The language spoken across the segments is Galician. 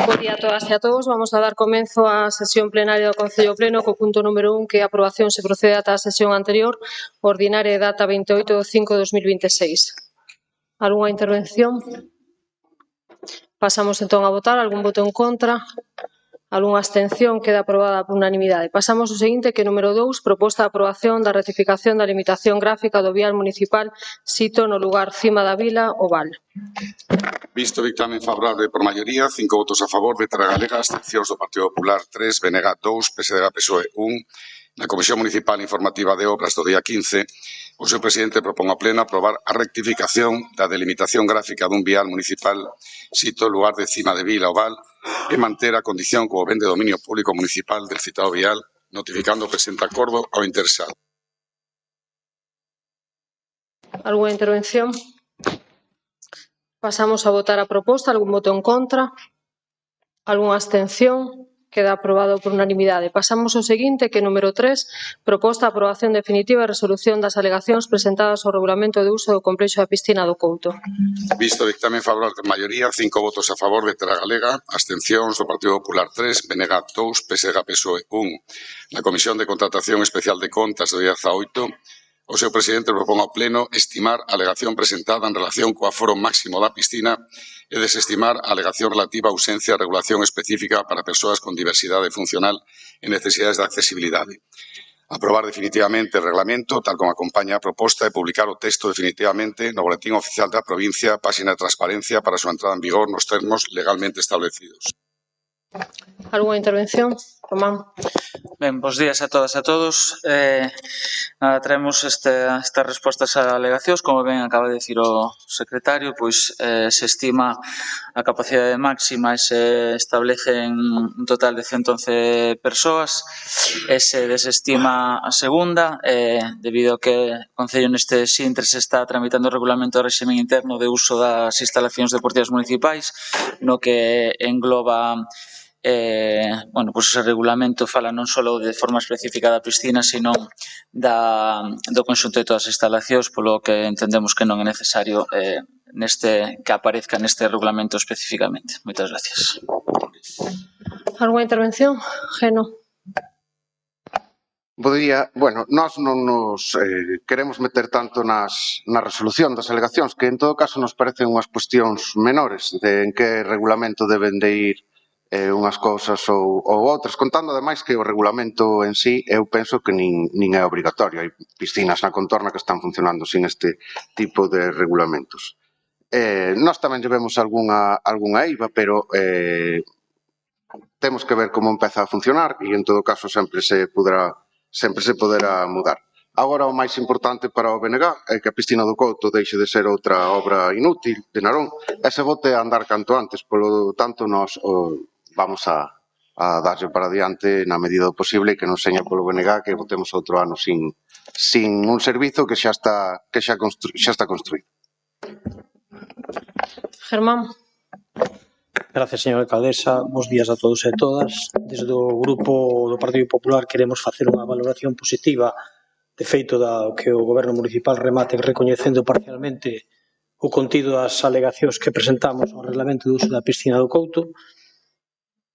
Bo día a todas e a todos. Vamos a dar comenzo á sesión plenaria do Concello Pleno co punto número 1, que é a aprobación se procede ata a sesión anterior, ordinaria de data 28 de 5 de 2026. Algúnha intervención? Pasamos entón a votar. Algún voto en contra? Algúnha abstención? Queda aprobada por unanimidade. Pasamos ao seguinte, que é número 2, proposta de aprobación da rectificación da limitación gráfica do vial municipal sito no lugar Cima da Vila, Oval. Visto o dictamen favorable por maioría, 5 votos a favor de Terra Galega, abstencións do Partido Popular 3, BNG 2, PSDG PSOE 1. Na Comisión Municipal Informativa de Obras do día 15, o seu presidente propón ao Pleno aprobar a rectificación da delimitación gráfica dun vial municipal sito lugar de Cima de Vila, Oval, e manter a condición como ben de dominio público municipal del citado vial, notificando o presente acordo ao interesado. Algúnha intervención? Pasamos a votar a proposta. Algún voto en contra? Algúnha abstención? Queda aprobado por unanimidade. Pasamos ao seguinte, que é número 3, proposta de aprobación definitiva e resolución das alegacións presentadas ao regulamento de uso do complexo da piscina do Couto. Visto o dictamen favorable por maioría, 5 votos a favor de Terra Galega, abstencións do Partido Popular 3, BNG 2, PSDG PSOE 1. Na Comisión de Contratación Especial de Contas do día 18, o seu presidente propón ao Pleno estimar a alegación presentada en relación co aforo máximo da piscina e desestimar a alegación relativa a ausencia de regulación específica para persoas con diversidade funcional e necesidades de accesibilidade. Aprobar definitivamente o reglamento, tal como acompaña a proposta, e publicar o texto definitivamente no Boletín Oficial da Provincia, páxina de transparencia para a súa entrada en vigor nos termos legalmente establecidos. Algúnha intervención? Román. Ben, bos días a todas e a todos. Traemos estas respostas a alegacións, como ben acaba de dicir o secretario, pois se estima a capacidade máxima e se establecen un total de 111 persoas e se desestima a segunda, debido a que o Concello neste sintre se está tramitando o regulamento de réxime interno de uso das instalacións deportivas municipais, no que engloba pois ese regulamento fala non só de forma específica da piscina, sino do conxunto de todas as instalacións, polo que entendemos que non é necesario que aparezca neste regulamento especificamente. Moitas gracias. Algúnha intervención? Geno. Bo día. Bueno, nós non nos queremos meter tanto na resolución das alegacións, que en todo caso nos parecen unhas cuestións menores de en que regulamento deben de ir unhas cousas ou outras, contando ademais que o regulamento en sí eu penso que nin é obrigatorio. Hai piscinas na contorna que están funcionando sin este tipo de regulamentos. Nós tamén llevemos algunha eiva, pero temos que ver como empeza a funcionar e en todo caso sempre se poderá mudar. Agora o máis importante para o BNG é que a piscina do Couto deixe de ser outra obra inútil de Narón e se bote a andar canto antes. Polo tanto, nós vamos a darlle para diante na medida do posible e que non seña polo BNG que votemos outro ano sin un servizo que xa está construído. Germán. Gracias, señora alcaldesa. Bos días a todos e a todas. Desde o Grupo do Partido Popular queremos facer unha valoración positiva de feito da que o Goberno Municipal remate recoñecendo parcialmente o contido das alegacións que presentamos ao reglamento de uso da piscina do Couto.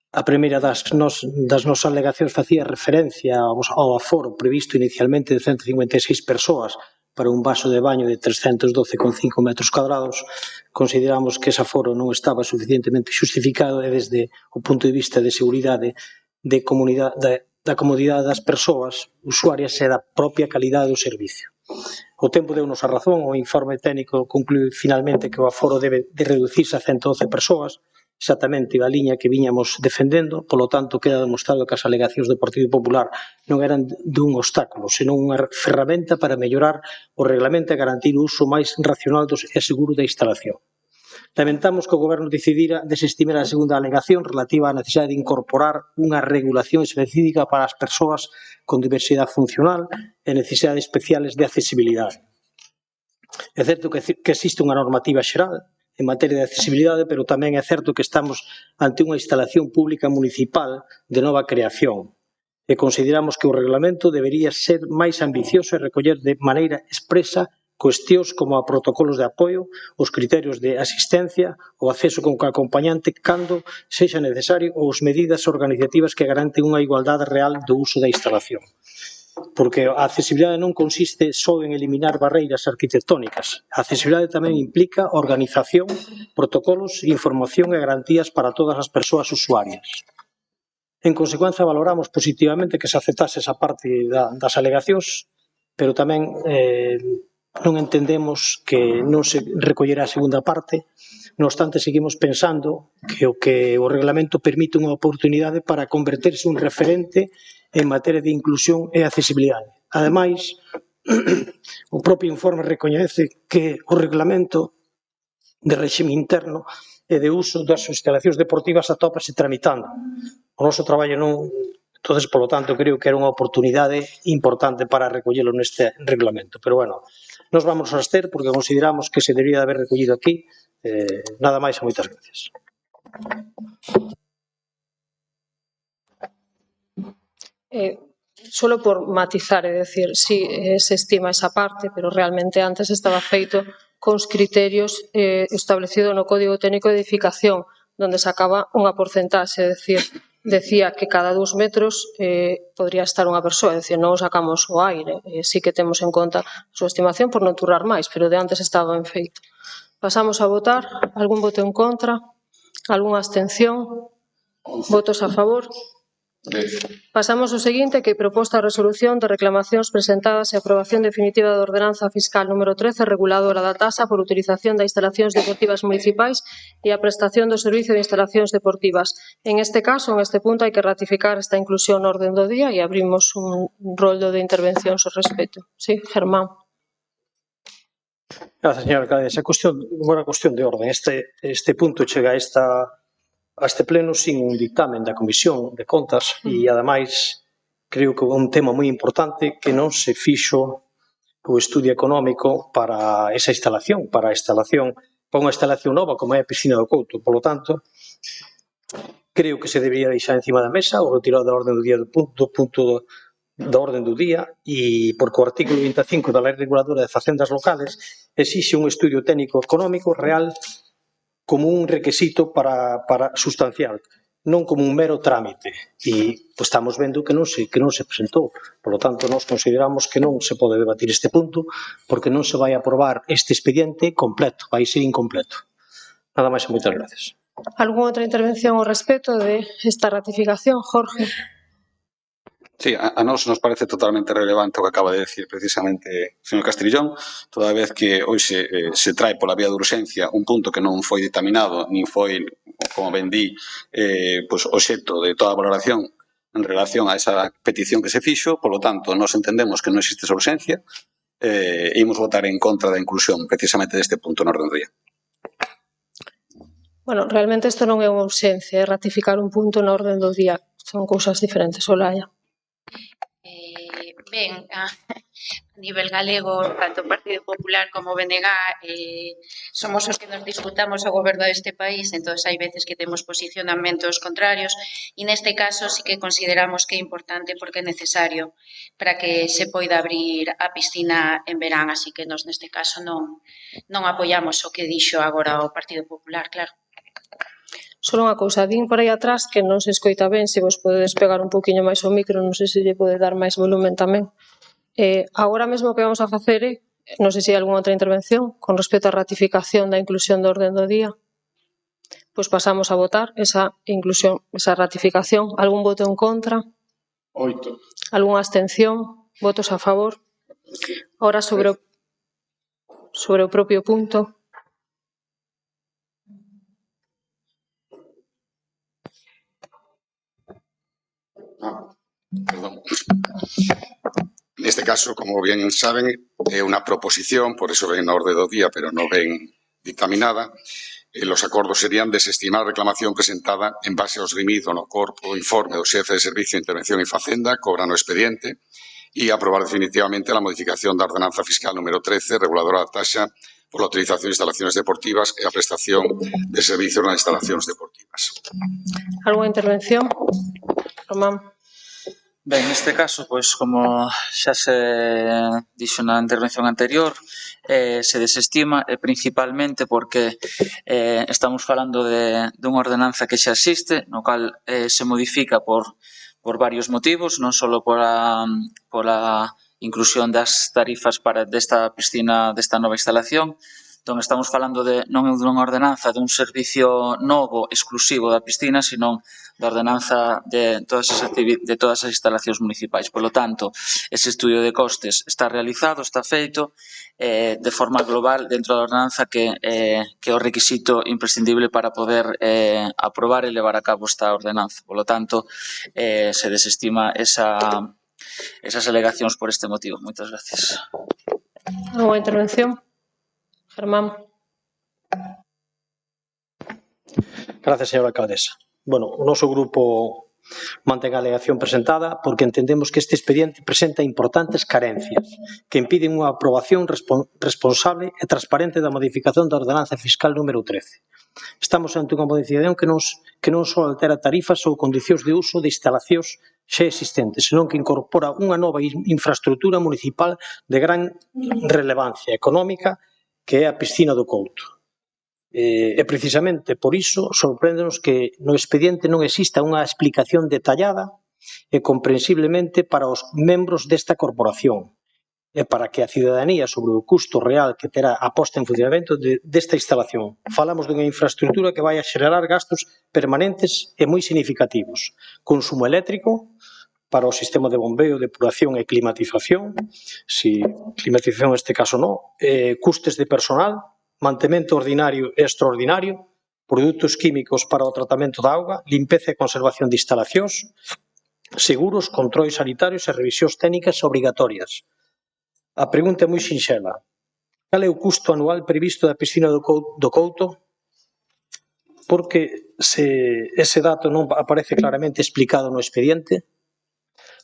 A primeira das nosas alegacións facía referencia ao aforo previsto inicialmente de 156 persoas para un vaso de baño de 312,5 metros cuadrados. Consideramos que ese aforo non estaba suficientemente xustificado e desde o punto de vista de seguridade da comodidade das persoas usuarias e da propia calidade do servicio. O tempo deu-nos a razón, o informe técnico conclúe finalmente que o aforo debe de reducirse a 111 persoas, exactamente a liña que viñamos defendendo, polo tanto queda demostrado que as alegacións do Partido Popular non eran dun obstáculo, senón unha ferramenta para mellorar o reglamento e garantir o uso máis racional e seguro da instalación. Lamentamos que o Goberno decidira desestimar a segunda alegación relativa á necesidade de incorporar unha regulación específica para as persoas con diversidade funcional e necesidades especiales de accesibilidade. É certo que existe unha normativa xeral en materia de accesibilidade, pero tamén é certo que estamos ante unha instalación pública municipal de nova creación e consideramos que o reglamento debería ser máis ambicioso e recoller de maneira expresa cuestións como a protocolos de apoio, os criterios de asistencia, o acceso con acompañante cando sexa necesario ou as medidas organizativas que garanten unha igualdade real do uso da instalación. Porque a accesibilidade non consiste só en eliminar barreiras arquitectónicas. A accesibilidade tamén implica organización, protocolos, información e garantías para todas as persoas usuarias. En consecuencia, valoramos positivamente que se aceptase esa parte das alegacións, pero tamén non entendemos que non se recollera a segunda parte. Non obstante, seguimos pensando que o reglamento permite unha oportunidade para converterse un referente en materia de inclusión e accesibilidade. Ademais, o propio informe recoñece que o reglamento de réxime interno e de uso das instalacións deportivas atópase tramitando. O noso traballo non... Entonces, polo tanto, creo que era unha oportunidade importante para recollelo neste reglamento. Pero, bueno, nos vamos a abster porque consideramos que se debería haber recollido aquí. Nada máis e moitas gracias. Solo por matizar, é dicir, si se estima esa parte, pero realmente antes estaba feito cos criterios establecido no Código Técnico de Edificación, donde sacaba unha porcentaxe, é dicir, decía que cada 2 metros podría estar unha persoa, é dicir, non o sacamos ao aire, sí que temos en conta a súa estimación por non turrar máis, pero de antes estaba ben feito. Pasamos a votar. Algún voto en contra? Algúnha abstención? Votos a favor? Pasamos ao seguinte, que é proposta de resolución de reclamacións presentadas e aprobación definitiva da ordenanza fiscal número 13, reguladora da tasa por utilización de instalacións deportivas municipais e a prestación do servicio de instalacións deportivas. En este caso, en este punto, hai que ratificar esta inclusión no orden do día e abrimos un roldo de intervencións ao respecto. Sí, Germán. Gracias, señora alcaldesa. Unha cuestión de orden. Este punto chega a este pleno sin un dictamen da Comisión de Contas e, ademais, creo que é un tema moi importante que non se fixo o estudio económico para esa instalación, para unha instalación nova como é a piscina do Couto. Por lo tanto, creo que se debería deixar encima da mesa o retirar da orden do día da orden do día e porque o artículo 25 da Lei Reguladora de Facendas Locales exixe un estudio técnico económico real como un requisito para sustancial, non como un mero trámite. E estamos vendo que non se presentou. Por lo tanto, nós consideramos que non se pode debatir este punto porque non se vai aprobar este expediente completo, vai ser incompleto. Nada máis e moitas gracias. Algúnha outra intervención ao respecto de esta ratificación, Jorge? Sí, a nós nos parece totalmente relevante o que acaba de decir precisamente o señor Castrillón, toda vez que hoxe se trae pola vía de urxencia un punto que non foi dictaminado, nin foi, como ben di, obxecto de toda a valoración en relación a esa petición que se fixo, polo tanto, nós entendemos que non existe esa urxencia e imos votar en contra da inclusión precisamente deste punto no orden do día. Bueno, realmente isto non é unha urxencia, é ratificar un punto na orden do día. Son cousas diferentes, Olaya. Ben, a nivel galego, tanto o Partido Popular como o BNG somos os que nos disputamos o goberno deste país, entón hai veces que temos posicionamentos contrarios e neste caso sí que consideramos que é importante porque é necesario para que se poida abrir a piscina en verán, así que nos neste caso non apoiamos o que dixo agora o Partido Popular, claro. Só unha cousa, din por aí atrás que non se escoita ben, se vos podedes pegar un poquinho máis o micro, non sei se lle pode dar máis volumen tamén. Agora mesmo o que vamos a facer é, non sei se hai algunha outra intervención, con respecto á ratificación da inclusión do orden do día, pois pasamos a votar esa inclusión, esa ratificación. Algún voto en contra? 8. Algúnha abstención? Votos a favor? Ahora sobre o propio punto. Perdón. Neste caso, como bien saben, é unha proposición, por eso ven na orde do día, pero non ven dictaminada. Los acordos serían desestimar a reclamación presentada en base aos remidos no corpo informe do xefe de Servicio de Intervención en Facenda, cobra no expediente, e aprobar definitivamente la modificación da ordenanza fiscal número 13, reguladora da taxa por la utilización de instalaciones deportivas e a prestación de servicios nas instalacións deportivas. Algúnha intervención? Román. Ben, neste caso, pois, como xa se dixo na intervención anterior, se desestima principalmente porque estamos falando dunha ordenanza que xa existe, no cal se modifica por varios motivos, non só pola inclusión das tarifas desta piscina, desta nova instalación. Entón, estamos falando non dunha ordenanza dun servicio novo exclusivo da piscina, senón da ordenanza de todas as instalacións municipais. Por lo tanto, ese estudio de costes está realizado, está feito de forma global dentro da ordenanza que é o requisito imprescindible para poder aprobar e levar a cabo esta ordenanza. Por lo tanto, se desestima esas alegacións por este motivo. Moitas gracias. Alguna intervención? Germán. Gracias, señora alcaldesa. Bueno, o noso grupo mantén a alegación presentada porque entendemos que este expediente presenta importantes carencias que impiden unha aprobación responsable e transparente da modificación da ordenanza fiscal número 13. Estamos ante unha modificación que non só altera tarifas ou condicións de uso de instalacións xa existentes, senón que incorpora unha nova infraestructura municipal de gran relevancia económica que é a piscina do Couto. E precisamente por iso sorpréndenos que no expediente non exista unha explicación detallada e comprensiblemente para os membros desta corporación e para que a cidadanía sobre o custo real que terá a posta en funcionamento desta instalación. Falamos dunha infraestructura que vai a xerar gastos permanentes e moi significativos. Consumo eléctrico para o sistema de bombeo, depuración e climatización, si climatización neste caso non, custes de personal, mantemento ordinario e extraordinario, produtos químicos para o tratamento da auga, limpeza e conservación de instalacións, seguros, controis sanitarios e revisións técnicas obrigatorias. A pregunta é moi sinxela. Cal é o custo anual previsto da piscina do Couto? Porque se ese dato non aparece claramente explicado no expediente,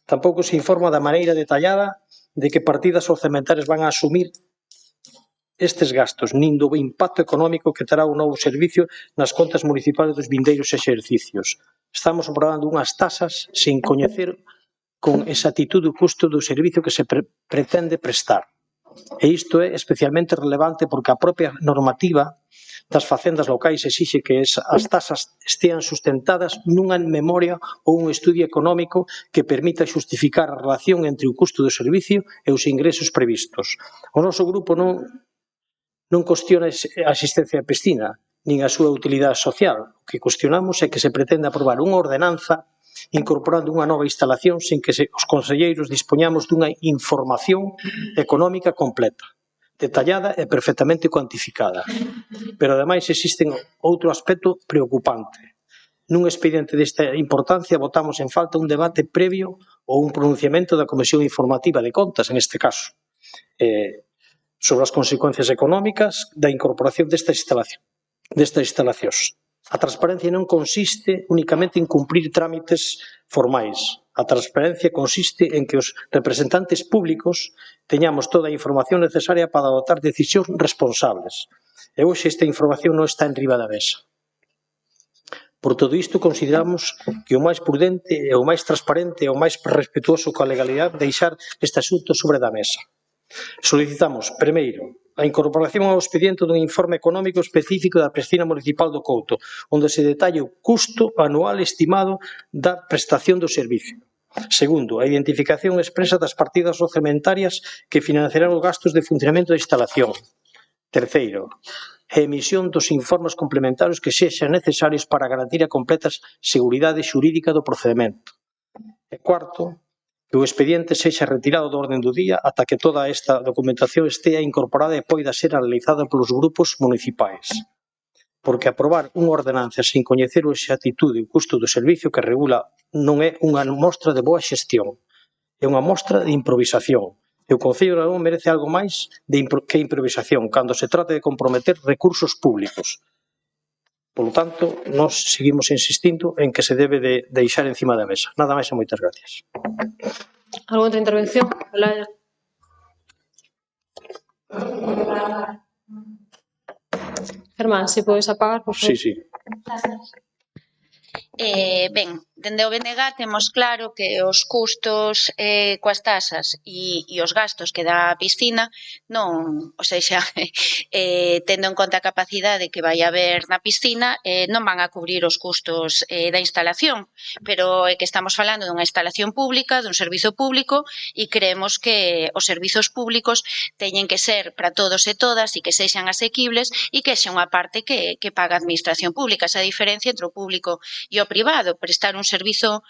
tampouco se informa da maneira detallada de que partidas orzamentarias van a asumir estes gastos, nin do impacto económico que terá o novo servicio nas contas municipais dos vindeiros exercicios. Estamos aprobando unhas tasas sen coñecer con exactitude o custo do servicio que se pretende prestar. E isto é especialmente relevante porque a propia normativa das facendas locais exixe que as tasas estean sustentadas nunha memoria ou un estudio económico que permita xustificar a relación entre o custo do servicio e os ingresos previstos. O noso grupo non cuestiona a existencia da piscina, nin a súa utilidade social. O que cuestionamos é que se pretende aprobar unha ordenanza incorporando unha nova instalación sin que os conselleiros dispoñamos dunha información económica completa, detallada e perfectamente cuantificada. Pero, ademais, existe outro aspecto preocupante. Nun expediente desta importancia votamos en falta un debate previo ou un pronunciamento da Comisión Informativa de Contas, en este caso, sobre as consecuencias económicas da incorporación destas instalacións. A transparencia non consiste únicamente en cumprir trámites formais. A transparencia consiste en que os representantes públicos teñamos toda a información necesaria para adoptar decisións responsables. E hoxe esta información non está en riba da mesa. Por todo isto, consideramos que o máis prudente e o máis transparente e o máis respetuoso coa legalidade deixar este asunto sobre da mesa. Solicitamos, primeiro, a incorporación ao expediente dun informe económico específico da piscina municipal do Couto, onde se detalle o custo anual estimado da prestación do servicio. Segundo, a identificación expresa das partidas orzamentarias que financiarán os gastos de funcionamento da instalación. Terceiro, a emisión dos informes complementarios que sexan necesarios para garantir a completa seguridade xurídica do procedemento. E cuarto, que o expediente sexa retirado do orden do día ata que toda esta documentación estea incorporada e poida ser analizada polos grupos municipais. Porque aprobar unha ordenanza sen coñecer a exactitude e o custo do servicio que regula non é unha mostra de boa xestión, é unha mostra de improvisación. E o Concello de Aragón merece algo máis que improvisación cando se trata de comprometer recursos públicos. Por lo tanto, nós seguimos insistindo en que se debe de deixar encima da mesa. Nada máis e moitas gracias. Alguna outra intervención? Olaya. Germán, se podes apagar, por favor. Sí. Ben, dende o BNG temos claro que os custos coas tasas e os gastos que dá a piscina non, ou seja, tendo en conta a capacidade que vai haber na piscina, non van a cubrir os custos da instalación, pero é que estamos falando dunha instalación pública, dun servizo público, e creemos que os servizos públicos teñen que ser para todos e todas e que sexan asequibles e que xa unha parte que paga a administración pública. Esa diferencia entre o público e o privado. Prestar un servizo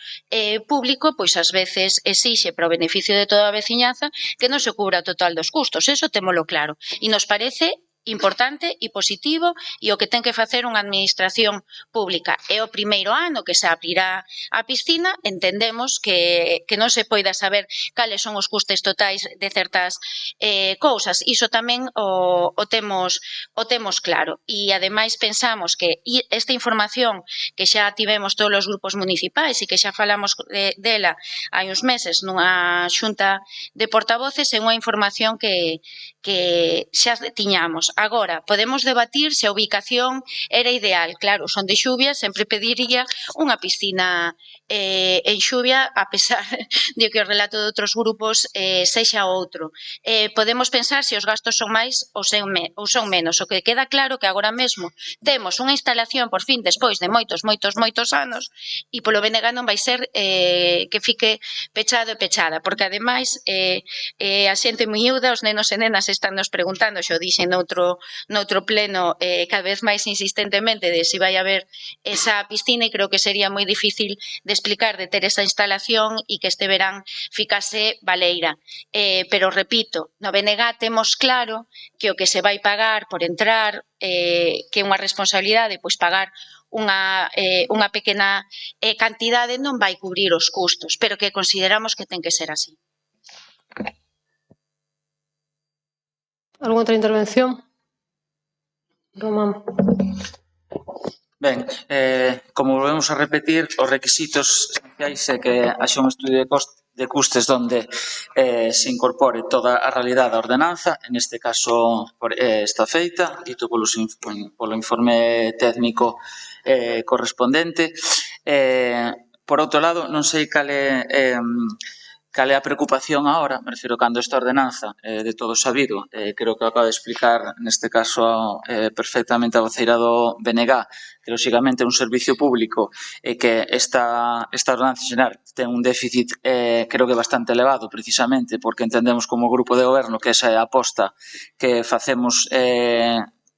público, pois ás veces exixe para o beneficio de toda a veciñanza que non se cubra o total dos custos. Eso témolo claro. E nos parece importante e positivo e o que ten que facer unha administración pública. É o primeiro ano que se abrirá a piscina, entendemos que non se poida saber cales son os custes totais de certas cousas. Iso tamén o temos claro. E ademais pensamos que esta información que xa tivemos todos os grupos municipais e que xa falamos dela hai uns meses nunha xunta de portavoces é unha información que xa tiñamos. Agora, podemos debatir se a ubicación era ideal. Claro, son de xuvia, sempre pediría unha piscina en xuvia, a pesar de que o relato de outros grupos sexa outro. Podemos pensar se os gastos son máis ou son menos. O que queda claro que agora mesmo temos unha instalación, por fin, despois de moitos anos, e polo BNG non vai ser que fique pechado e pechada, porque ademais a xente miúda, os nenos e nenas están nos preguntando, xo dixen noutro pleno cada vez máis insistentemente de se vai haber esa piscina, e creo que sería moi difícil de explicar de ter esa instalación e que este verán ficase baleira. Pero repito, no BNG temos claro que o que se vai pagar por entrar, que é unha responsabilidade, pois pagar unha pequena cantidade non vai cubrir os custos, pero que consideramos que ten que ser así. Algunha outra intervención? Román. Ben, como volvemos a repetir, os requisitos esenciais é que haxa un estudio de custes onde se incorpore toda a realidade da ordenanza, en este caso está feita, dito polo informe técnico correspondente. Por outro lado, non sei cal é a preocupación agora, me refiro cando esta ordenanza de todo sabido, creo que acaba de explicar neste caso perfectamente a voceira do BNG, que lóxicamente é un servicio público e que esta ordenanza xeral ten un déficit creo que bastante elevado, precisamente porque entendemos como grupo de goberno que esa é a aposta que facemos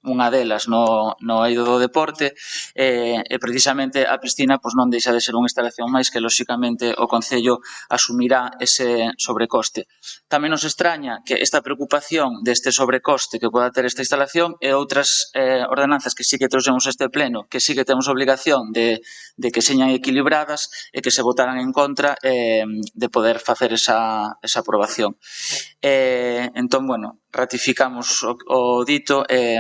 unha delas no eido do deporte e precisamente a piscina non deixa de ser unha instalación máis que lóxicamente o Concello asumirá ese sobrecoste. Tamén nos extraña que esta preocupación deste sobrecoste que poda ter esta instalación e outras ordenanzas que sí que trouxemos este pleno, que sí que temos obligación de que señan equilibradas e que se votaran en contra de poder facer esa aprobación. Entón, bueno, ratificamos o dito e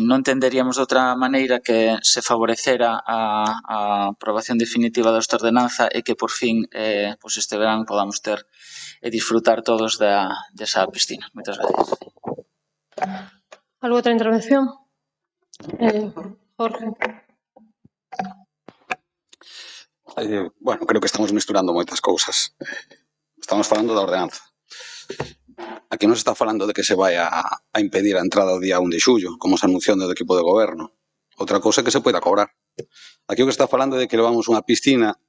non entenderíamos de outra maneira que se favorecera a aprobación definitiva desta ordenanza e que por fin este verán podamos ter e disfrutar todos desa piscina. Moitas gracias. Algo outra intervención? Jorge. Bueno, creo que estamos misturando moitas cousas. Estamos falando da ordenanza. Aquí non se está falando de que se vai a impedir a entrada o día 1 de xullo, como se anunciou do equipo de goberno. Outra cousa é que se poida cobrar. Aquí o que está falando é de que levamos unha piscina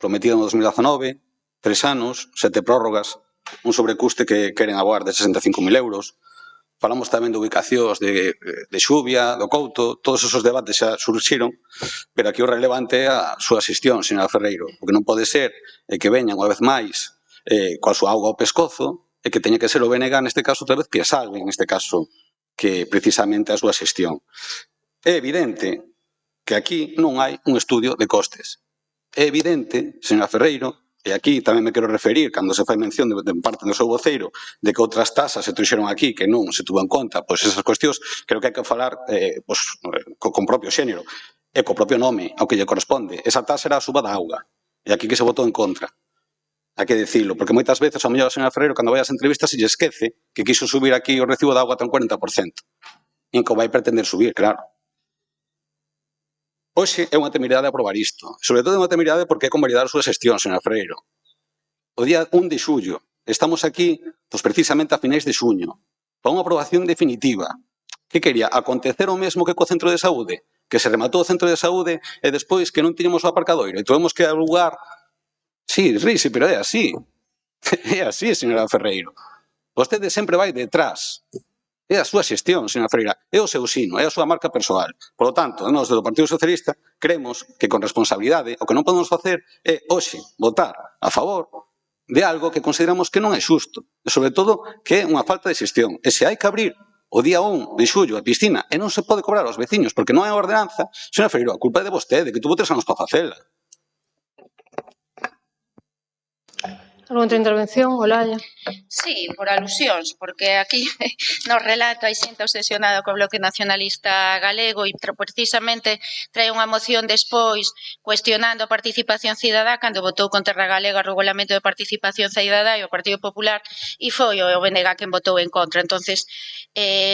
prometida no 2019, 3 anos, 7 prórrogas, un sobrecuste que queren aboar de 65.000 euros. Falamos tamén de ubicacións de xuvia, do Couto, todos esos debates xa surxiron, pero aquí o relevante é a súa xestión, señora Ferreiro. O que non pode ser é que veñan unha vez máis coa súa auga ao pescozo e que teña que ser o BNG neste caso outra vez que a salve, neste caso, que precisamente a súa xestión. É evidente que aquí non hai un estudio de costes. É evidente, señora Ferreiro, e aquí tamén me quero referir, cando se fai mención de parte do seu voceiro, de que outras tasas se trouxeron aquí que non se tuvo en conta, pois esas cuestións, creo que hai que falar con propio xénero, e co propio nome, ao que lle corresponde. Esa tasa era a suba da auga, e aquí que se votou en contra. Hai que dicilo, porque moitas veces ao mellor a señora Ferreiro cando vai ás entrevistas se lle esquece que quiso subir aquí o recibo de auga ata un 40%. E que vai pretender subir, claro. Hoxe é unha temeridade aprobar isto. Sobre todo é unha temeridade porque é convalidar a súa xestión, señora Freire. O día 1 de xullo. Estamos aquí, pois precisamente a finais de xuño, para unha aprobación definitiva. Que quería? Acontecer o mesmo que co centro de saúde? Que se rematou o centro de saúde e despois que non tiñamos o aparcadoiro e tuvemos que alugar. Sí, ríse, pero é así. É así, señora Ferreiro. Vostede sempre vai detrás. É a súa xestión, señora Freira, é o seu sino, é a súa marca persoal. Por lo tanto, nós do Partido Socialista creemos que con responsabilidade o que non podemos facer é hoxe votar a favor de algo que consideramos que non é xusto e, sobre todo, que é unha falta de xestión. E se hai que abrir o día 1 de xullo a piscina e non se pode cobrar aos veciños porque non é ordenanza, señora Freire, a culpa é de vostede, que tuvo 3 anos para facela. Algunha outra intervención? Olalla. Sí, por alusións, porque aquí no relato hai xente obsesionada co Bloque Nacionalista Galego e precisamente trae unha moción despois cuestionando a participación cidadá cando votou con Terra Galega o Regulamento de Participación Cidadá e o Partido Popular e foi o BNG quen votou en contra. Entonces,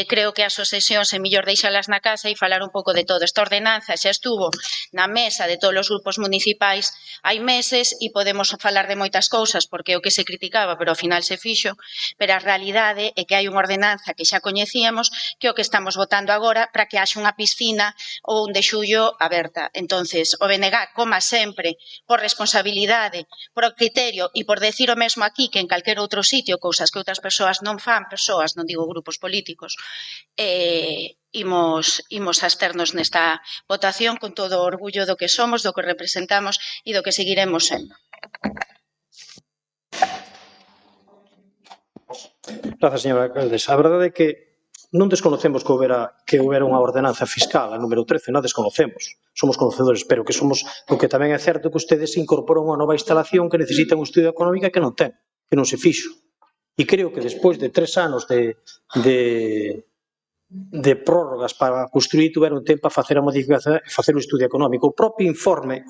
creo que as obsesións é mellor deixalas na casa e falar un pouco de todo. Esta ordenanza xa estuvo na mesa de todos os grupos municipais hai meses e podemos falar de moitas cousas porque é o que se criticaba, pero ao final se fixo, pero a realidade é que hai unha ordenanza que xa coñecíamos que é o que estamos votando agora para que haxa unha piscina o 1 de xullo aberta. Entonces, o BNG, como sempre, por responsabilidade, por criterio e por decir o mesmo aquí que en calquer outro sitio, cousas que outras persoas non fan, persoas, non digo grupos políticos, imos absternos nesta votación con todo o orgullo do que somos, do que representamos e do que seguiremos sendo. Grazas, señora alcaldesa. A verdade é que non desconocemos que houbera unha ordenanza fiscal, a número 13, non desconocemos. Somos conocedores, pero que somos, o que tamén é certo que ustedes incorporan unha nova instalación que necesita un estudio económico que non ten, que non se fixo. E creo que despois de 3 anos de prórrogas para construir tuveron tempo a facer a modificación e facer o estudio económico. O propio informe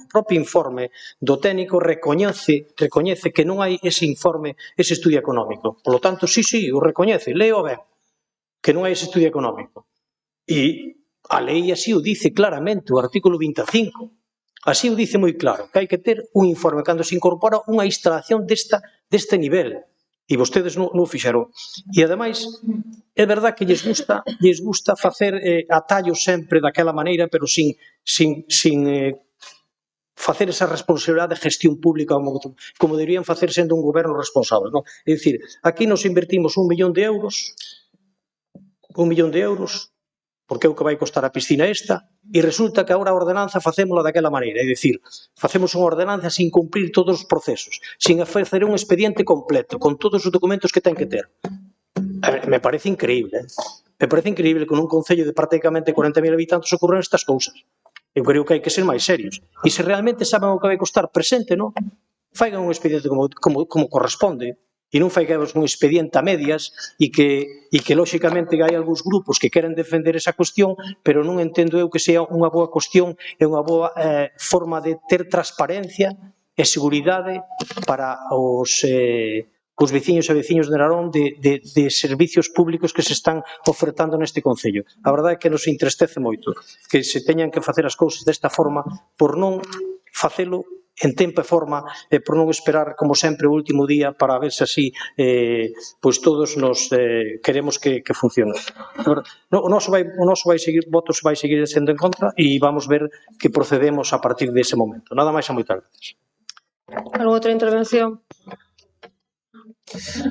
do técnico recoñece que non hai ese informe, ese estudio económico. Por lo tanto, sí, o recoñece, leo ben, que non hai ese estudio económico. E a lei así o dice claramente, o artículo 25. Así o dice moi claro, que hai que ter un informe cando se incorpora unha instalación deste nivel. E vostedes non o fixeron. E, ademais, é verdad que lles gusta facer atallos sempre daquela maneira, pero sin facer esa responsabilidade de gestión pública como deberían facer sendo un goberno responsable. É dicir, aquí nos invertimos 1 millón de euros, porque é o que vai costar a piscina esta, e resulta que agora a ordenanza facémola daquela maneira, é dicir, facemos unha ordenanza sin cumprir todos os procesos, sin facer un expediente completo, con todos os documentos que ten que ter. Me parece increíble, me parece increíble que nun concello de prácticamente 40.000 habitantes ocurran estas cousas. Eu creo que hai que ser máis serios. E se realmente saben o que vai costar presente, non? Faigan un expediente como corresponde. E non faigamos un expediente a medias e que lóxicamente hai algúns grupos que queren defender esa cuestión, pero non entendo eu que sea unha boa cuestión e unha boa forma de ter transparencia e seguridade para os veciños e veciños de Narón de servicios públicos que se están ofertando neste concello. A verdade é que nos entristece moito que se teñan que facer as cousas desta forma por non facelo en tempo e forma e por non esperar, como sempre, o último día para ver se así pois todos nos queremos que funcione. O noso voto vai seguir sendo en contra e vamos ver que procedemos a partir dese momento. Nada máis e moitas gracias. Algo outra intervención?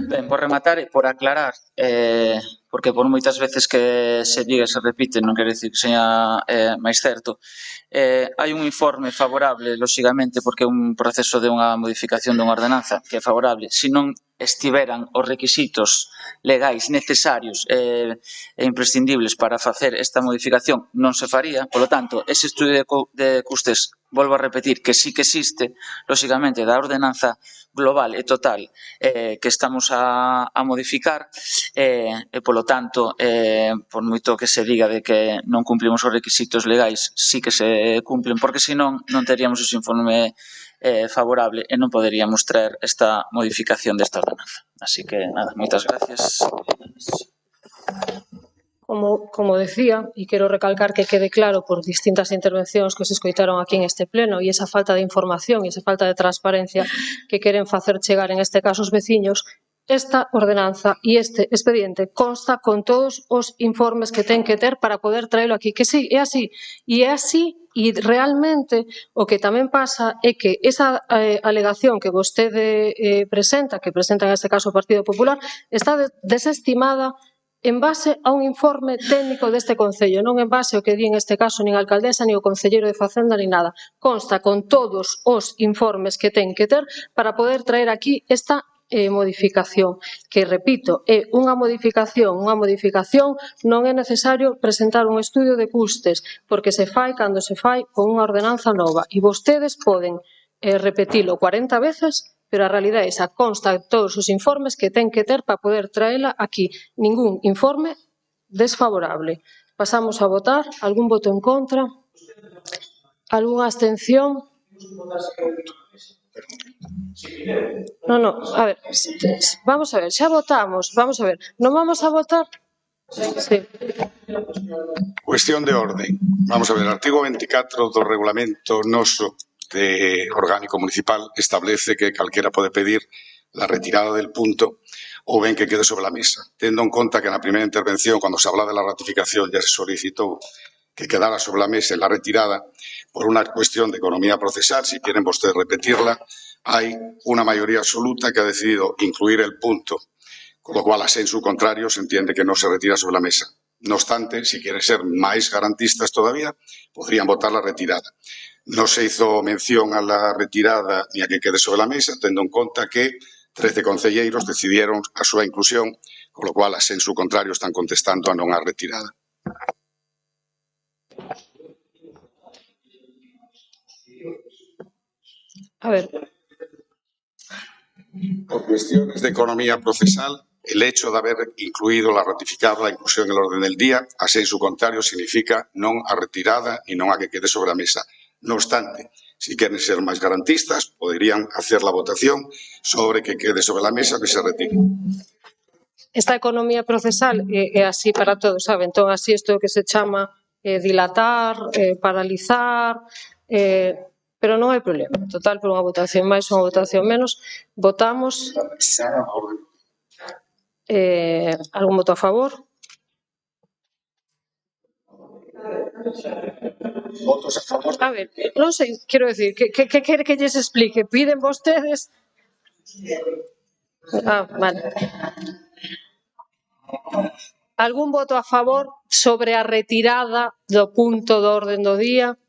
Ben, por rematar e por aclarar, porque por moitas veces que se diga e se repite non quere dicir que seña máis certo, hai un informe favorable, lóxicamente, porque é un proceso de unha modificación dunha ordenanza que é favorable, se non estiveran os requisitos legais necesarios e imprescindibles para facer esta modificación non se faría, polo tanto, ese estudio de custes, volvo a repetir, que sí que existe, lóxicamente, da ordenanza global e total que estamos a modificar e, polo tanto, por moito que se diga de que non cumplimos os requisitos legais, sí que se cumplen, porque senón non teríamos ese informe favorable e non poderíamos traer esta modificación desta ordenanza. Así que, nada, moitas gracias. Como decía, e quero recalcar que quede claro por distintas intervencións que se escoitaron aquí en este pleno, e esa falta de información e esa falta de transparencia que queren facer chegar en este caso os veciños, esta ordenanza e este expediente consta con todos os informes que ten que ter para poder traelo aquí, que sí, é así, e realmente o que tamén pasa é que esa alegación que vostede presenta, que presenta en este caso o Partido Popular, está desestimada en base a un informe técnico deste Concello, non en base ao que di en este caso nin a alcaldesa, nin o concelleiro de Facenda, nin nada. Consta con todos os informes que ten que ter para poder traer aquí esta modificación, que, repito, é unha modificación non é necesario presentar un estudio de custes, porque se fai cando se fai con unha ordenanza nova, e vostedes poden repetilo 40 veces, pero a realidade esa consta de todos os informes que ten que ter para poder traela aquí. Ningún informe desfavorable. Pasamos a votar. Algún voto en contra? Algunha abstención? Non, a ver, vamos a ver, xa votamos, vamos a ver, non vamos a votar? Sí. Cuestión de orden. Vamos a ver, o artigo 24 do regulamento noso de orgánico municipal establece que calquera pode pedir la retirada del punto ou ben que quede sobre la mesa. Tendo en conta que na primeira intervención, cando se habla de la ratificación, ya se solicitou que quedara sobre la mesa la retirada por una cuestión de economía procesal, si quieren ustedes repetirla, hay una mayoría absoluta que ha decidido incluir el punto, con lo cual, a sensu contrario, se entiende que no se retira sobre la mesa. No obstante, si quieren ser máis garantistas todavía, podrían votar la retirada. No se hizo mención a la retirada ni a que quede sobre la mesa, tendo en conta que 13 concelleiros decidieron a súa inclusión, con lo cual, a sensu contrario, están contestando a non a retirada. A ver. Por cuestiones de economía procesal, el hecho de haber incluido ratificado la inclusión en el orden del día, a sensu contrario, significa non a retirada y non a que quede sobre a mesa. No obstante, si quieren ser máis garantistas, podrían hacer la votación sobre que quede sobre la mesa o que se retire. Esta economía procesal é así para todos, saben? Entón, así isto que se chama dilatar, paralizar, pero non hai problema. Total, por unha votación máis ou unha votación menos, votamos. Algún voto a favor? Votos a favor. A ver, non sei, quero decir, que quere que lles explique? Piden vostedes? Vale. Algún voto a favor sobre a retirada do punto do orden do día?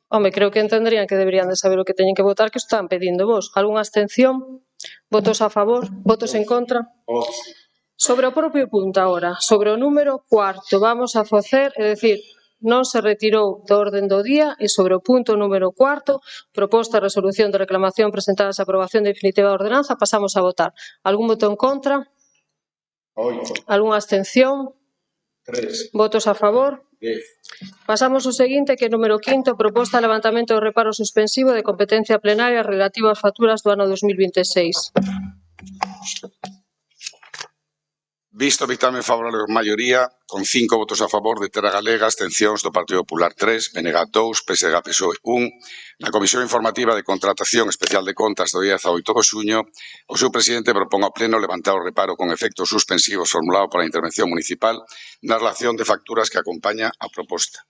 Home, creo que entenderían que deberían de saber o que teñen que votar, que están pedindo vos. Algunha abstención? Votos a favor? Votos en contra? Sobre o propio punto agora, sobre o número 4, vamos a facer, é dicir, non se retirou do orden do día e sobre o punto número 4, proposta de resolución de reclamación presentada a aprobación definitiva da ordenanza, pasamos a votar. Algún voto en contra? 8. Algunha abstención? 3. Votos a favor? 10. Pasamos ao seguinte, que é número 5, proposta de levantamento do reparo suspensivo de competencia plenaria relativo ás facturas do ano 2026. Visto o dictamen favorable por maioría, con 5 votos a favor de Terra Galega, abstencións do Partido Popular 3, BNG 2, PSG PSOE 1, na Comisión Informativa de Contratación Especial de Contas do día 18 de xuño, o seu presidente propón ao Pleno levantar o reparo con efectos suspensivos formulado pola intervención municipal na relación de facturas que acompaña a proposta.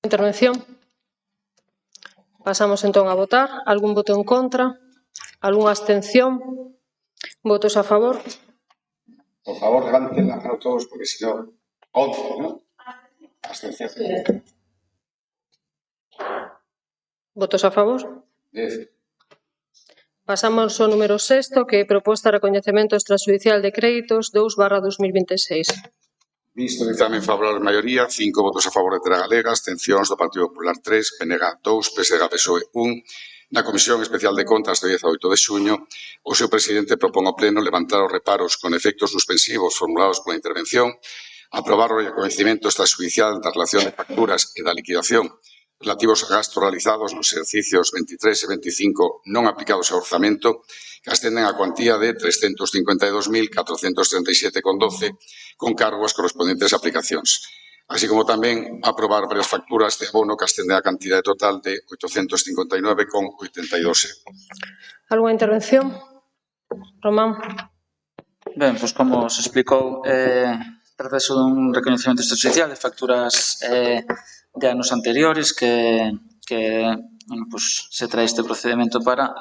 Intervención. Pasamos entón a votar. Algún voto en contra? Algunha abstención? Votos a favor? Por favor, levanten la mano todos, porque si no, 11, ¿no? Abstención. Votos a favor? 10. Pasamos ao número 6, que é proposta de recoñecemento extrajudicial de créditos 2/2026. Visto o dictamen favorable por maioría, 5 votos a favor de Terra Galega, abstencións do Partido Popular 3, BNG 2, PSG PSOE 1. Na Comisión Especial de Contas do 18 de xuño, o seu presidente propón ao Pleno levantar os reparos con efectos suspensivos formulados pola intervención, aprobar o recoñecemento extrajudicial da relación de facturas e da liquidación relativos a gastos realizados nos exercicios 23 e 25 non aplicados ao orzamento, que ascenden a cuantía de 352.437,12 con cargo ás correspondentes aplicacións. Así como tamén aprobar varias facturas de abono que ascenden a cantidade total de 859,82 euros. Alguna intervención? Román. Ben, pois como se explicou, trata-se dun recoñecemento extraoficial de facturas de anos anteriores que se trae este procedimento para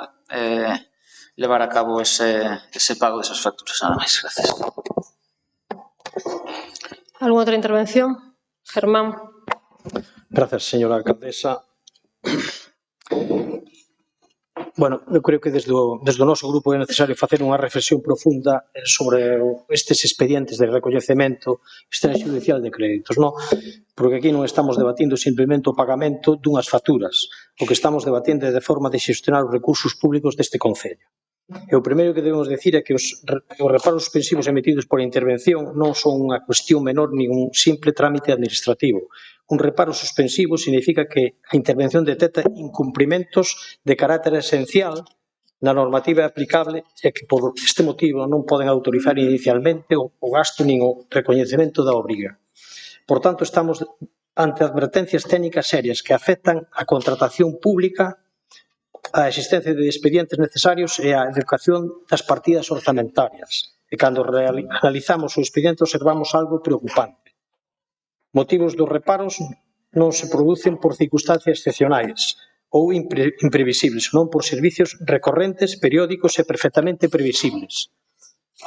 levar a cabo ese pago desas facturas. Nada máis, gracias. Alguna outra intervención? Germán. Gracias, señora alcaldesa. Bueno, eu creo que desde o noso grupo é necesario facer unha reflexión profunda sobre estes expedientes de recoñecemento extrajudicial de créditos, non? Porque aquí non estamos debatindo simplemente o pagamento dunhas facturas, o que estamos debatindo é de forma de xestionar os recursos públicos deste Concello. E o primeiro que debemos decir é que os reparos suspensivos emitidos por intervención non son unha cuestión menor nin un simple trámite administrativo. Un reparo suspensivo significa que a intervención detecta incumprimentos de carácter esencial na normativa aplicable e que por este motivo non poden autorizar inicialmente o gasto nin o recoñecemento da obriga. Por tanto, estamos ante advertencias técnicas serias que afectan a contratación pública, a existencia de expedientes necesarios e a adecuación das partidas orzamentarias. E cando analizamos o expediente observamos algo preocupante. Motivos dos reparos non se producen por circunstancias excepcionais ou imprevisibles, senón por servicios recorrentes, periódicos e perfectamente previsibles.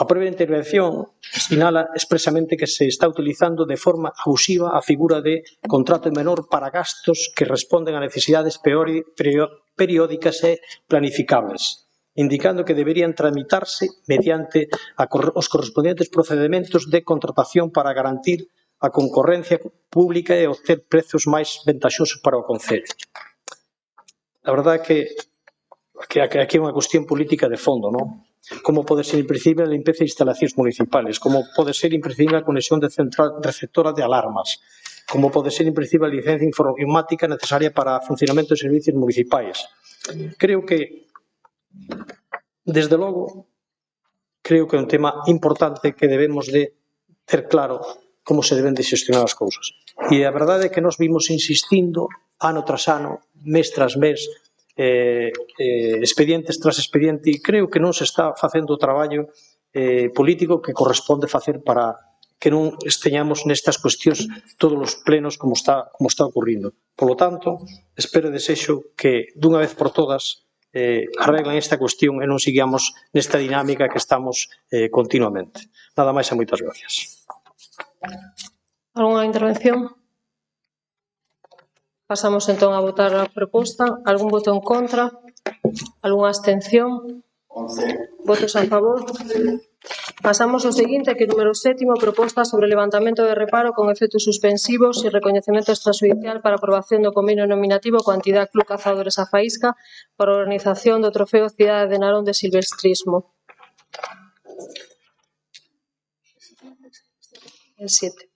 A previa intervención sinala expresamente que se está utilizando de forma abusiva a figura de contrato menor para gastos que responden a necesidades periódicas e planificables, indicando que deberían tramitarse mediante os correspondentes procedimentos de contratación para garantir a concorrencia pública e obter prezos máis ventaxosos para o Concello. A verdade é que aquí é unha cuestión política de fondo, non? Como pode ser imprescindible a limpeza de instalacións municipales, como pode ser imprescindible a conexión de central receptora de alarmas, como pode ser imprescindible a licencia informática necesaria para o funcionamento de servicios municipais. Creo que, desde logo, creo que é un tema importante que debemos de ter claro como se deben de xestionar as cousas. E a verdade é que nós vimos insistindo ano tras ano, mes tras mes, expedientes tras expediente, e creo que non se está facendo o traballo político que corresponde facer para que non esteñamos nestas cuestións todos os plenos como está ocurrindo. Por lo tanto, espero e desexo que dunha vez por todas arreglen esta cuestión e non sigamos nesta dinámica que estamos continuamente. Nada máis e moitas gracias. Alguna intervención? Pasamos entón a votar a proposta. Algún voto en contra? Algunha abstención? 11. Votos a favor? Pasamos ao seguinte, que número 7, proposta sobre levantamento de reparo con efectos suspensivos e recoñecemento extrajudicial para aprobación do convenio nominativo coa entidade Club Cazadores a Faísca para a organización do trofeo Cidade de Narón de Silvestrismo. El 7.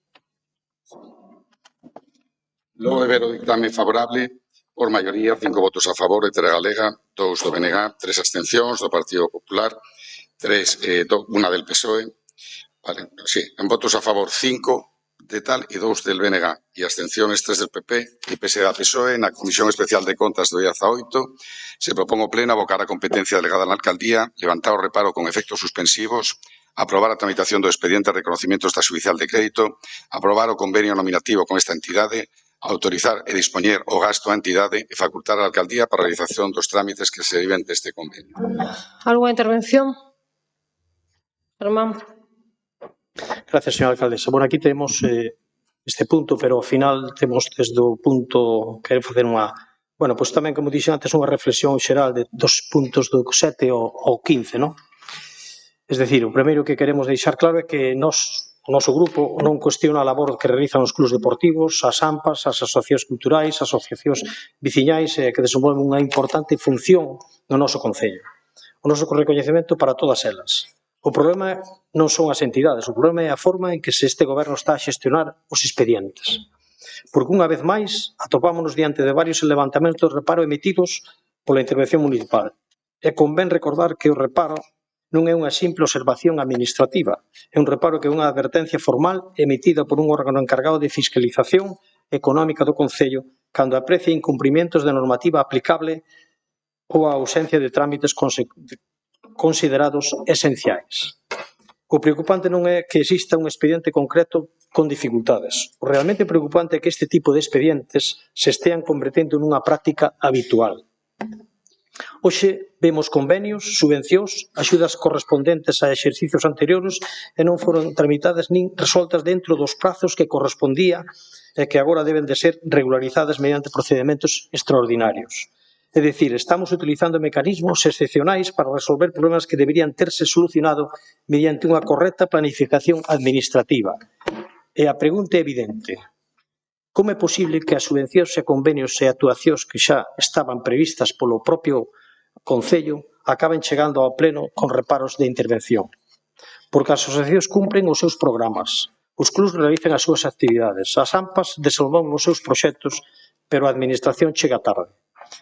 Logo de ver o dictame favorable, por maioría, 5 votos a favor de Terra Galega, 2 do BNG, 3 abstencións do Partido Popular, 3, unha del PSOE, vale, sí, en votos a favor 5 de tal e 2 del BNG, e abstenciones 3 del PP e PSDA-PSOE. Na Comisión Especial de Contas do 18 se propón o Pleno abocar a competencia delegada na Alcaldía, levantar o reparo con efectos suspensivos, aprobar a tramitación do expediente de reconocimiento extrajudicial de crédito, aprobar o convenio nominativo con esta entidade, autorizar e dispoñer o gasto á entidade e facultar á Alcaldía para a realización dos trámites que se deriven deste convenio. Alguna intervención? Germán. Gracias, señora alcaldesa. Bueno, aquí temos este punto, pero ao final temos desde o punto, quero facer unha, bueno, pois tamén, como dixen antes, unha reflexión xeral dos puntos do 7 ao 15, non? Es decir, o primeiro que queremos deixar claro é que o noso grupo non cuestiona a labor que realizan os clubs deportivos, as AMPAs, as asociacións culturais, as asociacións viciñais que desenvolven unha importante función no noso Concello. O noso recoñecemento para todas elas. O problema non son as entidades, o problema é a forma en que este goberno está a xestionar os expedientes. Porque unha vez máis atopámonos diante de varios levantamentos de reparo emitidos pola intervención municipal. E convén recordar que o reparo non é unha simple observación administrativa, é un reparo que é unha advertencia formal emitida por un órgano encargado de fiscalización económica do Concello cando aprecia incumprimentos de normativa aplicable ou a ausencia de trámites considerados esenciais. O preocupante non é que exista un expediente concreto con dificultades. O realmente preocupante é que este tipo de expedientes se estean convertendo nunha práctica habitual. Hoxe vemos convenios, subvencións, axudas correspondentes a exercicios anteriores e non foron tramitadas nin resoltas dentro dos prazos que correspondía e que agora deben de ser regularizadas mediante procedimentos extraordinarios. É dicir, estamos utilizando mecanismos excepcionais para resolver problemas que deberían terse solucionado mediante unha correcta planificación administrativa. E a pregunta é evidente. Como é posible que as subvencións e convenios e actuacións que xa estaban previstas polo propio Concello acaben chegando ao pleno con reparos de intervención? Porque as asociacións cumpren os seus programas, os clubs realizan as súas actividades, as AMPAs desenvolven os seus proxectos, pero a administración chega tarde.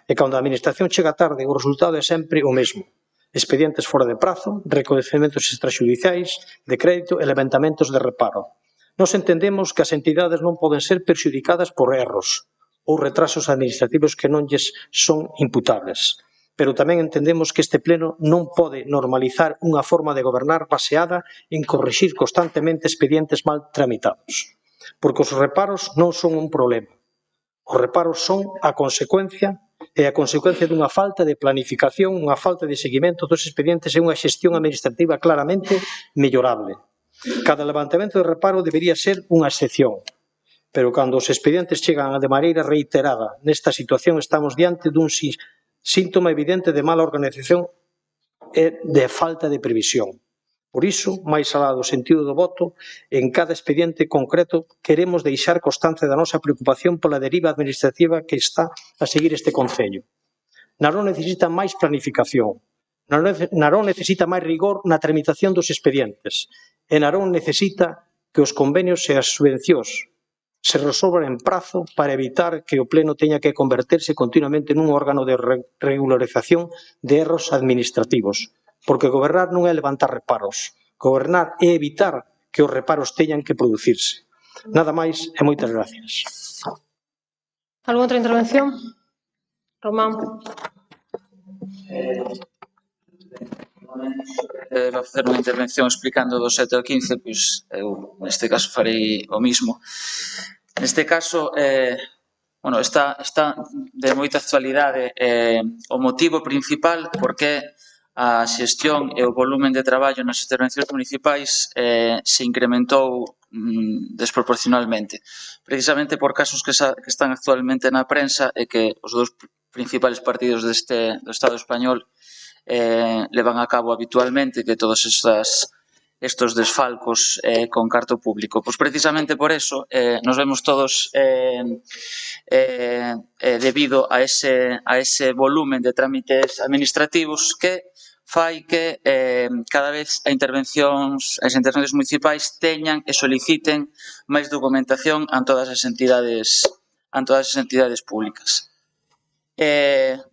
E cando a administración chega tarde, o resultado é sempre o mesmo. Expedientes fora de prazo, recoñecementos extrajudiciais de crédito e levantamentos de reparo. Nós entendemos que as entidades non poden ser perxudicadas por erros ou retrasos administrativos que non lles son imputables. Pero tamén entendemos que este pleno non pode normalizar unha forma de gobernar baseada en corrixir constantemente expedientes mal tramitados. Porque os reparos non son un problema. Os reparos son a consecuencia e a consecuencia dunha falta de planificación, unha falta de seguimento dos expedientes e unha xestión administrativa claramente mellorable. Cada levantamento de reparo debería ser unha excepción, pero cando os expedientes chegan de maneira reiterada nesta situación estamos diante dun síntoma evidente de mala organización e de falta de previsión. Por iso, máis alá do sentido do voto, en cada expediente concreto queremos deixar constancia da nosa preocupación pola deriva administrativa que está a seguir este Concello. Narón necesita máis planificación, Narón necesita máis rigor na tramitación dos expedientes e Narón necesita que os convenios e as subvencións se resolvan en prazo para evitar que o Pleno teña que converterse continuamente nun órgano de regularización de erros administrativos. Porque gobernar non é levantar reparos. Gobernar é evitar que os reparos teñan que producirse. Nada máis e moitas gracias. ¿Alguna outra intervención? Román. Va a facer unha intervención explicando do 7 ao 15, pois eu neste caso farei o mismo. Neste caso, bueno, está de moita actualidade o motivo principal porque a xestión e o volumen de traballo nas intervencións municipais se incrementou desproporcionalmente. Precisamente por casos que están actualmente na prensa e que os dous principales partidos do Estado español levan a cabo habitualmente, que todos estos desfalcos con carto público. Pois precisamente por eso nos vemos todos debido a ese volumen de trámites administrativos que fai que cada vez as intervencións municipais teñan e soliciten máis documentación a todas as entidades públicas.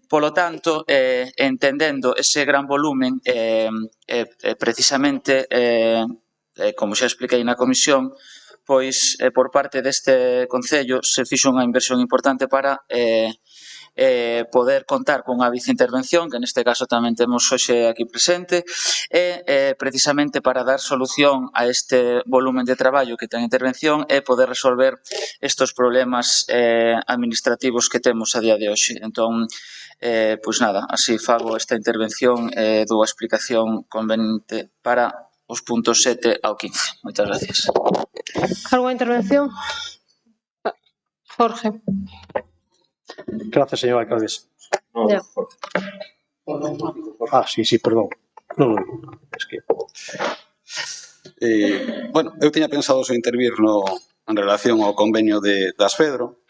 Polo tanto, entendendo ese gran volumen, precisamente, como xa expliquei na comisión, pois por parte deste Concello se fixo unha inversión importante para poder contar cunha viceintervención, que neste caso tamén temos hoxe aquí presente, e precisamente para dar solución a este volumen de traballo que ten a intervención e poder resolver estes problemas administrativos que temos a día de hoxe. Entón, pois nada, así fago esta intervención e dou a explicación conveniente para os puntos 7 ao 15. Moitas gracias. ¿Alguna intervención? Jorge. Gracias, señora alcaldesa. Ya. Sí, perdón. Non, es que... Bueno, eu tiña pensado intervir en relación ao convenio de Asfedro,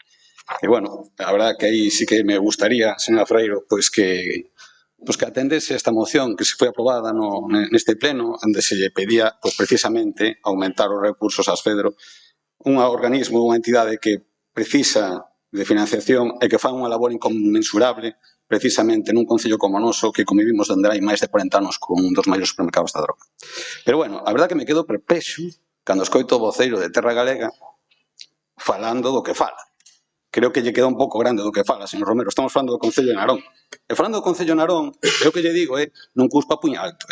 e, bueno, a verdad que aí sí que me gustaría, señora Freiro, pois que atendese esta moción que se foi aprobada neste pleno, onde se lle pedía, pois precisamente, aumentar os recursos a Asfedro, un organismo, unha entidade que precisa de financiación e que fan unha labor inconmensurable precisamente nun concello como o noso que convivimos onde hai máis de 40 anos con un dos maiores supermercados da droga. Pero bueno, a verdade que me quedo perplexo cando escoito o voceiro de Terra Galega falando do que fala. Creo que lle queda un pouco grande do que fala, señor Romero. Estamos falando do Concello de Narón. E falando do Concello de Narón, o que lle digo é non cuspa puño alto,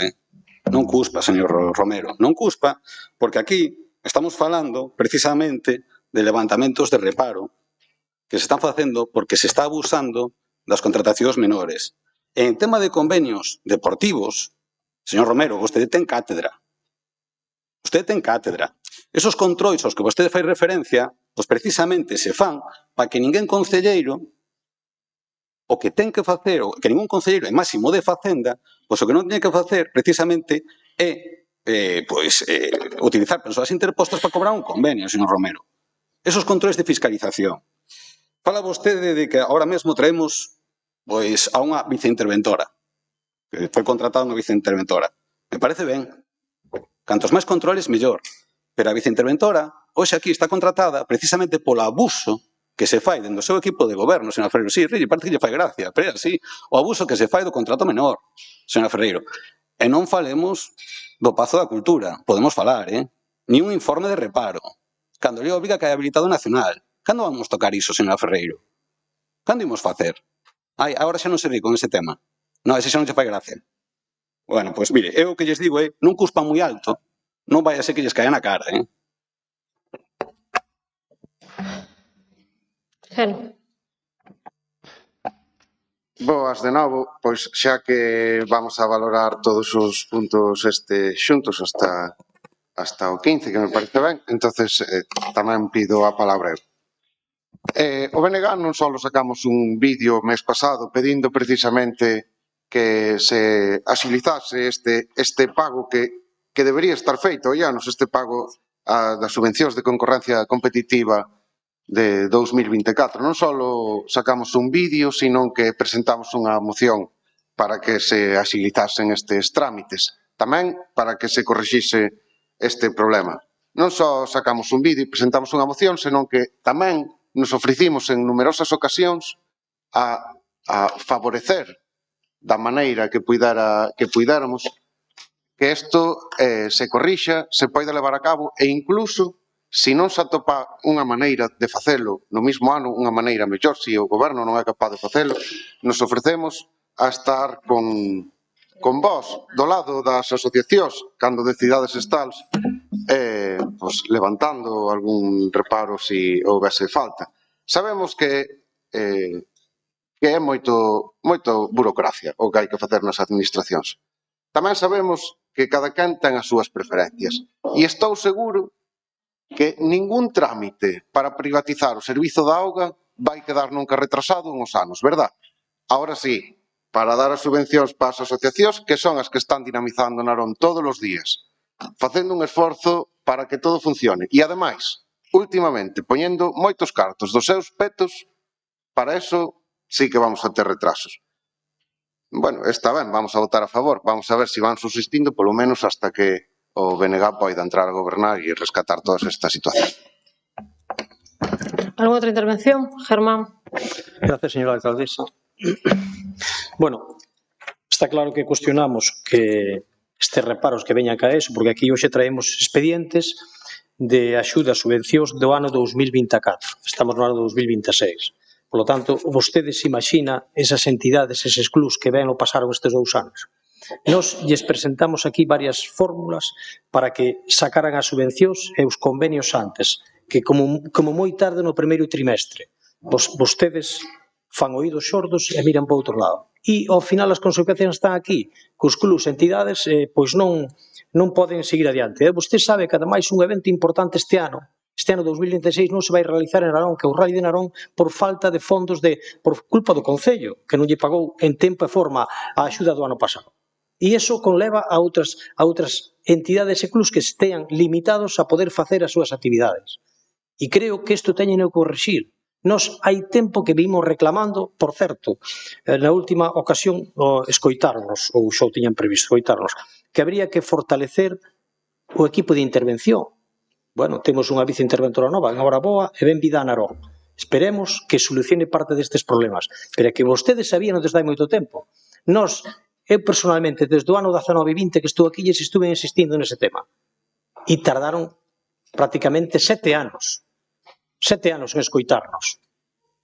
non cuspa, señor Romero, non cuspa, porque aquí estamos falando precisamente de levantamentos de reparo que se están facendo porque se está abusando das contratacións menores. E en tema de convenios deportivos, señor Romero, vostede ten cátedra. Vostede ten cátedra. Esos controis aos que vostede fai referencia, pois precisamente se fan para que ninguén concelleiro o que ten que facer, o que ningún concelleiro, e máximo de Facenda, pois o que non ten que facer precisamente é utilizar persoas interpostas para cobrar un convenio, señor Romero. Esos controis de fiscalización. Fala vostede de que ahora mesmo traemos pois a unha viceinterventora, que foi contratada unha viceinterventora. Me parece ben. Cantos máis controles, mellor. Pero a viceinterventora, hoxe aquí está contratada precisamente polo abuso que se fai dentro do seu equipo de goberno, señora Ferreiro. Sí, parece que lle fai gracia, pero é así. O abuso que se fai do contrato menor, señora Ferreiro. E non falemos do Pazo da Cultura. Podemos falar, Ni un informe de reparo. Cando lle obriga que hai habilitado nacional. Cando vamos tocar iso, señora Ferreiro? Cando imos facer? Ai, agora xa non se ri con ese tema. Non, ese xa non lle fai gracia. Bueno, pois mire, eu o que lles digo é, non cuspan moi alto, non vai a ser que lles caia na cara, Boas de novo, pois xa que vamos a valorar todos os puntos xuntos hasta o 15, que me parece ben, entonces tamén pido a palabra eu. O BNG non só sacamos un vídeo mes pasado pedindo precisamente que se axilizase este pago que debería estar feito hai anos, este pago das subvencións de concorrencia competitiva de 2024. Non só sacamos un vídeo, sino que presentamos unha moción para que se axilizasen estes trámites. Tamén para que se corrixise este problema. Non só sacamos un vídeo e presentamos unha moción, senón que tamén nos ofrecimos en numerosas ocasións a favorecer da maneira que puidéramos que isto se corrixa, se poida levar a cabo e incluso se non se atopa unha maneira de facelo no mesmo ano, unha maneira mellor, se o goberno non é capaz de facelo, nos ofrecemos a estar con vós do lado das asociacións cando decidades estals levantando algún reparo se houvese falta. Sabemos que é moito burocracia o que hai que facer nas administracións. Tamén sabemos que cada quen ten as súas preferencias e estou seguro que ningún trámite para privatizar o servizo da auga vai quedar nunca retrasado uns anos, verdad? Ahora sí, para dar as subvencións para as asociacións que son as que están dinamizando Narón todos os días, facendo un esforzo para que todo funcione. E, ademais, últimamente, poñendo moitos cartos dos seus petos, para eso sí que vamos a ter retrasos. Bueno, está ben, vamos a votar a favor. Vamos a ver se van subsistindo, polo menos, hasta que o BNG poida entrar a gobernar e rescatar todas estas situacións. ¿Alguna outra intervención? Germán. Gracias, señora alcaldesa. Bueno, está claro que cuestionamos que estes reparos que veñan a eso, porque aquí hoxe traemos expedientes de axuda, subvencións do ano 2024. Estamos no ano 2026. Por lo tanto, vostede se imagina esas entidades, eses clubs que ben o pasaron estes 2 anos. Nos lles presentamos aquí varias fórmulas para que sacaran as subvencións e os convenios antes, que como moi tarde no primeiro trimestre. Vostedes fan oídos xordos e miran para outro lado. E, ao final, as consecuencias están aquí, que os clubs e entidades pois non poden seguir adiante. Vostede sabe que, ademais, un evento importante este ano 2026 non se vai realizar en Narón, que é o Rally de Narón, por falta de fondos por culpa do Concello, que non lle pagou en tempo e forma a axuda do ano pasado. E iso conleva a outras entidades e clubs que estean limitados a poder facer as súas actividades. E creo que isto teñen que corrixir. Nos hai tempo que vimos reclamando, por certo, na última ocasión escoitarnos, ou xa o tiñan previsto escoitarnos, que habría que fortalecer o equipo de intervención. Bueno, temos unha viceinterventora nova, en Hora Boa, e ben vida a Narón. Esperemos que solucione parte destes problemas, pero é que vostedes sabían desde hai moito tempo. Eu personalmente, desde o ano 19 e 20 que estou aquí, lles estuve insistindo nese tema. E tardaron prácticamente 7 anos. 7 anos en escoitarnos.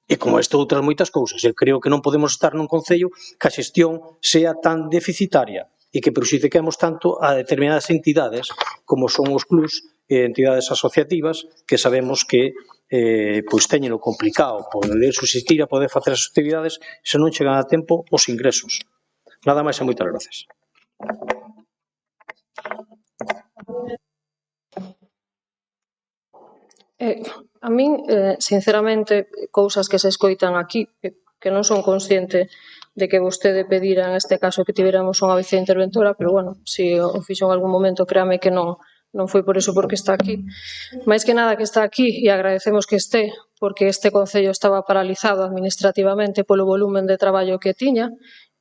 E como isto outras moitas cousas, eu creo que non podemos estar nun concello que a xestión sea tan deficitaria e que perxudiquemos tanto a determinadas entidades como son os clubs e entidades asociativas que sabemos que pois teñen o complicado poder subsistir a poder facer as actividades se non chegan a tempo os ingresos. Nada máis e moitas gracias. A min, sinceramente, cousas que se escoitan aquí, que non son consciente de que vostede pedira, en este caso, que tiveramos unha viceinterventora, pero, bueno, se o fixo en algún momento, créame que non foi por eso porque está aquí. Máis que nada que está aquí, e agradecemos que este, porque este concello estaba paralizado administrativamente polo volumen de traballo que tiña,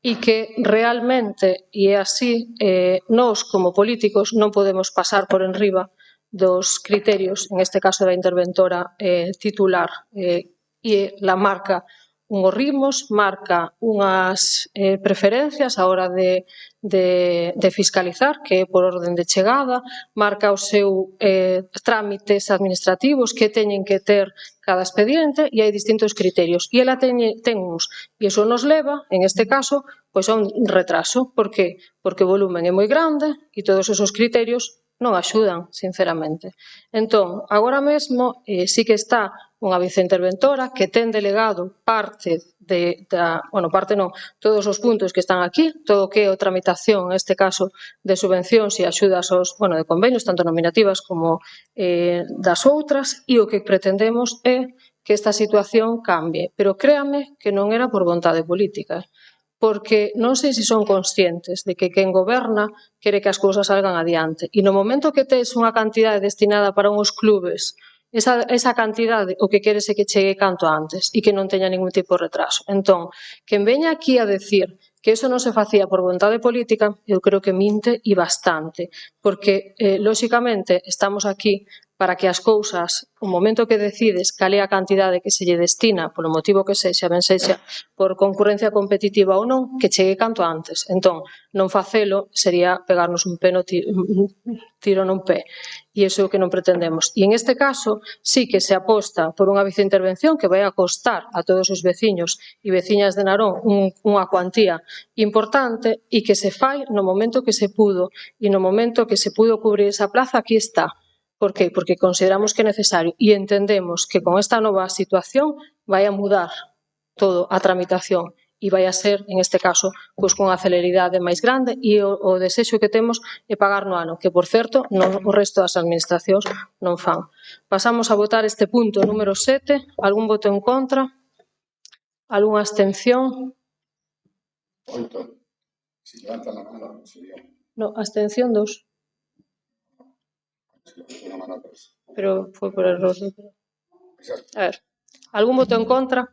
e que realmente, e é así, nós como políticos non podemos pasar por enriba dos criterios, en este caso da interventora titular, e la marca unhos ritmos, marca unhas preferencias a hora de fiscalizar, que é por orden de chegada, marca os seus trámites administrativos que teñen que ter cada expediente e hai distintos criterios. E ela ten uns, e iso nos leva, en este caso, pois a un retraso. Por qué? Porque o volumen é moi grande e todos esos criterios non axudan, sinceramente. Entón, agora mesmo, sí que está unha viceinterventora que ten delegado parte todos os puntos que están aquí, todo o que é a tramitación, en este caso, de subvencións e axudas de convenios, tanto nominativas como das outras, e o que pretendemos é que esta situación cambie. Pero créame que non era por vontade política, porque non sei se son conscientes de que quen goberna quere que as cousas salgan adiante. E no momento que tes unha cantidade destinada para uns clubes, esa cantidade o que queres é que chegue canto antes e que non teña ningún tipo de retraso. Entón, quen veña aquí a decir que iso non se facía por vontade política, eu creo que minte e bastante, porque, lóxicamente, estamos aquí para que as cousas, o momento que decides cal é a cantidade que se lle destina, polo motivo que sexa, ben sexa por concurrencia competitiva ou non, que chegue canto antes. Entón, non facelo sería pegarnos un tiro nun pé. E iso é o que non pretendemos. E en este caso, sí que se aposta por unha viceintervención que vai a costar a todos os veciños e veciñas de Narón unha cuantía importante e que se fai no momento que se pudo e no momento que se pudo cubrir esa plaza, aquí está. Por qué? Porque consideramos que é necesario e entendemos que con esta nova situación vai a mudar todo a tramitación e vai a ser, en este caso, pois con a celeridade máis grande e o desexo que temos é pagar no ano, que, por certo, o resto das administracións non fan. Pasamos a votar este punto número 7. Algún voto en contra? Algúnha abstención? 8. Si levantan la mano, sería. No, abstención 2. Pero foi por error. A ver, algún voto en contra?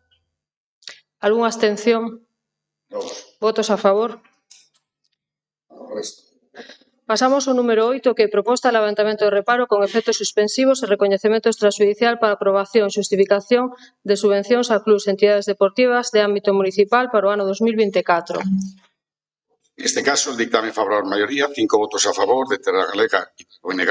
Algúnha abstención? Votos a favor? Pasamos ao número 8, que é proposta de levantamento de reparo con efectos suspensivos e recoñecemento extrajudicial para aprobación e xustificación de subvencións a clubs e entidades deportivas de ámbito municipal para o ano 2024. En este caso, el dictamen favorable maioría, 5 votos a favor de Terra Galega e ONG,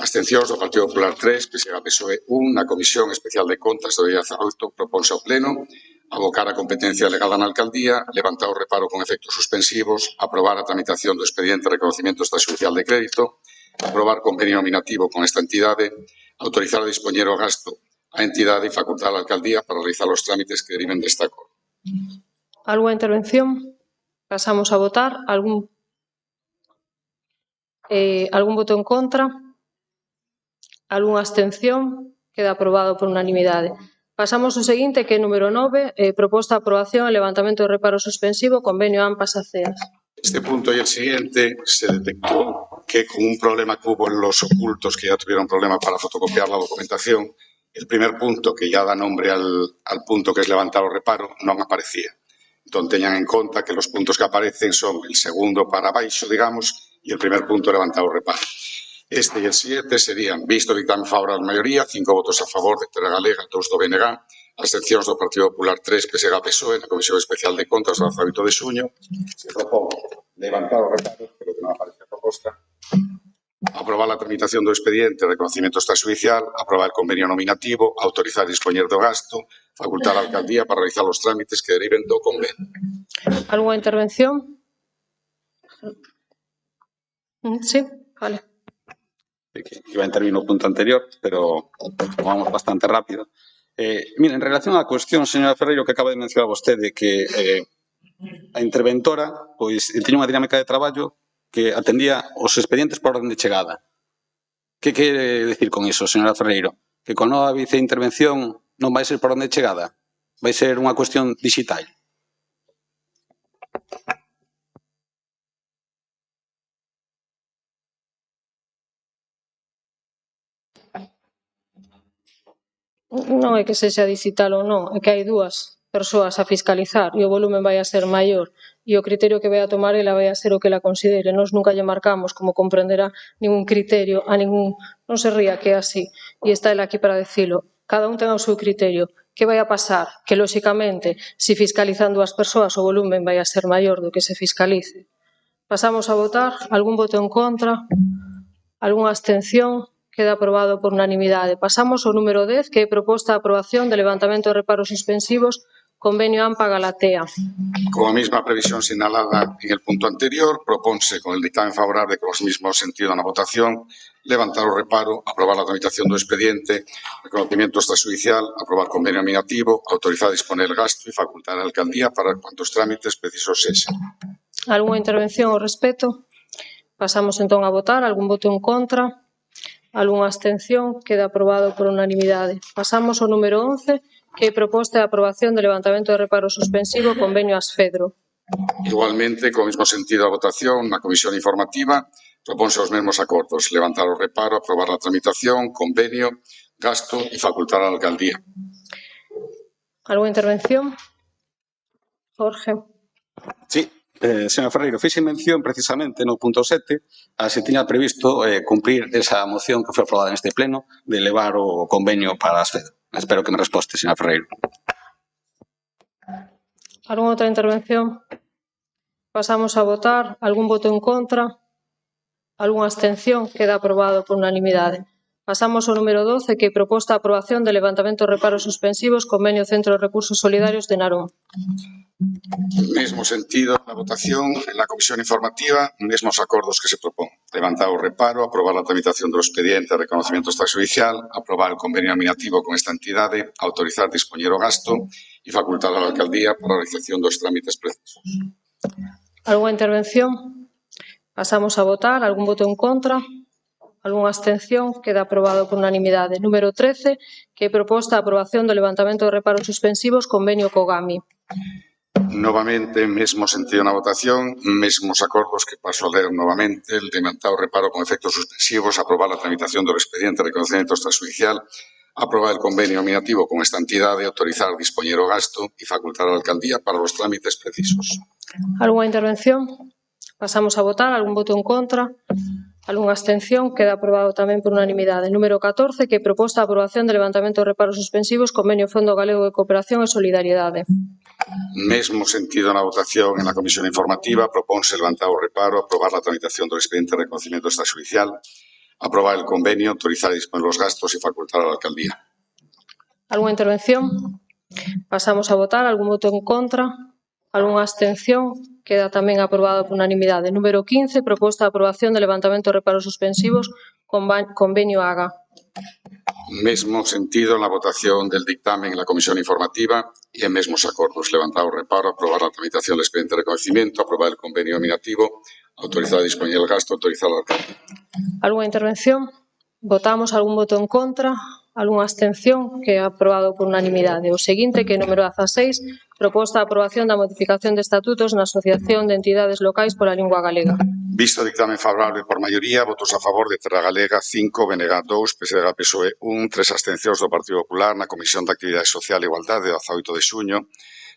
abstencións do Partido Popular 3, PSE-PSOE 1, na Comisión Especial de Contas do día 18, proponse ao Pleno abocar a competencia delegada na Alcaldía, levantar o reparo con efectos suspensivos, aprobar a tramitación do expediente de reconocimiento extrajudicial de crédito, aprobar convenio nominativo con esta entidade, autorizar a dispoñer o gasto a entidade e facultar a Alcaldía para realizar os trámites que deriven deste acordo. Algúnha intervención? Pasamos a votar. Algún voto en contra? Algúnha abstención? Queda aprobado por unanimidade. Pasamos ao seguinte, que é número 9, proposta de aprobación e levantamento de reparo suspensivo, convenio AMPAS-ACEAS. Este punto y el siguiente se detectó que con un problema que hubo en los ocultos, que ya tuvieron problema para fotocopiar la documentación, el primer punto, que ya da nombre al punto que es levantar o reparo, non aparecía. Entón, teñan en conta que los puntos que aparecen son el segundo para baixo, digamos, y el primer punto levantar o reparo. Este y el siguiente serían, visto el dictamen favorable a la mayoría, 5 votos a favor de Terra Galega, 2 do BNG, abstencións do Partido Popular 3, PSG, PSOE, na Comisión Especial de Contas do 18 de xuño. Se propón levantar os reparos, pero que non aparece a proposta. Aprobar a tramitación do expediente de reconocimiento extrajudicial, aprobar el convenio nominativo, autorizar e dispoñer do gasto, facultar a alcaldía para realizar os trámites que deriven do convenio. Algunha intervención? Sí, vale. Iba a intervir no punto anterior, pero vamos bastante rápido. Mira, en relación á cuestión, señora Ferreiro, que acaba de mencionar vostede, que a interventora pois tiña unha dinámica de traballo que atendía os expedientes por orden de chegada. Que quere decir con iso, señora Ferreiro? Que con nova viceintervención non vai ser por orden de chegada? Vai ser unha cuestión digital? Non é que sexa digital ou non, é que hai dúas persoas a fiscalizar e o volumen vai a ser maior e o criterio que vai a tomar ela vai a ser o que ela considere. Nós nunca lle marcamos, como comprenderá, ningún criterio a ningún... Non se ría, que é así. E está ela aquí para decilo. Cada un ten o seu criterio. Que vai a pasar? Que, lóxicamente, se fiscalizan dúas persoas, o volumen vai a ser maior do que se fiscalice. Pasamos a votar. Algún voto en contra? Algunha abstención? Queda aprobado por unanimidade. Pasamos ao número 10, que é proposta de aprobación de levantamento de reparos suspensivos, convenio AMPA-Galatea. Como a misma previsión señalada en el punto anterior, propónse con el dictamen favorable con los mismos sentidos en la votación, levantar o reparo, aprobar la tramitación do expediente, reconocimiento extrajudicial, aprobar convenio nominativo, autorizar a disponer el gasto y facultar a la alcaldía para cuantos trámites precisos sexan. Algunha intervención ao respecto? Pasamos entón a votar. Algún voto en contra? Algunha abstención? Queda aprobado por unanimidade. Pasamos ao número 11, que é proposta de aprobación de levantamento de reparo suspensivo convenio Asfedro. Igualmente, con o mismo sentido a votación, na comisión informativa, propónse os mesmos acordos, levantar o reparo, aprobar a tramitación, convenio, gasto e facultar a alcaldía. Algunha intervención? Jorge. Sí. Señor Ferreiro, fixe mención precisamente no punto 7 a se tiña previsto cumprir esa moción que foi aprobada neste pleno de elevar o convenio para as FED. Espero que me resposte, señor Ferreiro. Algunha outra intervención? Pasamos a votar. Algún voto en contra? Algunha abstención? Queda aprobado por unanimidade. Pasamos ao número 12, que é proposta de aprobación de levantamento de reparos suspensivos convenio Centro de Recursos Solidarios de Narón. Mismo sentido na votación, en la comisión informativa, mismos acordos que se propón. Levantar o reparo, aprobar a tramitación do expediente de reconocimiento extrajudicial, aprobar o convenio nominativo con esta entidade, autorizar dispoñer o gasto e facultar a la alcaldía para a realización dos trámites precisos. Algunha intervención? Pasamos a votar. Algún voto en contra? Algunha abstención? Queda aprobado por unanimidade. Número 13, que é proposta de aprobación do levantamento de reparos suspensivos convenio COGAMI. Novamente, mesmo sentido na votación, mesmos acordos que paso a ler novamente, el levantar o reparo con efectos suspensivos, aprobar a tramitación do expediente de reconocimiento extrajudicial, aprobar el convenio nominativo con esta entidade, autorizar dispoñer o gasto e facultar a alcaldía para os trámites precisos. Algunha intervención? Pasamos a votar. Algún voto en contra? Algunha abstención? Queda aprobado tamén por unanimidade. Número 14, que é proposta de aprobación de levantamento de reparos suspensivos convenio Fondo Galego de Cooperación e Solidariedade. Mesmo sentido na votación en la comisión informativa, propónse levantar o reparo, aprobar la tramitación do expediente de reconocimiento extrajudicial, aprobar el convenio, autorizar a disponer los gastos y facultar a la alcaldía. Algunha intervención? Pasamos a votar. Algún voto en contra? Algunha abstención? Queda tamén aprobado por unanimidade. Número 15, proposta de aprobación de levantamento de reparos suspensivos convenio AGA. Mesmo sentido en la votación del dictamen en la comisión informativa y en mesmos acordos. Levantar o reparo, aprobar la tramitación del expediente de reconocimiento, aprobar el convenio nominativo, autorizar a dispoñer el gasto, autorizar a alcaldía. Algunha intervención? Votamos. Algún voto en contra? Algunha abstención? Que é aprobado por unanimidade. O seguinte, que é número 16, proposta de aprobación da modificación de estatutos na Asociación de Entidades Locais pola Lingua Galega. Visto dictamen favorable por maioría, votos a favor de Terra Galega 5, BNG 2, PSG, PSOE 1, 3 abstencións do Partido Popular na Comisión de Actividade Social e Igualdade de 18 de xuño.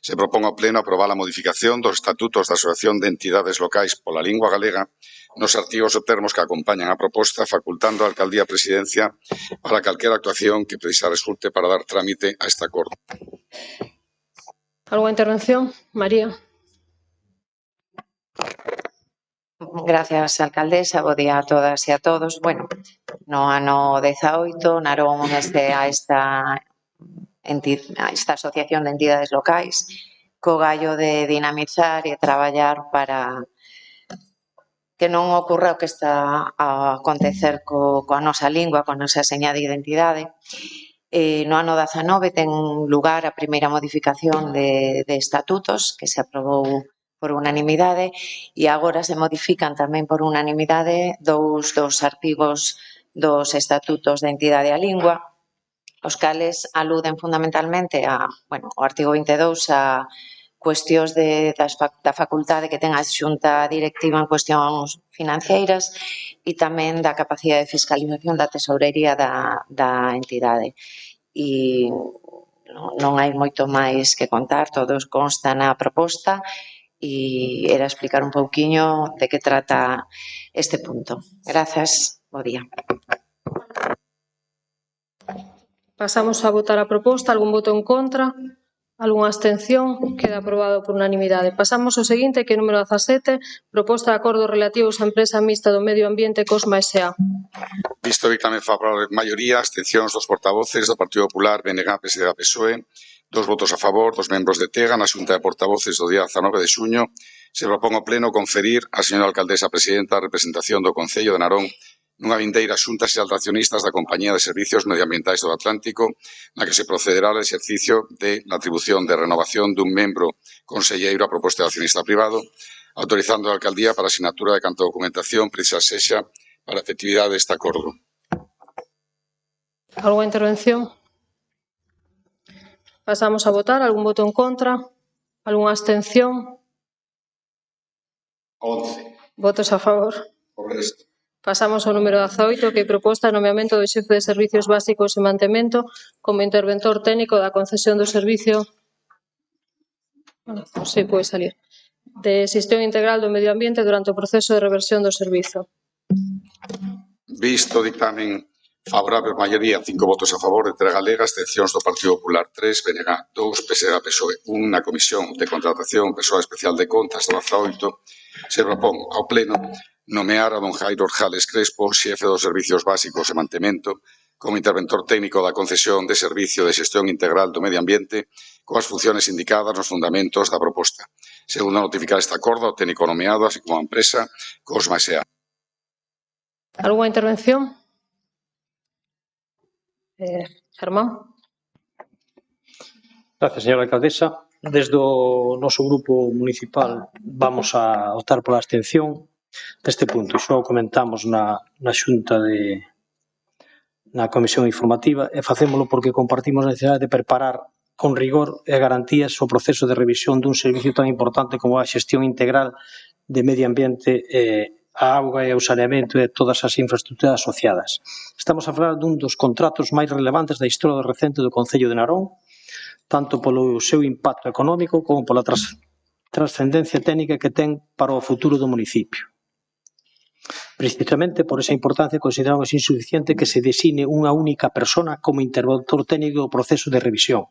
Se propón ao Pleno aprobar a modificación dos estatutos da Asociación de Entidades Locais pola Lingua Galega nos artigos ou termos que acompañan a proposta, facultando a Alcaldía Presidencia para calquera actuación que precisa resulte para dar trámite a este acordo. Algunha intervención? María. Gracias, alcaldesa. Bo día a todas e a todos. Bueno, no ano 18, Narón a esta asociación de entidades locais co gallo de dinamizar e traballar para que non ocorra o que está a acontecer coa nosa lingua, coa nosa seña de identidade. No ano 19 ten lugar a primeira modificación de estatutos que se aprobou por unanimidade e agora se modifican tamén por unanimidade dous artigos dos estatutos de entidade a lingua, os cales aluden fundamentalmente ao artigo 22 a cuestións da facultade que ten a xunta directiva en cuestións financeiras e tamén da capacidade de fiscalización da tesourería da entidade. E non hai moito máis que contar, todos consta na proposta e era explicar un pouquiño de que trata este punto. Grazas, bo día. Pasamos a votar a proposta. Algún voto en contra? Algunha abstención? Queda aprobado por unanimidade. Pasamos ao seguinte, que é o número 17, proposta de acordos relativos á empresa mixta do medio ambiente Cosma S.A. Visto o dictamen favorable de maioría, abstencións dos portavoces do Partido Popular, BNG, PSDG, PSOE, 2 votos a favor, 2 membros de TEGA, na Xunta de Portavoces do día 19 de xuño, se propón ao Pleno conferir á señora alcaldesa presidenta a representación do Concello de Narón nunha vindeira Xunta Xeral de Accionistas da Compañía de Servicios Medioambientais do Atlántico, na que se procederá ao exercicio de la atribución de renovación dun membro conselleiro a proposta de accionista privado, autorizando a alcaldía para a sinatura de canta documentación precisa sexa para a efectividade deste acordo. Algunha intervención? Pasamos a votar. Algún voto en contra? Algunha abstención? 11. Votos a favor? O resto. Pasamos ao número 18, que é proposta de nomeamento do xefe de Servicios Básicos e Mantemento como interventor técnico da concesión do servicio pode salir de xestión integral do medio ambiente durante o proceso de reversión do servizo. Visto o dictamen favorable por maioría, 5 votos a favor de Terra Galega, abstencións do Partido Popular 3, BNG 2, PSDG, PSOE 1, na Comisión de Contratación Persoal Especial de Contas do 18, se propón ao Pleno nomear a don Jairo Orjales Crespo, xefe dos Servicios Básicos e Mantemento, como interventor técnico da concesión de servicio de xestión integral do medio ambiente coas funciones indicadas nos fundamentos da proposta. Segundo notificar este acordo ao técnico nomeado, así como a empresa Cosma S.A. Algunha intervención? Germán. Gracias, señora alcaldesa. Desde o noso grupo municipal vamos a optar pola abstención deste punto. Xo comentamos na xunta na comisión informativa e facémolo porque compartimos a necesidade de preparar con rigor e garantías o proceso de revisión dun servicio tan importante como a xestión integral de medio ambiente, a auga e o saneamento e todas as infraestructuras asociadas. Estamos a falar dun dos contratos máis relevantes da historia recente do Concello de Narón, tanto polo seu impacto económico como pola trascendencia técnica que ten para o futuro do municipio. Precisamente por esa importancia consideramos insuficiente que se designe unha única persona como interventor técnico do proceso de revisión.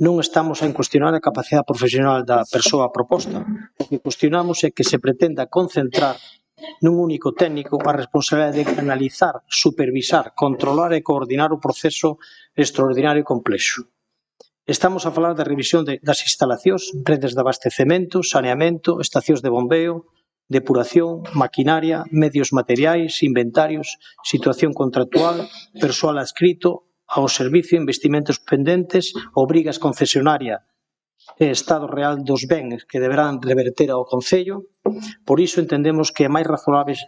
Non estamos a cuestionar a capacidade profesional da persoa proposta, o que cuestionamos é que se pretenda concentrar nun único técnico a responsabilidade de analizar, supervisar, controlar e coordinar o proceso extraordinario e complexo. Estamos a falar da revisión das instalacións, redes de abastecemento, saneamento, estacións de bombeo, depuración, maquinaria, medios materiais, inventarios, situación contractual, persoal adscrito ao servicio, investimentos pendentes, obrigas concesionaria e estado real dos bens que deberán reverter ao Concello. Por iso entendemos que é máis razoável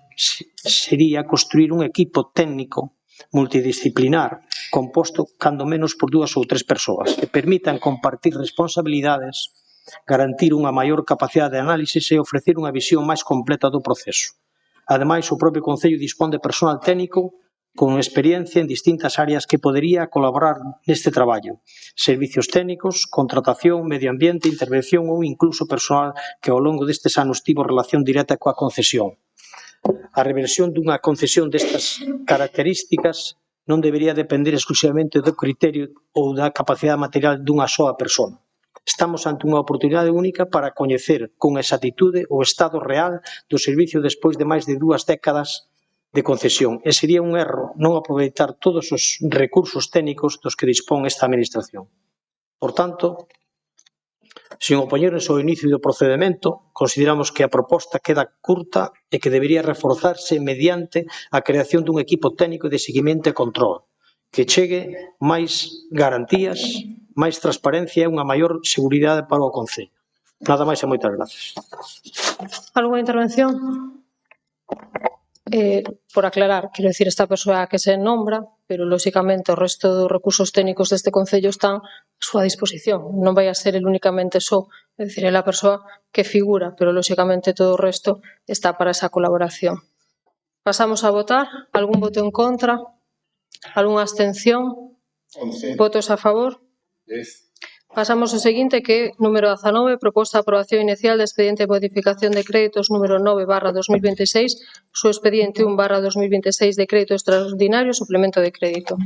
sería construir un equipo técnico multidisciplinar composto cando menos por 2 ou 3 persoas que permitan compartir responsabilidades, garantir unha maior capacidade de análise e ofrecer unha visión máis completa do proceso. Ademais, o propio Concello dispón de personal técnico con experiencia en distintas áreas que podería colaborar neste traballo. Servicios técnicos, contratación, medio ambiente, intervención ou incluso personal que ao longo destes anos tivo relación directa coa concesión. A reversión dunha concesión destas características non debería depender exclusivamente do criterio ou da capacidade material dunha soa persona. Estamos ante unha oportunidade única para coñecer con exactitude o estado real do servicio despois de máis de 2 décadas de concesión e sería un erro non aproveitar todos os recursos técnicos dos que dispón esta Administración. Por tanto, sen opoñernos ao inicio do procedimento, consideramos que a proposta queda curta e que debería reforzarse mediante a creación dun equipo técnico de seguimento e control, que chegue máis garantías, máis transparencia e unha maior seguridade para o Concello. Nada máis e moitas gracias. Algunha intervención? Por aclarar, quero dicir, esta persoa que se nombra, pero, lóxicamente, o resto dos recursos técnicos deste Concello están a súa disposición. Non vai a ser el únicamente só, é dicir, é a persoa que figura, pero, lóxicamente, todo o resto está para esa colaboración. Pasamos a votar. Algún voto en contra? Algunha abstención? 11. Votos a favor? 10. Pasamos ao seguinte, que é número 19, proposta de aprobación inicial de expediente de modificación de créditos número 9/2026, subexpediente 1/2026 de crédito extraordinario, suplemento de crédito.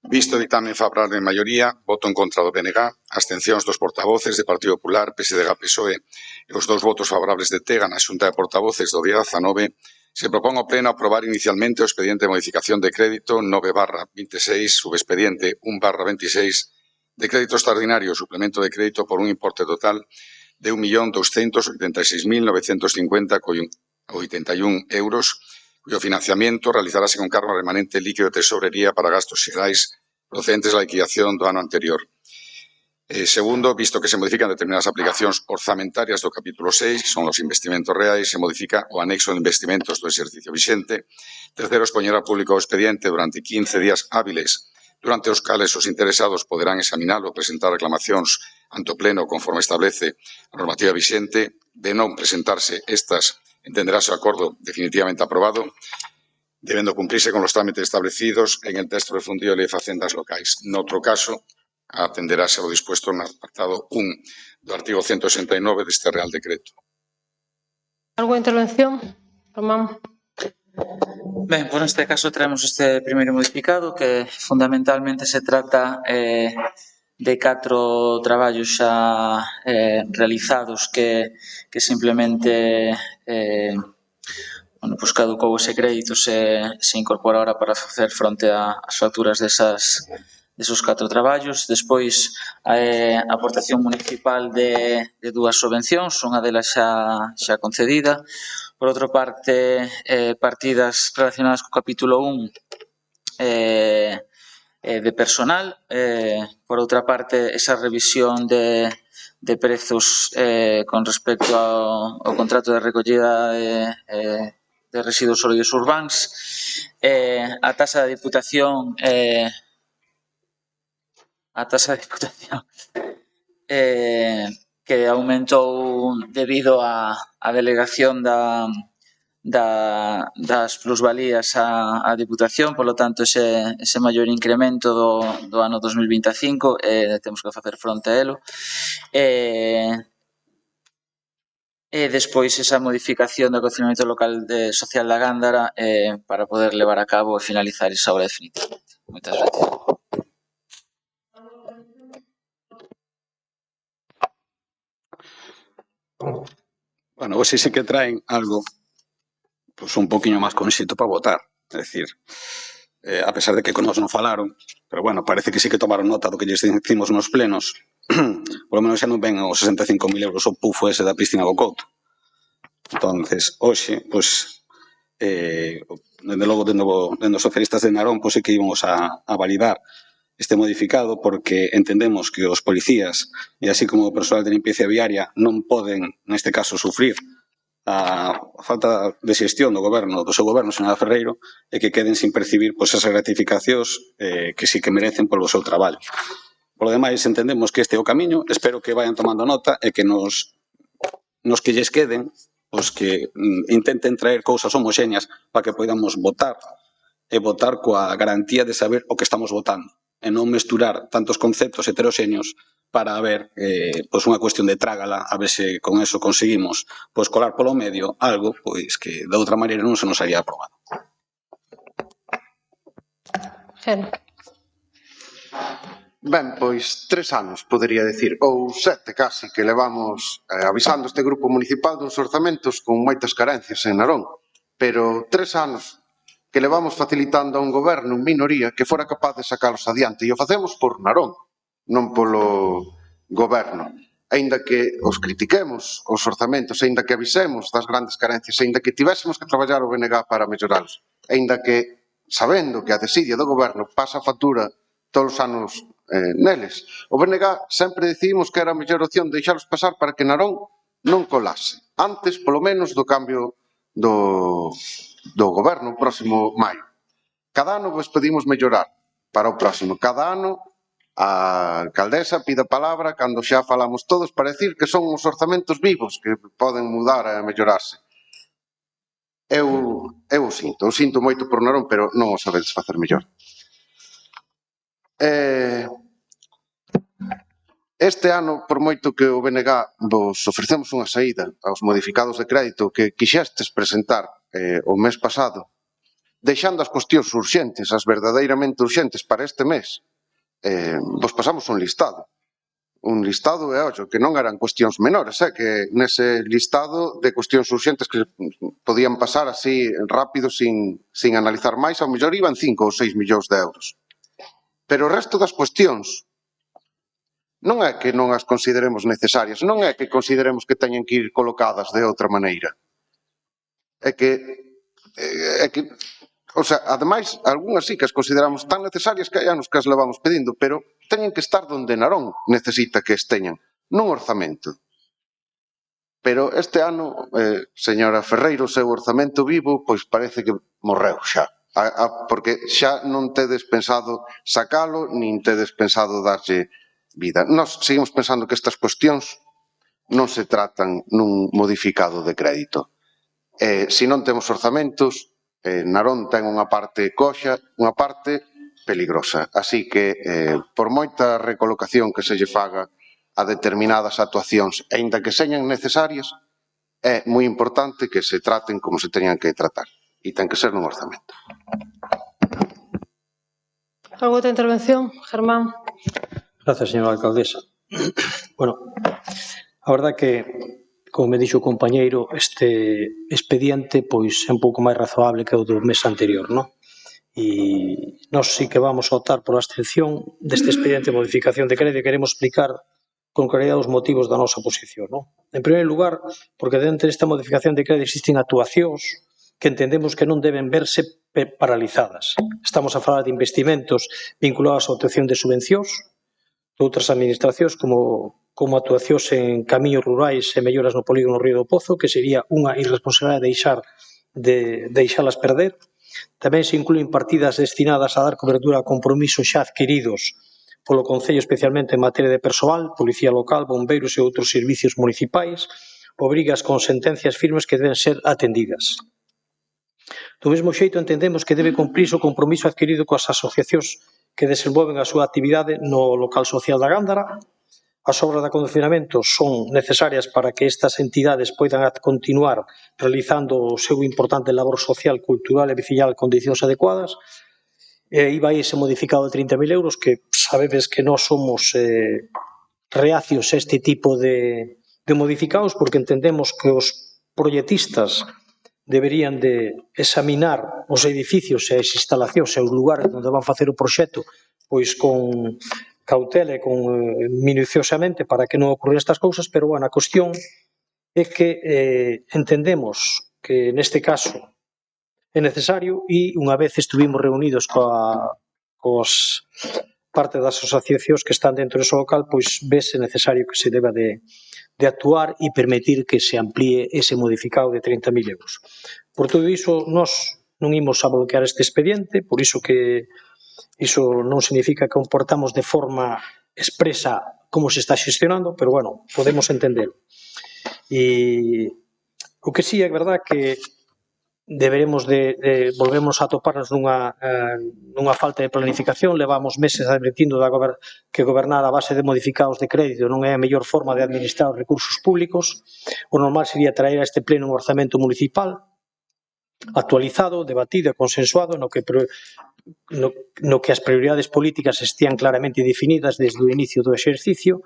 Visto o dictamen favorable en maioría, voto en contra do BNG, abstencións dos portavoces de Partido Popular, PSDG, PSOE e os 2 votos favorables de TEGA na Xunta de Portavoces do día 19, se propón ao Pleno aprobar inicialmente o expediente de modificación de crédito 9/26, subexpediente 1/26, de crédito extraordinario, suplemento de crédito por un importe total de 1.286.950,81 euros, cuyo financiamiento realizarase con cargo remanente líquido de tesorería para gastos xerais procedentes da liquidación do ano anterior. Segundo, visto que se modifican determinadas aplicacións orzamentarias do capítulo 6, son os investimentos reais, se modifica o anexo de investimentos do exercicio vixente. Tercero, expoñer ao público o expediente durante 15 días hábiles, durante os cales os interesados poderán examinalo e presentar reclamacións ante o Pleno conforme establece a normativa vixente. De non presentarse estas, entenderase o acordo definitivamente aprobado, debendo cumprirse con los trámites establecidos en el texto refundido de Lei de Facendas Locais. Noutro caso, atenderase ao dispuesto no apartado 1 do artigo 169 deste Real Decreto. Algunha intervención? Román. Ben, por este caso traemos este primeiro modificado que fundamentalmente se trata de 4 traballos xa realizados que simplemente caducou ese crédito se incorpora ahora para facer fronte ás facturas desos 4 traballos. Despois, a aportación municipal de 2 subvencións, unha delas xa concedida. Por outra parte, partidas relacionadas co capítulo 1 de personal. Por outra parte, esa revisión de prezos con respecto ao contrato de recollida de residuos sólidos urbáns. A taxa de Diputación que aumentou debido á delegación das plusvalías á Diputación, polo tanto, ese maior incremento do ano 2025 temos que facer fronte a elo. E despois esa modificación do acondicionamento local social da Gándara para poder levar a cabo e finalizar esa obra definitiva. Moitas gracias. Bueno, hoxe sí que traen algo pues un poquinho máis conxito para votar. É dicir, a pesar de que con nos non falaron, pero bueno, parece que sí que tomaron nota do que lles dicimos nos plenos. Por lo menos xa non ven os 65.000 euros o pufo ese da piscina do Couto. Entonces, hoxe, pues, dende logo, dende os socialistas de Narón, pues sí que íbamos a validar este modificado porque entendemos que os policías e así como o persoal de limpieza viaria non poden, neste caso, sufrir a falta de xestión do seu goberno, señora Ferreiro, e que queden sin percibir esas gratificacións que sí que merecen polo seu traballo. Por lo demais, entendemos que este é o camiño, espero que vayan tomando nota e que nos que lles queden, os que intenten traer cousas homoxéneas para que podamos votar e votar coa garantía de saber o que estamos votando e non mesturar tantos conceptos heteroxéneos para ver pois unha cuestión de trágala, a ver se con eso conseguimos pois colar polo medio algo pois que de outra maneira non se nos haría aprobado. Geno. Ben, pois 3 anos, podería decir, ou 7 casi, que levamos avisando este grupo municipal duns orzamentos con moitas carencias en Narón. Pero 3 anos que levamos facilitando a un goberno en minoría que fora capaz de sacalos adiante. E o facemos por Narón, non polo goberno. Aínda que os critiquemos, os orzamentos, aínda que avisemos das grandes carencias, aínda que tivésemos que traballar o BNG para melloralos, aínda que, sabendo que a desidia do goberno pasa a factura todos os anos neles. O BNG sempre decidimos que era a mellor opción deixalos pasar para que Narón non colase. Antes, polo menos, do cambio do goberno, o próximo maio. Cada ano vos pedimos mellorar para o próximo. Cada ano a alcaldesa pide a palabra cando xa falamos todos para decir que son os orzamentos vivos que poden mudar e mellorarse. Eu sinto moito por Narón, pero non o sabedes facer mellor. Este ano, por moito que o BNG vos ofrecemos unha saída aos modificados de crédito que quixestes presentar o mes pasado, deixando as cuestións urxentes, as verdadeiramente urxentes para este mes, vos pasamos un listado. Un listado, ollo, que non eran cuestións menores, que nese listado de cuestións urxentes que podían pasar así rápido sin analizar máis, ao mellor iban 5 ou 6 millóns de euros. Pero o resto das cuestións non é que non as consideremos necesarias, non é que consideremos que teñen que ir colocadas de outra maneira. É que, o sea, ademais, algunhas sí que as consideramos tan necesarias que hai anos que as levamos pedindo, pero teñen que estar donde Narón necesita que esteñan, nun orzamento. Pero este ano, señora Ferreiro, o seu orzamento vivo, pois parece que morreu xa. Porque xa non tedes pensado sacalo, nin tedes pensado darlle vida. Nós seguimos pensando que estas cuestións non se tratan nun modificado de crédito. Se non temos orzamentos, Narón ten unha parte coxa, unha parte peligrosa. Así que, por moita recolocación que se lle faga a determinadas actuacións, aínda que señan necesarias, é moi importante que se traten como se teñan que tratar. E ten que ser nun orzamento. Algo outra intervención, Germán? Gracias, señora alcaldesa. Bueno, a verdade que, como me dixo o compañeiro, este expediente pois é un pouco máis razoable que o do mes anterior, non? E nós sí que vamos a optar por a abstención deste expediente de modificación de crédito e queremos explicar con claridade os motivos da nosa posición, non? En primeiro lugar, porque dentro desta modificación de crédito existen actuacións que entendemos que non deben verse paralizadas. Estamos a falar de investimentos vinculados á obtención de subvencións de outras administracións como actuacións en camiños rurais e melloras no polígono Río do Pozo, que sería unha irresponsabilidade deixalas perder. Tamén se incluen partidas destinadas a dar cobertura a compromisos xa adquiridos polo Concello, especialmente en materia de persoal, policía local, bombeiros e outros servicios municipais, obrigas con sentencias firmes que deben ser atendidas. Do mesmo xeito, entendemos que debe cumprirse o compromiso adquirido coas asociacións que desenvolven a súa actividade no local social da Gándara. As obras de acondicionamento son necesarias para que estas entidades poidan continuar realizando o seu importante labor social, cultural e veciñal en condicións adecuadas. E iba ese modificado de 30.000 euros que sabedes que nós somos reacios a este tipo de modificados porque entendemos que os proyectistas deberían de examinar os edificios e as instalacións e os lugares onde van facer o proxecto pois con cautela e con minuciosamente para que non ocurran estas cousas, pero bueno, a cuestión é que entendemos que neste caso é necesario e unha vez estuvimos reunidos coas parte das asociacións que están dentro dese local, pois vese necesario que se deba de actuar e permitir que se amplíe ese modificado de 30.000 euros. Por todo iso, nós non imos a bloquear este expediente, por iso que iso non significa que comportamos de forma expresa como se está xestionando, pero, bueno, podemos entender. E o que sí é verdad que deberemos volvemos a toparnos nunha falta de planificación. Levamos meses advertindo que gobernar a base de modificados de crédito non é a mellor forma de administrar os recursos públicos. O normal sería traer a este pleno un orzamento municipal actualizado, debatido e consensuado no que as prioridades políticas estean claramente definidas desde o inicio do exercicio.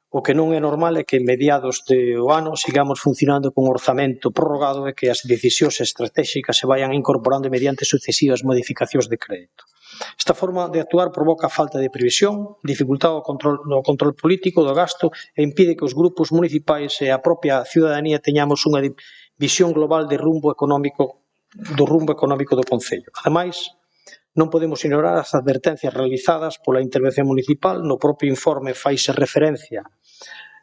O que non é normal é que en mediados do ano sigamos funcionando con orzamento prorrogado e que as decisións estratégicas se vayan incorporando mediante sucesivas modificacións de crédito. Esta forma de actuar provoca falta de previsión, dificultad no control político do gasto e impide que os grupos municipais e a propia ciudadanía teñamos unha visión global do rumbo económico do Concello. Ademais, non podemos ignorar as advertencias realizadas pola intervención municipal. No propio informe faise referencia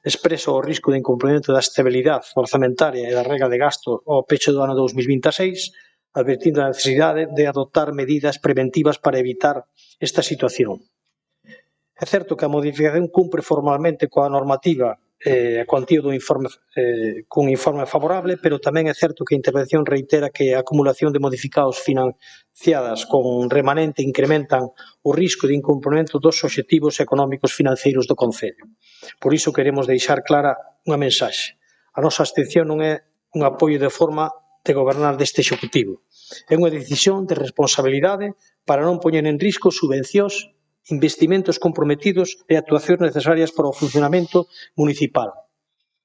expreso ao risco de incumprimento da estabilidade orzamentaria e da regra de gasto ao peche do ano 2026, advertindo a necesidade de adoptar medidas preventivas para evitar esta situación. É certo que a modificación cumpre formalmente coa normativa a cuantía do informe cun informe favorable, pero tamén é certo que a intervención reitera que a acumulación de modificados financiadas con remanente incrementan o risco de incumprimento dos obxectivos económicos financeiros do Concello. Por iso queremos deixar clara unha mensaxe. A nosa abstención non é un apoio de forma de gobernar deste Executivo. É unha decisión de responsabilidade para non poñer en risco subvencións, investimentos comprometidos e actuacións necesarias para o funcionamento municipal.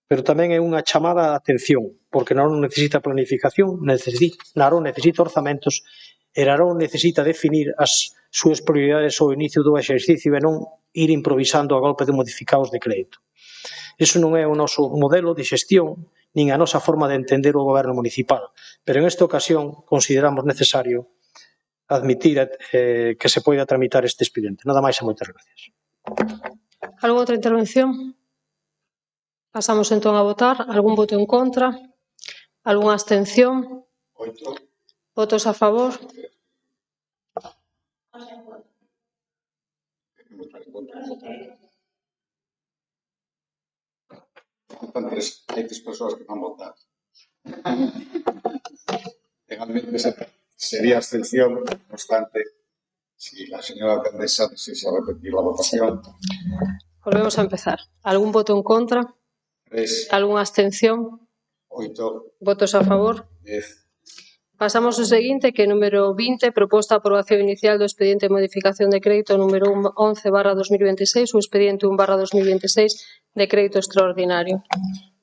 Pero tamén é unha chamada a atención, porque Narón necesita planificación, Narón necesita orzamentos e Narón necesita definir as súas prioridades ao inicio do exercicio e non ir improvisando a golpe de modificados de crédito. Iso non é o noso modelo de xestión nin a nosa forma de entender o goberno municipal, pero en esta ocasión consideramos necesario admitir que se poida tramitar este expediente. Nada máis e moitas gracias. Algo outra intervención? Pasamos entón a votar. Algún voto en contra? Algunha abstención? Votos a favor? Hai tres persoas que van votar. Legalmente sería abstención, no obstante, si la señora alcaldesa desea repetir la votación. Volvemos a empezar. Algún voto en contra? 3. Algunha abstención? 8. Votos a favor? 10. Pasamos ao seguinte, que é número 20, proposta de aprobación inicial do expediente de modificación de crédito número 11/2026, o expediente 1/2026 de crédito extraordinario.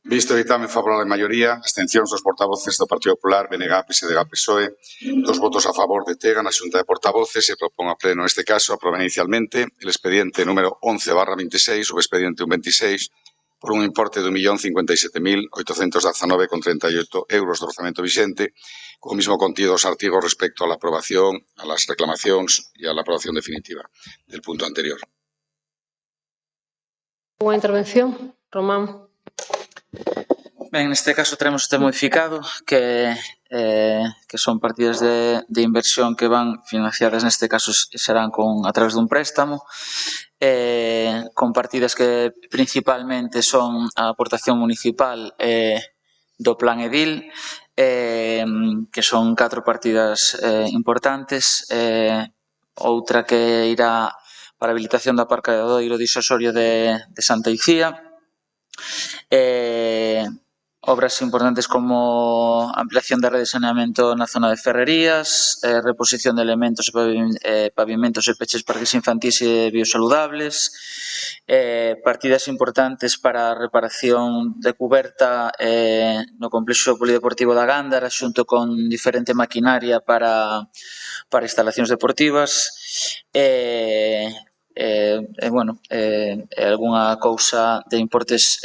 Visto o ditame favorable de maioría, abstencións dos portavoces do Partido Popular, BNG, PSDG, PSOE, 2 votos a favor de Tega na Xunta de Portavoces e propón a pleno neste caso aprobar inicialmente el expediente número 11/26, o expediente 126, por un importe de 1.057.819,38 euros do orzamento vixente, co mismo contido dos artigos respecto a la aprobación, a las reclamacións e a la aprobación definitiva del punto anterior. Unha intervención? Román. Ben, neste caso traemos este modificado que son partidas de inversión que van financiadas, neste caso serán a través dun préstamo, con partidas que principalmente son a aportación municipal do Plan Edil, que son 4 partidas importantes, outra que irá para a habilitación do aparcadoiro disuasorio de Santa Icía, obras importantes como ampliación da rede de saneamento na zona de Ferrerías, reposición de elementos e pavimentos e peches parques infantís e biosaludables, partidas importantes para a reparación de cuberta no complexo polideportivo da Gándara xunto con diferente maquinaria para instalacións deportivas, algunha cousa de importes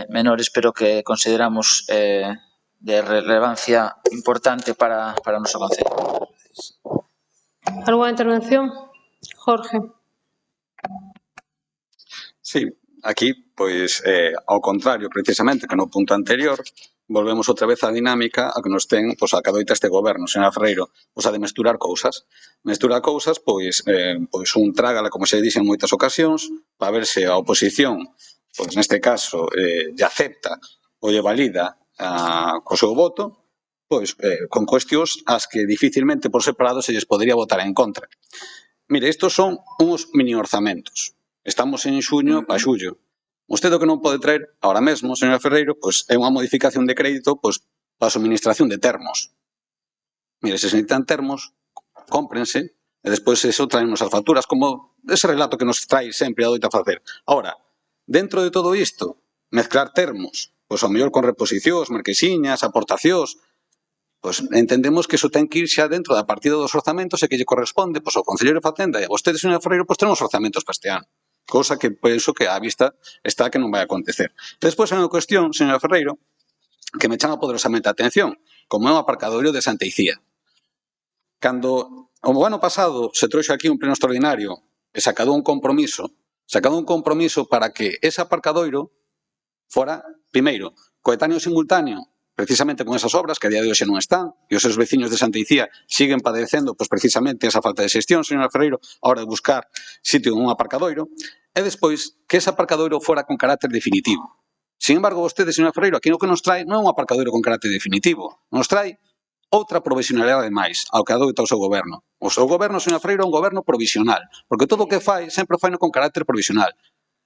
menores, pero que consideramos de relevancia importante para o noso concello. Algunha intervención? Jorge. Sí, aquí, pois, ao contrario, precisamente, que no punto anterior, volvemos outra vez á dinámica a que nos ten, pois, a cadoita este goberno, señora Ferreiro, pois, a de mesturar cousas. Mesturar cousas, pois un trágala, como se dixen en moitas ocasións, para ver se a oposición, pois, neste caso, lle acepta ou lle valida co seu voto, pois, con cuestións as que dificilmente por separado se lles podería votar en contra. Mire, estos son uns mini orzamentos. Estamos en xuño a xullo. Vostede o que non pode traer ahora mesmo, señora Ferreiro, pois é unha modificación de crédito pois, para a suministración de termos. Mire, se necesitan termos, cómprense, e despois eso traemos as facturas, como ese relato que nos trae sempre a doita facer. Ahora, dentro de todo isto, mezclar termos, pois ao mellor con reposicións, marquesiñas, aportacións, pois entendemos que iso ten que ir xa dentro da partida dos orzamentos e que lle corresponde pois, ao Concelleiro de Facenda e a vostedes, señora Ferreiro, pois tenemos orzamentos para este ano. Cousa que penso que á vista está que non vai acontecer. Despois, hai unha cuestión, señora Ferreiro, que me chama poderosamente a atención, como é o aparcadoiro de Santa Icía. Cando o ano pasado se trouxe aquí un pleno extraordinario e se acadou un compromiso para que ese aparcadoiro fora, primeiro, coetáneo simultáneo, precisamente con esas obras que a día de hoxe non están, e os seus veciños de Santa Icía siguen padecendo pois, precisamente esa falta de xestión, señora Ferreiro, a hora de buscar sitio en un aparcadoiro, e despois que ese aparcadoiro fora con carácter definitivo. Sin embargo, vostede, señora Ferreiro, aquí o que nos trae non é un aparcadoiro con carácter definitivo, nos trae outra provisionalidade máis ao que adoita o seu goberno. O seu goberno, señora Ferreiro, é un goberno provisional, porque todo o que fai sempre fai con carácter provisional.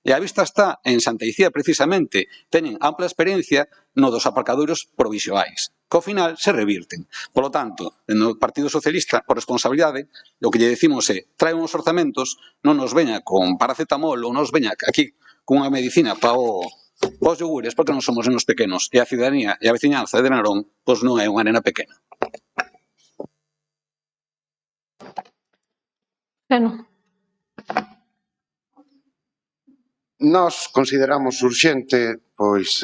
E a vista está en Santa Icía, precisamente, teñen ampla experiencia no dos aparcadoiros provisionais, que ao final se revirten. Por lo tanto, no Partido Socialista, por responsabilidade, o que lle decimos é, trae uns orzamentos, non nos veña con paracetamol ou nos veña aquí cunha medicina para os yogures, porque non somos nenos pequenos, e a ciudadanía e a veciñanza de Narón, pois non é unha nena pequena. Bueno. Nós consideramos urxente pois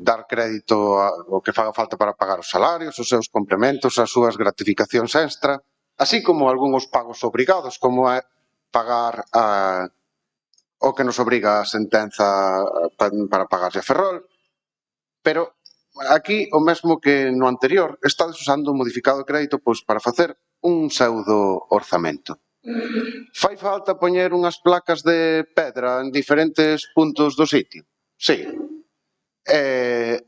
dar crédito ao que faga falta para pagar os salarios, os seus complementos, as súas gratificacións extra, así como algúns pagos obrigados, como é pagar o que nos obriga a sentenza para pagarse a Ferrol. Pero aquí, o mesmo que no anterior, estades usando un modificado de crédito pois para facer un pseudo orzamento. Fai falta poñer unhas placas de pedra en diferentes puntos do sitio? Sí. É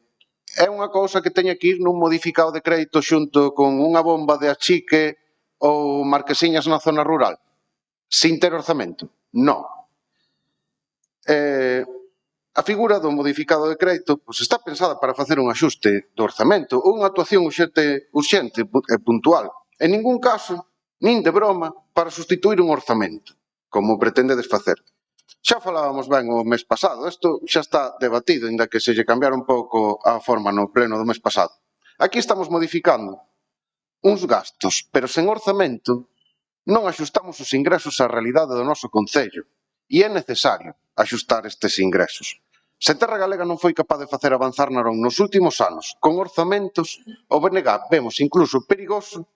unha cousa que teña que ir nun modificado de crédito xunto con unha bomba de achique ou marquesiñas na zona rural? Sin ter orzamento? Non. A figura do modificado de crédito pois, está pensada para facer un axuste do orzamento ou unha actuación urxente e puntual. En ningún caso, nin de broma, para sustituir un orzamento, como pretendedes facer. Xa falábamos ben o mes pasado, isto xa está debatido, inda que se lle cambiara un pouco a forma no pleno do mes pasado. Aquí estamos modificando uns gastos, pero sen orzamento non axustamos os ingresos á realidade do noso concello e é necesario axustar estes ingresos. Se Terra Galega non foi capaz de facer avanzar Narón nos últimos anos con orzamentos, o BNG vemos incluso perigoso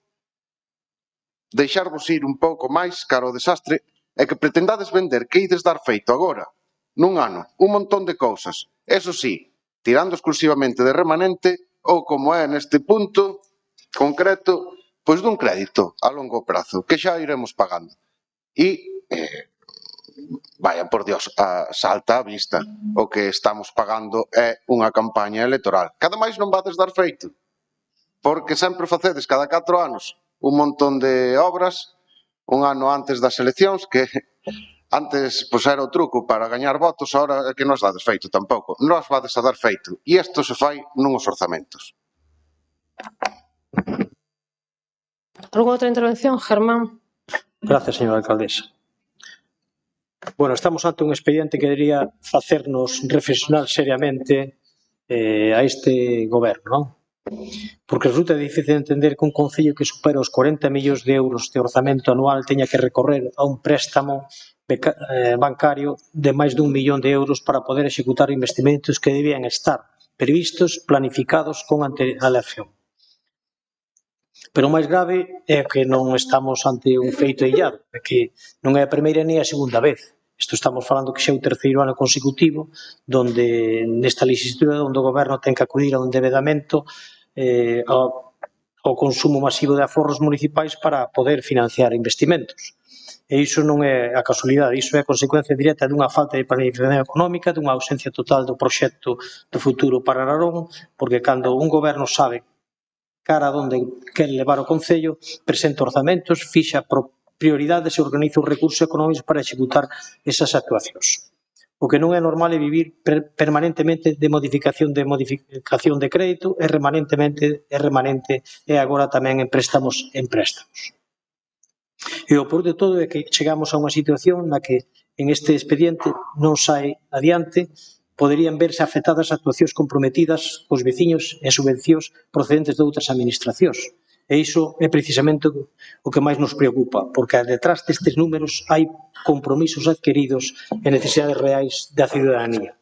deixarvos ir un pouco máis cara ao desastre e que pretendades vender que ides dar feito agora, nun ano, un montón de cousas. Eso sí, tirando exclusivamente de remanente ou como é neste punto concreto, pois dun crédito a longo prazo, que xa iremos pagando. E, vaya por Dios, salta a vista. O que estamos pagando é unha campaña electoral. Cada máis non vades dar feito, porque sempre facedes cada 4 anos un montón de obras, un ano antes das eleccións, que antes pois, era o truco para gañar votos, agora que non as dades feito tampouco. Non as vades a dar feito. E isto se fai nuns orzamentos. ¿Alguna outra intervención, Germán? Gracias, señora alcaldesa. Bueno, estamos ante un expediente que debería facernos reflexionar seriamente a este goberno, non? Porque resulta difícil entender que un concello que supera os 40 millóns de euros de orzamento anual teña que recorrer a un préstamo bancario de máis dun millón de euros para poder executar investimentos que debían estar previstos, planificados con antelación. Pero o máis grave é que non estamos ante un feito illado, que non é a primeira nem a segunda vez. Isto estamos falando que xa é o terceiro ano consecutivo donde nesta legislatura onde o goberno ten que acudir a un endeudamento ao consumo masivo de aforros municipais para poder financiar investimentos. E iso non é a casualidade, iso é a consecuencia directa dunha falta de planificación económica, dunha ausencia total do proxecto do futuro para Narón, porque cando un goberno sabe cara a onde quere levar o Concello, presenta orzamentos, fixa prioridades e organiza os recursos económicos para executar esas actuacións. O que non é normal é vivir permanentemente de modificación de crédito e remanente e agora tamén en préstamos. E o peor de todo é que chegamos a unha situación na que en este expediente non sae adiante, poderían verse afectadas actuacións comprometidas cos veciños e subvencións procedentes de outras administracións. E iso é precisamente o que máis nos preocupa, porque detrás destes números hai compromisos adquiridos e necesidades reais da ciudadanía.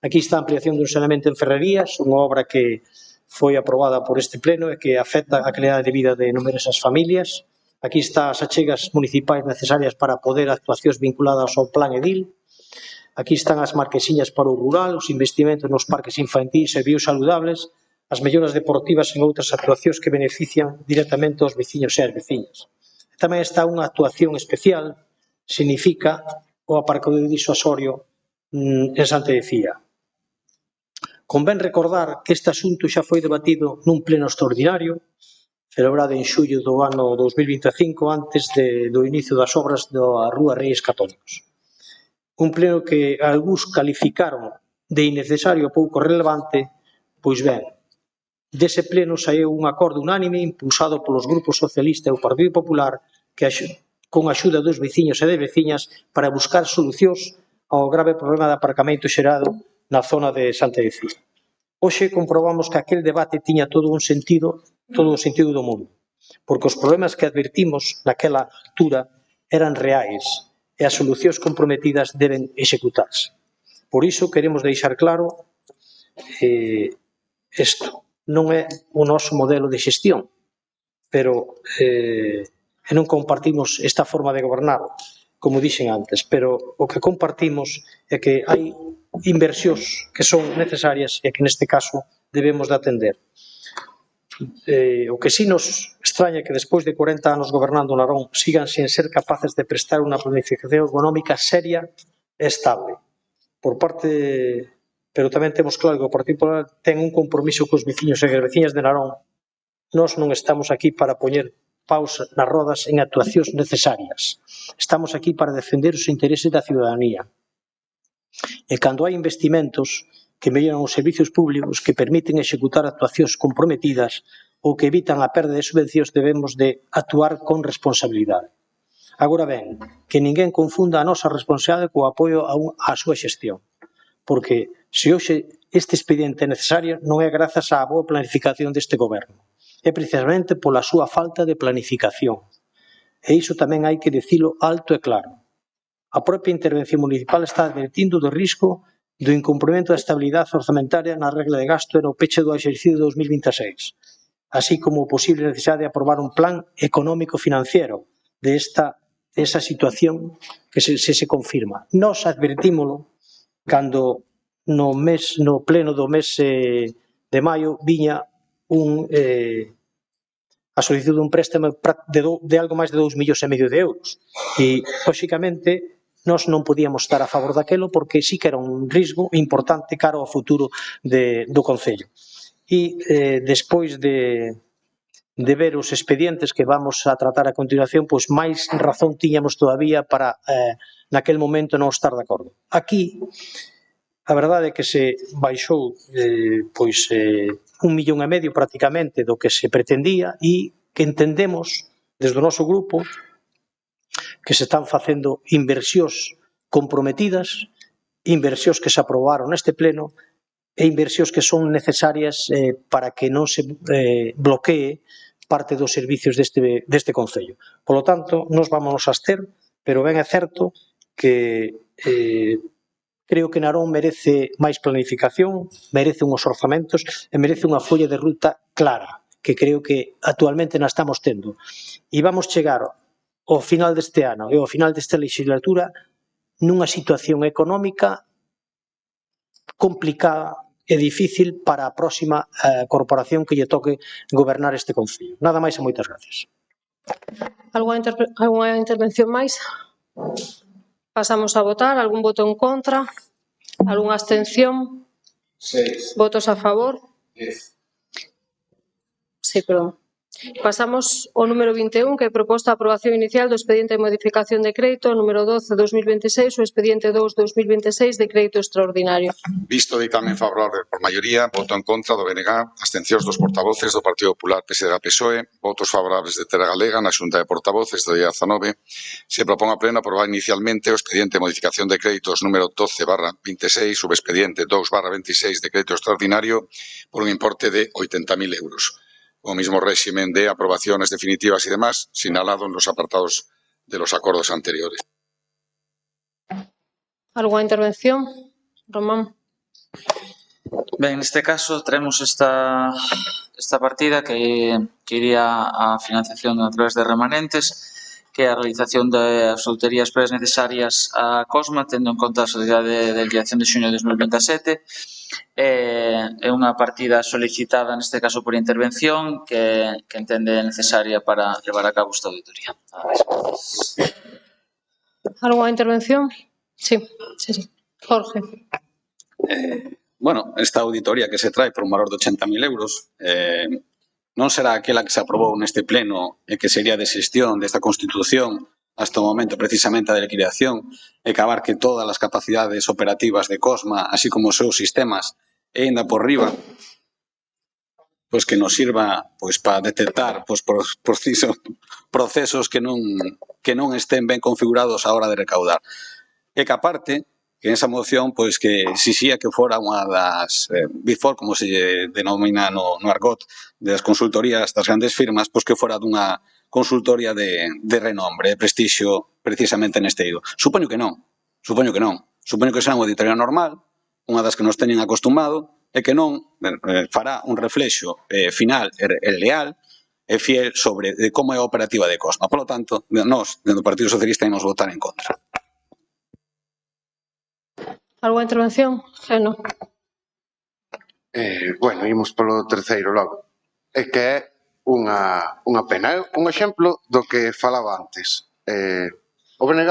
Aquí está a ampliación do saneamento en Ferrerías, unha obra que foi aprobada por este pleno e que afecta a calidade de vida de numerosas familias. Aquí está as achegas municipais necesarias para poder actuacións vinculadas ao plan edil. Aquí están as marquesiñas para o rural, os investimentos nos parques infantís e biosaludables, as melloras deportivas en outras actuacións que benefician directamente aos veciños e as veciñas. Tamén está unha actuación especial, significa o aparcadero disuasorio en Santa Icía. Convén recordar que este asunto xa foi debatido nun pleno extraordinario, celebrado en xullo do ano 2025, antes do inicio das obras da Rúa Reis Católicos. Un pleno que algúns calificaron de innecesario pouco relevante, pois ben, dese pleno saíu un acordo unánime impulsado polos grupos socialista e o Partido Popular que con a axuda dos veciños e das veciñas para buscar solucións ao grave problema de aparcamento xerado na zona de Santa Icía. Hoxe comprobamos que aquel debate tiña todo o sentido do mundo, porque os problemas que advertimos naquela altura eran reais e as solucións comprometidas deben executarse. Por iso queremos deixar claro isto. Non é o noso modelo de xestión, pero non compartimos esta forma de gobernar, como dixen antes, pero o que compartimos é que hai inversións que son necesarias e que neste caso debemos de atender. O que sí nos extraña é que despois de 40 anos gobernando Narón sigan sen ser capaces de prestar unha planificación económica seria e estable. Pero tamén temos claro que o Partido Popular ten un compromiso cos veciños e as veciñas de Narón. Nós non estamos aquí para poñer paus nas rodas en actuacións necesarias. Estamos aquí para defender os intereses da ciudadanía. E cando hai investimentos que melloran os servicios públicos, que permiten executar actuacións comprometidas ou que evitan a perda de subvencións, debemos de actuar con responsabilidade. Agora ben, que ninguén confunda a nosa responsabilidade co apoio á súa xestión, porque se hoxe este expediente é necesario non é grazas á boa planificación deste goberno, é precisamente pola súa falta de planificación. E iso tamén hai que dicilo alto e claro. A propia intervención municipal está advertindo do risco do incumprimento da estabilidade orzamentaria na regla de gasto e no peche do exercicio de 2026, así como o posible necesidade de aprobar un plan económico financiero de esa situación que se confirma. Nos advertímolo cando no pleno do mes de maio viña a solicitud dun préstamo de algo máis de 2,5 millóns de euros. E, lóxicamente, nós non podíamos estar a favor daquelo porque sí que era un risco importante cara ao futuro do Concello. E despois de ver os expedientes que vamos a tratar a continuación, pois máis razón tiñamos todavía para naquel momento non estar de acordo. Aquí, a verdade é que se baixou 1,5 millón prácticamente do que se pretendía e que entendemos desde o noso grupo que se están facendo inversións comprometidas, inversións que se aprobaron neste pleno e inversións que son necesarias para que non se bloquee parte dos servicios deste Concello. Por lo tanto, nos vamos a abster, pero ben é certo que creo que Narón merece máis planificación, merece unhos orzamentos e merece unha folla de ruta clara, que creo que actualmente na estamos tendo. E vamos chegar ao final deste ano e ao final desta legislatura nunha situación económica complicada e difícil para a próxima corporación que lle toque gobernar este Concello. Nada máis e moitas gracias. Alguna intervención máis? Pasamos a votar. Algún voto en contra? Algunha abstención? 6. Votos a favor? 10. Sí, perdón. Pasamos ao número 21, que é proposta a aprobación inicial do expediente de modificación de crédito número 12/2026 o expediente 2/2026 de crédito extraordinario. Visto dictamen favorable por maioría, voto en contra do BNG, abstencións dos portavoces do Partido Popular, PSDG, PSOE, votos favorables de Terra Galega na Xunta de Portavoces do día 19, se propón a pleno aprobar inicialmente o expediente de modificación de créditos número 12/26, subexpediente 2/26 de crédito extraordinario por un importe de 80.000 euros. O mismo régimen de aprobaciones definitivas y demás, señalado en los apartados de los acuerdos anteriores. ¿Alguna intervención? Román. Ben, neste caso traemos esta partida que iría a financiación a través de remanentes, que é a realización das auditorías previas necesarias a COSMA, tendo en conta a solidariedade de liquidación de xuño de 2027. É unha partida solicitada, neste caso por intervención, que entende necesaria para levar a cabo esta auditoría. ¿Alguna intervención? Sí. Jorge. Bueno, esta auditoría que se trae por un valor de 80.000 euros non será aquela que se aprobou neste pleno e que sería de xestión desta Constitución hasta o momento precisamente a de liquidación e que abarque todas as capacidades operativas de COSMA, así como os seus sistemas, e ainda por riba, pois que nos sirva pois para detectar pois procesos que non estén ben configurados a hora de recaudar. E que aparte, que en esa moción, pois que exixía que fora unha das Big Four, como se denomina no argot, das consultorías das grandes firmas, pois que fora dunha consultoría de renombre, de prestixio, precisamente neste eido. Supoño que non. Supoño que será unha auditoría normal, unha das que nos teñen acostumado, e que non fará un reflexo final e leal e fiel sobre como é a operativa de COSMA. Por lo tanto, nós, dentro do Partido Socialista, imos votar en contra. ¿Alguna intervención? Geno. Bueno, imos polo terceiro logo. É que é unha pena. É un exemplo do que falaba antes. O BNG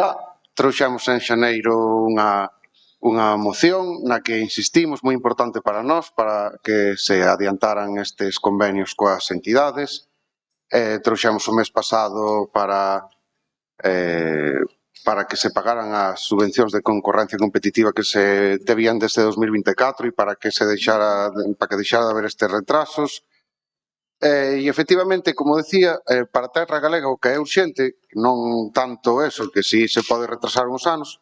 trouxemos en xaneiro unha moción na que insistimos, moi importante para nós, para que se adiantaran estes convenios coas entidades. Trouxemos o mes pasado para que se pagaran as subvencións de concorrencia competitiva que se debían desde 2024 e para que deixara de haber estes retrasos. E efectivamente, como decía, para a Terra Galega o que é urxente, non tanto eso, que si se pode retrasar uns anos,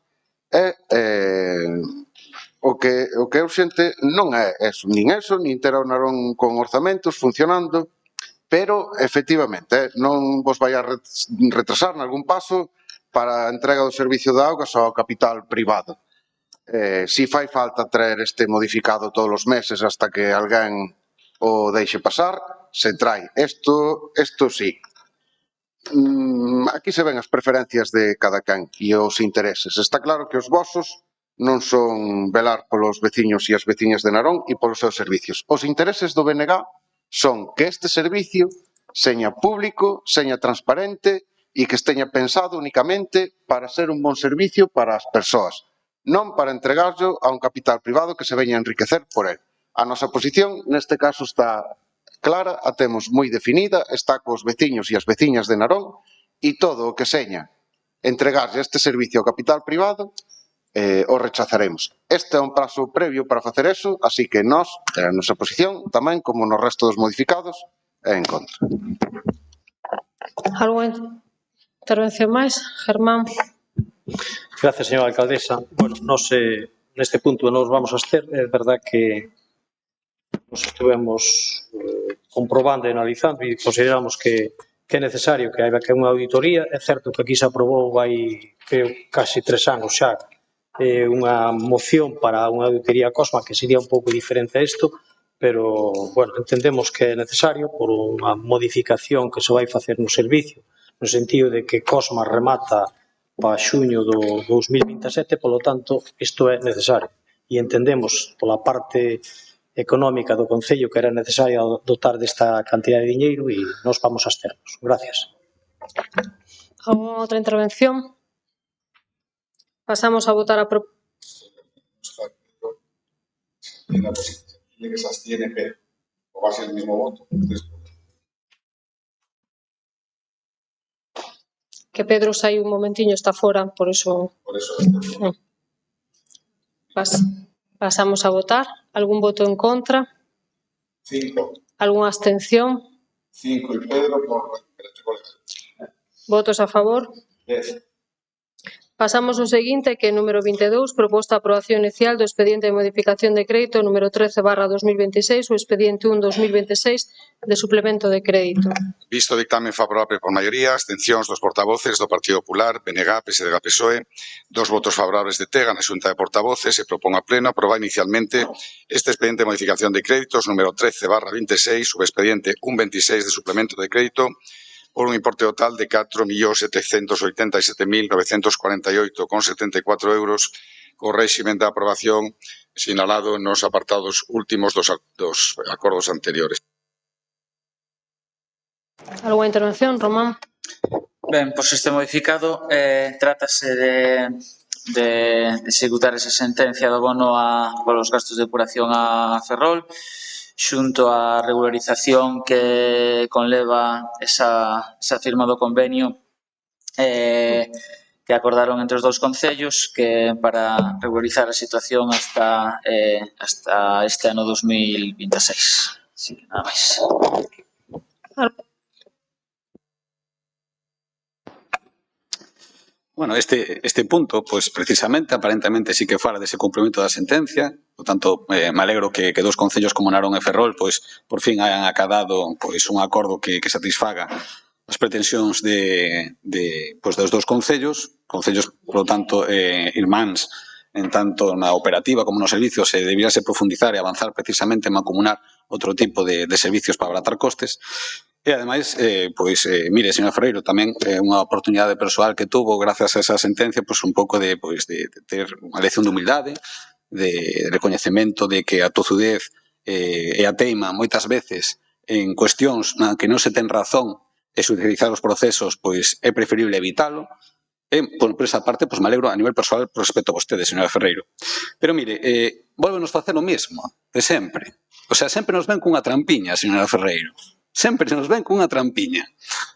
o que é urxente non é eso, nin ter o Narón con orzamentos funcionando, pero efectivamente non vos vai a retrasar nalgún paso para a entrega do servicio de augas ao capital privado. Si fai falta traer este modificado todos os meses hasta que alguén o deixe pasar, se trae. Isto sí. Aquí se ven as preferencias de cada quen e os intereses. Está claro que os vosos non son velar polos veciños e as veciñas de Narón e polos seus servicios. Os intereses do BNG son que este servicio seña público, seña transparente e que esteña pensado únicamente para ser un bon servicio para as persoas, non para entregarlo a un capital privado que se veña a enriquecer por él. A nosa posición neste caso está clara, a temos moi definida, está cos veciños e as veciñas de Narón e todo o que seña entregarlle este servicio ao capital privado o rechazaremos. Este é un paso previo para facer eso, así que nós, a nosa posición, tamén como no resto dos modificados, é en contra. ¿Alguna intervención máis? Germán. Gracias, señora alcaldesa. Bueno, neste punto nos vamos a abster. É verdad que nos estivemos comprobando e analizando e consideramos que é necesario que haxa unha auditoría. É certo que aquí se aprobou hai, creo, casi 3 anos xa unha moción para unha auditoría COSMA que sería un pouco diferente a isto, pero, bueno, entendemos que é necesario por unha modificación que se vai facer no servicio, no sentido de que COSMA remata para xuño do 2027, polo tanto, isto é necesario. E entendemos, pola parte económica do Concello, que era necesario dotar desta cantidad de diñeiro e nos vamos a absternos. Gracias. ¿Alguna outra intervención? Pasamos a votar a propuesta. En la posición de que se abstiene, pero o va a ser el mismo voto. Que Pedro saiu un momentiño, está fora, por eso... Pasamos a votar. Algún voto en contra? 5. Algunha abstención? 5 y Pedro por... Votos a favor? 10. Pasamos ao seguinte, que é número 22, proposta de aprobación inicial do expediente de modificación de crédito número 13/2026, o expediente 1/2026 de suplemento de crédito. Visto dictamen favorable por maioría, abstencións dos portavoces do Partido Popular, BNG, PSDG, PSOE, 2 votos favorables de TEGA na Xunta de Portavoces e propón a pleno aprobar inicialmente este expediente de modificación de créditos número 13/26, subexpediente 1/26 de suplemento de crédito por un importe total de 4.787.948,74 euros co réximen de aprobación sinalado nos apartados últimos dos acordos anteriores. Algunha intervención, Román? Ben, pois este modificado trátase de executar esa sentencia do bono polos gastos de depuración a Ferrol xunto á regularización que conleva esa firma do convenio que acordaron entre os dous concellos que para regularizar a situación hasta este ano 2026. Así que nada máis. Bueno, este punto, pois precisamente, aparentemente sí que fala dese cumprimento da sentencia, por tanto, me alegro que dos concellos como Narón e Ferrol, pois, por fin hayan acadado pois un acordo que satisfaga as pretensións dos dous concellos, por tanto, irmáns, en tanto na operativa como nos servicios, se debíase profundizar e avanzar precisamente en mancomunar outro tipo de servicios para abaratar costes. E, ademais, mire, señor Ferreiro, tamén unha oportunidade persoal que tuvo, grazas a esa sentencia, un pouco de ter unha lección de humildade, de recoñecemento de que a tozudez e a teima, moitas veces, en cuestións na que non se ten razón e judicializar os procesos, é preferible evitalo. E, por esa parte, me alegro a nivel persoal respecto a vostede, señora Ferreiro. Pero, mire, volvenos facer o mesmo, de sempre. O sea, sempre nos ven cunha trampiña, señora Ferreiro. Sempre nos ven cunha trampiña.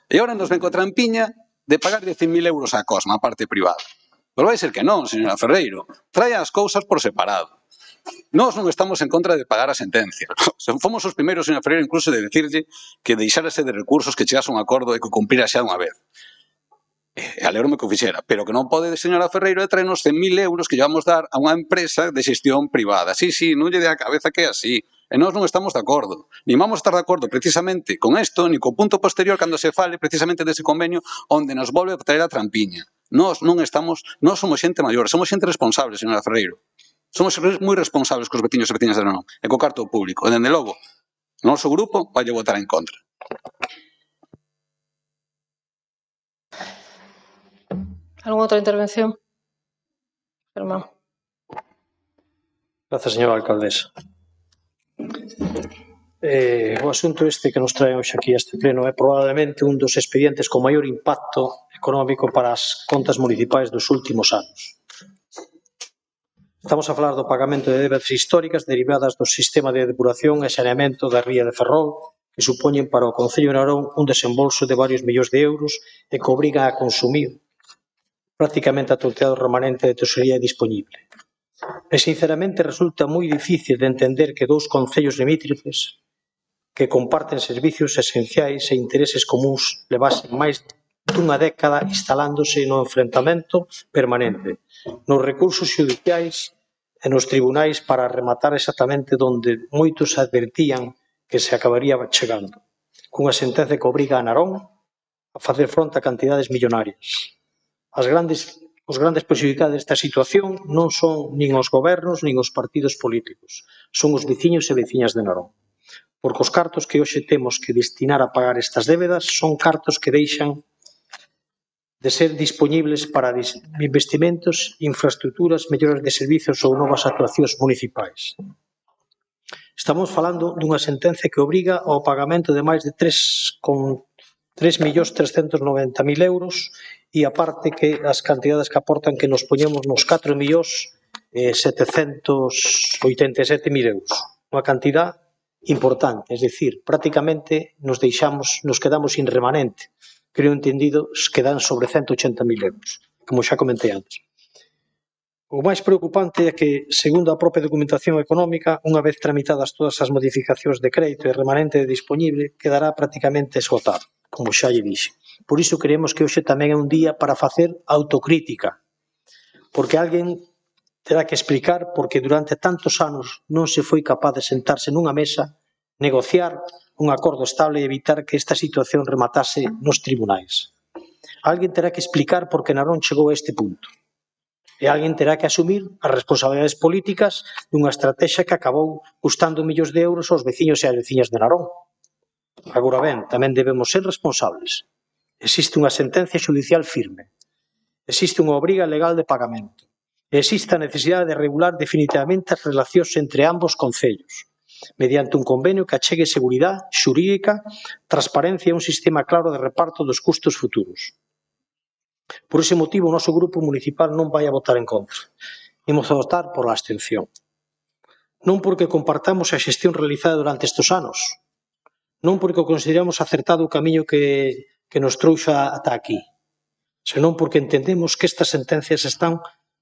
E agora nos ven coa trampiña de pagar 10.000 euros a Cosma, a parte privada. Pero vai ser que non, señora Ferreiro. Traia as cousas por separado. Nós non estamos en contra de pagar a sentencia. Fomos os primeiros, señora Ferreiro, incluso de dicirlle que deixarase de recursos, que chegase a un acordo e que cumplira xa unha vez. E alegro-me que o fixera, pero que non pode, señora Ferreiro, traernos 100.000 euros que llevamos dar a unha empresa de xestión privada. Sí, non lle dé a cabeza que é así. E nós non estamos de acordo. Ni vamos estar de acordo precisamente con isto, ni co punto posterior cando se fale precisamente dese convenio onde nos volve a traer a trampiña. Nós non estamos, nós somos xente maior, somos xente responsable, señora Ferreiro. Somos moi responsables cos veciños e veciñas de Narón e co carto público. E, dende logo, o noso grupo vai votar en contra. Algunha outra intervención? Germán. Gracias, señora alcaldesa. O asunto este que nos traen hoxe aquí a este pleno é probablemente un dos expedientes con maior impacto económico para as contas municipais dos últimos anos. Estamos a falar do pagamento de débedas históricas derivadas do sistema de depuración e saneamento da ría de Ferrol, que supoñen para o Concello de Narón un desembolso de varios millóns de euros e que obriga a consumir prácticamente a totalidade remanente de tesorería disponible. E, sinceramente, resulta moi difícil de entender que dous concellos limítrofes que comparten servicios esenciais e intereses comuns levasen máis dunha década instalándose no enfrentamento permanente, nos recursos xudiciais e nos tribunais para rematar exactamente donde moitos advertían que se acabaría chegando, cunha sentencia que obriga a Narón a facer fronte a cantidades millonarias. Os grandes perxudicados desta situación non son nin os gobernos nin os partidos políticos, son os veciños e veciñas de Narón. Porque os cartos que hoxe temos que destinar a pagar estas débedas son cartos que deixan de ser disponibles para investimentos, infraestructuras, melloras de servizos ou novas actuacións municipais. Estamos falando dunha sentencia que obriga ao pagamento de máis de 3.390.000 euros e aparte que as cantidades que aportan que nos poñemos nos 4.787.000 euros. Unha cantidad importante, es decir, prácticamente nos quedamos sin remanente creo entendido, que dan sobre 180.000 euros, como xa comentei antes. O máis preocupante é que, segundo a propia documentación económica, unha vez tramitadas todas as modificacións de crédito e remanente disponible, quedará prácticamente esgotado, como xa lle dixe. Por iso creemos que hoxe tamén é un día para facer autocrítica, porque alguén terá que explicar porque durante tantos anos non se foi capaz de sentarse nunha mesa, negociar un acordo estable e evitar que esta situación rematase nos tribunais. Alguén terá que explicar por que Narón chegou a este punto. E alguén terá que asumir as responsabilidades políticas dunha estrategia que acabou custando millóns de euros aos veciños e ás veciñas de Narón. Agora ben, tamén debemos ser responsables. Existe unha sentencia xudicial firme. Existe unha obriga legal de pagamento. Existe a necesidade de regular definitivamente as relacións entre ambos concellos, mediante un convenio que achegue seguridade xurídica, transparencia e un sistema claro de reparto dos custos futuros. Por ese motivo, o noso grupo municipal non vai a votar en contra. Imos a votar por a abstención. Non porque compartamos a xestión realizada durante estes anos, non porque consideramos acertado o camiño que nos trouxa ata aquí, senón porque entendemos que estas sentencias están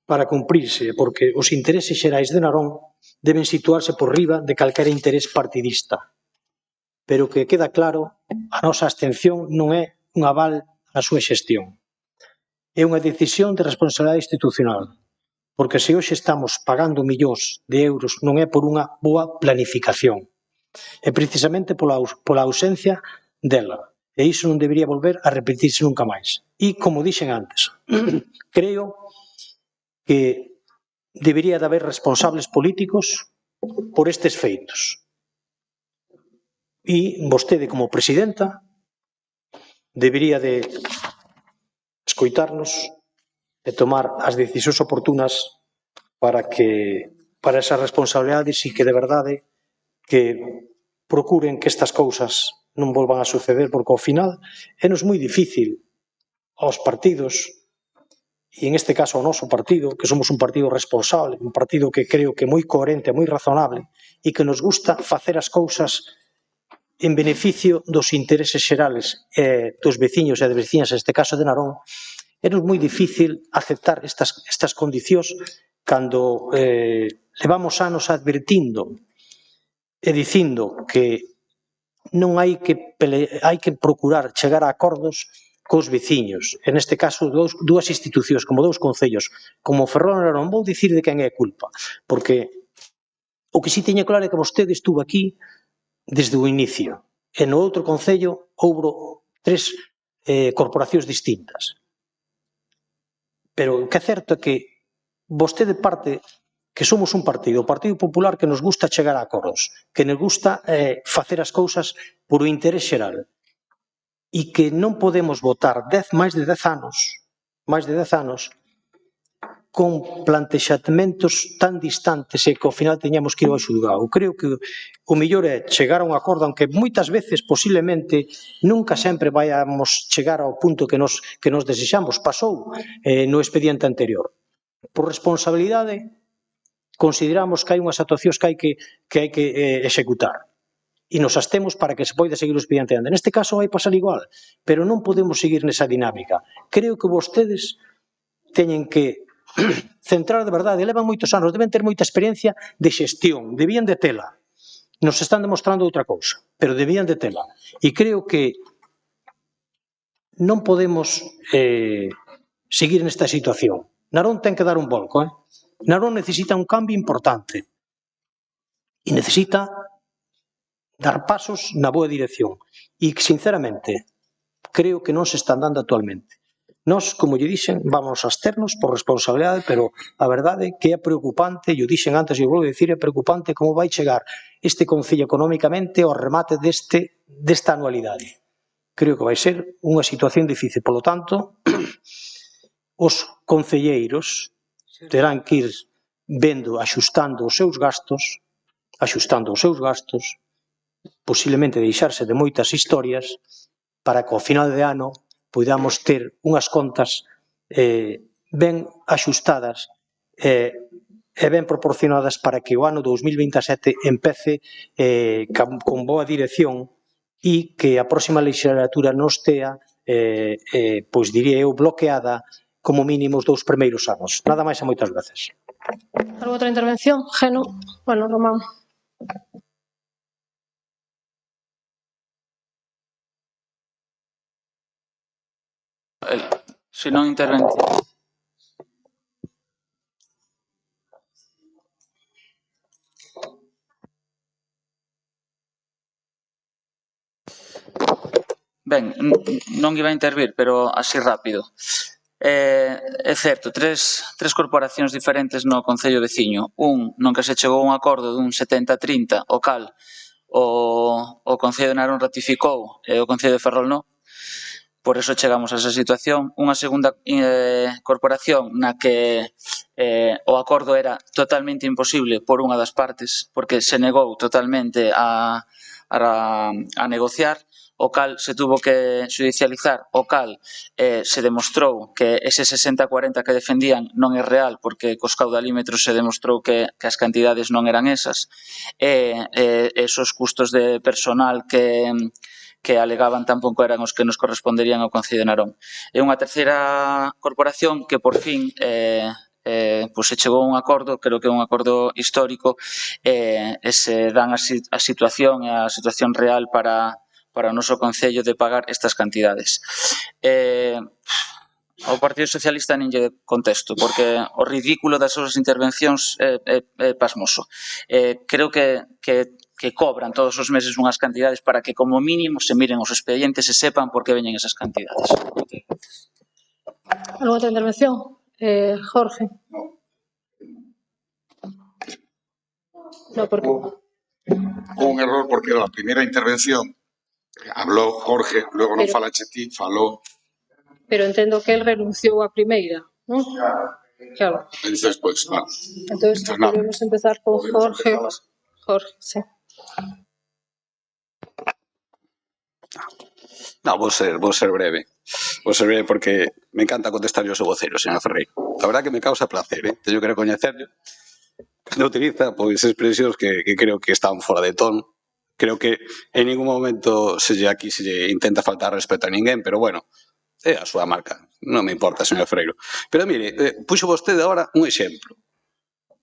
para cumprirse, porque os intereses xerais de Narón deben situarse por riba de calquera interés partidista. Pero que queda claro, a nosa abstención non é un aval á súa xestión. É unha decisión de responsabilidade institucional, porque se hoxe estamos pagando millóns de euros non é por unha boa planificación, é precisamente pola ausencia dela, e iso non debería volver a repetirse nunca máis. E, como dixen antes, creo que debería de haber responsables políticos por estes feitos. E vostede, como presidenta, debería de escoitarnos e tomar as decisións oportunas para esas responsabilidades e que de verdade que procuren que estas cousas non volvan a suceder, porque ao final é-nos moi difícil aos partidos, e en este caso ao noso partido, que somos un partido responsable, un partido que creo que é moi coherente, moi razonable, e que nos gusta facer as cousas en beneficio dos intereses xerales dos veciños e das veciñas, neste caso de Narón, é-nos moi difícil aceptar estas condicións cando levamos anos advertindo e dicindo que non hai que procurar chegar a acordos cos veciños, en este caso dúas institucións, como dous concellos, como Ferrol e Narón. Vou dicir de quen é a culpa, porque o que si teño claro é que vostede estuvo aquí desde o inicio, e no outro concello houbo 3 corporacións distintas. Pero o que é certo é que vostede parte que somos un partido, o Partido Popular, que nos gusta chegar a acordos, que nos gusta facer as cousas por o interés xeral, e que non podemos votar máis de 10 anos con plantexamentos tan distantes e que ao final teñamos que ir ao xulgado. Creo que o mellor é chegar a un acordo, aunque moitas veces, posiblemente, nunca sempre vayamos chegar ao punto que nos desexamos. Pasou no expediente anterior. Por responsabilidade, consideramos que hai unhas actuacións que hai que executar. E nos abstemos para que se poida seguir o expediente andante. Neste caso vai pasar igual, pero non podemos seguir nesa dinámica. Creo que vostedes teñen que centrar de verdade, levan moitos anos, deben ter moita experiencia de xestión, debían de tela. Nos están demostrando outra cousa, pero debían de tela. E creo que non podemos seguir nesta situación. Narón ten que dar un volco. Narón necesita un cambio importante e necesita dar pasos na boa dirección. E, sinceramente, creo que non se están dando actualmente. Nós, como lle dixen, vamos a absternos por responsabilidade, pero a verdade que é preocupante, e o dixen antes e o volvo a dicir, é preocupante como vai chegar este concello económicamente ao remate desta anualidade. Creo que vai ser unha situación difícil. Por lo tanto, os concelleiros terán que ir vendo, axustando os seus gastos, posiblemente deixarse de moitas historias, para que ao final de ano podamos ter unhas contas ben axustadas e ben proporcionadas para que o ano 2027 empece con boa dirección e que a próxima legislatura nos tea pois diría eu, bloqueada como mínimo os 2 primeiros anos. Nada máis e moitas veces. Algo outra intervención? Geno? Bueno, Román. Se non intervención. Ben, non iba a intervir, pero así rápido. É certo, tres corporacións diferentes no Concello veciño. Un non que se chegou a un acordo dun 70-30, o cal o Concello de Narón ratificou e o Concello de Ferrol non. Por eso chegamos a esa situación. Unha segunda corporación na que o acordo era totalmente imposible por unha das partes, porque se negou totalmente a negociar, o cal se tuvo que xudicializar, o cal se demostrou que ese 60-40 que defendían non é real, porque cos caudalímetros se demostrou que as cantidades non eran esas, e esos custos de personal que alegaban tampouco eran os que nos corresponderían ao Concello de Narón. E unha terceira corporación que por fin pois se chegou a un acordo, creo que é un acordo histórico, e se dan a situación e a situación real para o noso Concello de pagar estas cantidades. Ao Partido Socialista nin lle contesto, porque o ridículo das súas intervencións é pasmoso. Creo que cobran todos os meses unhas cantidades para que como mínimo se miren os expedientes e sepan por que veñen esas cantidades. Algo outra intervención? Jorge. No, porque... Un error porque la primeira intervención habló Jorge, luego non falache ti, falou. Pero entendo que el renunciou a primeira, non? Claro. Entonces, pues, claro. Entonces, podemos empezar con Jorge. Jorge, sí. No, vou ser breve. Vou ser breve porque me encanta contestar yo ao seu voceiro, señor Ferreiro. A verdad que me causa placer, teño que recoñecerlo. Cando utiliza, pois, expresións que creo que están fora de tono. Creo que en ningún momento se lle intenta faltar respeto a ninguén, pero bueno, é a súa marca. Non me importa, señor Ferreiro. Pero mire, puxo vostede agora un exemplo.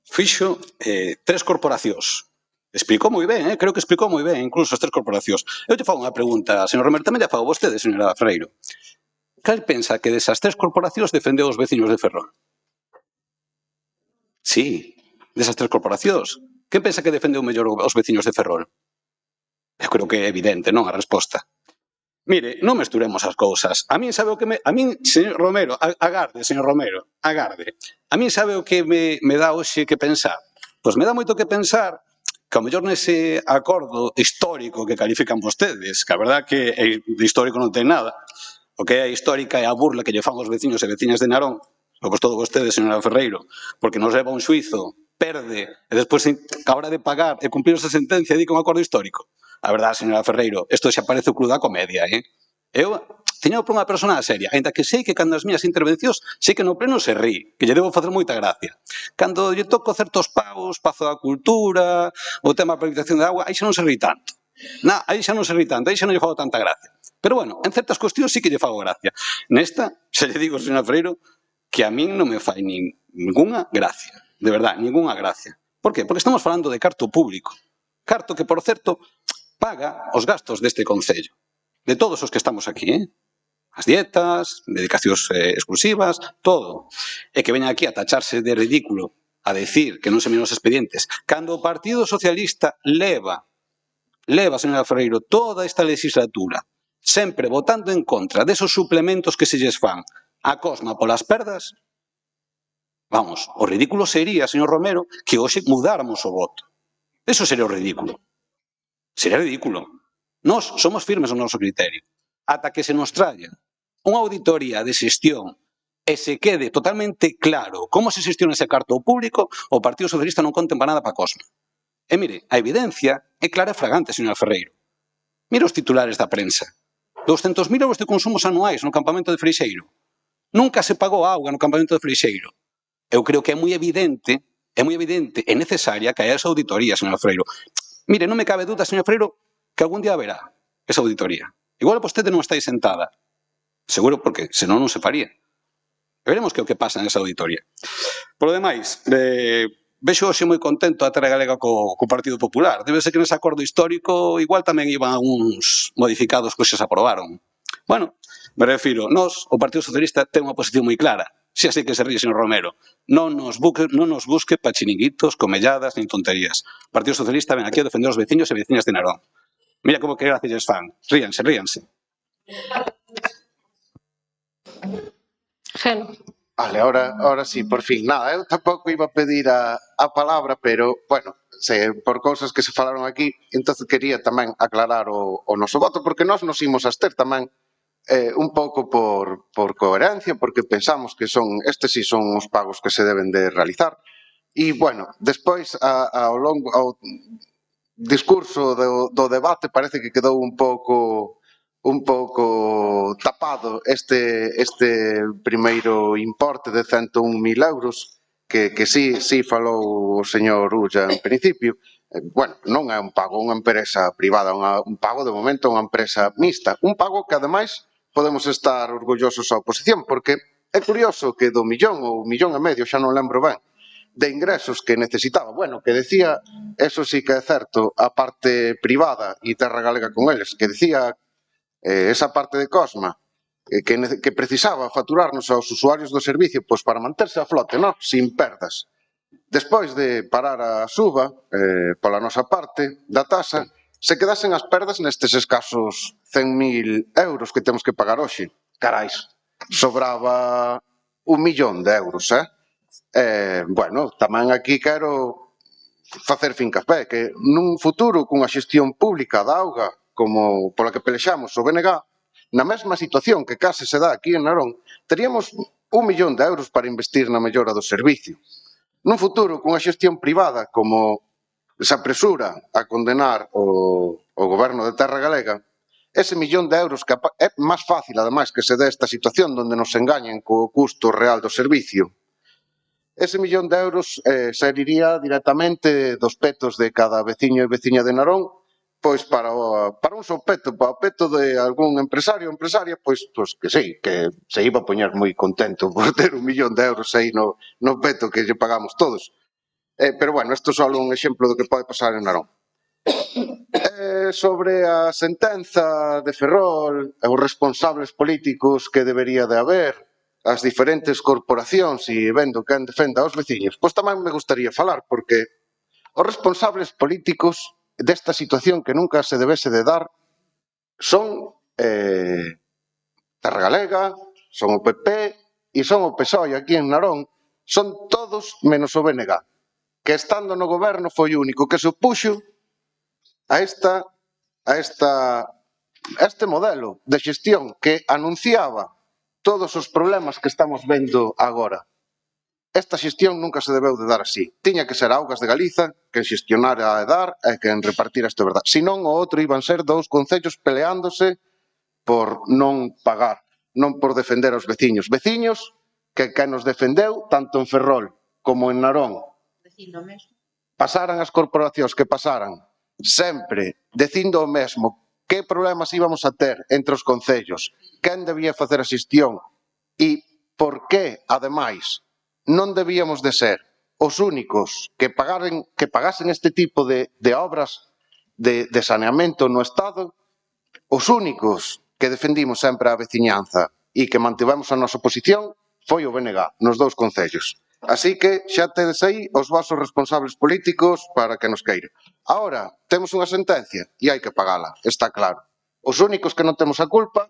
Fixo 3 corporacións. Explicou moi ben, creo que explicou moi ben, incluso as 3 corporacións. Eu te fago unha pregunta, señor Romero, tamén lle fago vostede, señora Ferreiro. Cal pensa que desas 3 corporacións defendeu os veciños de Ferrol? Sí, desas 3 corporacións. Quen pensa que defendeu mellor os veciños de Ferrol? Eu creo que é evidente, non, a resposta. Mire, non mesturemos as cousas. A min sabe o que A min, señor Romero, agarde, señor Romero, agarde. A min sabe o que me dá hoxe que pensar? Pois me dá moito que pensar que ao mellor nese acordo histórico que califican vostedes, que a verdad que de histórico non ten nada, o que é histórica é a burla que lle fan os veciños e veciñas de Narón, sobre todo vostedes, señora Ferreiro, porque nos leva un xuizo, perde, e despois, a hora de pagar e cumplir esa sentencia, di que un acordo histórico. A verdade, señora Ferreiro, isto xa parece o club da comedia, Eu teño por unha persona seria, ainda que sei que cando as miñas intervencións sei que no pleno se rí, que lle debo facer moita gracia. Cando lle toco certos pagos, pazo da cultura, o tema da privatización de agua, aí xa non se rí tanto. Aí xa non se rí tanto, aí xa non lle fago tanta gracia. Pero bueno, en certas cuestións sí que lle fago gracia. Nesta, xa lle digo, señora Ferreiro, que a min non me fai ninguna gracia. De verdad, ninguna gracia. Por qué? Porque estamos falando de carto público. Carto que, por certo, paga os gastos deste Concello. De todos os que estamos aquí, As dietas, dedicacións exclusivas, todo. E que veñan aquí a tacharse de ridículo, a decir que non se miran os expedientes. Cando o Partido Socialista leva, señora Ferreiro, toda esta legislatura, sempre votando en contra desos suplementos que se lles fan a Cosma polas perdas, vamos, o ridículo sería, señor Romero, que hoxe mudáramos o voto. Eso sería o ridículo. Sería ridículo. Nós somos firmes no noso criterio. Ata que se nos traia unha auditoría de xestión e se quede totalmente claro como se xestiona ese carto público, o Partido Socialista non contempla nada para Cosma. E mire, a evidencia é clara e fragante, señor Ferreiro. Mire os titulares da prensa. 200.000 euros de consumos anuais no campamento de Freixeiro. Nunca se pagou auga no campamento de Freixeiro. Eu creo que é moi evidente e necesaria que haya esa auditoría, señor Ferreiro. Mire, non me cabe duda, señor Ferreiro, que algún día haberá esa auditoría. Igual vostede non está aí sentada, Seguro porque senón non se faría. Veremos que é o que pasa nesa auditoría. Por lo demais, vexo hoxe moi contento a Terra Galega co Partido Popular. Debe ser que nese acordo histórico igual tamén iban algúns modificados que se aprobaron. Bueno, me refiro, nós, o Partido Socialista, ten unha posición moi clara. Xa sei que se ríe, señor Romero. Non nos busque pa chiringuitos, comelladas, nin tonterías. O Partido Socialista ven aquí a defender os veciños e veciñas de Narón. Mira como que gracia lles fan. Ríanse, ríanse. Geno. Vale, ahora sí, por fin. Nada, eu tampouco iba a pedir a palabra, pero, bueno, por cousas que se falaron aquí, entonces quería tamén aclarar o noso voto, porque nós nos imos a abster tamén un pouco por coherencia, porque pensamos que estes sí son os pagos que se deben de realizar. E, bueno, despois, ao discurso do debate, parece que quedou un pouco tapado este primeiro importe de 101.000 euros que sí falou o señor Ulla en principio. Bueno, non é un pago a unha empresa privada, un pago de momento a unha empresa mixta, un pago que ademais podemos estar orgullosos a oposición, porque é curioso que do millón ou millón e medio, xa non lembro ben, de ingresos que necesitaba, bueno, que decía, eso sí que é certo, a parte privada e Terra Galega con eles, que decía esa parte de Cosma que precisaba facturarnos aos usuarios do servicio pois para manterse a flote, non? Sin perdas. Despois de parar a suba, pola nosa parte, da tasa, se quedasen as perdas nestes escasos 100.000 euros que temos que pagar hoxe. Carais, sobraba 1 millón de euros, bueno, tamén aquí quero facer fincapé, que nun futuro cunha xestión pública da auga como pola que pelexamos o BNG, na mesma situación que case se dá aquí en Narón, teríamos 1 millón de euros para investir na mellora do servicio. Nun futuro, cunha xestión privada como se apresura a condenar o goberno de Terra Galega, ese millón de euros que é máis fácil, ademais, que se dé esta situación onde nos engañen co custo real do servicio. Ese millón de euros sairía directamente dos petos de cada veciño e veciña de Narón, pois para un só peto, para o peto de algún empresario ou empresaria, pois que sí, que se iba a poñer moi contento por ter 1 millón de euros aí no peto que lle pagamos todos. Pero, bueno, isto é só un exemplo do que pode pasar en Narón. Sobre a sentenza de Ferrol, os responsables políticos que debería de haber, as diferentes corporacións e vendo quen defenda aos veciños, pois tamén me gustaría falar, porque os responsables políticos desta situación que nunca se debese de dar son Terra Galega, son o PP e son o PSOE aquí en Narón, son todos menos o BNG, que estando no goberno foi o único que se opuxo a este modelo de xestión que anunciaba todos os problemas que estamos vendo agora. Esta xestión nunca se debeu de dar así. Tiña que ser Augas de Galiza quen xestionara e dar e quen repartira esta verdade. Senón o outro iban ser dous concellos peleándose por non pagar, non por defender aos veciños. Veciños que quen nos defendeu, tanto en Ferrol como en Narón, pasaran as corporacións que pasaran, sempre dicindo o mesmo, que problemas íbamos a ter entre os concellos, quen debía facer a xestión e por que, ademais, non debíamos de ser os únicos que pagasen este tipo de obras de saneamento no Estado, os únicos que defendimos sempre a veciñanza e que mantivemos a nosa posición foi o BNG nos dous concellos. Así que xa tedes aí os vosos responsables políticos para que nos queire. Ahora, temos unha sentencia e hai que pagala, está claro. Os únicos que non temos a culpa,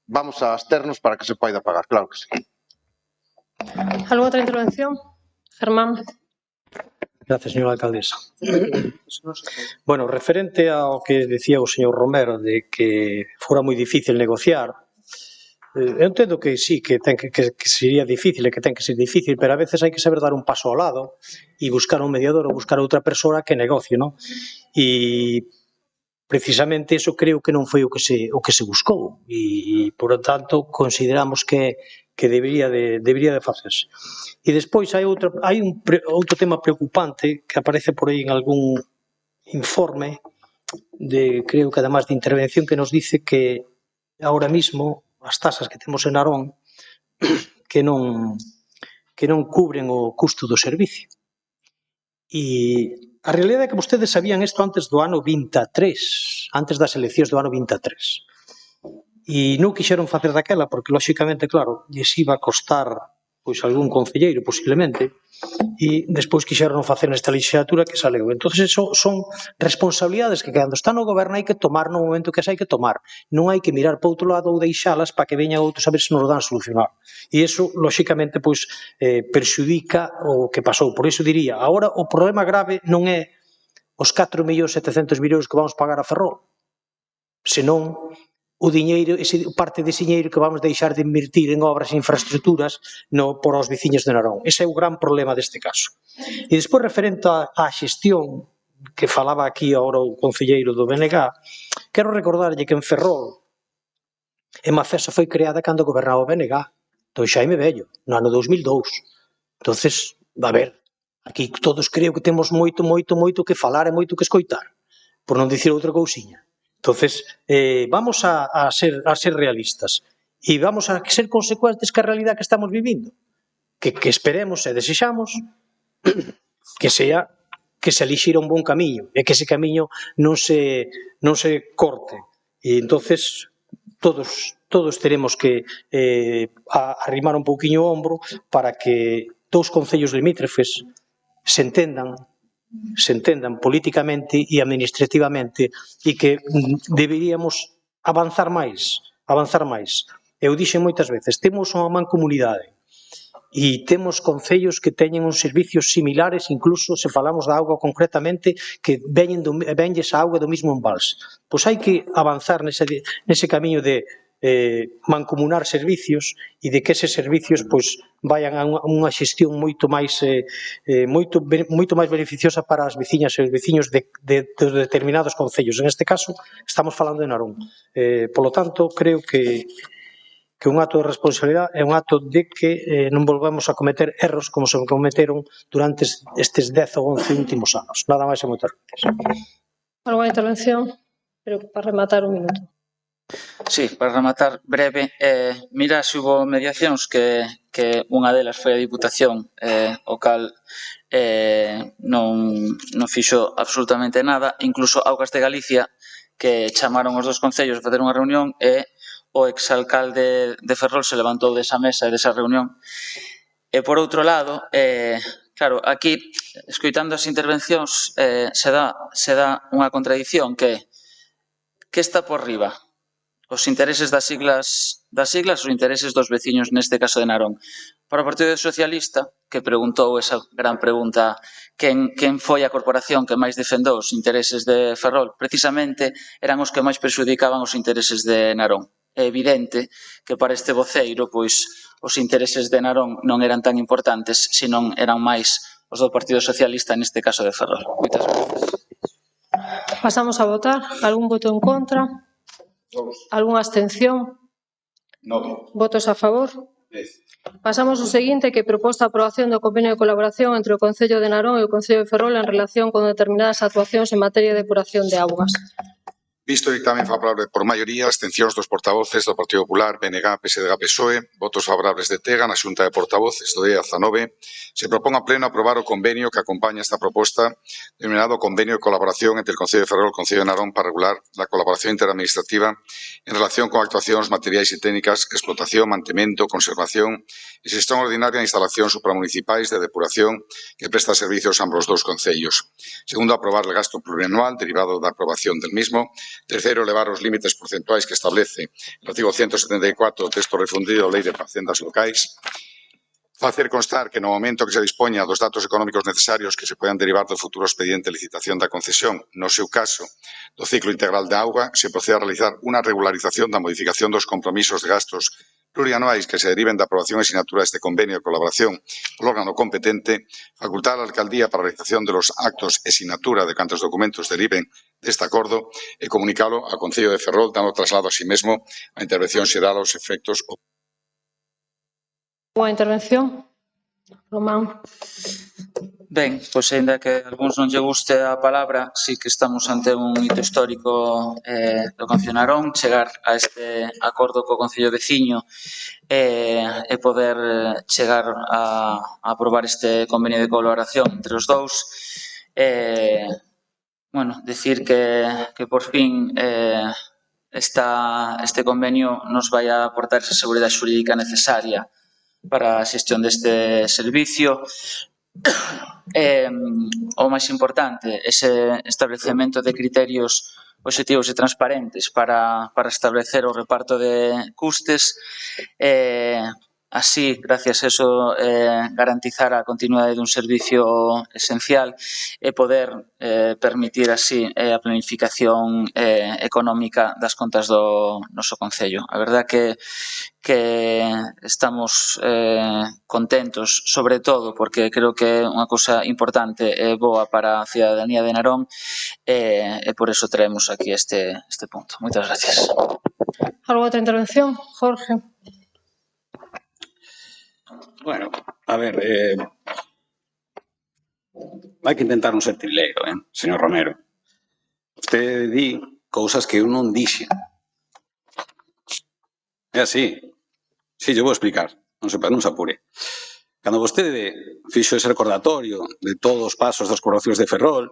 vamos a absternos para que se poida pagar, claro que sí. ¿Alguna outra intervención? Germán. Gracias, señora alcaldesa. Bueno, referente ao que decía o señor Romero de que fora moi difícil negociar, eu entendo que sí, que sería difícil e que ten que ser difícil, pero a veces hai que saber dar un paso ao lado e buscar un mediador ou buscar outra persoa que negocie, non? E precisamente eso creo que non foi o que se buscou e, por tanto, consideramos que debería de facerse. E despois hai outro tema preocupante que aparece por aí en algún informe, creo que además de intervención, que nos dice que ahora mismo as tasas que temos en Narón que non cubren o custo do servicio. E a realidade é que vostedes sabían isto antes do ano 23, antes das eleccións do ano 23. E non quixeron facer daquela porque, lóxicamente, claro, lles iba a costar pois algún concelleiro, posiblemente, e despois quixeron facer nesta legislatura que saleu. Entón, son responsabilidades que cando está no goberno hai que tomar no momento que as hai que tomar. Non hai que mirar para outro lado ou deixalas para que veñan outros a ver se nos dan a solucionar. E iso, lóxicamente, pois, perxudica o que pasou. Por iso diría, agora o problema grave non é os 4.700.000 euros que vamos pagar a Ferrol, senón o diñeiro, parte dese diñeiro que vamos deixar de invertir en obras e infraestructuras por aos veciños de Narón. Ese é o gran problema deste caso. E despois, referente á xestión que falaba aquí agora o concelleiro do BNG, quero recordarlle que en Ferrol en Mafesa foi creada cando gobernaba o BNG, do Xaime Bello, no ano 2002. Entonces, a ver, aquí todos creo que temos moito que falar e moito que escoitar, por non dicir outra cousiña. Entonces, vamos a ser realistas e vamos a ser consecuentes ca realidade que estamos vivindo. Que esperemos e desexamos que sea que se elixira un bon camiño e que ese camiño non se corte. E entonces todos teremos que arrimar un pouquiño o ombro para que dous concellos limítrofes se entendan políticamente e administrativamente e que deberíamos avanzar máis. Eu dixen moitas veces, temos unha mancomunidade e temos concellos que teñen uns servicios similares, incluso se falamos da auga concretamente, que venlles a auga do mismo embalse. Pois hai que avanzar nese camiño de mancomunar servicios e de que eses servicios vayan a unha xestión moito máis beneficiosa para as veciñas e os veciños de determinados concellos. En este caso, estamos falando de Narón. Polo tanto, creo que un acto de responsabilidade é un acto de que non volvamos a cometer erros como se cometeron durante estes 10 ou 11 últimos anos. Nada máis e moitas gracias. Alguna intervención? Pero para rematar un minuto. Sí, para rematar breve, mira se hubo mediacións que unha delas foi a Diputación, o cal non fixo absolutamente nada, incluso Augas de Galicia, que chamaron os dos concellos a facer unha reunión e o exalcalde de Ferrol se levantou desa mesa e desa reunión. E por outro lado, claro, aquí, escoitando as intervencións, se dá unha contradición que está por riba? Os intereses das siglas, os intereses dos veciños, neste caso de Narón. Para o Partido Socialista, que preguntou esa gran pregunta, quen foi a corporación que máis defendou os intereses de Ferrol, precisamente eran os que máis perxudicaban os intereses de Narón. É evidente que para este voceiro, os intereses de Narón non eran tan importantes, senón eran máis os do Partido Socialista, neste caso de Ferrol. Moitas gracias. Pasamos a votar. Algún voto en contra? Algunha abstención? No. Votos a favor? Pasamos ao seguinte, que proposta a aprobación do convenio de colaboración entre o Concello de Narón e o Concello de Ferrol en relación con determinadas actuacións en materia de depuración de augas. Visto o dictamen favorable por maioría, abstencións dos portavoces do Partido Popular, BNG, PSDG, PSOE, votos favorables de Tega na Xunta de Portavoces do día 19, se propón a pleno aprobar o convenio que acompaña esta proposta, denominado Convenio de Colaboración entre el Concello de Ferrol e o Concello de Narón para regular la colaboración interadministrativa en relación con actuacións materiais e técnicas, explotación, mantemento, conservación e xestión ordinaria de instalacións supramunicipais de depuración que presta servicios a ambos dous concellos. Segundo, aprobar el gasto plurianual derivado da aprobación del mismo. Terceiro, elevar os límites porcentuais que establece el artigo 174 do texto refundido da Lei de Facendas Locais. Facer constar que no momento que se dispoña dos datos económicos necesarios que se poden derivar do futuro expediente de licitación da concesión, no seu caso, do ciclo integral de auga, se procede a realizar unha regularización da modificación dos compromisos de gastos plurianuais que se deriven da aprobación e sinatura deste convenio de colaboración polo órgano competente, facultar a Alcaldía para a realización de los actos e sinatura de cantos documentos deriven deste acordo e comunicalo ao Concello de Ferrol, dando traslado a sí mesmo a intervención xerada aos efectos. Unha intervención? Román. Ben, pois ainda que a algúns non lle guste a palabra, sí que estamos ante un hito histórico do Concello de Narón, chegar a este acordo co Concello veciño e poder chegar a aprobar este convenio de colaboración entre os dous. Bueno, decir que por fin este convenio nos vai a aportar esa seguridade xurídica necesaria para a xestión deste servicio. O máis importante, ese establecemento de criterios obxectivos e transparentes para establecer o reparto de custes, así, gracias a eso, garantizar a continuidade dun servicio esencial e poder permitir así a planificación económica das contas do noso Concello. A verdad que estamos contentos, sobre todo porque creo que é unha cousa importante e boa para a cidadanía de Narón e por eso traemos aquí este punto. Moitas gracias. Algo outra intervención? Jorge. Bueno, a ver, hai que intentar non ser trileiro, señor Romero. Usted di cousas que eu non dixen. É así. Sí, yo vou explicar. Non se apure. Cando vostede fixo ese recordatorio de todos os pasos das corrupcións de Ferrol,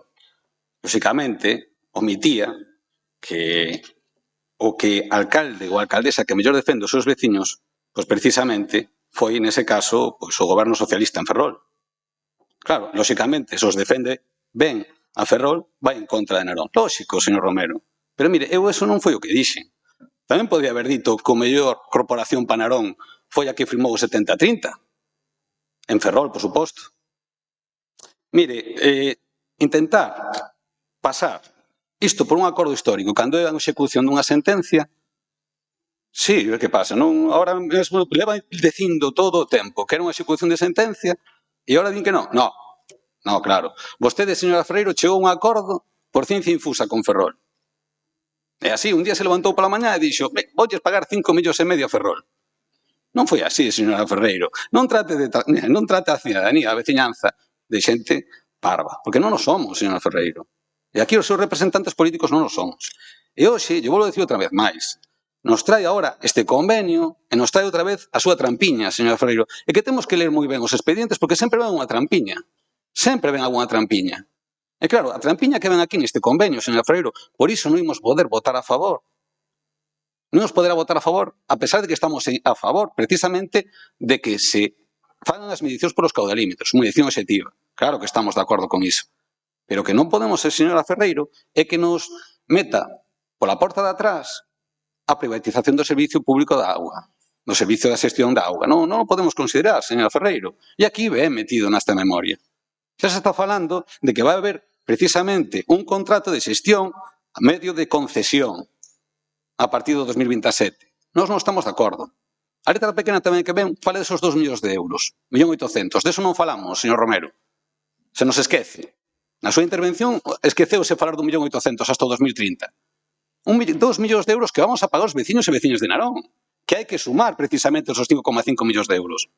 lóxicamente, omitía que o que alcalde ou alcaldesa que mellor defende os seus veciños, pois precisamente foi, nese caso, pois o goberno socialista en Ferrol. Claro, lóxicamente, se os defende ben a Ferrol, vai en contra de Narón. Lóxico, señor Romero. Pero mire, eu eso non foi o que dixen. Tamén podía haber dito que o mellor corporación para Narón foi a que firmou o 70-30. En Ferrol, por suposto. Mire, intentar pasar isto por un acordo histórico cando é a execución dunha sentencia, sí, o que pasa, non? Ahora mesmo leva dicindo todo o tempo que era unha execución de sentencia e agora din que non. No, claro. Vostede, señora Ferreiro, chegou a un acordo por ciencia infusa con Ferrol. E así, un día se levantou pola mañá e dixo, voulles pagar 5,5 millóns a Ferrol. Non foi así, señora Ferreiro. Non trate a cidadanía, a veciñanza, de xente parva. Porque non o somos, señora Ferreiro. E aquí os seus representantes políticos non o somos. E hoxe, eu vou dicir outra vez máis, nos trae agora este convenio e nos trae outra vez a súa trampiña, señora Ferreiro. E que temos que ler moi ben os expedientes porque sempre ven unha trampiña. Sempre ven algunha trampiña. E claro, a trampiña que ven aquí neste convenio, señora Ferreiro, por iso non imos poder votar a favor. Non nos poderá votar a favor, a pesar de que estamos a favor, precisamente, de que se fagan as medicións por os caudalímetros, medición obxectiva. Claro que estamos de acordo con iso. Pero que non podemos ser, señora Ferreiro, é que nos meta pola porta de atrás a privatización do servicio público da auga, do servicio da xestión da auga. Non o podemos considerar, señora Ferreiro. E aquí ve metido nesta memoria. Xa se está falando de que vai haber precisamente un contrato de xestión a medio de concesión a partir do 2027. Nós non estamos de acordo. A letra pequena tamén que ven fala desos 2 millóns de euros. 1.800.000. Deso non falamos, señor Romero. Se nos esquece. Na súa intervención esqueceuse falar do 1.800.000 hasta o 2030. 2 millóns de euros que vamos a pagar os veciños e veciñas de Narón. Que hai que sumar precisamente esos 5,5 millóns de euros.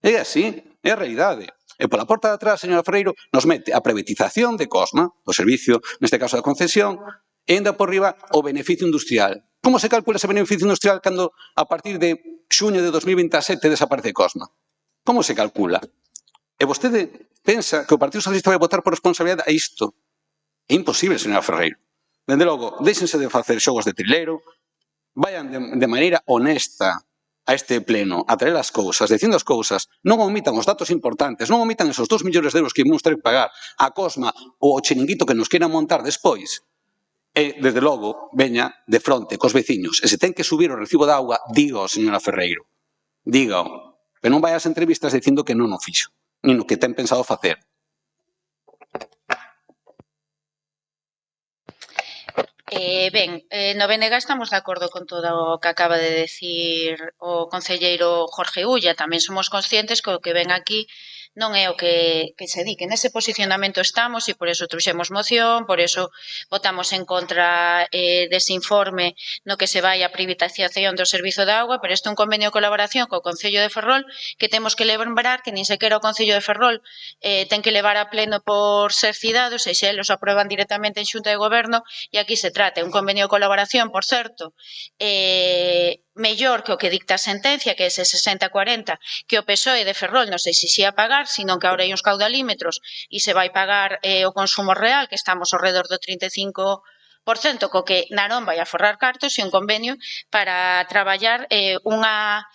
É así, é a realidade. E pola porta de atrás, señora Ferreiro, nos mete a privatización de Cosma, o servicio, neste caso da concesión, e ainda por riba o beneficio industrial. Como se calcula ese beneficio industrial cando a partir de xuño de 2027 desaparece Cosma? Como se calcula? E vostede pensa que o Partido Socialista vai votar por responsabilidade a isto? É imposible, señora Ferreiro. Dende logo, déxense de facer xogos de trilero, vayan de maneira honesta a este pleno a traer as cousas, dicindo as cousas, non omitan os datos importantes, non omitan esos 2 millóns de euros que vamos ter que pagar a Cosma ou o chiringuito que nos queiran montar despois. E, desde logo, veña de fronte cos veciños. E se ten que subir o recibo de auga, dígao, señora Ferreiro. Dígao. Pero non vai ás entrevistas dicindo que non o fixo, nin o que ten pensado facer. No BNG estamos de acordo con todo o que acaba de decir o concelleiro Jorge Ulla. Tamén somos conscientes que o que ven aquí non é o que se di, que nese posicionamento estamos e por eso trouxemos moción, por eso votamos en contra dese informe no que se vai a privatización do servizo de auga, pero este é un convenio de colaboración co Concello de Ferrol que temos que lembrar que nin sequera o Concello de Ferrol ten que levar a pleno por ser cidade, ou seja, eles aprueban directamente en Xunta de Goberno e aquí se trata de un convenio de colaboración, por certo, mellor que o que dicta a sentencia, que é ese 60-40, que o PSOE de Ferrol non se exixía pagar, sino que agora hai uns caudalímetros e se vai pagar o consumo real, que estamos ao redor do 35%, co que Narón vai a forrar cartos e un convenio para traballar unha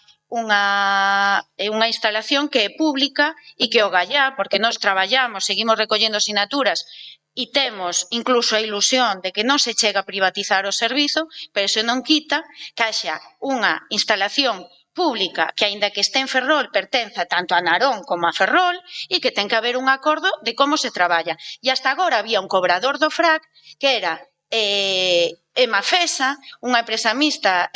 instalación que é pública e que o gallá, porque nós traballamos, seguimos recollendo sinaturas e temos incluso a ilusión de que non se chega a privatizar o servizo, pero iso non quita que haxa unha instalación pública que, aínda que este en Ferrol, pertenza tanto a Narón como a Ferrol e que ten que haber un acordo de como se traballa. E hasta agora había un cobrador do FRAC que era Emafesa, unha empresa mixta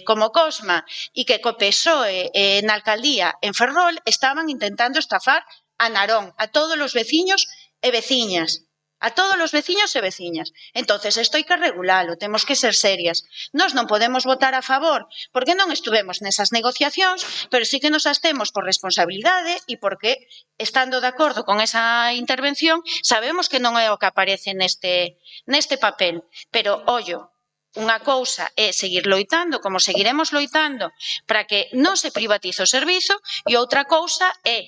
como Cosma e que co PSOE na alcaldía en Ferrol estaban intentando estafar a Narón, a todos os veciños e veciñas. A todos os veciños e veciñas. Entonces, isto hai que regulalo, temos que ser serias. Nós non podemos votar a favor porque non estuvemos nesas negociacións, pero sí que nos abstemos por responsabilidade e porque, estando de acordo con esa intervención, sabemos que non é o que aparece neste papel. Pero, ollo, unha cousa é seguir loitando, como seguiremos loitando, para que non se privatize o servizo, e outra cousa é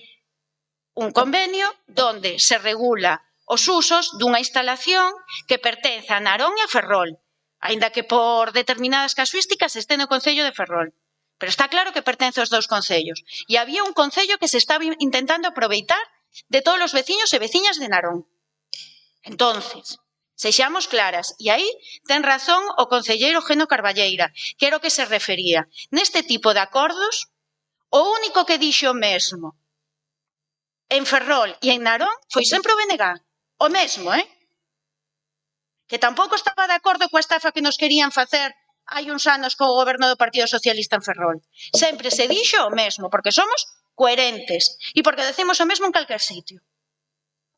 un convenio onde se regula os usos dunha instalación que pertence a Narón e a Ferrol, aínda que por determinadas casuísticas este no Concello de Ferrol. Pero está claro que pertence aos dous concellos. E había un concello que se estaba intentando aproveitar de todos os veciños e veciñas de Narón. Entonces, sexamos claras, e aí ten razón o concelleiro Geno Carballeira, que era o que se refería. Neste tipo de acordos, o único que dixo o mesmo en Ferrol e en Narón foi sempre o BNG. O mesmo, que tampouco estaba de acordo coa estafa que nos querían facer hai uns anos co goberno do Partido Socialista en Ferrol. Sempre se dixo o mesmo, porque somos coherentes e porque decimos o mesmo en calquer sitio.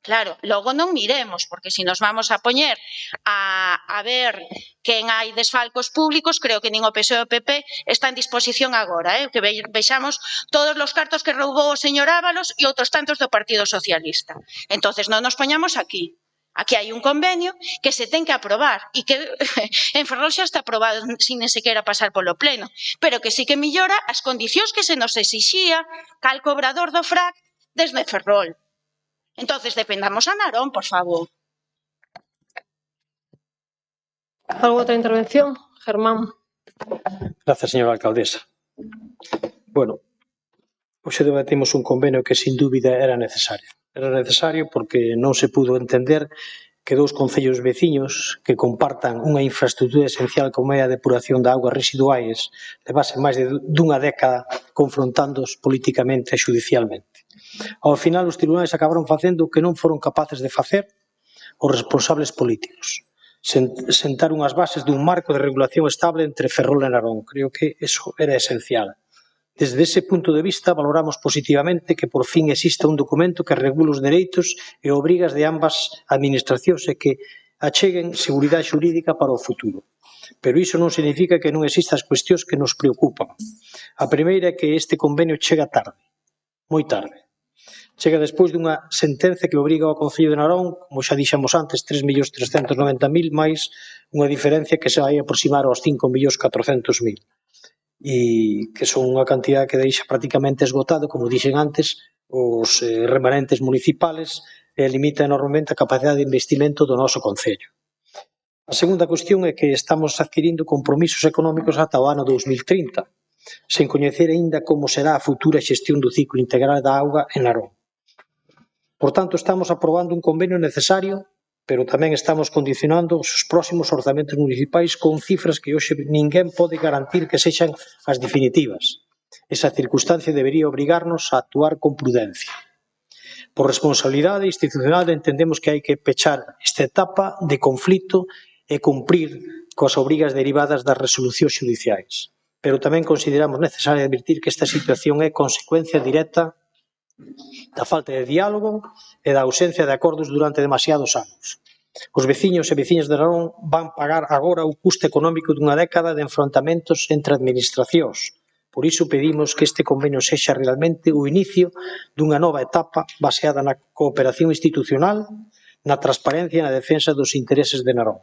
Claro, logo non miremos, porque se nos vamos a poñer a ver quen hai desfalcos públicos, creo que nin o PSOE e o PP está en disposición agora, que vexamos todos os cartos que roubou o señor Ábalos e outros tantos do Partido Socialista. Entonces non nos poñamos aquí. Aquí hai un convenio que se ten que aprobar e que en Ferrol xa está aprobado sin nem sequera pasar polo pleno, pero que sí que millora as condicións que se nos exixía cal cobrador do FRAC desde Ferrol. Entonces, dependamos a Narón, por favor. ¿Alguna outra intervención? Germán. Gracias, señora alcaldesa. Bueno, hoxe debatimos un convenio que sin dúbida era necesario. Era necesario porque non se pudo entender que dous concellos veciños que compartan unha infraestructura esencial como é a depuración de augas residuais levase máis dunha década confrontándoos políticamente e xudicialmente. Ao final, os tribunais acabaron facendo o que non foron capaces de facer os responsables políticos. Sentar unhas bases dun marco de regulación estable entre Ferrol e Narón. Creo que eso era esencial. Desde ese punto de vista, valoramos positivamente que por fin exista un documento que regule os dereitos e obrigas de ambas administracións e que acheguen seguridade xurídica para o futuro. Pero iso non significa que non existan as cuestións que nos preocupan. A primeira é que este convenio chega tarde, moi tarde. Chega despois dunha sentenza que obriga ao Concello de Narón, como xa dixemos antes, 3.390.000 máis unha diferencia que se vai aproximar aos 5.400.000. E que son unha cantidad que deixa prácticamente esgotado, como dixen antes, os remanentes municipales e limita enormemente a capacidade de investimento do noso Concello. A segunda cuestión é que estamos adquirindo compromisos económicos ata o ano 2030, sen coñecer aínda como será a futura xestión do ciclo integral da auga en Narón. Por tanto, estamos aprobando un convenio necesario, pero tamén estamos condicionando os próximos orzamentos municipais con cifras que hoxe ninguén pode garantir que sexan as definitivas. Esa circunstancia debería obrigarnos a actuar con prudencia. Por responsabilidade institucional entendemos que hai que pechar esta etapa de conflito e cumprir coas obrigas derivadas das resolucións xudiciais. Pero tamén consideramos necesario advertir que esta situación é consecuencia directa da falta de diálogo e da ausencia de acordos durante demasiados anos. Os veciños e veciñas de Narón van pagar agora o custo económico dunha década de enfrontamentos entre administracións. Por iso pedimos que este convenio sexa realmente o inicio dunha nova etapa baseada na cooperación institucional, na transparencia e na defensa dos intereses de Narón.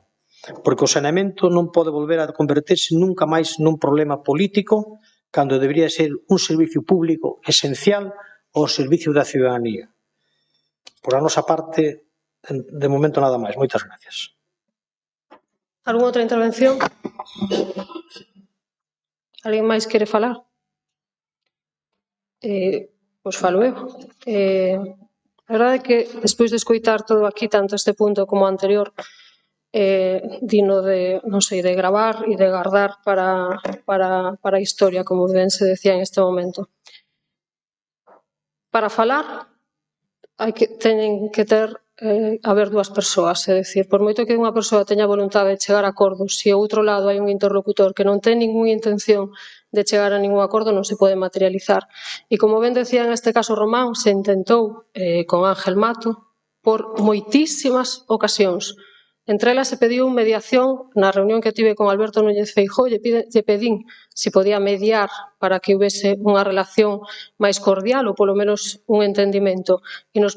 Porque o saneamento non pode volver a converterse nunca máis nun problema político cando debería ser un servicio público esencial ao servicio da ciudadanía. Por a nosa parte, de momento nada máis. Moitas gracias. Algúna outra intervención? Alguén máis quere falar? Pois falo eu. A verdade é que despois de escoitar todo aquí, tanto este punto como o anterior, digno de, non sei, de gravar e de guardar para a historia, como ben se decía en este momento. Para falar teñen que ter haber dúas persoas, é dicir, por moito que unha persoa teña voluntade de chegar a acordos, se ao outro lado hai un interlocutor que non ten ninguna intención de chegar a ningún acordo, non se pode materializar. E como ben decía en este caso Román, se intentou con Ángel Mato por moitísimas ocasións. Entre elas se pediu mediación na reunión que tive con Alberto Núñez Feijóo, lle pedín se podía mediar para que houvese unha relación máis cordial ou polo menos un entendimento e nos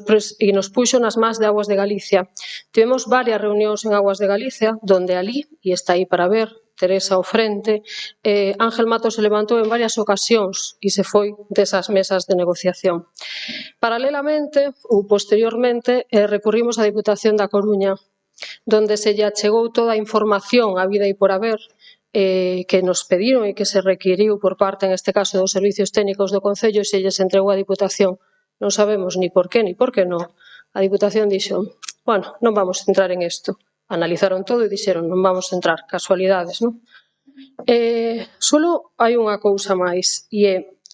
puxo nas más de Aguas de Galicia. Tivemos varias reunións en Aguas de Galicia, donde ali, e está aí para ver, Teresa ao frente, Ángel Mato se levantou en varias ocasións e se foi desas mesas de negociación. Paralelamente ou posteriormente recurrimos á Diputación da Coruña, donde se lle achegou toda a información habida e por haber que nos pediron e que se requiriu por parte, en este caso, dos servicios técnicos do Concello e se lles entregou a Diputación. Non sabemos ni por qué non. A Diputación dixo, bueno, non vamos a entrar en isto. Analizaron todo e dixeron, non vamos a entrar, casualidades, non? Solo hai unha cousa máis e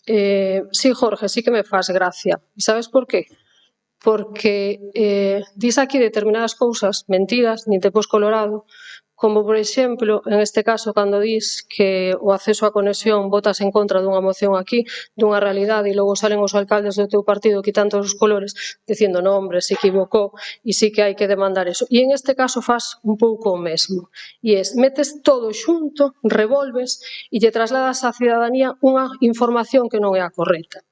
é, sí, Jorge, sí que me faz gracia. E sabes por qué? Porque dis aquí determinadas cousas, mentiras, nin te pos colorado, como, por exemplo, en este caso, cando dis que o acceso á conexión votas en contra dunha moción aquí, dunha realidade, e logo salen os alcaldes do teu partido quitando os colores, dicindo, non, hombre, se equivocou, e sí que hai que demandar eso. E en este caso faz un pouco o mesmo. E metes todo xunto, revolves, e lle trasladas á cidadanía unha información que non é a correcta.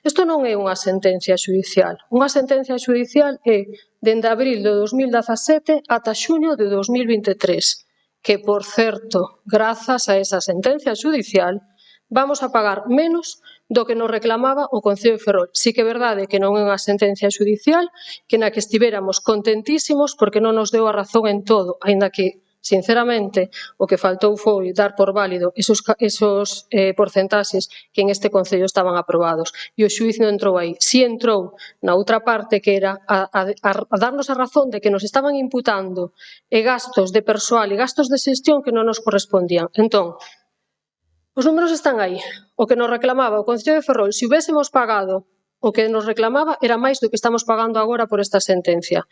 Isto non é unha sentencia xudicial. Unha sentencia xudicial é dende abril de 2017 ata xuño de 2023, que, por certo, grazas a esa sentencia xudicial, vamos a pagar menos do que nos reclamaba o Concello de Ferrol. Si que é verdade que non é unha sentencia xudicial, que na que estivéramos contentísimos porque non nos deu a razón en todo, aínda que, sinceramente, o que faltou foi dar por válido esos porcentaxes que en este Concello estaban aprobados. E o xuíz non entrou aí. Si entrou na outra parte, que era a darnos a razón de que nos estaban imputando gastos de persoal e gastos de xestión que non nos correspondían. Entón, os números están aí. O que nos reclamaba o Concello de Ferrol, se hubiésemos pagado o que nos reclamaba, era máis do que estamos pagando agora por esta sentencia.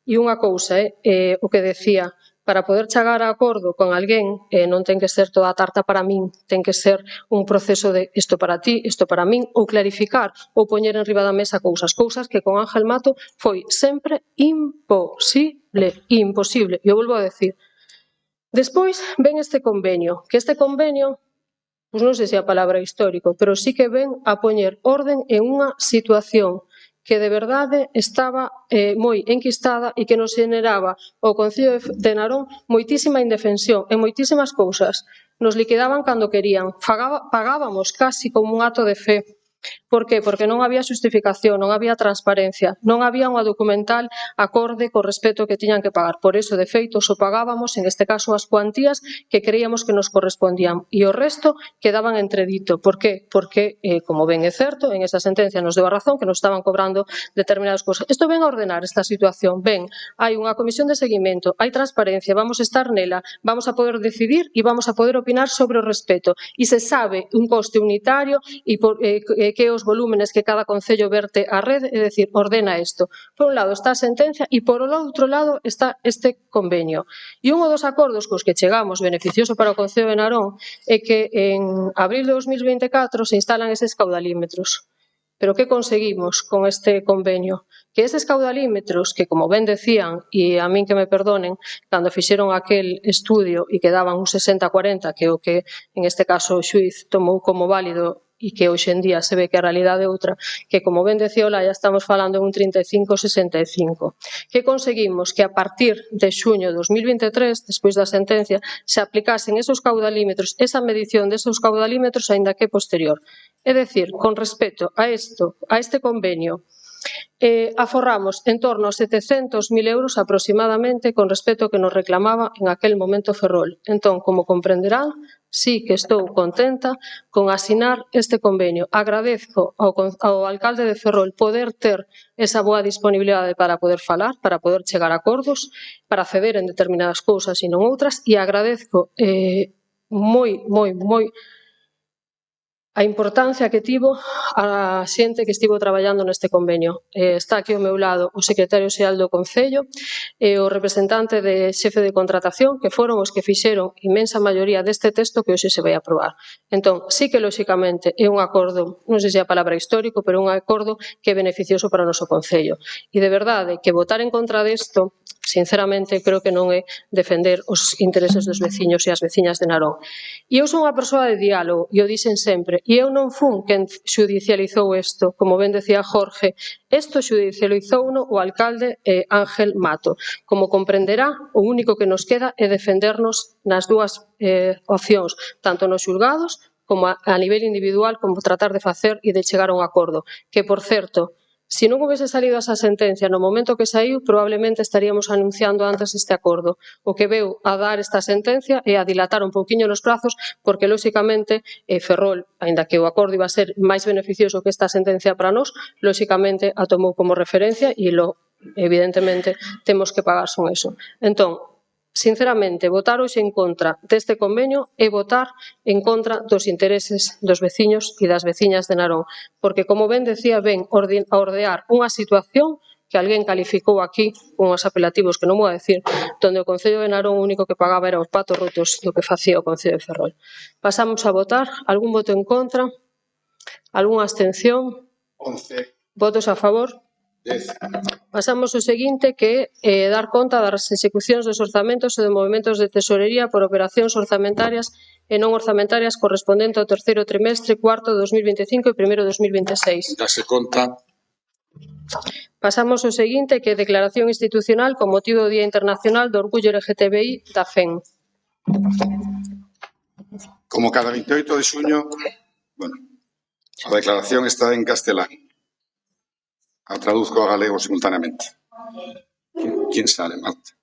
E unha cousa, o que decía, para poder chegar a acordo con alguén non ten que ser toda a tarta para min, ten que ser un proceso de isto para ti, isto para min, ou clarificar ou poñer en riba da mesa cousas que con Ángel Mato foi sempre imposible. E eu volvo a decir. Despois ven este convenio, que este convenio, pois non sei se é a palabra histórico, pero sí que ven a poñer orden en unha situación que de verdade estaba moi enquistada e que nos generaba ao Concello de Narón moitísima indefensión e moitísimas cousas. Nos liquidaban cando querían, pagábamos casi como un acto de fe. Por qué? Porque non había xustificación, non había transparencia, non había unha documental acorde co respeto que tiñan que pagar. Por eso, de feito, só pagábamos, en este caso, as cuantías que creíamos que nos correspondían e o resto quedaban entredito. Por qué? Porque, como ben é certo, en esa sentencia nos deu a razón que nos estaban cobrando determinadas cousas. Isto ven a ordenar esta situación. Ben, hai unha comisión de seguimento, hai transparencia, vamos a estar nela, vamos a poder decidir e vamos a poder opinar sobre o respeto. E se sabe un coste unitario e que os volúmenes que cada concello verte á rede, é dicir, ordena isto. Por un lado está a sentencia e por outro lado está este convenio. E un dos acordos cos que chegamos beneficioso para o Concello de Narón é que en abril de 2024 se instalan eses caudalímetros. Pero que conseguimos con este convenio? Que eses caudalímetros que, como ben decían, e a min que me perdonen, cando fixeron aquel estudio e que daban un 60-40, que é o que en este caso o xuiz tomou como válido e que hoxe en día se ve que a realidade é outra, que como ben decía Olaya, estamos falando de un 35-65. Que conseguimos? Que a partir de xuño de 2023, despois da sentencia, se aplicasen esos caudalímetros, esa medición desos caudalímetros, aínda que posterior. É dicir, con respecto a este convenio, aforramos en torno a 700.000 euros aproximadamente con respecto ao que nos reclamaba en aquel momento Ferrol. Entón, como comprenderán, sí que estou contenta con asinar este convenio. Agradezco ao alcalde de Ferrol poder ter esa boa disponibilidade para poder falar, para poder chegar a acordos, para ceder en determinadas cousas e non outras, e agradezco moi a importancia que tivo a xente que estivo traballando neste convenio. Está aquí ao meu lado o secretario xeral do Concello e o representante de xefe de contratación, que foron os que fixeron inmensa maioría deste texto que hoxe se vai aprobar. Entón, sí que, lóxicamente, é un acordo, non sei se é a palabra histórico, pero un acordo que é beneficioso para o noso Concello. E, de verdade, que votar en contra desto, sinceramente, creo que non é defender os intereses dos veciños e as veciñas de Narón. E eu son unha persoa de diálogo, e o dixen sempre, e eu non fun quen xudicializou isto, como ben decía Jorge, isto xudicializouno o alcalde Ángel Mato. Como comprenderá, o único que nos queda é defendernos nas dúas opcións, tanto nos xulgados como a nivel individual, como tratar de facer e de chegar a un acordo. Que, por certo, se non houvese salido esa sentencia no momento que saiu, probablemente estaríamos anunciando antes este acordo. O que veu a dar esta sentencia é a dilatar un pouquiño nos prazos, porque, lóxicamente, Ferrol, aínda que o acordo iba a ser máis beneficioso que esta sentencia para nós, lóxicamente a tomou como referencia e, evidentemente, temos que pagar son eso. Entón, sinceramente, votar hoxe en contra deste convenio é votar en contra dos intereses dos veciños e das veciñas de Narón, porque, como ben decía, ven a ordear unha situación que alguén calificou aquí con os apelativos que non vou a decir, donde o Concello de Narón o único que pagaba era os patos rotos do que facía o Concello de Ferrol. Pasamos a votar. Algún voto en contra? Algúnha abstención? 11. Votos a favor? 10. Pasamos ao seguinte, que é dar conta das execucións dos orzamentos e de movimentos de tesorería por operacións orzamentarias e non orzamentarias correspondente ao terceiro trimestre, cuarto de 2025 e primeiro de 2026. Dase conta. Pasamos ao seguinte, que é declaración institucional con motivo do Día Internacional do Orgullo LGTBI da FEN. Como cada 28 de xuño, a declaración está en castelán. A traduzco a galego simultaneamente. ¿Quién sale, Marta?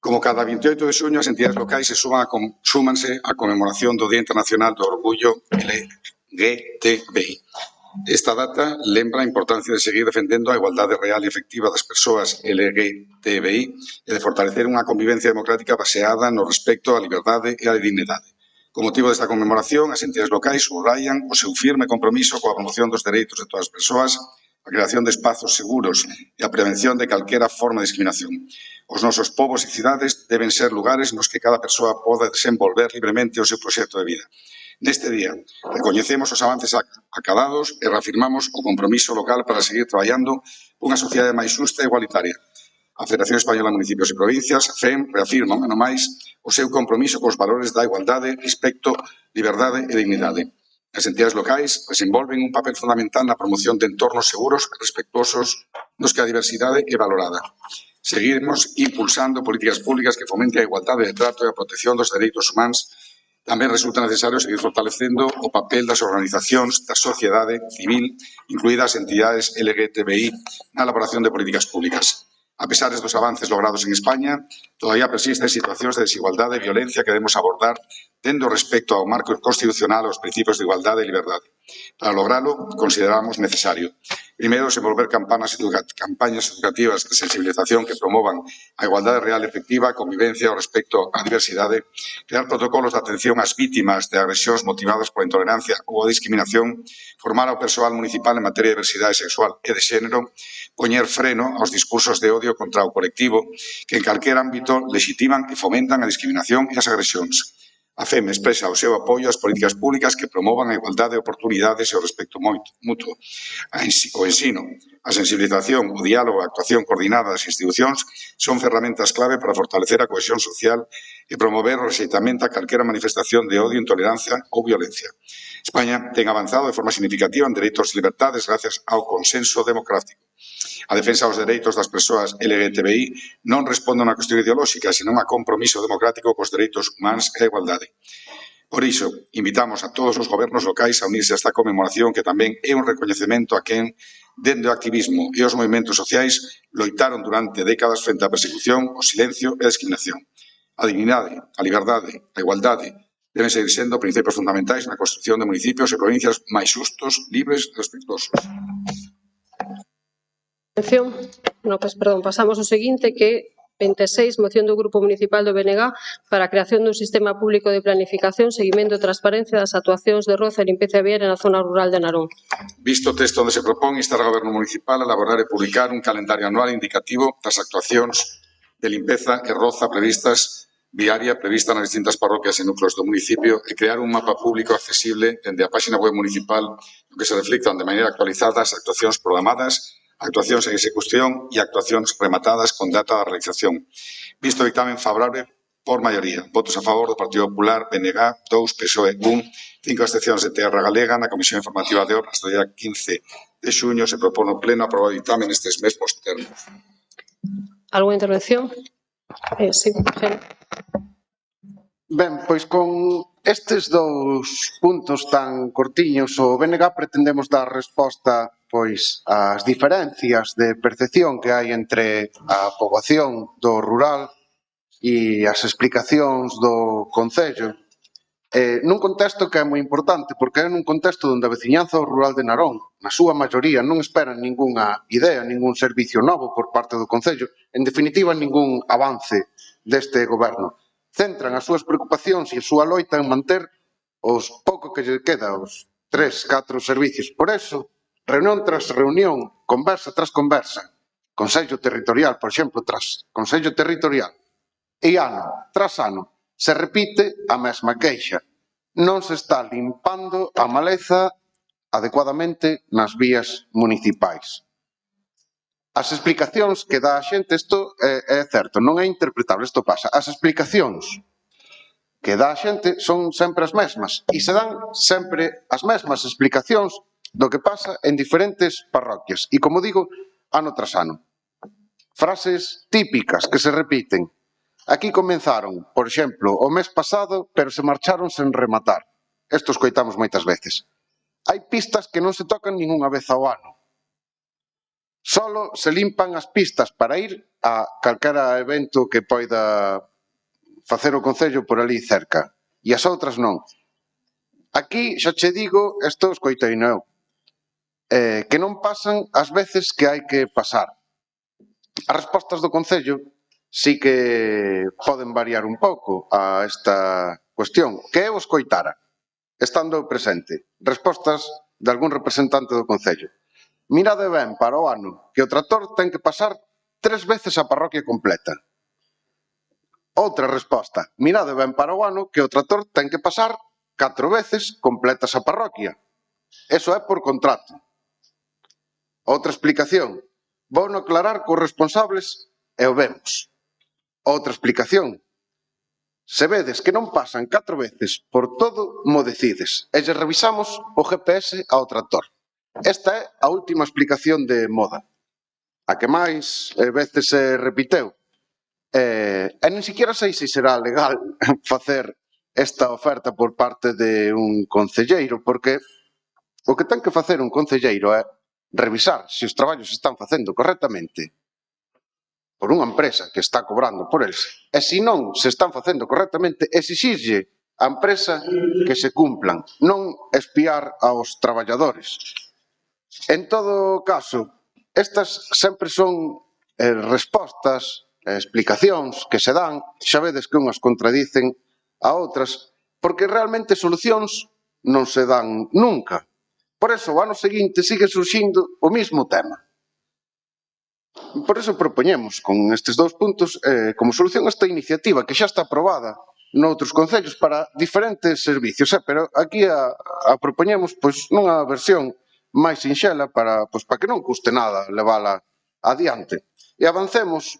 Como cada 28 de xuño, as entidades locais súmanse á conmemoración do Día Internacional do Orgullo LGTBI. Esta data lembra a importancia de seguir defendendo a igualdade real e efectiva das persoas LGTBI e de fortalecer unha convivencia democrática baseada no respecto á liberdade e á dignidade. Con motivo desta conmemoración, as entidades locais subrayan o seu firme compromiso coa promoción dos dereitos de todas as persoas, a creación de espazos seguros e a prevención de calquera forma de discriminación. Os nosos povos e cidades deben ser lugares nos que cada persoa poda desenvolver libremente o seu proxecto de vida. Neste día, recoñecemos os avances acadados e reafirmamos o compromiso local para seguir traballando unha sociedade máis xusta e igualitaria. A Federación Española de Municipios e Provincias, FEM, reafirma, ano máis, o seu compromiso cos valores da igualdade, respecto, liberdade e dignidade. As entidades locais desenvolven un papel fundamental na promoción de entornos seguros e respectuosos nos que a diversidade é valorada. Seguimos impulsando políticas públicas que fomenten a igualdade de trato e a protección dos dereitos humanos. Tamén resulta necesario seguir fortalecendo o papel das organizacións da sociedade civil, incluídas entidades LGTBI, na elaboración de políticas públicas. A pesar dos avances logrados en España, todavía persisten situacións de desigualdade e violencia que debemos abordar tendo respecto ao marco constitucional aos principios de igualdade e liberdade. Para logralo, consideramos necesario, primeiro, desenvolver campañas educativas de sensibilización que promovan a igualdade real e efectiva, a convivencia ao respecto á diversidade, crear protocolos de atención ás vítimas de agresións motivadas pola intolerancia ou a discriminación, formar ao persoal municipal en materia de diversidade sexual e de xénero, poñer freno aos discursos de odio contra o colectivo que en calquer ámbito legitiman e fomentan a discriminación e as agresións. A FEM expresa o seu apoio ás políticas públicas que promovan a igualdade de oportunidades e o respecto mutuo. O ensino, a sensibilización, o diálogo e a actuación coordinada das institucións son ferramentas clave para fortalecer a cohesión social e promover o rexeitamento a calquera manifestación de odio, intolerancia ou violencia. España ten avanzado de forma significativa en dereitos e libertades gracias ao consenso democrático. A defensa dos dereitos das persoas LGTBI non responde a unha cuestión ideolóxica, senón a compromiso democrático cos dereitos humanos e a igualdade. Por iso, invitamos a todos os gobernos locais a unirse a esta conmemoración que tamén é un recoñecemento a quen, dende o activismo e os movimentos sociais, loitaron durante décadas frente á persecución, o silencio e a discriminación. A dignidade, a liberdade, a igualdade deben seguir sendo principios fundamentais na construción de municipios e provincias máis xustos, libres e respectuosos. Pasamos ao seguinte, que 26, moción do Grupo Municipal do BNG para a creación dun sistema público de planificación, seguimento e transparencia das actuacións de roza e limpeza viaria na zona rural de Narón. Visto o texto onde se propón instar ao Goberno Municipal a elaborar e publicar un calendario anual indicativo das actuacións de limpeza e roza viaria prevista nas distintas parroquias e núcleos do municipio e crear un mapa público accesible dende a página web municipal no que se reflictan de maneira actualizada as actuacións programadas, actuacións en execución e actuacións rematadas con data da realización. Visto o dictamen favorable por maioría. Votos a favor do Partido Popular, BNG, 2, PSOE, 1, 5 abstencións de Terra Galega. Na Comisión Informativa de Obras do día 15 de xuño se propone o Pleno aprobar o dictamen nestes mesmos termos. Alguna intervención? Sí, Ben, pois con estes dous puntos tan cortiños, o BNG pretendemos dar resposta pois ás diferencias de percepción que hai entre a poboación do rural e as explicacións do Concello nun contexto que é moi importante, porque é nun contexto onde a veciñanza do rural de Narón, na súa maioría, non esperan ningunha idea, ningún servicio novo por parte do Concello, en definitiva, ningún avance deste goberno. Centran as súas preocupacións e a súa loita en manter os pouco que lle queda, os 3, 4 servicios. Por eso, reunión tras reunión, conversa tras conversa, Consello Territorial, por exemplo, tras Consello Territorial, e ano tras ano, se repite a mesma queixa. Non se está limpando a maleza adecuadamente nas vías municipais. As explicacións que dá a xente, isto é certo, non é interpretable, isto pasa. As explicacións que dá a xente son sempre as mesmas e se dan sempre as mesmas explicacións do que pasa en diferentes parroquias. E, como digo, ano tras ano. Frases típicas que se repiten. Aquí comenzaron, por exemplo, o mes pasado, pero se marcharon sen rematar. Isto escoitamos moitas veces. Hai pistas que non se tocan ningunha vez ao ano. Solo se limpan as pistas para ir a calquera evento que poida facer o Concello por ali cerca. E as outras non. Aquí, xa che digo, isto escoitei eu, que non pasan as veces que hai que pasar. As respostas do Concello sí que poden variar un pouco a esta cuestión. Que eu escoitara, estando presente, respostas de algún representante do Concello. Mirade ben para o ano que o tractor ten que pasar 3 veces a parroquia completa. Outra resposta. Mirade ben para o ano que o tractor ten que pasar 4 veces completas a parroquia. Eso é por contrato. Outra explicación. Vou non aclarar cos responsables e o vemos. Outra explicación. Se vedes que non pasan 4 veces por todo, mo decides. E lle revisamos o GPS ao tractor. Esta é a última explicación de moda, a que máis veces se repiteu. E nin siquiera sei se será legal facer esta oferta por parte de un concelleiro, porque o que ten que facer un concelleiro é revisar se os traballos se están facendo correctamente por unha empresa que está cobrando por eles, e se non se están facendo correctamente, exixirlle á empresa que se cumplan, non espiar aos traballadores. En todo caso, estas sempre son respostas, explicacións que se dan, xa vedes que unhas contradicen a outras, porque realmente solucións non se dan nunca. Por eso, o ano seguinte sigue surxindo o mismo tema. Por eso propoñemos con estes dous puntos como solución esta iniciativa que xa está aprobada noutros concellos para diferentes servicios, pero aquí a propoñemos nunha versión máis sinxela para que non custe nada levala adiante e avancemos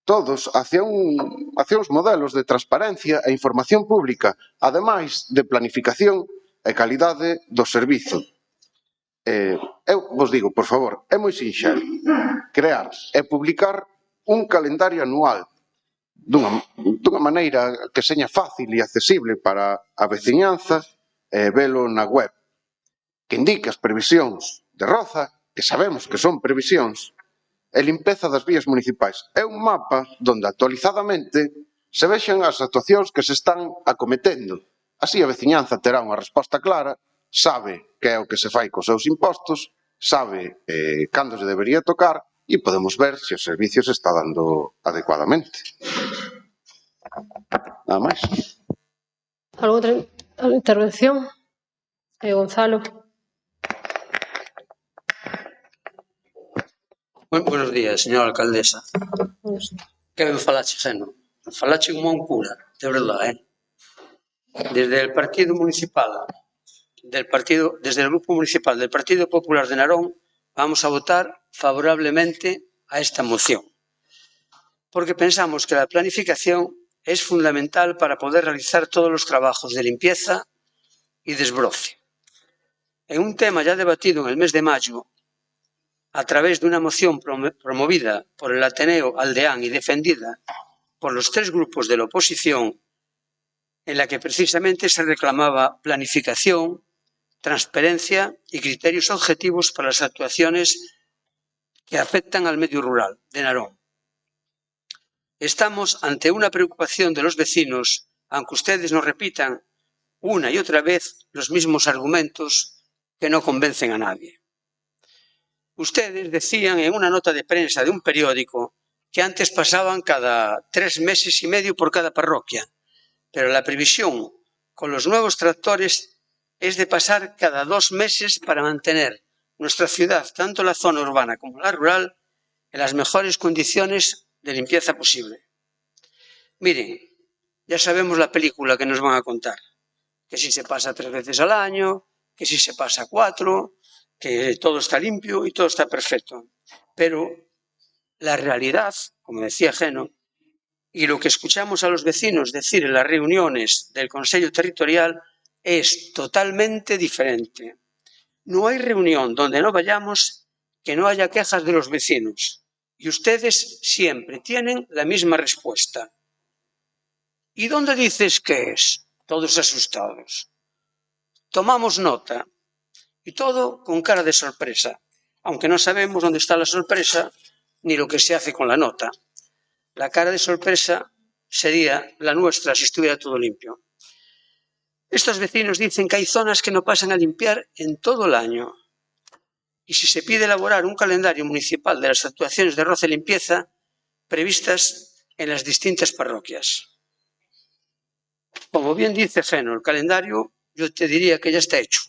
todos hacia uns modelos de transparencia e información pública, ademais de planificación e calidade do servizo. Eu vos digo, por favor, é moi sinxelo crear e publicar un calendario anual dunha maneira que seña fácil e accesible para a veciñanza e velo na web, que indique as previsións de roza, que sabemos que son previsións, e limpeza das vías municipais. É un mapa onde actualizadamente se vexan as actuacións que se están acometendo. Así a veciñanza terá unha resposta clara, sabe que é o que se fai cos seus impostos, sabe cando se debería tocar e podemos ver se o servicio se está dando adecuadamente. Nada máis. ¿Alguna intervención? Gonzalo. Buenos días, señora alcaldesa. Que ben falache, Geno? Falache como un cura, de verdad, Desde el partido municipal, desde el grupo municipal del Partido Popular de Narón, vamos a votar favorablemente a esta moción, porque pensamos que la planificación es fundamental para poder realizar todos los trabajos de limpieza y desbroce. En un tema ya debatido en el mes de mayo, a través de una moción promovida por el Ateneo Aldeán y defendida por los 3 grupos de la oposición, en la que precisamente se reclamaba planificación, transparencia y criterios objetivos para las actuaciones que afectan al medio rural de Narón. Estamos ante una preocupación de los vecinos, aunque ustedes nos repitan una y otra vez los mismos argumentos que no convencen a nadie. Ustedes decían en una nota de prensa de un periódico que antes pasaban cada 3 meses y medio por cada parroquia, pero la previsión con los nuevos tractores es de pasar cada 2 meses para mantener nuestra ciudad, tanto la zona urbana como la rural, en las mejores condiciones de limpieza posible. Miren, ya sabemos la película que nos van a contar, que si se pasa 3 veces al año, que si se pasa 4, que todo está limpio y todo está perfecto. Pero la realidad, como decía Geno, y lo que escuchamos a los vecinos decir en las reuniones del Consejo Territorial es totalmente diferente. No hay reunión donde no vayamos que no haya quejas de los vecinos. Y ustedes siempre tienen la misma respuesta. ¿Y dónde dices que es? Todos asustados. Tomamos nota. Y todo con cara de sorpresa, aunque no sabemos dónde está la sorpresa ni lo que se hace con la nota. La cara de sorpresa sería la nuestra si estuviera todo limpio. Estos vecinos dicen que hay zonas que no pasan a limpiar en todo el año. Y si se pide elaborar un calendario municipal de las actuaciones de roce y limpieza previstas en las distintas parroquias. Como bien dice Geno, el calendario yo te diría que ya está hecho.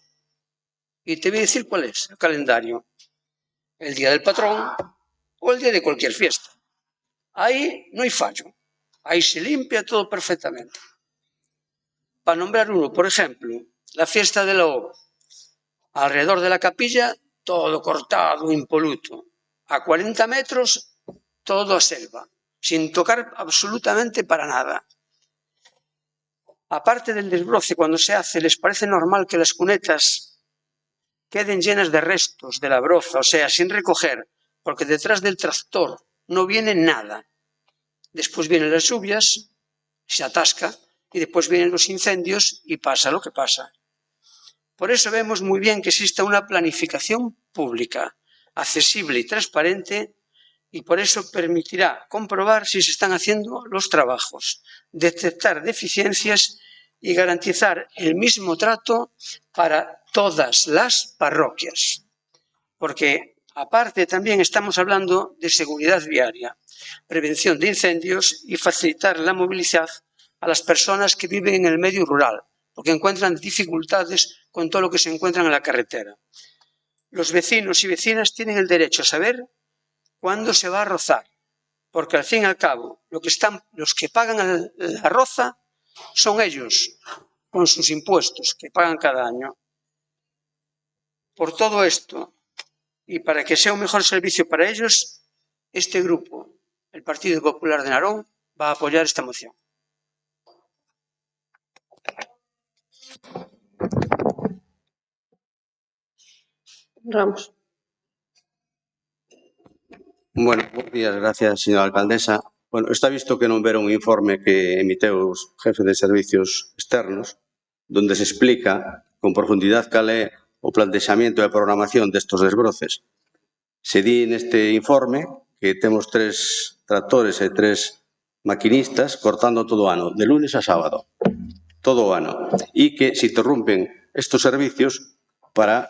Y te voy a decir cuál es el calendario. El día del patrón o el día de cualquier fiesta. Ahí no hay fallo. Ahí se limpia todo perfectamente. Para nombrar uno, por ejemplo, la fiesta de la ova. Alrededor de la capilla, todo cortado, impoluto. A 40 metros, todo a selva, sin tocar absolutamente para nada. Aparte del desbroce, cuando se hace, ¿les parece normal que las cunetas queden llenas de restos de la broza, o sea, sin recoger, porque detrás del tractor no viene nada? Después vienen las lluvias, se atasca, y después vienen los incendios y pasa lo que pasa. Por eso vemos muy bien que exista una planificación pública, accesible y transparente, y por eso permitirá comprobar si se están haciendo los trabajos, detectar deficiencias y garantizar el mismo trato para todas las parroquias. Porque aparte también estamos hablando de seguridad viaria, prevención de incendios y facilitar la movilidad a las personas que viven en el medio rural, porque encuentran dificultades con todo lo que se encuentran en la carretera. Los vecinos y vecinas tienen el derecho a saber cuándo se va a rozar, porque al fin y al cabo los que pagan la roza son ellos, con sus impuestos que pagan cada año. Por todo esto, y para que sea un mejor servicio para ellos, este grupo, el Partido Popular de Narón, va a apoyar esta moción. Ramos. Bueno, bons días, gracias, señora alcaldesa. Bueno, está visto que non veron un informe que emiteu os jefes de servicios externos, donde se explica con profundidade cal é o plantexamento e a programación destos desbroces. Se di neste informe que temos 3 tractores e 3 maquinistas cortando todo o ano, de lunes a sábado, todo o ano, e que se interrumpen estes servicios para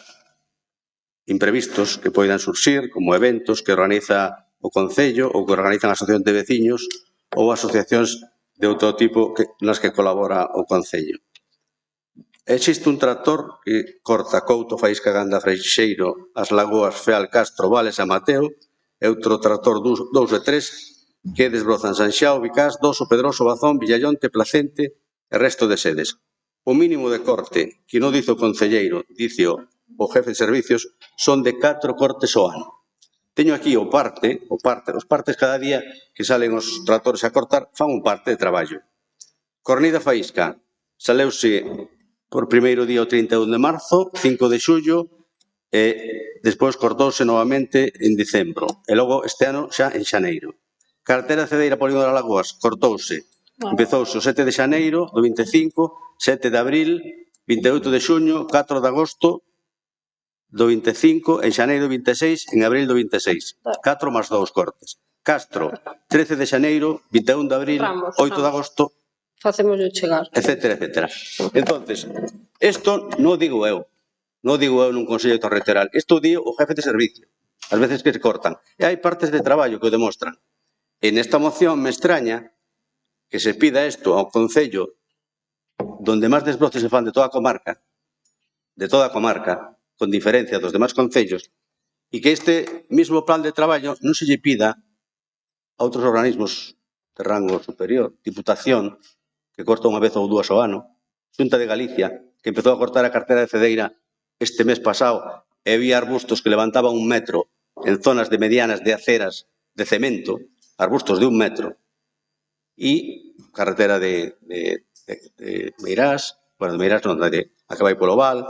imprevistos que poidan surxir, como eventos que organiza o Concello ou que organizan asociacións de veciños ou asociacións de outro tipo nas que colabora o Concello. Existe un tractor que corta Couto, Faísca, Ganda, Freixeiro, As Lagoas, Feal, Castro, Vales e Mateo, e outro tractor 2 e 3 que desbrozan Sanxao, Vicás, Doso, Pedroso, Bazón, Villallonte, Placente e resto de sedes. O mínimo de corte, que non dice o concelleiro, dice o jefe de servicios, son de 4 cortes ao ano. Teño aquí os partes cada día que salen os tractores a cortar, fan un parte de traballo. Cornida Faísca, saleuse por primeiro día o 31 de marzo, 5 de xullo, e despois cortouse novamente en dicembro, e logo este ano xa en xaneiro. Carretera Cedeira Polígono das Lagoas, cortouse, empezouse o 7 de xaneiro do 25, 7 de abril, 28 de xuño, 4 de agosto do 25, en xaneiro 26, en abril do 26. 4 máis 2 cortes. Castro, 13 de xaneiro, 21 de abril, 8 de agosto, Facémoslo chegar. etcétera, etcétera. Entonces, isto non digo eu nun Consello Territorial, isto digo o jefe de servicio, as veces que se cortan. E hai partes de traballo que o demostran. En esta moción me extraña que se pida isto ao Concello donde máis desbroces se fan de toda a comarca, con diferencia dos demais concellos, e que este mismo plan de traballo non se lle pida a outros organismos de rango superior, Diputación, que corta unha vez ou dúas ao ano, Xunta de Galicia, que empezou a cortar a cartera de Cedeira este mes pasado e había arbustos que levantaban 1 metro en zonas de medianas de aceras de cemento, arbustos de 1 metro, e carretera de Meirás, bueno, de Meirás non, de a que vai polo Val,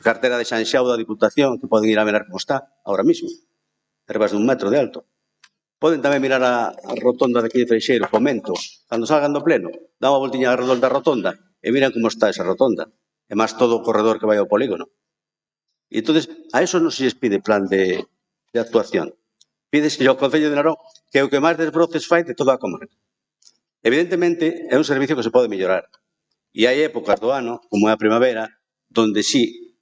cartera de Sanxao da Diputación, que poden ir a mirar como está ahora mismo, ervas de 1 metro de alto. Poden tamén mirar a rotonda de aquí de Freixeiro, Fomento, cando salgan do pleno, dá unha voltiña alrededor da rotonda e miran como está esa rotonda, e máis todo o corredor que vai ao polígono. E entonces, a eso non se les pide plan de actuación. Pídese ao Concello de Narón que é o que máis desbroces fai de toda a comarca. Evidentemente, é un servicio que se pode mellorar. E hai épocas do ano, como é a primavera, donde sí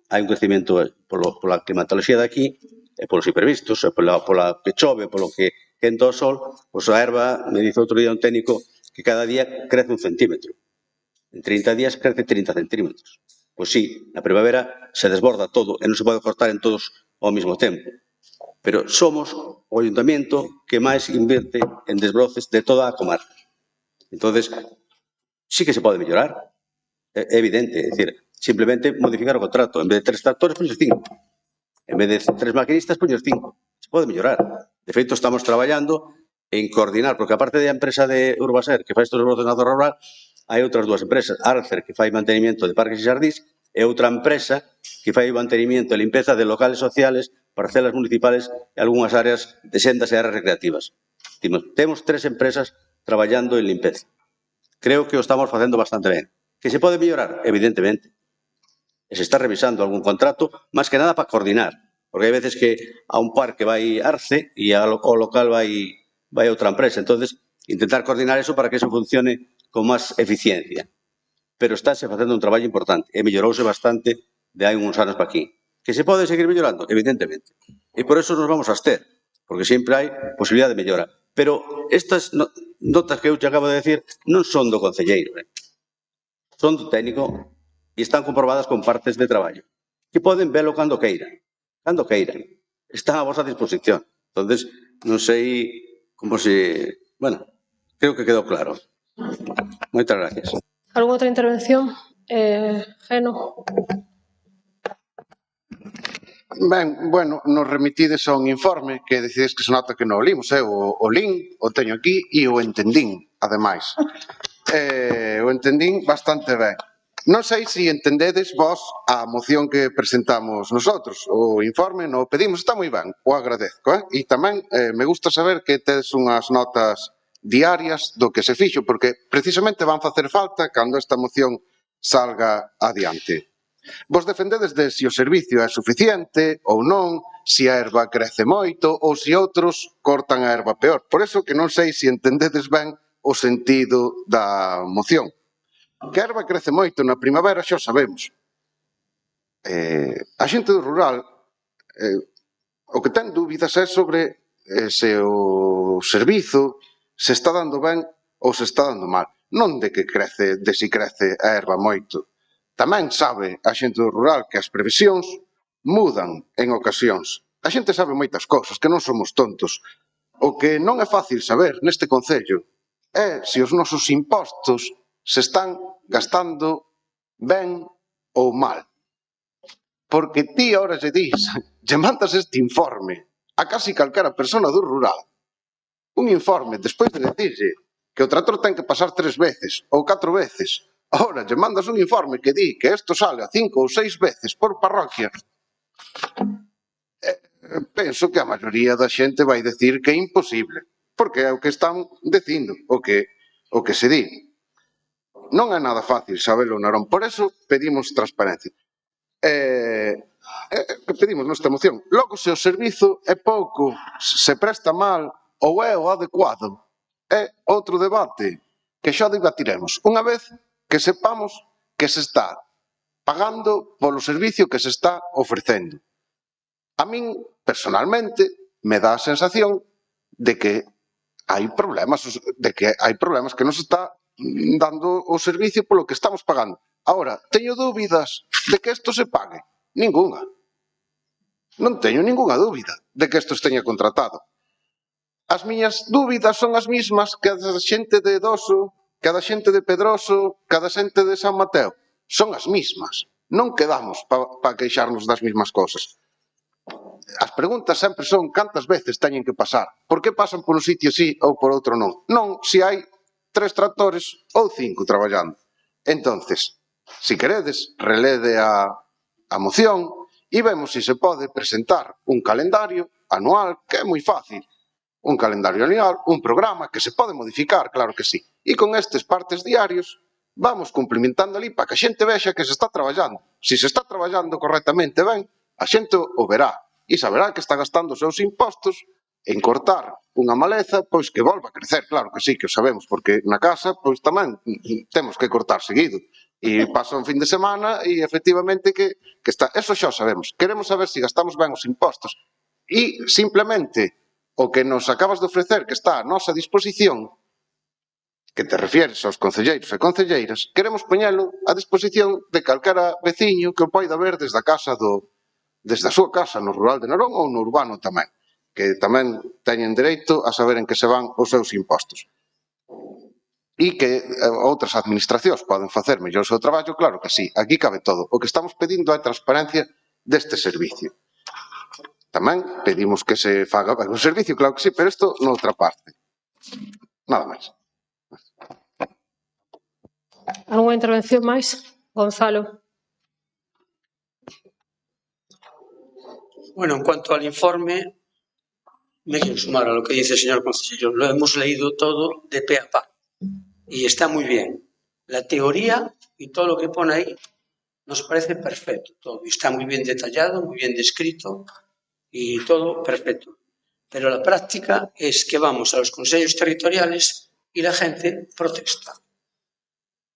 hai un crecimiento pola climatoloxía de aquí, e polos imprevistos, e pola que chove, polo que quenta o sol, pois a erva, me dice outro día un técnico, que cada día crece 1 centímetro. En 30 días crece 30 centímetros. Pois sí, na primavera se desborda todo e non se pode cortar en todos ao mesmo tempo. Pero somos o ayuntamiento que máis invierte en desbroces de toda a comarca. Entonces, sí que se pode mellorar. É evidente, é dicir, simplemente modificar o contrato. En vez de 3 tractores, poñes 5. En vez de 3 maquinistas, poñes 5. Se pode mellorar. De feito, estamos traballando en coordinar, porque aparte da empresa de Urbaser, que fai estes desbroces na zona rural, hai outras 2 empresas. Arcer, que fai mantenimiento de parques e xardís, e outra empresa que fai mantenimiento e limpeza de locales sociales, parcelas municipales e algunhas áreas de sendas e áreas recreativas. Temos 3 empresas traballando en limpeza. Creo que o estamos facendo bastante ben. Que se pode mellorar? Evidentemente. E se está revisando algún contrato, máis que nada para coordinar. Porque hai veces que a un parque vai Arce e ao local vai outra empresa. Entonces, intentar coordinar eso para que eso funcione con máis eficiencia. Pero estáse facendo un traballo importante e mellorouse bastante de hai uns anos para aquí. Que se pode seguir mellorando? Evidentemente. E por eso nos vamos a abster, porque sempre hai posibilidade de mellora. Pero estas notas que eu te acabo de decir non son do concelleiro, son do técnico e están comprobadas con partes de traballo. Que poden velo cando queiran. Cando queiran. Están a vosa disposición. Entonces, non sei como se... Bueno, creo que quedou claro. Moitas gracias. Algunha outra intervención? Geno. Ben, bueno, nos remitides a un informe que decides que se nota que non o limos, o lin, o teño aquí e o entendín, ademais. O entendín bastante ben. Non sei se entendedes vos a moción que presentamos nosotros, o informe, non o pedimos, está moi ben, o agradezco, E tamén me gusta saber que tedes unhas notas diarias do que se fixo, porque precisamente van facer falta cando esta moción salga adiante. Vos defendedes de se o servicio é suficiente ou non, se a erva crece moito ou se outros cortan a erva peor. Por eso que non sei se entendedes ben o sentido da moción. Que a erva crece moito na primavera xa o sabemos. A xente do rural o que ten dúbidas é sobre se o servizo se está dando ben ou se está dando mal. Non de que crece, de se crece a erva moito. Tamén sabe a xente do rural que as previsións mudan en ocasións. A xente sabe moitas cousas, que non somos tontos. O que non é fácil saber neste concello é se os nosos impostos se están gastando ben ou mal. Porque ti ahora lle dis, lle mandas este informe a casi calquera persona do rural. Un informe, despois de decirlle que o tractor ten que pasar 3 veces ou 4 veces. Ahora, lle mandas un informe que di que isto sale a 5 ou 6 veces por parroquia. Penso que a maioría da xente vai decir que é imposible, porque é o que están dicindo, o que se di. Non é nada fácil sabelo, Narón, por eso pedimos transparencia. Que pedimos nesta moción. Logo, se o servizo é pouco, se presta mal ou é o adecuado, é outro debate que xa debatiremos. Unha vez que sepamos que se está pagando polo servicio que se está ofrecendo. A min, personalmente, me dá a sensación de que hai problemas que non se está dando o servicio polo que estamos pagando. Ahora, teño dúbidas de que isto se pague? Ninguna. Non teño ninguna dúbida de que isto esteña contratado. As miñas dúbidas son as mismas que as da xente de Doso, que a da xente de Pedroso, que a da xente de San Mateo. Son as mismas. Non quedamos para queixarnos das mismas cosas. As preguntas sempre son cantas veces teñen que pasar. Por que pasan por un sitio sí ou por outro non? Non se hai 3 tractores ou 5 traballando. Entonces, se queredes, relede a moción e vemos se se pode presentar un calendario anual, que é moi fácil. Un calendario anual, un programa que se pode modificar, claro que sí. E con estes partes diarios vamos cumplimentando ali para que a xente vexa que se está traballando. Se se está traballando correctamente ben, a xente o verá e saberá que está gastando os seus impostos en cortar unha maleza, pois que volva a crecer, claro que sí, que o sabemos, porque na casa pois tamén temos que cortar seguido. E pasa un fin de semana e efectivamente que está, eso xa o sabemos. Queremos saber se gastamos ben os impostos. E simplemente o que nos acabas de ofrecer, que está a nosa disposición, que te refieres aos concelleiros e concelleiras, queremos poñelo a disposición de calquera veciño que o poida ver desde a súa casa no rural de Narón ou no urbano tamén, que tamén teñen dereito a saber en que se van os seus impostos. E que outras administracións poden facer mellor o seu traballo, claro que sí, aquí cabe todo. O que estamos pedindo é transparencia deste servicio. Tamén pedimos que se faga ben o servicio, claro que sí, pero isto noutra parte. Nada máis. Algunha intervención máis? Gonzalo. Bueno, en cuanto al informe, me quiero sumar a lo que dice el señor consejero. Lo hemos leído todo de pe a pa y está muy bien. La teoría y todo lo que pone ahí nos parece perfecto. Todo está muy bien detallado, muy bien descrito y todo perfecto. Pero la práctica es que vamos a los consejos territoriales y la gente protesta.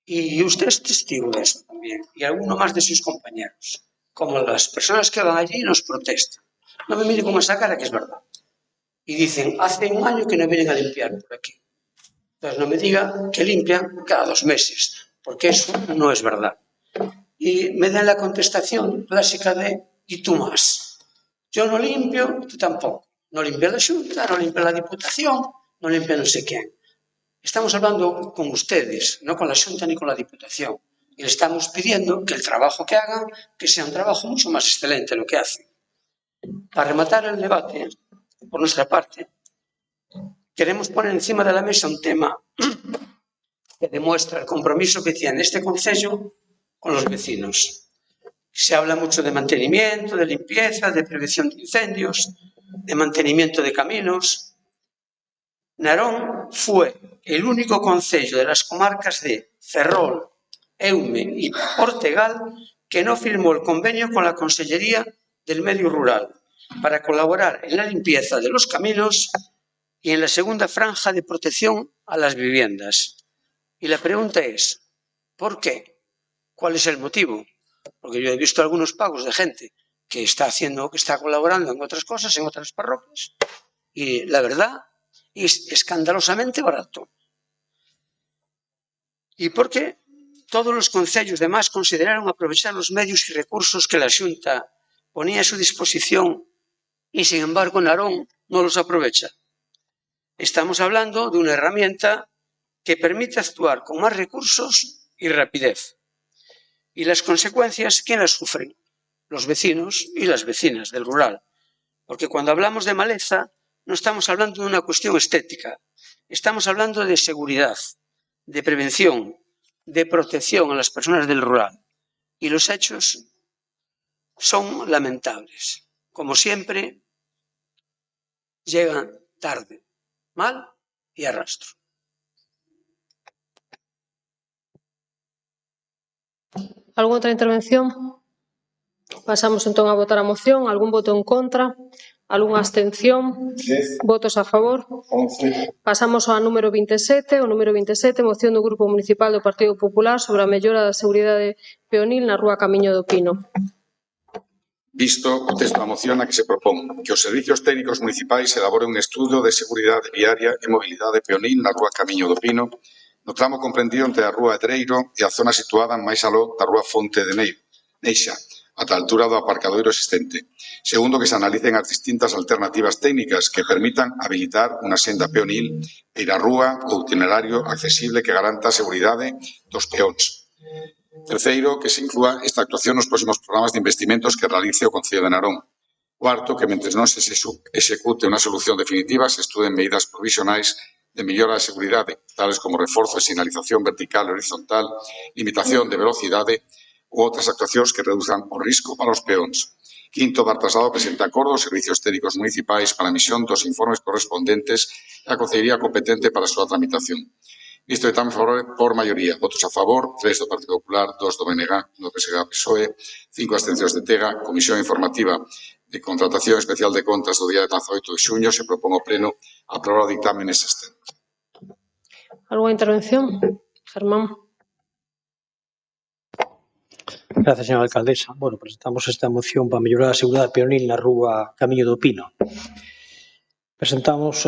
Y usted es testigo de eso también, y alguno más de sus compañeros. Como las personas que van allí nos protestan. No me mire con esa cara que es verdad. Y dicen, hace un año que no vienen a limpiar por aquí. Entonces no me diga que limpian cada 2 meses, porque eso no es verdad. Y me dan la contestación clásica de, ¿y tú más? Yo no limpio, tú tampoco. No limpia la Xunta, no limpia la Diputación, no limpia no sé quién. Estamos hablando con ustedes, no con la Xunta ni con la Diputación. Y le estamos pidiendo que el trabajo que hagan, que sea un trabajo mucho más excelente lo que hacen. Para rematar el debate, por nuestra parte, queremos poner encima de la mesa un tema que demuestra el compromiso que tiene este concello con los vecinos. Se habla mucho de mantenimiento, de limpieza, de prevención de incendios, de mantenimiento de caminos. Narón fue el único concello de las comarcas de Ferrol, Eume y Ortegal que no firmó el convenio con la Consellería del Medio Rural para colaborar en la limpieza de los caminos y en la segunda franja de protección a las viviendas. Y la pregunta es, ¿por qué? ¿Cuál es el motivo? Porque yo he visto algunos pagos de gente que está colaborando en otras cosas, en otras parroquias, y la verdad es escandalosamente barato. ¿Y por qué todos los concellos demás consideraron aprovechar los medios y recursos que la Xunta ponía a su disposición y, sin embargo, Narón no los aprovecha? Estamos hablando de una herramienta que permite actuar con más recursos y rapidez. Y las consecuencias, ¿quién las sufren? Los vecinos y las vecinas del rural. Porque cuando hablamos de maleza, no estamos hablando de una cuestión estética. Estamos hablando de seguridad, de prevención, de protección a las personas del rural. Y los hechos son lamentables. Como siempre, llegan tarde, mal y a rastro. ¿Alguna outra intervención? Pasamos entón a votar a moción. Algún voto en contra? Algunha abstención? 10. Votos a favor? 11. Pasamos ao número 27. O número 27, moción do Grupo Municipal do Partido Popular sobre a mellora da seguridade peonil na Rúa Camiño do Pino. Visto o texto da moción na que se propón que os servicios técnicos municipais elaboren un estudo de seguridade viaria e mobilidade peonil na Rúa Camiño do Pino, no tramo comprendido entre a Rúa Edreiro e a zona situada máis aló da Rúa Fonte de Neixa, ata a altura do aparcadoiro existente, segundo que se analicen as distintas alternativas técnicas que permitan habilitar unha senda peonil e ir á rúa ou itinerario accesible que garanta a seguridade dos peóns. Terceiro, que se inclúa esta actuación nos próximos programas de investimentos que realice o Concello de Narón. Cuarto, que mentres non se execute unha solución definitiva, se estuden medidas provisionais de mellora da seguridade, tales como reforzo de sinalización vertical e horizontal, limitación de velocidade ou outras actuacións que reduzan o risco para os peóns. Quinto, dar traslado ao presente acordo aos servicios técnicos municipais para a emisión dos informes correspondentes e a Concellería competente para a súa tramitación. Visto que estamos por maioría, votos a favor, 3 do Partido Popular, 2 do BNG, do PSG PSOE, 5 abstencións de Tega, Comisión Informativa de Contratación Especial de Contas do día 18 de xuño, se propón ao Pleno aprobar o dictamen neses termos. Alguna intervención? Germán. Gracias, señora alcaldesa. Bueno, presentamos esta moción para mellorar a seguridade peonil na Rúa Camiño do Pino. Presentamos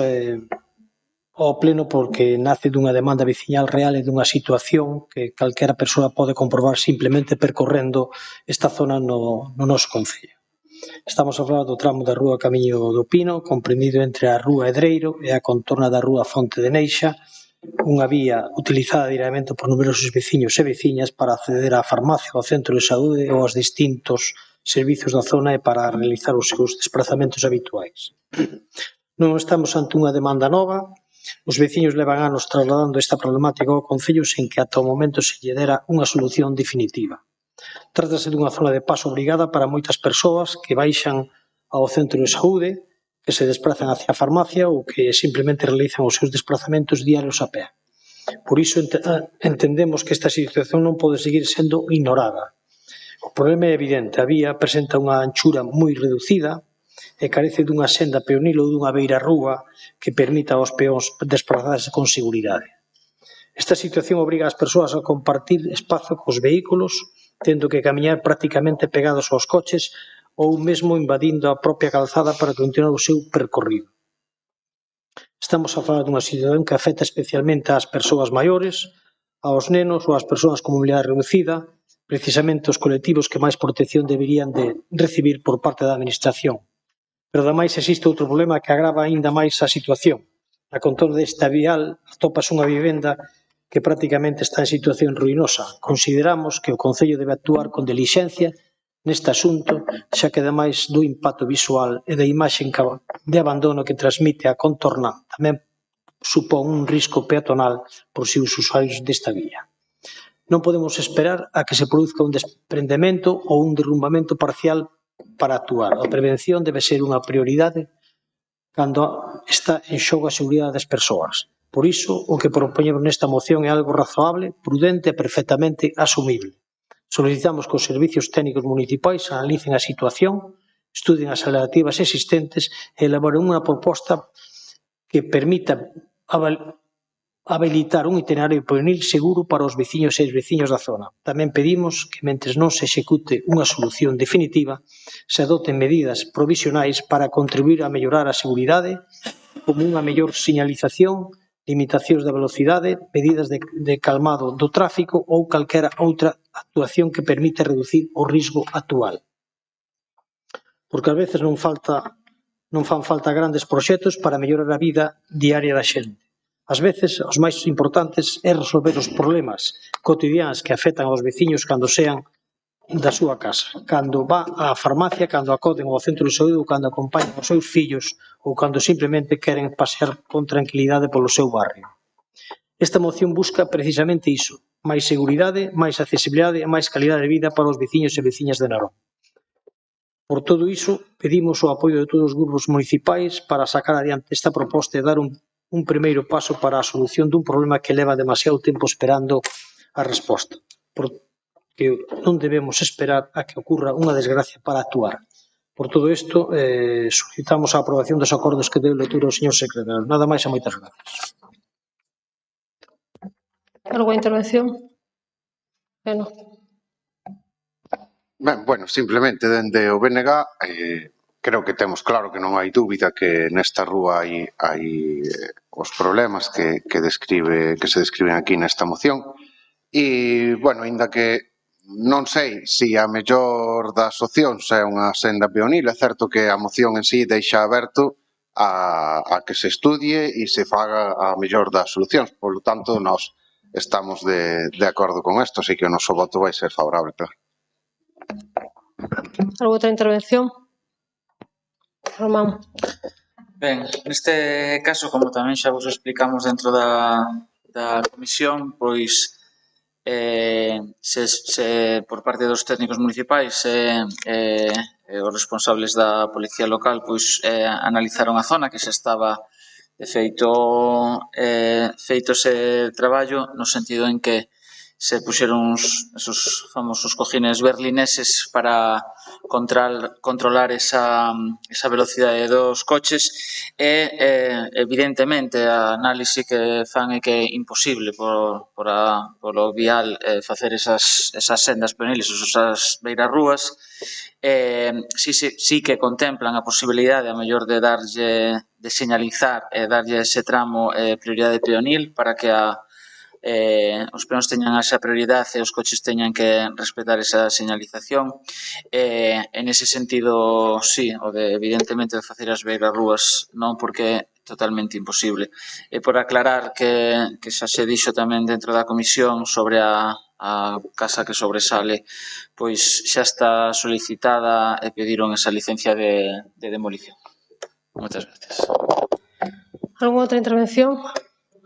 ao Pleno porque nace dunha demanda veciñal real e dunha situación que calquera persoa pode comprobar simplemente percorrendo esta zona no noso concello. Estamos a falar do tramo da Rúa Camiño do Pino, comprendido entre a Rúa Edreiro e a contorna da Rúa Fonte de Neixa, unha vía utilizada diariamente por numerosos veciños e veciñas para acceder á farmacia, ao centro de saúde ou aos distintos servizos da zona e para realizar os seus desplazamentos habituais. Non estamos ante unha demanda nova. Os veciños levan anos trasladando esta problemática ao Concello sen que ata o momento se lle dera unha solución definitiva. Trátase dunha zona de paso obrigada para moitas persoas que baixan ao centro de saúde, que se desplazan hacia a farmacia ou que simplemente realizan os seus desplazamentos diarios a pé. Por iso entendemos que esta situación non pode seguir sendo ignorada. O problema é evidente, a vía presenta unha anchura moi reducida e carece dunha senda peonil ou dunha beira rúa que permita aos peóns desplazarse con seguridade. Esta situación obriga as persoas a compartir espazo cos vehículos, tendo que camiñar prácticamente pegados aos coches ou mesmo invadindo a propia calzada para continuar o seu percorrido. Estamos a falar dunha situación que afecta especialmente ás persoas maiores, aos nenos ou ás persoas con mobilidade reducida, precisamente os colectivos que máis protección deberían de recibir por parte da Administración. Pero ademais existe outro problema que agrava aínda máis a situación. Na contorna desta vial atópase unha vivenda que prácticamente está en situación ruinosa. Consideramos que o Concello debe actuar con dilixencia neste asunto, xa que ademais do impacto visual e da imaxe de abandono que transmite a contorna tamén supón un risco peatonal por si os usuarios desta vía. Non podemos esperar a que se produzca un desprendemento ou un derrumbamento parcial para actuar. A prevención debe ser unha prioridade cando está en xogo a seguridade das persoas. Por iso, o que propoñemos nesta moción é algo razoable, prudente e perfectamente asumible. Solicitamos que os servicios técnicos municipais analicen a situación, estudien as alternativas existentes e elaboren unha proposta que permita habilitar un itinerario peonil seguro para os veciños e as veciñas da zona. Tamén pedimos que, mentres non se execute unha solución definitiva, se adoten medidas provisionais para contribuir a mellorar a seguridade, como unha mellor señalización, limitacións da velocidade, medidas de calmado do tráfico ou calquera outra actuación que permita reducir o risco actual. Porque ás veces non fan falta grandes proxectos para mellorar a vida diaria da xente. Ás veces, os máis importantes é resolver os problemas cotidianos que afectan aos veciños cando sean da súa casa, cando va á farmacia, cando acoden ao centro de saúde ou cando acompañan os seus fillos ou cando simplemente queren pasear con tranquilidade polo seu barrio. Esta moción busca precisamente iso, máis seguridade, máis accesibilidade e máis calidade de vida para os veciños e veciñas de Narón. Por todo iso, pedimos o apoio de todos os grupos municipais para sacar adiante esta proposta e dar un primeiro paso para a solución dun problema que leva demasiado tempo esperando a resposta. Que non debemos esperar a que ocurra unha desgracia para actuar. Por todo isto, solicitamos a aprobación dos acordos que deu lectura o señor secretario. Nada máis e moitas gracias. Algo intervención? Ben, simplemente dende o BNG creo que temos claro que non hai dúbida que nesta rúa hai os problemas que se describen aquí nesta moción. E, aínda que non sei se a mellor das opcións é unha senda peonil, é certo que a moción en sí deixa aberto a que se estudie e se faga a mellor das solucións. Por lo tanto, nós estamos de acordo con isto, así que o noso voto vai ser favorable, claro. Algo outra intervención? Román. Ben, neste caso, como tamén xa vos explicamos dentro da comisión, pois por parte dos técnicos municipais e os responsables da policía local analizaron a zona que xa estaba de feito ese traballo no sentido en que se puxeron esos famosos cojines berlineses para controlar esa velocidade dos coches e evidentemente a análise que fan é que é imposible polo vial facer esas sendas peoniles, esas beirarrúas. Sí que contemplan a posibilidade a mellor de señalizar e darlle ese tramo prioridade peonil para que os peóns teñan esa prioridade e os coches teñan que respetar esa señalización. En ese sentido, sí, o de evidentemente facer as beirarrúas non, porque é totalmente imposible. E por aclarar que xa se dixo tamén dentro da comisión sobre a casa que sobresale, pois xa está solicitada e pediron esa licencia de demolición. Moitas gracias. Algúna outra intervención?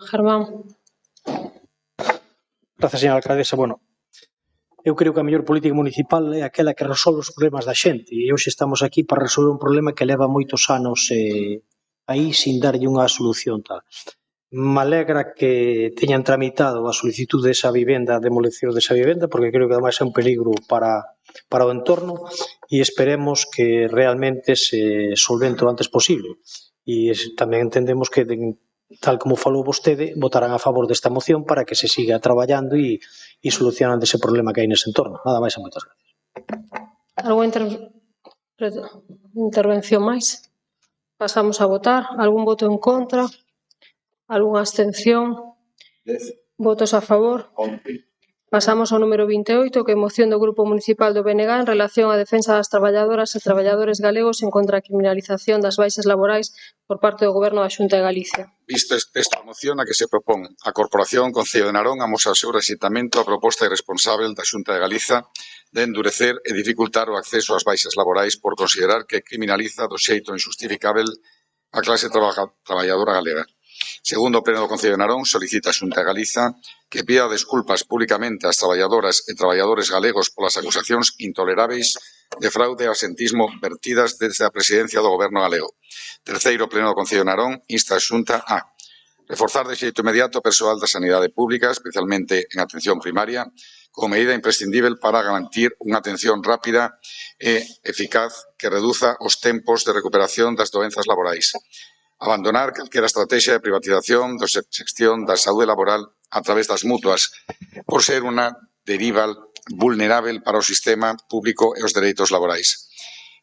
Germán. Gracias, señora alcaldesa. Eu creo que a mellor política municipal é aquela que resolve os problemas da xente e hoxe estamos aquí para resolver un problema que leva moitos anos aí sin darlle unha solución tal. Me alegra que teñan tramitado a solicitud desa vivenda, a demolición desa vivenda, porque creo que ademais é un peligro para o entorno e esperemos que realmente se solvente o antes posible. E tamén entendemos que, tal como falou vostede, votarán a favor desta moción para que se siga traballando e solucionando ese problema que hai nese entorno. Nada máis e moitas gracias. Algúna intervención máis? Pasamos a votar. Algún voto en contra? Algúna abstención? Votos a favor? Pasamos ao número 28, que é moción do Grupo Municipal do BNG en relación á defensa das traballadoras e traballadores galegos en contra a criminalización das baixas laborais por parte do Goberno da Xunta de Galicia. Visto esta moción a que se propón a Corporación Concello de Narón amosa o seu rexeitamento a proposta irresponsável da Xunta de Galiza de endurecer e dificultar o acceso ás baixas laborais por considerar que criminaliza do xeito injustificável a clase traballadora galega. Segundo o Pleno do Concello de Narón, solicita a Xunta de Galiza que pida desculpas públicamente ás traballadoras e traballadores galegos polas acusacións intoleráveis de fraude e absentismo vertidas desde a presidencia do Goberno galego. Terceiro, o Pleno do Concello de Narón insta a Xunta a reforzar de xeito inmediato o persoal da sanidade pública, especialmente en atención primaria, como medida imprescindível para garantir unha atención rápida e eficaz que reduza os tempos de recuperación das doenzas laborais. Abandonar calquera estrategia de privatización da xestión da saúde laboral a través das mutuas, por ser unha deriva vulnerável para o sistema público e os dereitos laborais.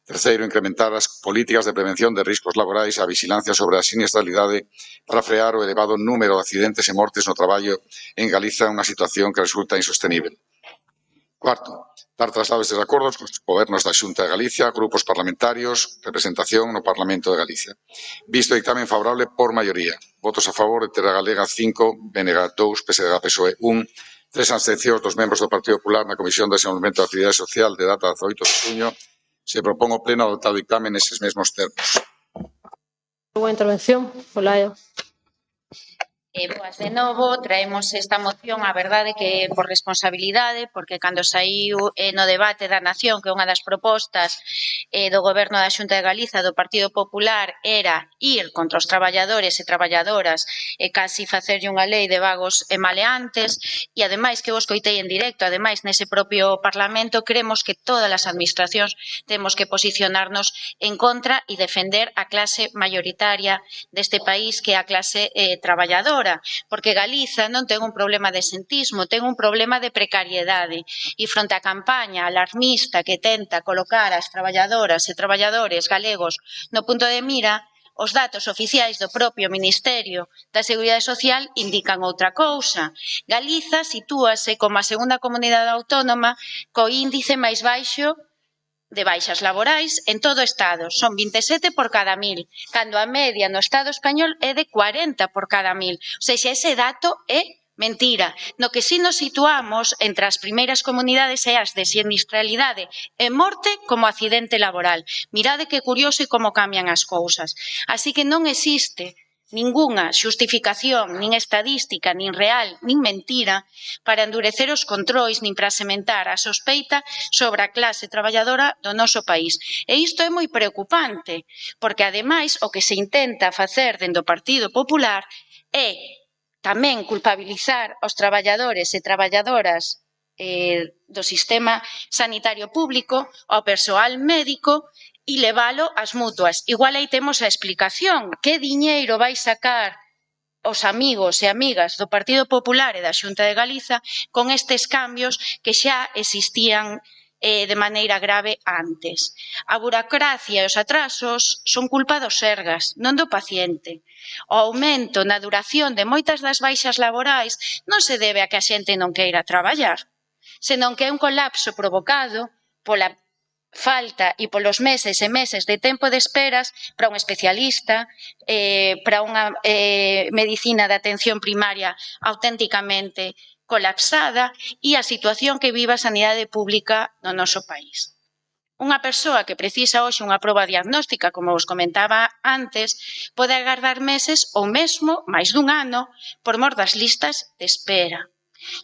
Terceiro, incrementar as políticas de prevención de riscos laborais e a vigilancia sobre a siniestralidade para frear o elevado número de accidentes e mortes no traballo en Galiza, unha situación que resulta insostenível. Cuarto, dar traslado estes acordos cos gobernos da Xunta de Galicia, grupos parlamentarios, representación no Parlamento de Galicia. Visto dictamen favorable por maioría. Votos a favor de Terra Galega 5, BNG 2, PSDG PSOE 1, 3 abstencións dos membros do Partido Popular na Comisión de Desenvolvemento da Actividade Social de data 18 de xuño. Se propón ao Pleno adoptar o dictamen neses mesmos termos. Boa intervención, Olaya. Boas de novo, traemos esta moción, a verdade que por responsabilidade, porque cando saiu no debate da Nación, que unha das propostas do Goberno da Xunta de Galiza do Partido Popular era ir contra os traballadores e traballadoras e casi facerlle unha lei de vagos e maleantes, e ademais que vos coitei en directo, ademais nese propio Parlamento, creemos que todas as administracións temos que posicionarnos en contra e defender a clase mayoritaria deste país, que é a clase traballadora, porque Galiza non ten un problema de sentismo, ten un problema de precariedade, e fronte á campaña alarmista que tenta colocar as traballadoras e traballadores galegos no punto de mira, os datos oficiais do propio Ministerio da Seguridade Social indican outra cousa. Galiza sitúase como a segunda comunidade autónoma co índice máis baixo de baixas laborais en todo o Estado. Son 27 por cada 1000, cando a media no Estado español é de 40 por cada 1000. O seja, ese dato é mentira. No que si nos situamos entre as primeiras comunidades é as de sinistralidade e morte como accidente laboral. Mirade que curioso e como cambian as cousas. Así que non existe ningunha xustificación, nin estadística, nin real, nin mentira, para endurecer os controis, nin para sementar a sospeita sobre a clase traballadora do noso país. E isto é moi preocupante, porque ademais o que se intenta facer dentro do Partido Popular é tamén culpabilizar aos traballadores e traballadoras do sistema sanitario público, ao persoal médico, e leválo ás mutuas. Igual aí temos a explicación. Que diñeiro vai sacar os amigos e amigas do Partido Popular e da Xunta de Galiza con estes cambios que xa existían de maneira grave antes? A burocracia e os atrasos son culpa dos sergas, non do paciente. O aumento na duración de moitas das baixas laborais non se debe a que a xente non queira traballar, senón que é un colapso provocado pola falta e polos meses e meses de tempo de esperas para un especialista, para unha medicina de atención primaria auténticamente colapsada, e a situación que vive a sanidade pública no noso país. Unha persoa que precisa hoxe unha proba diagnóstica, como vos comentaba antes, pode agardar meses ou mesmo máis dun ano por mor das listas de espera.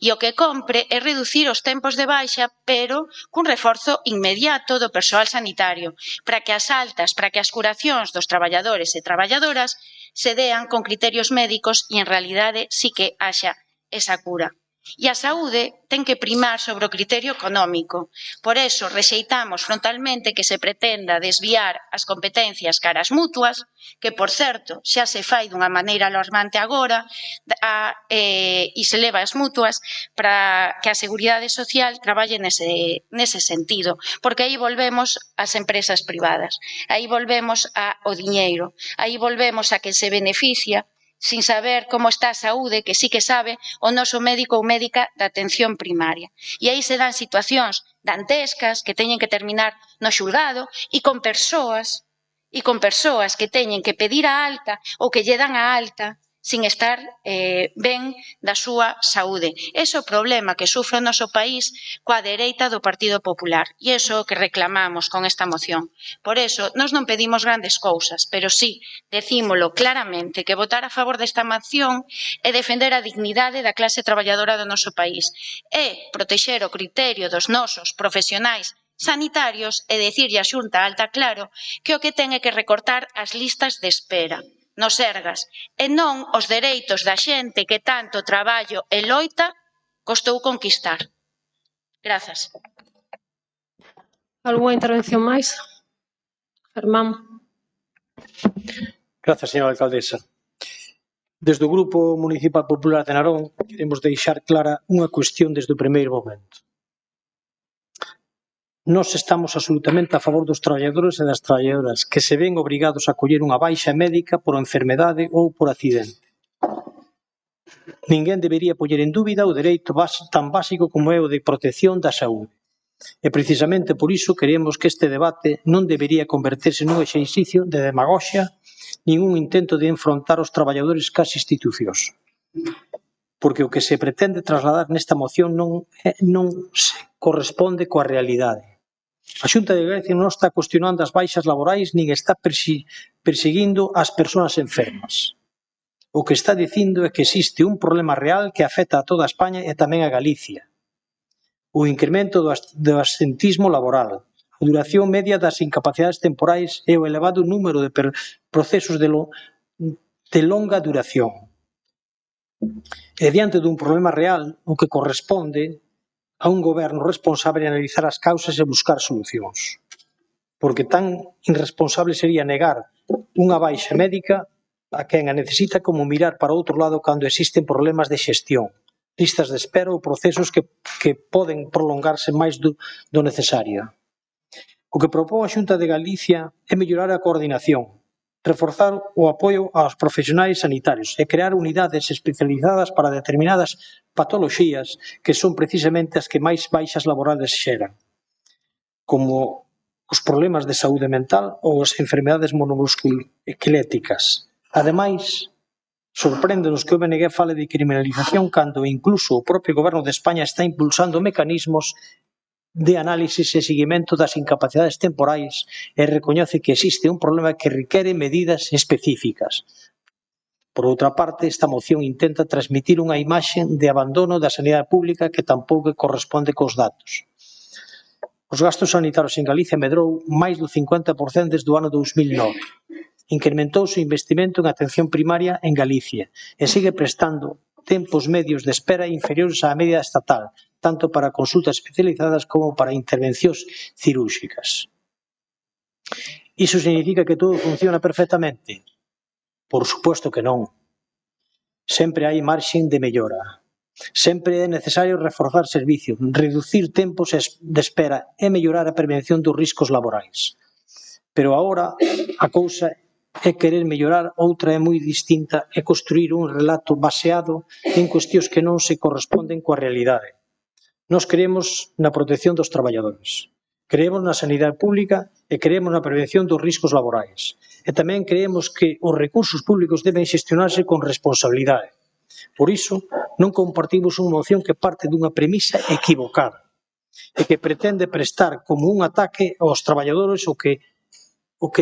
E o que compre é reducir os tempos de baixa, pero cun reforzo inmediato do persoal sanitario, para que as altas, para que as curacións dos traballadores e traballadoras se dean con criterios médicos e en realidade sí que haxa esa cura. E a saúde ten que primar sobre o criterio económico. Por eso, rexeitamos frontalmente que se pretenda desviar as competencias cara ás mutuas, que, por certo, xa se fai dunha maneira alarmante agora, e se leva as mutuas para que a Seguridade Social traballe nese sentido, porque aí volvemos ás empresas privadas, aí volvemos ao diñeiro, aí volvemos a que se beneficia sin saber como está a saúde, que sí que sabe o noso médico ou médica da atención primaria. E aí se dan situacións dantescas que teñen que terminar no xulgado e con persoas que teñen que pedir a alta ou que lle dan a alta sin estar ben da súa saúde. Ese é o problema que sufre o noso país coa dereita do Partido Popular. E iso é o que reclamamos con esta moción. Por iso, nós non pedimos grandes cousas, pero sí, decímolo claramente, que votar a favor desta moción é defender a dignidade da clase traballadora do noso país, é protexer o criterio dos nosos profesionais sanitarios e dicirlle a Xunta alta claro que o que ten é que recortar as listas de espera nos Sergas e non os dereitos da xente que tanto traballo e loita costou conquistar. Grazas. Algunha intervención máis? Germán. Grazas, señora alcaldesa. Desde o Grupo Municipal Popular de Narón queremos deixar clara unha cuestión desde o primeiro momento. Nós estamos absolutamente a favor dos traballadores e das traballadoras que se ven obrigados a coller unha baixa médica por enfermedade ou por accidente. Ninguén debería poñer en dúbida o dereito tan básico como é o de protección da saúde. E precisamente por iso queremos que este debate non debería converterse nun exercicio de demagoxia nin un intento de enfrontar os traballadores cas institucións. Porque o que se pretende trasladar nesta moción non se corresponde coa realidade. A Xunta de Galicia non está cuestionando as baixas laborais nin está perseguindo as persoas enfermas. O que está dicindo é que existe un problema real que afecta a toda España e tamén a Galicia. O incremento do absentismo laboral, a duración media das incapacidades temporais e o elevado número de procesos de longa duración. E diante dun problema real, o que corresponde a un goberno responsable de analizar as causas e buscar solucións. Porque tan irresponsable sería negar unha baixa médica a quen a necesita como mirar para outro lado cando existen problemas de xestión, listas de espera ou procesos que poden prolongarse máis do necesario. O que propón a Xunta de Galicia é mellorar a coordinación, reforzar o apoio aos profesionais sanitarios e crear unidades especializadas para determinadas patoloxías que son precisamente as que máis baixas laborales xeran, como os problemas de saúde mental ou as enfermedades monomusculoesqueléticas. Ademais, sorpréndenos que o BNG fale de criminalización cando incluso o propio Goberno de España está impulsando mecanismos de análisis e seguimento das incapacidades temporais e recoñece que existe un problema que requere medidas específicas. Por outra parte, esta moción intenta transmitir unha imaxe de abandono da sanidade pública que tampouco corresponde cos datos. Os gastos sanitarios en Galicia medrou máis do 50% desde o ano 2009. Incrementouse o investimento en atención primaria en Galicia e sigue prestando tempos medios de espera inferiores á media estatal, tanto para consultas especializadas como para intervencións cirúrxicas. Iso significa que todo funciona perfectamente? Por suposto que non. Sempre hai marxen de mellora. Sempre é necesario reforzar servicios, reducir tempos de espera e mellorar a prevención dos riscos laborais. Pero agora a cousa é querer mellorar, outra é moi distinta, é construir un relato baseado en cuestións que non se corresponden coa realidade. Nós creemos na protección dos traballadores, creemos na sanidade pública e creemos na prevención dos riscos laborais. E tamén creemos que os recursos públicos deben xestionarse con responsabilidade. Por iso, non compartimos unha moción que parte dunha premisa equivocada e que pretende prestar como un ataque aos traballadores o que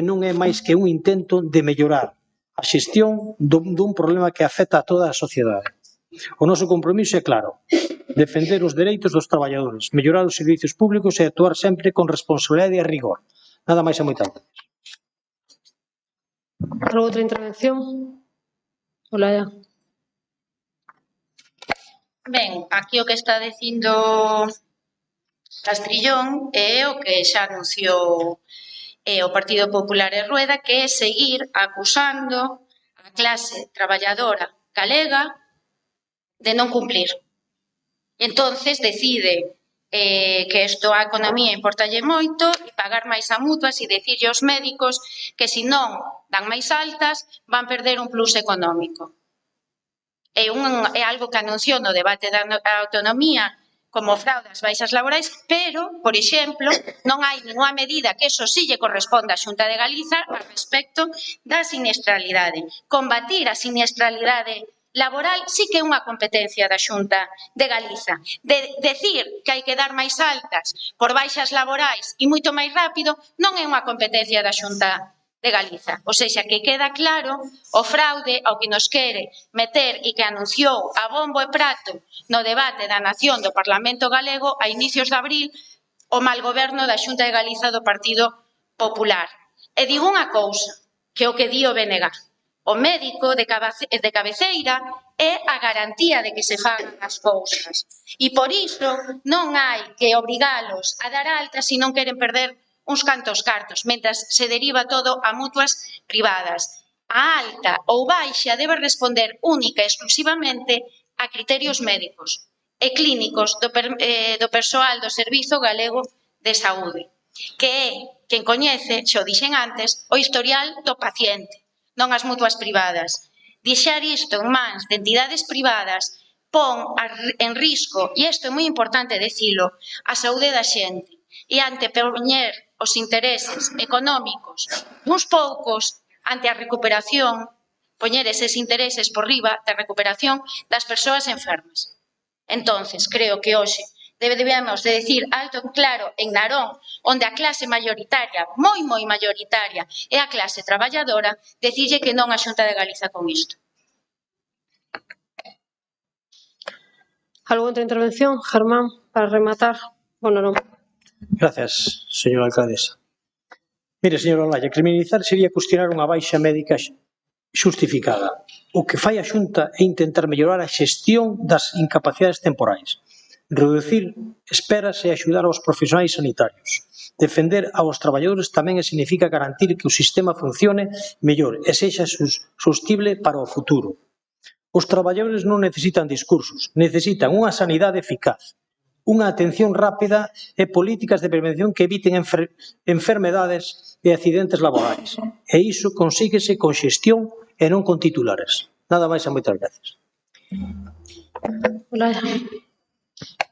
non é máis que un intento de mellorar a xestión dun problema que afecta a toda a sociedade. O noso compromiso é claro, defender os dereitos dos traballadores, mellorar os servicios públicos e actuar sempre con responsabilidade e rigor. Nada máis e moitas gracias. Outra intervención? Olaya. Ben, aquí o que está dicindo Castrillón é o que xa anunciou o Partido Popular e Rueda, que é seguir acusando a clase traballadora galega de non cumplir. Entonces decide que isto a economía importalle moito e pagar máis a mutuas e dicirlle aos médicos que se non dan máis altas van perder un plus económico. É algo que anunciou no debate da autonomía como fraude ás baixas laborais, pero, por exemplo, non hai ninguna medida que eso sí lle corresponda á Xunta de Galiza a respecto da siniestralidade. Combatir a siniestralidade laboral sí que é unha competencia da Xunta de Galiza. Decir que hai que dar máis altas por baixas laborais e moito máis rápido non é unha competencia da Xunta de Galiza. O seja, que queda claro o fraude ao que nos quere meter e que anunciou a bombo e prato no debate da nación do Parlamento Galego a inicios de abril o mal goberno da Xunta de Galiza do Partido Popular. E digo unha cousa, que é o que di o BNG. O médico de cabeceira é a garantía de que se fagan as cousas. E por iso non hai que obrigalos a dar alta se non queren perder uns cantos cartos, mentras se deriva todo a mutuas privadas. A alta ou baixa debe responder única e exclusivamente a criterios médicos e clínicos do persoal do Servizo Galego de Saúde, que é quen coñece, xa o dixen antes, o historial do paciente, non as mutuas privadas. Deixar isto en mans de entidades privadas pon en risco, e isto é moi importante dicilo, a saúde da xente, e antepoñer os intereses económicos duns poucos ante a recuperación, poñer eses intereses por riba da recuperación das persoas enfermas. Entonces, creo que hoxe debemos de decir alto e claro en Narón, onde a clase mayoritaria, moi mayoritaria, é a clase traballadora, decirlle que non a Xunta de Galiza con isto. Algunha outra intervención? Germán, para rematar. Bueno, non. Gracias, señora alcaldesa. Mire, señor Olalla, criminalizar sería cuestionar unha baixa médica xustificada. O que fai a Xunta é intentar mellorar a xestión das incapacidades temporais, reducir esperas e axudar aos profesionais sanitarios. Defender aos traballadores tamén significa garantir que o sistema funcione mellor e sexa sostible para o futuro. Os traballadores non necesitan discursos, necesitan unha sanidade eficaz, unha atención rápida e políticas de prevención que eviten enfermedades e accidentes laborais. E iso consíguese con xestión e non con titulares. Nada máis e moitas gracias.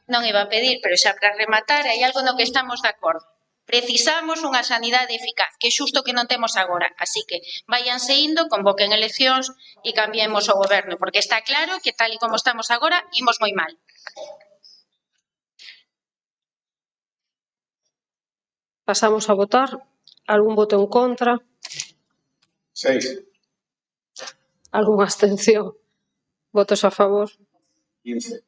Non iba a pedir, pero xa para rematar, hai algo no que estamos de acordo. Precisamos unha sanidade eficaz, que é xusto que non temos agora. Así que váyanse indo, convoquen eleccións e cambiemos o goberno, porque está claro que tal e como estamos agora, imos moi mal. Pasamos a votar. Algún voto en contra? 6. Algunha abstención? Votos a favor? 15.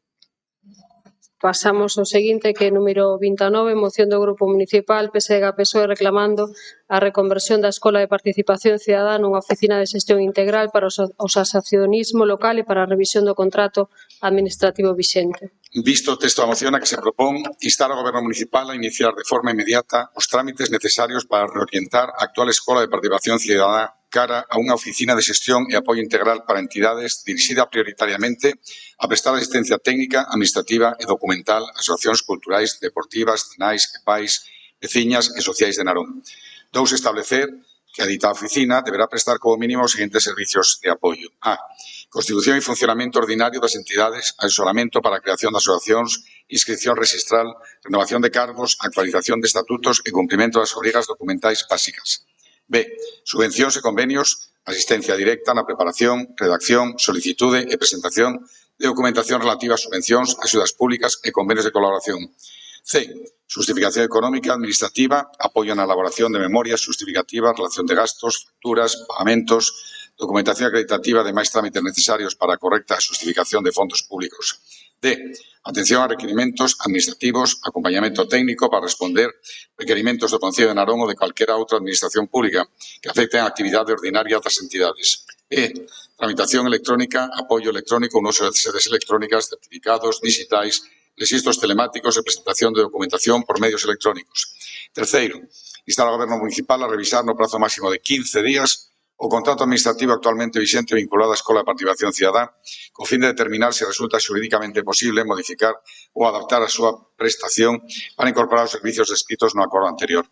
Pasamos ao seguinte, que é número 29, moción do Grupo Municipal PSDG-PSOE reclamando a reconversión da Escola de Participación Cidadá nunha oficina de xestión integral para o asociacionismo local e para a revisión do contrato administrativo vixente. Visto o texto da moción a que se propón instar ao Goberno Municipal a iniciar de forma inmediata os trámites necesarios para reorientar a actual Escola de Participación Cidadá cara a unha oficina de xestión e apoio integral para entidades dirixida prioritariamente a prestar asistencia técnica, administrativa e documental a asociacións culturais, deportivas, cenais e pais, veciñas e sociais de Narón. 2. Establecer que a dita oficina deberá prestar como mínimo os seguintes servicios de apoio. A. Constitución e funcionamento ordinario das entidades, asesoramento para a creación de asociacións, inscripción registral, renovación de cargos, actualización de estatutos e cumprimento das obrigas documentais básicas. B. Subvencións e convenios, asistencia directa na preparación, redacción, solicitude e presentación de documentación relativa a subvencións, axudas públicas e convenios de colaboración. C. Justificación económica, administrativa, apoio na elaboración de memorias justificativas, relación de gastos, facturas, pagamentos, documentación acreditativa de máis trámites necesarios para a correcta justificación de fondos públicos. D. Atención a requerimentos administrativos, acompañamento técnico para responder requerimentos do Concello de Narón ou de calquera outra administración pública que afecten a actividade ordinaria das entidades. E. Tramitación electrónica, apoio electrónico, un uso de sedes electrónicas, certificados digitais, registros telemáticos e presentación de documentación por medios electrónicos. Terceiro, instar ao Goberno Municipal a revisar no prazo máximo de 15 días o contrato administrativo actualmente vixente vinculado á Escola de Participación Cidadá, co fin de determinar se resulta xurídicamente posible modificar ou adaptar a súa prestación para incorporar os servicios descritos no acordo anterior.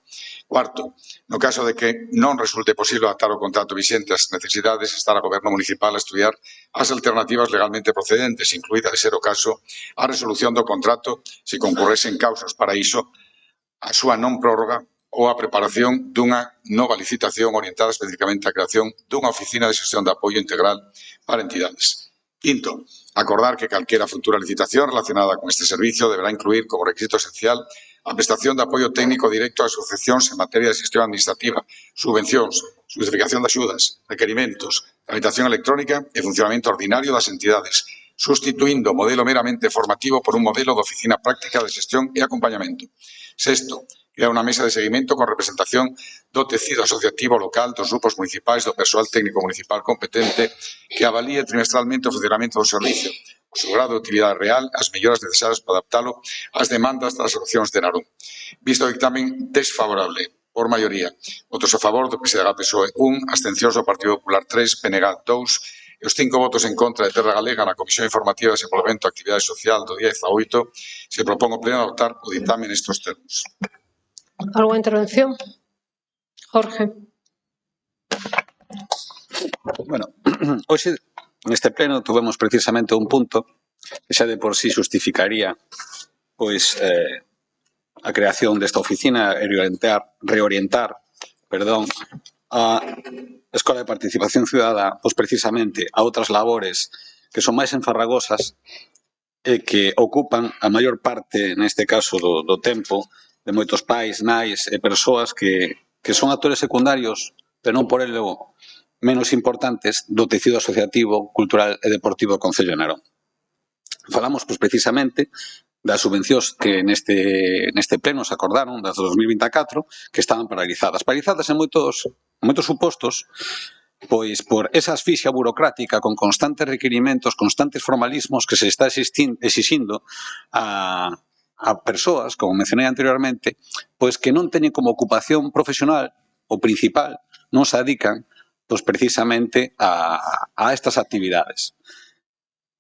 Cuarto, no caso de que non resulte posible adaptar o contrato vixente ás necesidades, estar a Goberno Municipal a estudiar as alternativas legalmente procedentes, incluída, de ser o caso, a resolución do contrato se concurresen causas para iso, a súa non prórroga ou a preparación dunha nova licitación orientada especificamente á creación dunha oficina de xestión de apoio integral para entidades. Quinto, acordar que calquera futura licitación relacionada con este servicio deberá incluir como requisito esencial a prestación de apoio técnico directo a asociacións en materia de xestión administrativa, subvencións, justificación de axudas, requerimentos, tramitación electrónica e funcionamento ordinario das entidades, sustituindo o modelo meramente formativo por un modelo de oficina práctica de xestión e acompañamento. Sexto, crear unha mesa de seguimento con representación do tecido asociativo local, dos grupos municipais, do persoal técnico municipal competente que avalíe trimestralmente o funcionamento do servicio, o seu grado de utilidade real, as melloras necesarias para adaptalo ás demandas das asociacións de Narón. Visto o dictamen desfavorable por maioría, votos a favor do PSDG-PSOE 1, abstencións do Partido Popular 3, PNG 2, e os 5 votos en contra de Terra Galega na Comisión Informativa de Desenvolvemento e Actividade Social do día 18, se propón ao Pleno adoptar o dictamen nestes termos. ¿Alguna intervención? Jorge. Bueno, hoxe neste pleno tuvemos precisamente un punto que xa de por sí justificaría pois a creación desta oficina e reorientar a Escola de Participación Cidadá pois precisamente a outras labores que son máis enfarragosas e que ocupan a maior parte, neste caso, do tempo de moitos pais, nais e persoas que son actores secundarios, pero non por ello menos importantes, do tecido asociativo, cultural e deportivo do Concello de Narón. Falamos, pois, precisamente das subvencións que neste pleno se acordaron, das 2024, que estaban paralizadas. Paralizadas en moitos supostos, pois por esa asfixia burocrática con constantes requerimentos, constantes formalismos que se está exixindo a persoas, como mencionei anteriormente, pois que non teñen como ocupación profesional ou principal, non se dedican pois precisamente a estas actividades.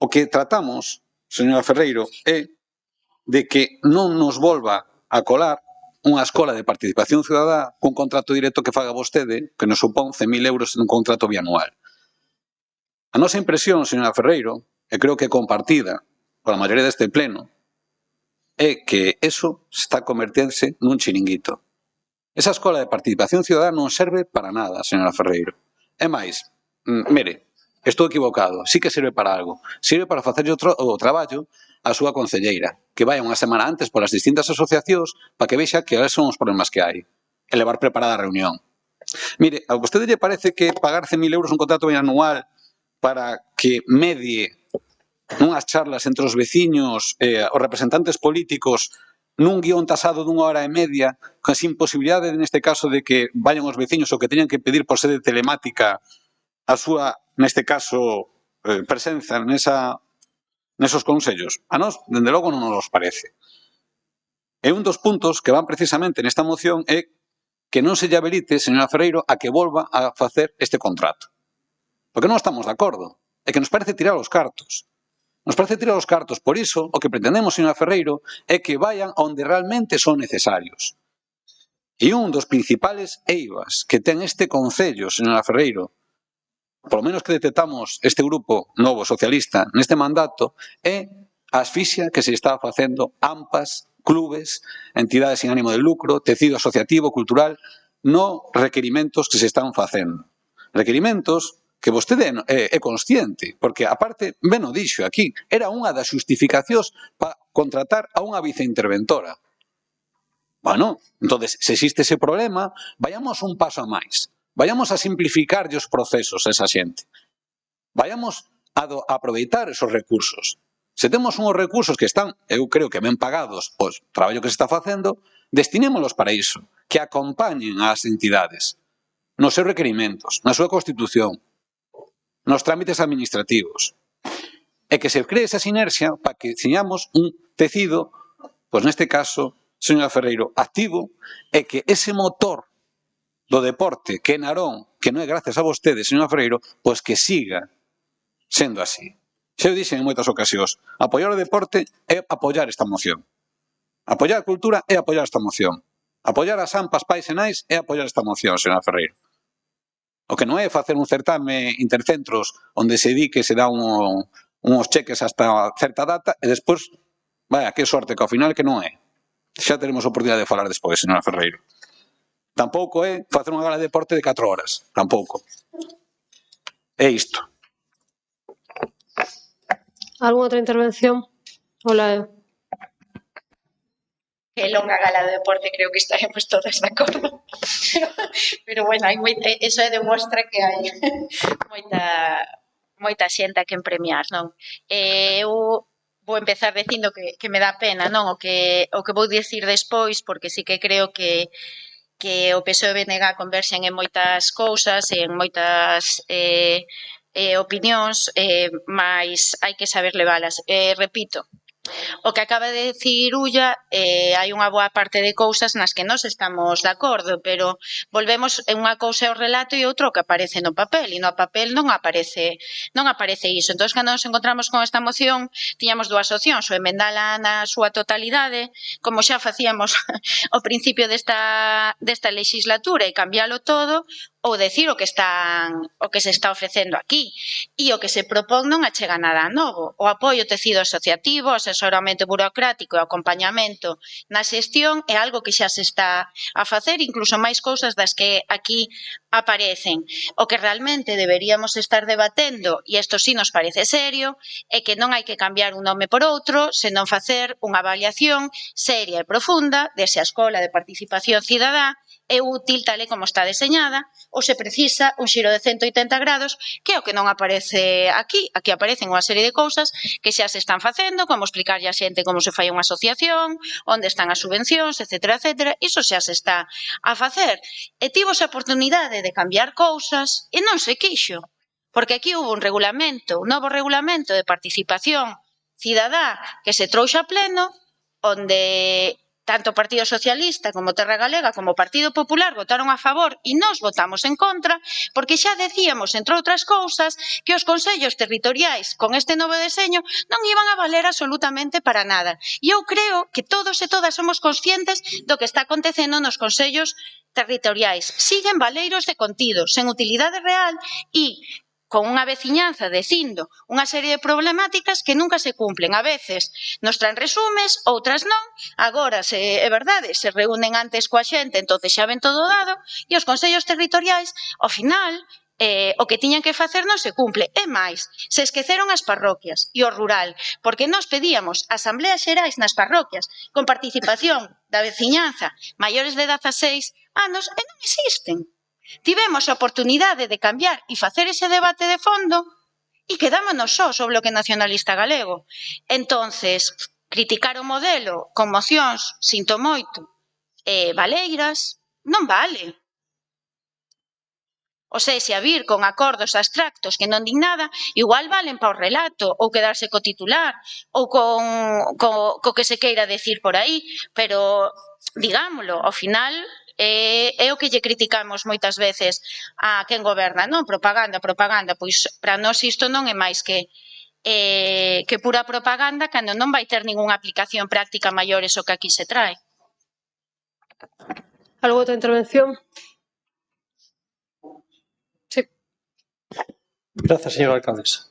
O que tratamos, señora Ferreiro, é de que non nos volva a colar unha escola de participación cidadá cun contrato directo que faga vostede, que nos supón 100.000 euros en un contrato bianual. A nosa impresión, señora Ferreiro, e creo que compartida pola maioría deste pleno, é que eso está a converterse nun chiringuito. Esa escola de participación cidadá non serve para nada, señora Ferreiro. É máis, mire, estou equivocado, sí que serve para algo. Serve para facer o traballo a súa concelleira, que vai unha semana antes polas distintas asociacións para que vexa que son os problemas que hai e levar preparada a reunión. Mire, a vostede lle parece que pagar 100.000 euros un contrato anual para que medie nunhas charlas entre os veciños e os representantes políticos nun guión tasado dunha hora e media, con sin posibilidade, neste caso, de que vayan os veciños ou que teñan que pedir por sede telemática a súa, neste caso, presenza nesos consellos? A nós, dende logo, non nos parece. E un dos puntos que van precisamente nesta moción é que non se lle habilite, señora Ferreiro, a que volva a facer este contrato. Porque non estamos de acordo. É que nos parece tirar os cartos. Nos parece tirar os cartos. Por iso, o que pretendemos, señora Ferreiro, é que vayan onde realmente son necesarios. E un dos principales eivas que ten este Concello, señora Ferreiro, polo menos que detectamos este grupo novo socialista neste mandato, é a asfixia que se está facendo AMPAs, clubes, entidades sin ánimo de lucro, tecido asociativo, cultural, no requerimentos que se están facendo. Requerimentos que vostede é consciente, porque aparte, ben o dixo aquí, era unha das xustificacións para contratar a unha viceinterventora. Bueno, entonces, se existe ese problema, vayamos un paso a máis. Vayamos a simplificar os procesos a esa xente. Vayamos a aproveitar esos recursos. Se temos unhos recursos que están, eu creo que ben pagados o traballo que se está facendo, destinémolos para iso, que acompañen ás entidades nos seus requerimentos, na súa constitución, nos trámites administrativos, e que se cree esa sinerxia para que teñamos un tecido, pois neste caso, señora Ferreiro, activo, e que ese motor do deporte, que é Narón, que non é gracias a vostedes, señor Freiro, pois que siga sendo así. Xa o dixen en moitas ocasións, apoiar o deporte é apoiar esta moción. Apoiar a cultura é apoiar esta moción. Apoiar as AMPAs pais e nais é apoiar esta moción, señor Ferreiro. O que non é facer un certame intercentros onde se di que se dá uns cheques hasta certa data e despois, vaya, que sorte que ao final que non é. Xa teremos oportunidade de falar despois, señora Ferreiro. Tampouco é facer unha gala de deporte de 4 horas, tampouco. É isto. Algunha outra intervención? Hola, Que longa gala de deporte, creo que estaremos todas de acordo. Pero bueno, eso demostra que hai moita xente a quen premiar, non? Eu vou empezar dicindo que me dá pena, non? O que vou dicir despois, porque sí que creo que o PSOE e BNG converxen en moitas cousas e en moitas opinións, mas hai que saber levalas. Repito, o que acaba de decir Ulla, hai unha boa parte de cousas nas que nós estamos de acordo, pero volvemos en unha cousa ao relato e outra o que aparece no papel, e no papel non aparece iso. Entón, cando nos encontramos con esta moción, tiñamos dúas opcións, o emendala na súa totalidade, como xa facíamos ao principio desta legislatura, e cambiálo todo, ou decir o que se está ofrecendo aquí. E o que se propón non achega nada novo. O apoio ao tecido asociativo, o asesoramento burocrático e o acompañamento na xestión é algo que xa se está a facer, incluso máis cousas das que aquí aparecen. O que realmente deberíamos estar debatendo, e isto sí nos parece serio, é que non hai que cambiar un nome por outro, senón facer unha avaliación seria e profunda de se a Escola de Participación Cidadá é útil tal e como está deseñada ou se precisa un xiro de 180 grados, que é o que non aparece aquí. Aquí aparecen unha serie de cousas que xa se están facendo, como explicarlle a xente como se fai unha asociación, onde están as subvencións, etcétera, etcétera. Iso xa se está a facer. E tivos a oportunidade de cambiar cousas e non se quixo. Porque aquí houve un novo regulamento de participación cidadá que se trouxe a pleno, onde tanto o Partido Socialista como Terra Galega como o Partido Popular votaron a favor e nós votamos en contra, porque xa decíamos, entre outras cousas, que os consellos territoriais con este novo deseño non iban a valer absolutamente para nada. E eu creo que todos e todas somos conscientes do que está acontecendo nos consellos territoriais. Siguen valeiros de contido, sen utilidade real e con unha veciñanza dicindo unha serie de problemáticas que nunca se cumplen. A veces nos traen resumes, outras non. Agora, é verdade, se reúnen antes coa xente, entón xa ven todo dado, e os consellos territoriais, ao final, o que tiñan que facer non se cumple. É máis, se esqueceron as parroquias e o rural, porque nós pedíamos asambleas xerais nas parroquias con participación da veciñanza maiores de 16 anos e non existen. Tivemos a oportunidade de cambiar e facer ese debate de fondo e quedámonos só sobre o Bloque Nacionalista Galego. Entonces, criticar o modelo con mocións, sinto moito, valeiras, non vale. O sexa, vir con acordos abstractos que non din nada, igual valen para o relato, ou quedarse co titular, ou co que se queira decir por aí, pero, digámoslo, ao final é o que lle criticamos moitas veces a quen goberna, non? Propaganda, pois para nós isto non é máis que pura propaganda cando non vai ter ningunha aplicación práctica maior eso que aquí se trae. Algo outra intervención? Sí. Grazas, señora alcaldesa.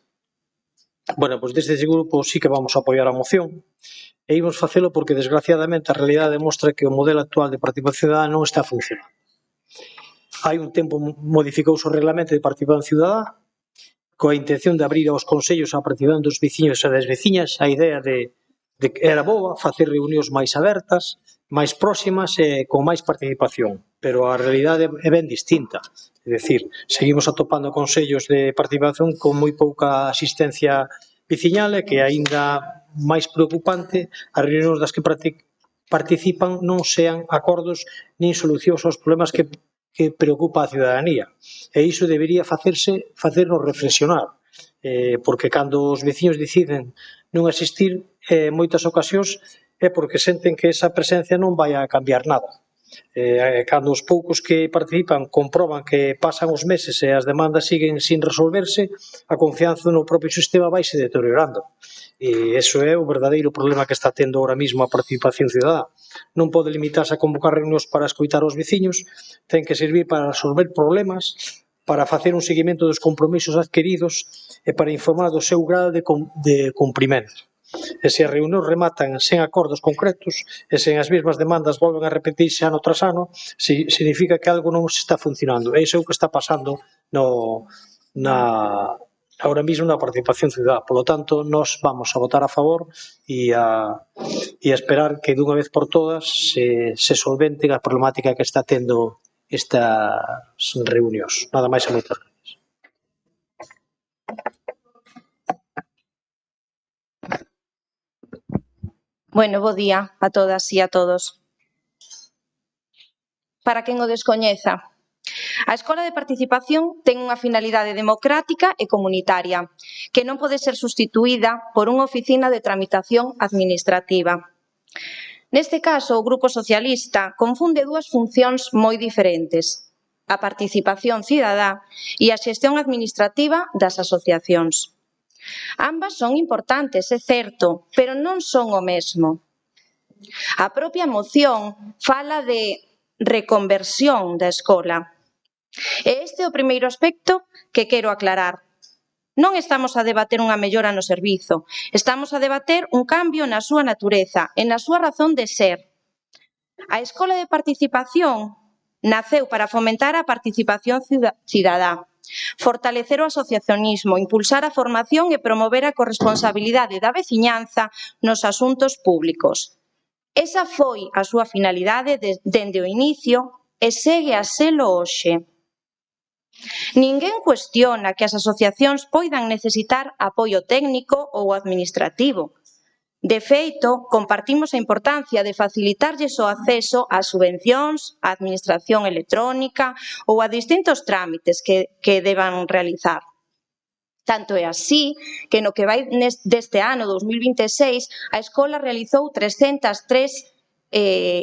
Bueno, pois desde ese grupo sí que vamos a apoiar a moción. E imos facelo porque, desgraciadamente, a realidade demostra que o modelo actual de participación cidadá non está funcionando. Hai un tempo modificouse o reglamento de participación cidadá coa intención de abrir aos consellos a participación dos veciños e das veciñas. A idea de que era boa facer reunións máis abertas, máis próximas e con máis participación, pero a realidade é ben distinta. É dicir, seguimos atopando consellos de participación con moi pouca asistencia veciñal e que aínda máis preocupante as reunións das que participan non sean acordos nin solucións aos problemas que preocupa a ciudadanía. E iso debería facernos reflexionar, porque cando os veciños deciden non asistir, moitas ocasións é porque senten que esa presencia non vai a cambiar nada. Cando os poucos que participan comproban que pasan os meses e as demandas siguen sin resolverse, a confianza no propio sistema vai se deteriorando. E iso é o verdadeiro problema que está tendo ahora mesmo a participación cidadá. Non pode limitarse a convocar reunións para escoitar os veciños, ten que servir para resolver problemas, para facer un seguimento dos compromisos adquiridos e para informar do seu grado de cumprimento. E se as reunións rematan sen acordos concretos e sen as mesmas demandas volven a repetirse ano tras ano, significa que algo non se está funcionando. E iso é o que está pasando ahora mesmo na participación cidadá. Por lo tanto, nós vamos a votar a favor e a esperar que dunha vez por todas se solventen a problemática que está tendo estas reunións. Nada máis e moitas gracias. Bueno, bo día a todas e a todos. Para quen o descoñeza, a Escola de Participación ten unha finalidade democrática e comunitaria que non pode ser sustituída por unha oficina de tramitación administrativa. Neste caso, o Grupo Socialista confunde dúas funcións moi diferentes: a participación cidadá e a xestión administrativa das asociacións. Ambas son importantes, é certo, pero non son o mesmo. A propia moción fala de reconversión da escola. E este é o primeiro aspecto que quero aclarar. Non estamos a debater unha mellora no servizo, estamos a debater un cambio na súa natureza e na súa razón de ser. A Escola de Participación naceu para fomentar a participación cidadá, fortalecer o asociacionismo, impulsar a formación e promover a corresponsabilidade da veciñanza nos asuntos públicos. Esa foi a súa finalidade dende o inicio e segue a selo hoxe. Ninguén cuestiona que as asociacións poidan necesitar apoio técnico ou administrativo. De feito, compartimos a importancia de facilitarlles o acceso ás subvencións, á administración electrónica ou a distintos trámites que deban realizar. Tanto é así que no que vai deste ano 2026 a Escola realizou 303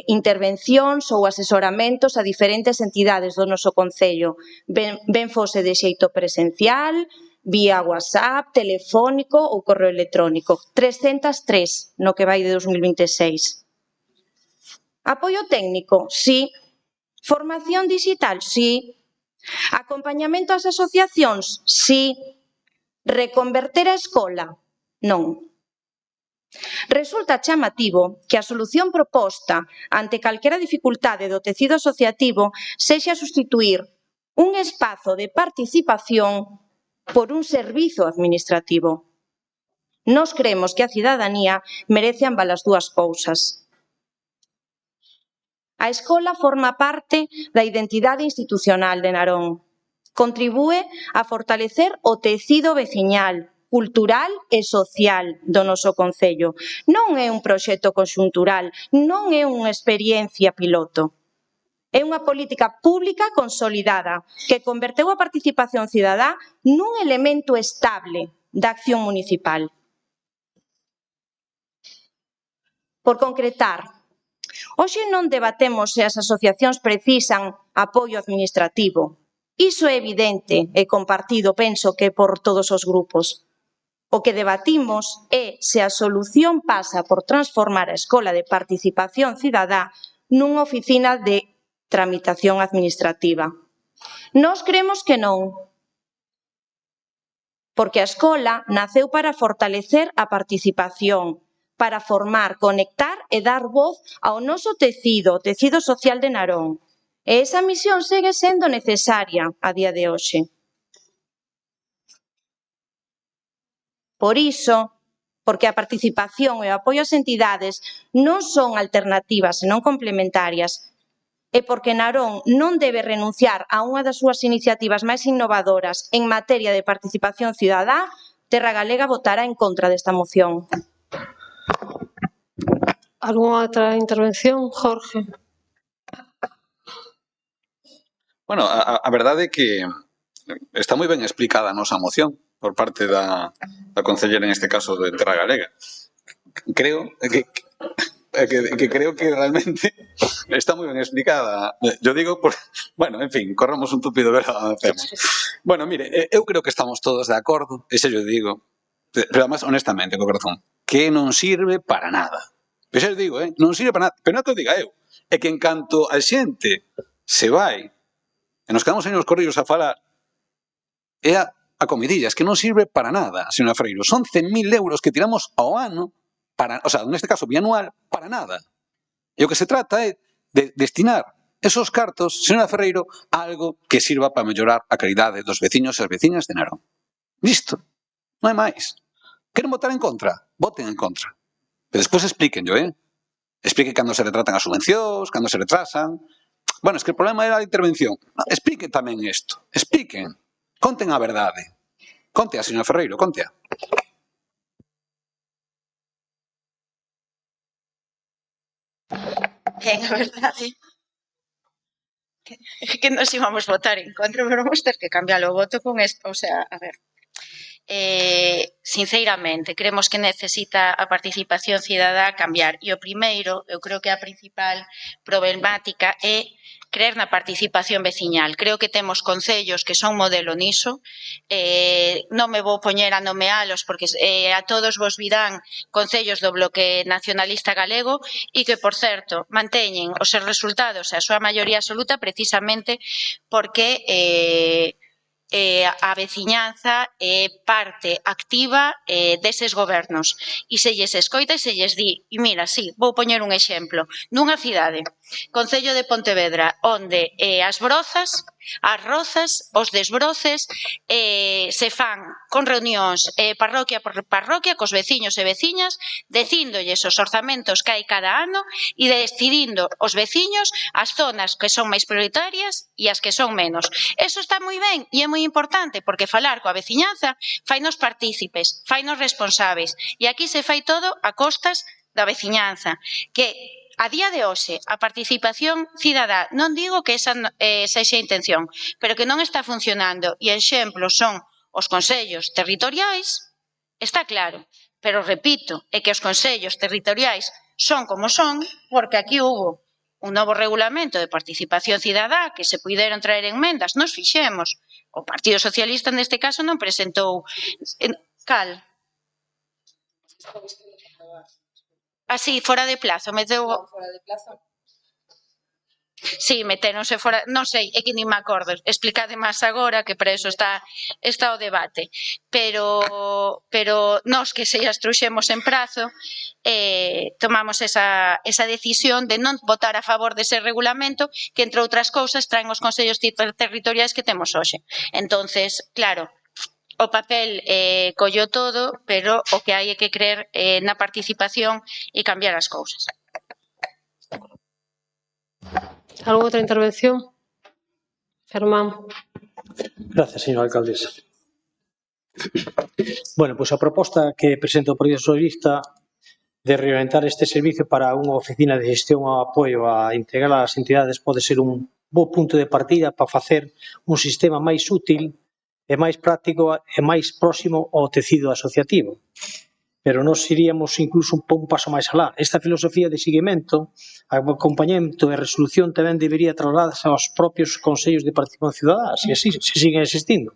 intervencións ou asesoramentos a diferentes entidades do noso concello, ben fose de xeito presencial, vía WhatsApp, telefónico ou correo electrónico. 303 no que vai de 2026. Apoio técnico? Sí. Formación digital? Sí. Acompañamento ás asociacións? Sí. Reconverter a escola? Non. Resulta chamativo que a solución proposta ante calquera dificultade do tecido asociativo sexa substituír un espazo de participación por un servizo administrativo. Nós creemos que a cidadanía merece ambas as dúas cousas. A escola forma parte da identidade institucional de Narón. Contribúe a fortalecer o tecido veciñal, cultural e social do noso concello. Non é un proxecto conxuntural, non é unha experiencia piloto. É unha política pública consolidada que converteu a participación cidadá nun elemento estable da acción municipal. Por concretar, hoxe non debatemos se as asociacións precisan apoio administrativo. Iso é evidente e compartido, penso que por todos os grupos. O que debatimos é se a solución pasa por transformar a Escola de Participación Cidadá nunha oficina de tramitación administrativa. Nós cremos que non, porque a escola naceu para fortalecer a participación, para formar, conectar e dar voz ao noso tecido, o tecido social de Narón. E esa misión segue sendo necesaria a día de hoxe. Por iso, porque a participación e o apoio ás entidades non son alternativas, senón complementarias, e porque Narón non debe renunciar a unha das súas iniciativas máis innovadoras en materia de participación cidadá, Terra Galega votará en contra desta moción. Algunha outra intervención, Jorge? Bueno, a verdade é que está moi ben explicada a nosa moción por parte da concellera, neste caso, de Terra Galega. Creo que que creo que realmente está muy bien explicada. Yo digo, bueno, en fin, corramos un tupido velo avancemos. Bueno, mire, eu creo que estamos todos de acordo, ese yo digo, pero además, honestamente, co corazón, que non sirve para nada. Pero xa digo, non sirve para nada, pero non que o diga eu. É que en canto a xente se vai e nos quedamos aí nos corrillos a falar, é a comidillas, que non sirve para nada, señora Freiro. Son 100.000 euros que tiramos ao ano, o sea, neste caso bianual, para nada. E o que se trata é de destinar esos cartos, señora Ferreiro, a algo que sirva para mellorar a calidade dos veciños e as veciñas de Narón. Listo. Non hai máis. Queren votar en contra? Voten en contra. Pero despois explíquenlo, Explique cando se retratan as subvencións, cando se retrasan. Bueno, es que o problema era a intervención. Expliquen tamén isto. Expliquen. Conten a verdade. Contea, señor Ferreiro, contea. Ben, a verdade que nos íbamos votar en contra, pero vamos ter que cambiar o voto con esto, o sea, a ver. Sinceramente, creemos que necesita a participación cidadá cambiar. E o primeiro, eu creo que a principal problemática é creer na participación veciñal. Creo que temos concellos que son modelo niso. Non me vou poñer a nomealos porque a todos vos virán concellos do bloque nacionalista galego e que, por certo, manteñen os seus resultados e a súa maioría absoluta precisamente porque a veciñanza é parte activa deses gobernos e se lles escoita e se lles di, e mira, sí, vou poñer un exemplo, nunha cidade, Concello de Pontevedra, onde as brozas, as rozas, os desbroces se fan con reunións parroquia por parroquia cos veciños e veciñas, decíndolles os orzamentos que hai cada ano e decidindo os veciños as zonas que son máis prioritarias e as que son menos. Eso está moi ben e é moi importante porque falar coa veciñanza fainos partícipes, fainos responsables e aquí se fai todo a costas da veciñanza, que a día de hoxe, a participación cidadá, non digo que esa sexa a intención, pero que non está funcionando e exemplos son os consellos territoriais, está claro, pero repito, é que os consellos territoriais son como son porque aquí hubo un novo regulamento de participación cidadá que se puideron traer enmendas, nos fixemos. O Partido Socialista neste caso non presentou cal? Así, fora de plazo, meteu... Fora de plazo? Sí, metéronse fora, non sei, é que nin me acordo, explicade máis agora que para eso está o debate, pero nós que se as trouxemos en prazo tomamos esa decisión de non votar a favor dese regulamento que, entre outras cousas, traen os consellos territoriais que temos hoxe. Entonces, claro, o papel collo todo, pero o que hai é que creer na participación e cambiar as cousas. ¿Alguna outra intervención? Germán. Gracias, señora alcaldesa. Bueno, pois a proposta que presenta o Partido Socialista de reorientar este servicio para unha oficina de gestión ao apoio a integrar as entidades pode ser un bo punto de partida para facer un sistema máis útil e máis práctico e máis próximo ao tecido asociativo. Pero nós iríamos incluso un paso máis alá. Esta filosofía de seguimento, acompañamento e resolución tamén debería trasladarse aos propios consellos de participación cidadá, se siguen existindo.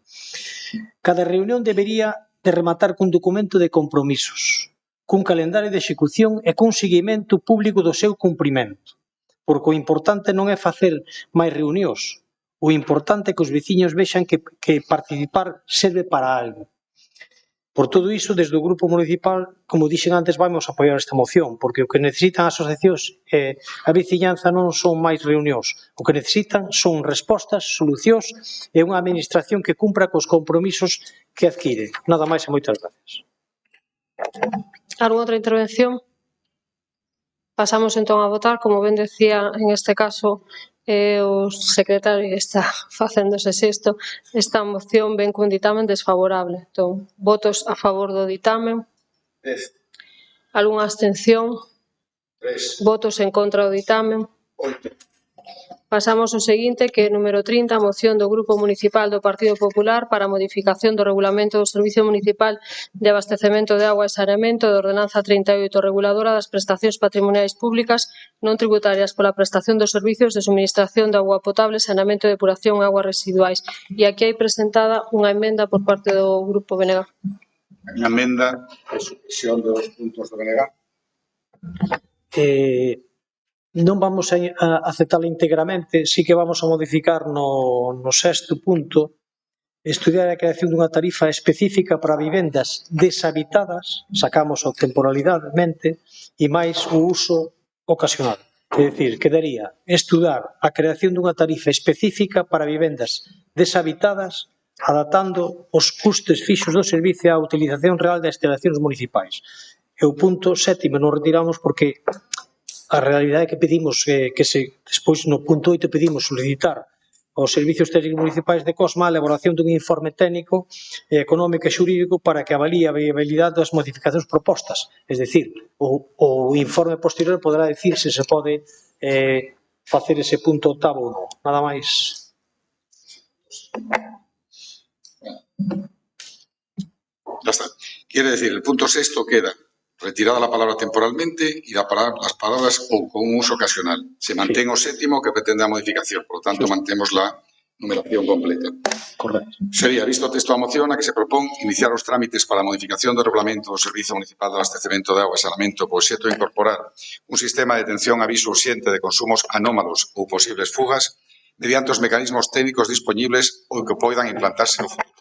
Cada reunión debería de rematar cun documento de compromisos, cun calendario de execución e cun seguimento público do seu cumprimento. Porque o importante non é facer máis reunións, o importante é que os veciños vexan que participar serve para algo. Por todo iso, desde o Grupo Municipal, como dixen antes, vamos a apoiar esta moción, porque o que necesitan as asociacións e a veciñanza non son máis reunións. O que necesitan son respostas, solucións e unha administración que cumpra cos compromisos que adquire. Nada máis e moitas gracias. ¿Alguna outra intervención? Pasamos entón a votar. Como ben decía, en este caso, o secretario está facéndose xesto, esta moción ven cun ditamen desfavorable. Entón, votos a favor do ditamen? 10. Algunha abstención? 3. Votos en contra do ditamen? 8. Pasamos ao seguinte, que é número 30, a moción do Grupo Municipal do Partido Popular para a modificación do Regulamento do Servicio Municipal de Abastecemento de Agua e Saneamento de Ordenanza 38 reguladora das prestacións patrimoniais públicas non tributarias pola prestación dos servicios de suministración de agua potable, saneamento, depuración e aguas residuais. E aquí hai presentada unha emenda por parte do Grupo BNG. Unha emenda de supresión dos puntos do BNG. Non vamos a aceptala íntegramente, sí que vamos a modificar no sexto punto, estudiar a creación dunha tarifa específica para vivendas deshabitadas, sacamos o temporalidadmente, e máis o uso ocasional. É dicir, quedaría estudar a creación dunha tarifa específica para vivendas deshabitadas, adaptando os custes fixos do servicio á utilización real das instalacións municipais. E o punto sétimo non retiramos porque a realidade que pedimos despois no punto 8 pedimos solicitar aos servicios técnicos municipais de COSMA a elaboración dun informe técnico, económico e xurídico para que avalie a viabilidade das modificacións propostas. É dicir, o informe posterior poderá dicir se se pode facer ese punto octavo ou non. Nada máis. Ya está. Quiere decir, el punto sexto queda retirada la palabra temporalmente y las palabras o con un uso ocasional. Se mantén o séptimo que pretende a modificación, por lo tanto mantemos la numeración completa. Correcto. Sería, visto o texto da moción, a que se propón iniciar os trámites para a modificación do regulamento do Servicio Municipal de Abastecemento de Agua e Saneamento por xeito de incorporar un sistema de detención aviso urxente de consumos anómalos ou posibles fugas mediante os mecanismos técnicos dispoñibles ou que poidan implantarse no futuro.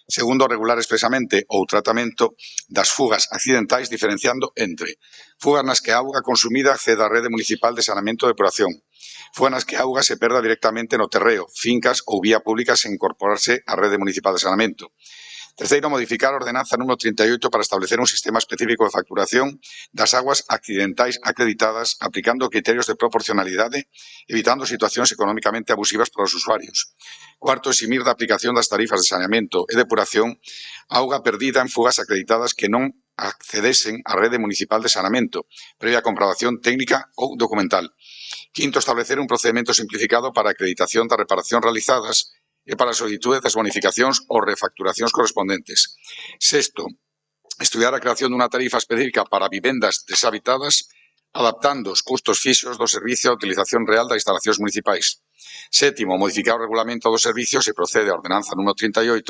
Segundo, regular expresamente o tratamento das fugas accidentais diferenciando entre fugas nas que a auga consumida acceda á rede municipal de saneamento e depuración, fugas nas que a auga se perda directamente no terreo, fincas ou vía pública sen incorporarse á rede municipal de saneamento. Terceiro, modificar a ordenanza número 38 para establecer un sistema específico de facturación das aguas accidentais acreditadas aplicando criterios de proporcionalidade, evitando situacións económicamente abusivas para os usuarios. Cuarto, eximir da aplicación das tarifas de saneamento e depuración a auga perdida en fugas acreditadas que non accedesen á rede municipal de saneamento, previa comprobación técnica ou documental. Quinto, establecer un procedimento simplificado para a acreditación das reparacións realizadas e para a solicitude das bonificacións ou refacturacións correspondentes. Sexto, estudiar a creación dunha tarifa específica para vivendas deshabitadas, adaptando os custos fixos do servicio á utilización real das instalacións municipais. Sétimo, modificar o regulamento dos servicios e procede a ordenanza número 38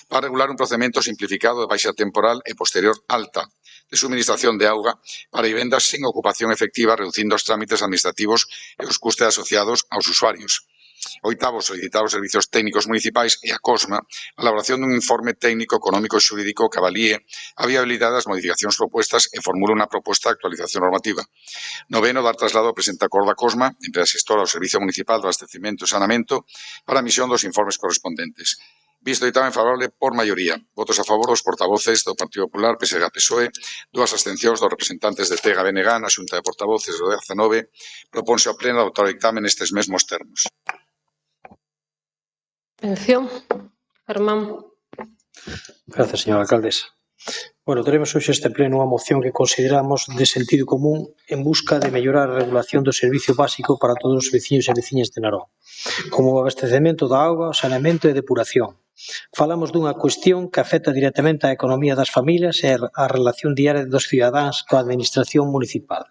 para regular un procedimento simplificado de baixa temporal e posterior alta de suministración de auga para vivendas sin ocupación efectiva, reducindo os trámites administrativos e os custes asociados aos usuarios. Oitavo, solicitar aos servicios técnicos municipais e a COSMA a elaboración dun informe técnico, económico e xurídico que avalíe a viabilidade das modificacións propuestas e formule unha proposta de actualización normativa. Noveno, dar traslado ao presente acordo a COSMA, empresa xestora ao Servicio Municipal de Abastecemento e Saneamento, para a emisión dos informes correspondentes. Visto ditame favorable por maioría. Votos a favor dos portavoces do Partido Popular, PSG, PSOE, 2 abstencións dos representantes de TEGA, BNG, na Xunta de Portavoces do 19, proponse ao Pleno adoptar o dictamen nestes mesmos termos. Abstención. Germán. Gracias, señora alcaldesa. Bueno, teremos hoxe este pleno unha moción que consideramos de sentido común en busca de mellorar a regulación do servicio básico para todos os veciños e veciñas de Narón, como o abastecemento da auga, o saneamento e depuración. Falamos dunha cuestión que afecta directamente á economía das familias e á relación diaria dos cidadáns coa administración municipal.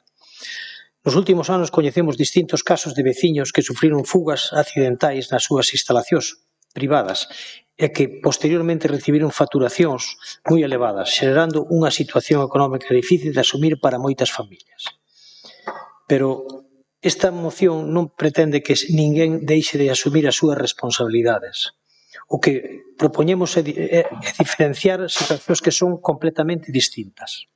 Nos últimos anos coñecemos distintos casos de veciños que sufriron fugas accidentais nas súas instalacións privadas e que posteriormente recibiron facturacións moi elevadas, xerando unha situación económica difícil de asumir para moitas familias. Pero esta moción non pretende que ninguén deixe de asumir as súas responsabilidades. O que propoñemos é diferenciar situacións que son completamente distintas.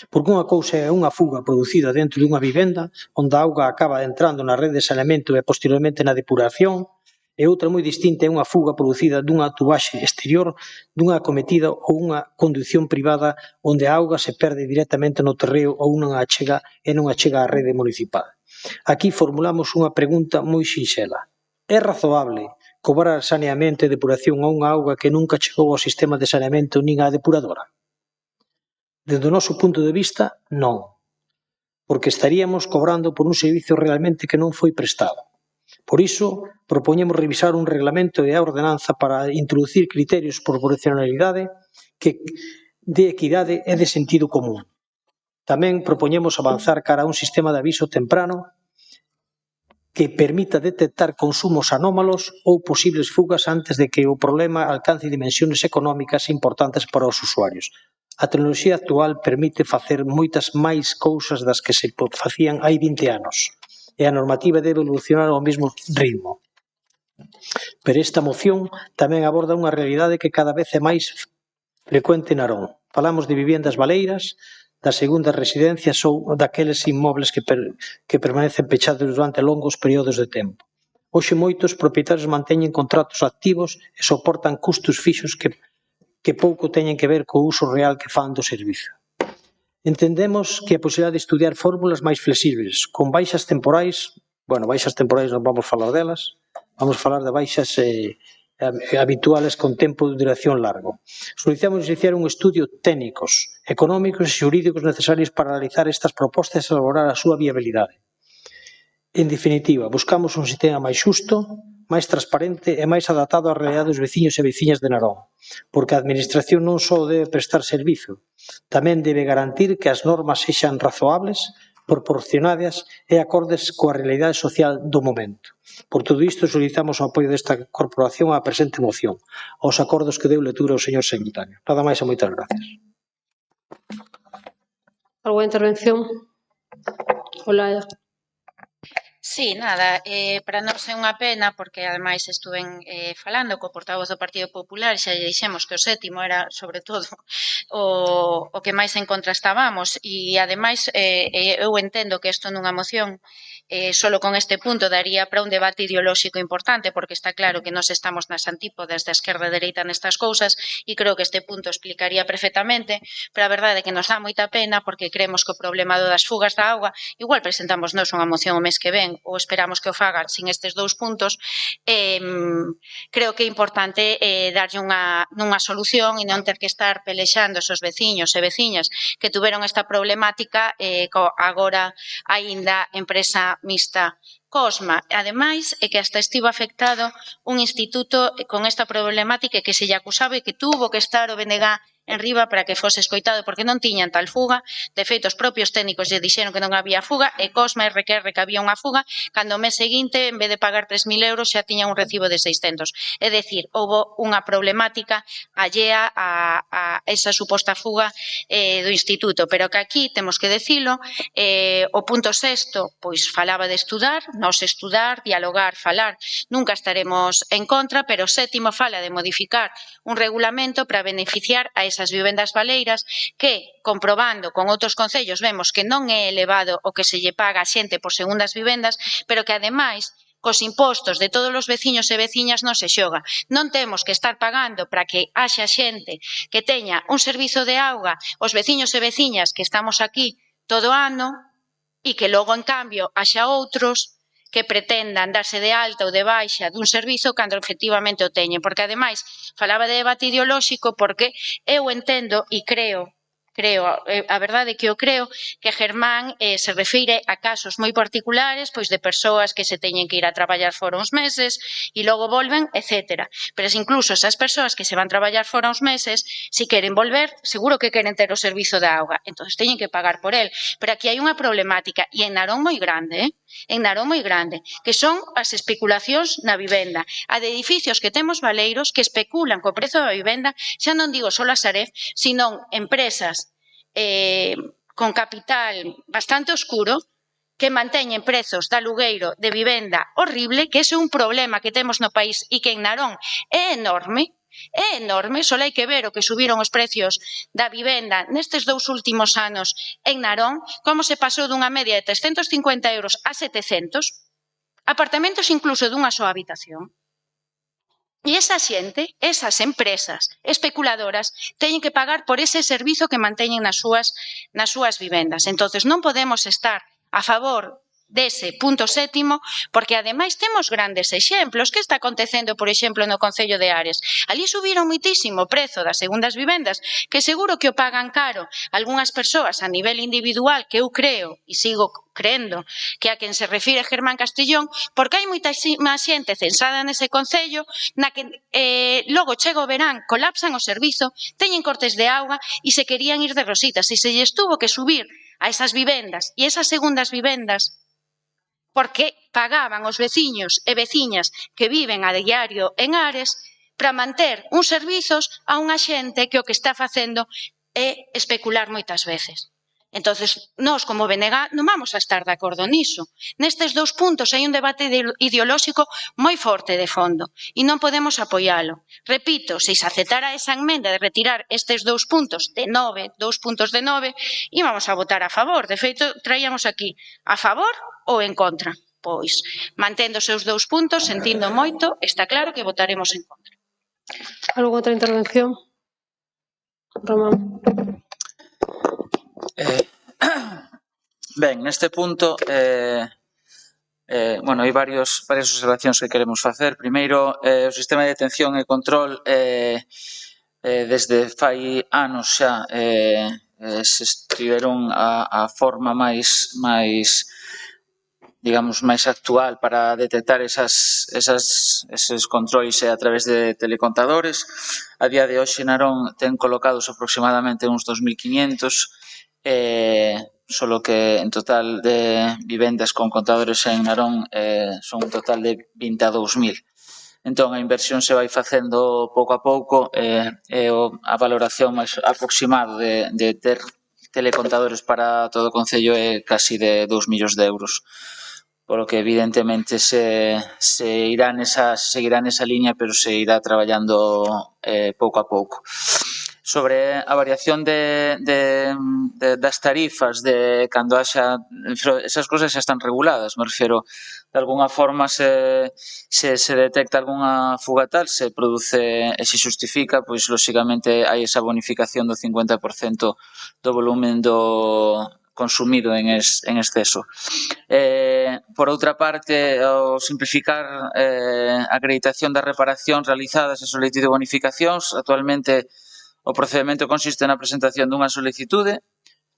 Porque unha cousa é unha fuga producida dentro dunha vivenda onde a auga acaba entrando na rede de saneamento e posteriormente na depuración, e outra moi distinta é unha fuga producida dunha tubaxe exterior, dunha acometida ou unha condución privada onde a auga se perde directamente no terreo ou non achega á rede municipal. Aquí formulamos unha pregunta moi sinxela. É razoable cobrar saneamento e depuración a unha auga que nunca chegou ao sistema de saneamento nin á depuradora? Desde o noso punto de vista, non. Porque estaríamos cobrando por un servicio realmente que non foi prestado. Por iso, propoñemos revisar un reglamento e a ordenanza para introducir criterios por proporcionalidade de equidade e de sentido común. Tamén propoñemos avanzar cara a un sistema de aviso temprano que permita detectar consumos anómalos ou posibles fugas antes de que o problema alcance dimensiones económicas importantes para os usuarios. A tecnoloxía actual permite facer moitas máis cousas das que se facían hai 20 anos e a normativa debe evolucionar ao mesmo ritmo. Pero esta moción tamén aborda unha realidade que cada vez é máis frecuente en Narón. Falamos de viviendas baleiras, das segundas residencias ou daqueles inmobles que permanecen pechados durante longos períodos de tempo. Hoxe moitos propietarios manteñen contratos activos e soportan custos fixos que pouco teñen que ver co uso real que fan do servizo. Entendemos que a posibilidade de estudiar fórmulas máis flexibles, con baixas temporais, baixas temporais non vamos falar delas, vamos falar de baixas habituales con tempo de duración largo. Solicitamos iniciar un estudio técnicos, económicos e xurídicos necesarios para analizar estas propostas e elaborar a súa viabilidade. En definitiva, buscamos un sistema máis xusto, máis transparente e máis adaptado á realidade dos veciños e veciñas de Narón, porque a Administración non só debe prestar servizo, tamén debe garantir que as normas sexan razoables, proporcionadas e acordes coa realidade social do momento. Por todo isto, solicitamos o apoio desta corporación á presente moción, aos acordos que deu lectura o señor secretario. Nada máis e moitas gracias. Alguna intervención? Olaya. Sí, nada, para nós é unha pena porque ademais estuven falando co portavoz do Partido Popular e xa lle dixemos que o sétimo era sobre todo o que máis en contra estábamos e ademais eu entendo que isto nunha moción solo con este punto daría para un debate ideolóxico importante porque está claro que nós estamos nas antípodas da esquerda e dereita nestas cousas e creo que este punto explicaría perfectamente, pero a verdade é que nos dá moita pena porque creemos que o problema das fugas da auga, igual presentamos nós unha moción o mes que ven ou esperamos que o fagan sin estes dous puntos, creo que é importante darlle unha solución e non ter que estar pelexando esos veciños e veciñas que tuveron esta problemática agora aínda empresa mixta Cosma. Ademais, é que hasta estivo afectado un instituto con esta problemática que se lle acusaba e que tuvo que estar o BNG en riba para que fose escoitado porque non tiñan tal fuga. De feito, os propios técnicos lle dixeron que non había fuga e Cosma requerre que había unha fuga cando o mes seguinte, en vez de pagar 3.000 euros, xa tiña un recibo de 600. É dicir, houve unha problemática allea a esa suposta fuga do instituto, pero que aquí temos que decilo, o punto sexto, pois falaba de estudar, dialogar, falar, nunca estaremos en contra, pero o sétimo fala de modificar un regulamento para beneficiar a esas vivendas baleiras que, comprobando con outros concellos, vemos que non é elevado o que se lle paga a xente por segundas vivendas, pero que, ademais, cos impostos de todos os veciños e veciñas non se xoga. Non temos que estar pagando para que haxa xente que teña un servizo de auga, os veciños e veciñas que estamos aquí todo ano, e que logo, en cambio, haxa outros que pretendan darse de alta ou de baixa dun servizo cando efectivamente o teñen. Porque, ademais, falaba de debate ideolóxico porque eu entendo e creo, a verdade é que eu creo que Germán se refire a casos moi particulares pois de persoas que se teñen que ir a traballar fora uns meses e logo volven, etc. Pero incluso esas persoas que se van traballar fora uns meses, se queren volver, seguro que queren ter o servizo de auga, entón teñen que pagar por el. Pero aquí hai unha problemática e en Narón moi grande, que son as especulacións na vivenda, a de edificios que temos baleiros que especulan co prezo da vivenda, xa non digo só a Sareb, sino empresas con capital bastante oscuro que manteñen prezos de alugueiro de vivenda horrible, que ese é un problema que temos no país e que en Narón é enorme, só hai que ver o que subiron os precios da vivenda nestes 2 últimos anos en Narón, como se pasou dunha media de 350 euros a 700, apartamentos incluso dunha soa habitación. E esa xente, esas empresas especuladoras, teñen que pagar por ese servizo que manteñen nas súas vivendas. Entonces, non podemos estar a favor dese punto sétimo, porque ademais temos grandes exemplos. Que está acontecendo, por exemplo, no Concello de Ares? Ali subiron moitísimo o prezo das segundas vivendas, que seguro que o pagan caro algunhas persoas a nivel individual, que eu creo, e sigo creendo, que a quen se refire Germán Castellón, porque hai moitísima xente censada nese Concello, na que logo chega o verán, colapsan o servizo, teñen cortes de auga e se querían ir de rositas, e se lles tuvo que subir a esas vivendas e esas segundas vivendas porque pagaban os veciños e veciñas que viven a diario en Ares para manter uns servizos a unha xente que o que está facendo é especular moitas veces. Entonces, nós como BNG non vamos a estar de acordo niso. Nestes dous puntos hai un debate ideolóxico moi forte de fondo e non podemos apoialo. Repito, se se aceptara esa enmenda de retirar estes dous puntos de 9, íbamos a votar a favor. De feito, traíamos aquí a favor ou en contra. Pois, mantendo os seus dous puntos, sentindo moito, está claro que votaremos en contra. ¿Alguna outra intervención? Román. Ben, neste punto, bueno, hai varias observacións que queremos facer. Primeiro, o sistema de detención e control desde fai anos xa se estiveron a forma máis digamos, máis actual para detectar eses controis a través de telecontadores. A día de hoxe, Narón ten colocados aproximadamente uns 2.500, solo que en total de vivendas con contadores en Narón son un total de 22.000. Entón, a inversión se vai facendo pouco a pouco e a valoración máis aproximada de ter telecontadores para todo o Concello é casi de 2 millóns de euros. Polo que, evidentemente, se seguirá nesa liña, pero se irá traballando pouco a pouco. Sobre a variación das tarifas, de cando haxa... Esas cousas xa están reguladas, me refiro. De alguna forma, se detecta algunha fuga tal, se produce e se justifica, pois, lóxicamente, hai esa bonificación do 50% do volumen do consumido en exceso. Por outra parte, ao simplificar a acreditación das reparacións realizadas e solicitude de bonificacións, actualmente o procedimento consiste na presentación dunha solicitude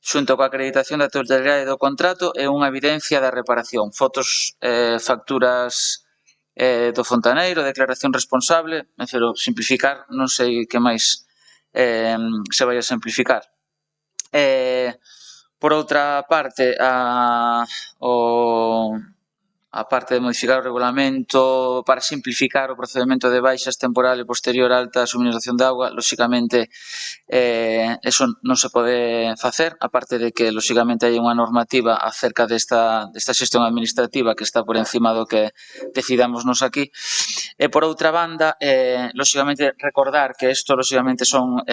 xunto coa acreditación da totalidade do contrato e unha evidencia da reparación, fotos, facturas do fontaneiro, declaración responsable, pero simplificar, non sei que máis se vai a simplificar. Por outra parte, a parte de modificar o regulamento para simplificar o procedimento de baixas temporal e posterior alta suministración de auga, lóxicamente, eso non se pode facer, aparte de que, lóxicamente, hai unha normativa acerca desta xestión administrativa que está por encima do que decidamos nos aquí. E, por outra banda, lóxicamente, recordar que isto, lóxicamente, son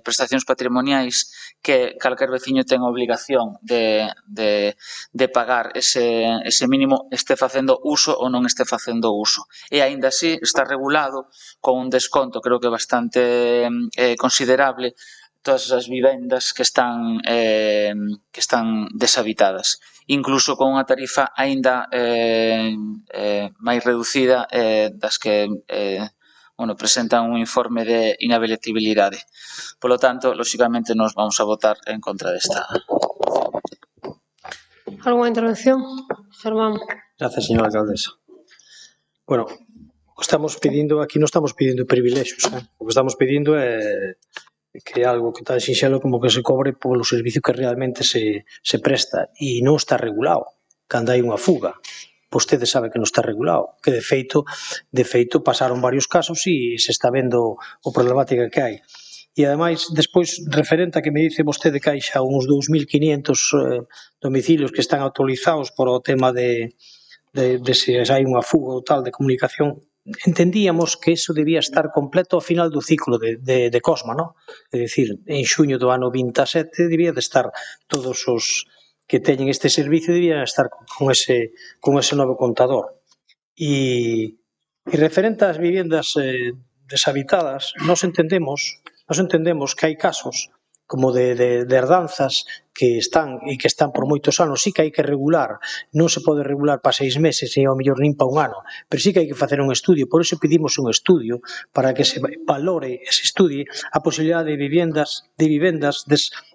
prestacións patrimoniais que calquer veciño ten a obligación de pagar ese mínimo, este facendo uso ou non este facendo uso. E, aínda así, está regulado con un desconto, creo que bastante considerable, todas as vivendas que están deshabitadas. Incluso con unha tarifa aínda máis reducida das que presentan un informe de inhabilitabilidade. Polo tanto, lóxicamente, nos vamos a votar en contra desta. ¿Alguna intervención? Germán. Gracias, señora alcaldesa. Bueno, o que estamos pedindo, aquí non estamos pedindo privilexios, o que estamos pedindo é que algo que tan sinxelo como que se cobre polo servicio que realmente se presta e non está regulado. Cando hai unha fuga, vostede sabe que non está regulado, que de feito pasaron varios casos e se está vendo o problemática que hai. E, ademais, despois, referente a que me dice vostede que hai xa uns 2.500 domicilios que están autorizados por o tema de se hai unha fuga ou tal de comunicación, entendíamos que eso debía estar completo ao final do ciclo de Cosma, non? É dicir, en xuño do ano 27 debía de estar todos os que teñen este servicio debían estar con ese novo contador. E referente ás vivendas deshabitadas, nós entendemos que hai casos de herdanzas que están por moitos anos, sí que hai que regular, non se pode regular para 6 meses e ao mellor nin para un ano, pero sí que hai que facer un estudio, por iso pedimos un estudio para que se valore e se estudie a posibilidade de vivendas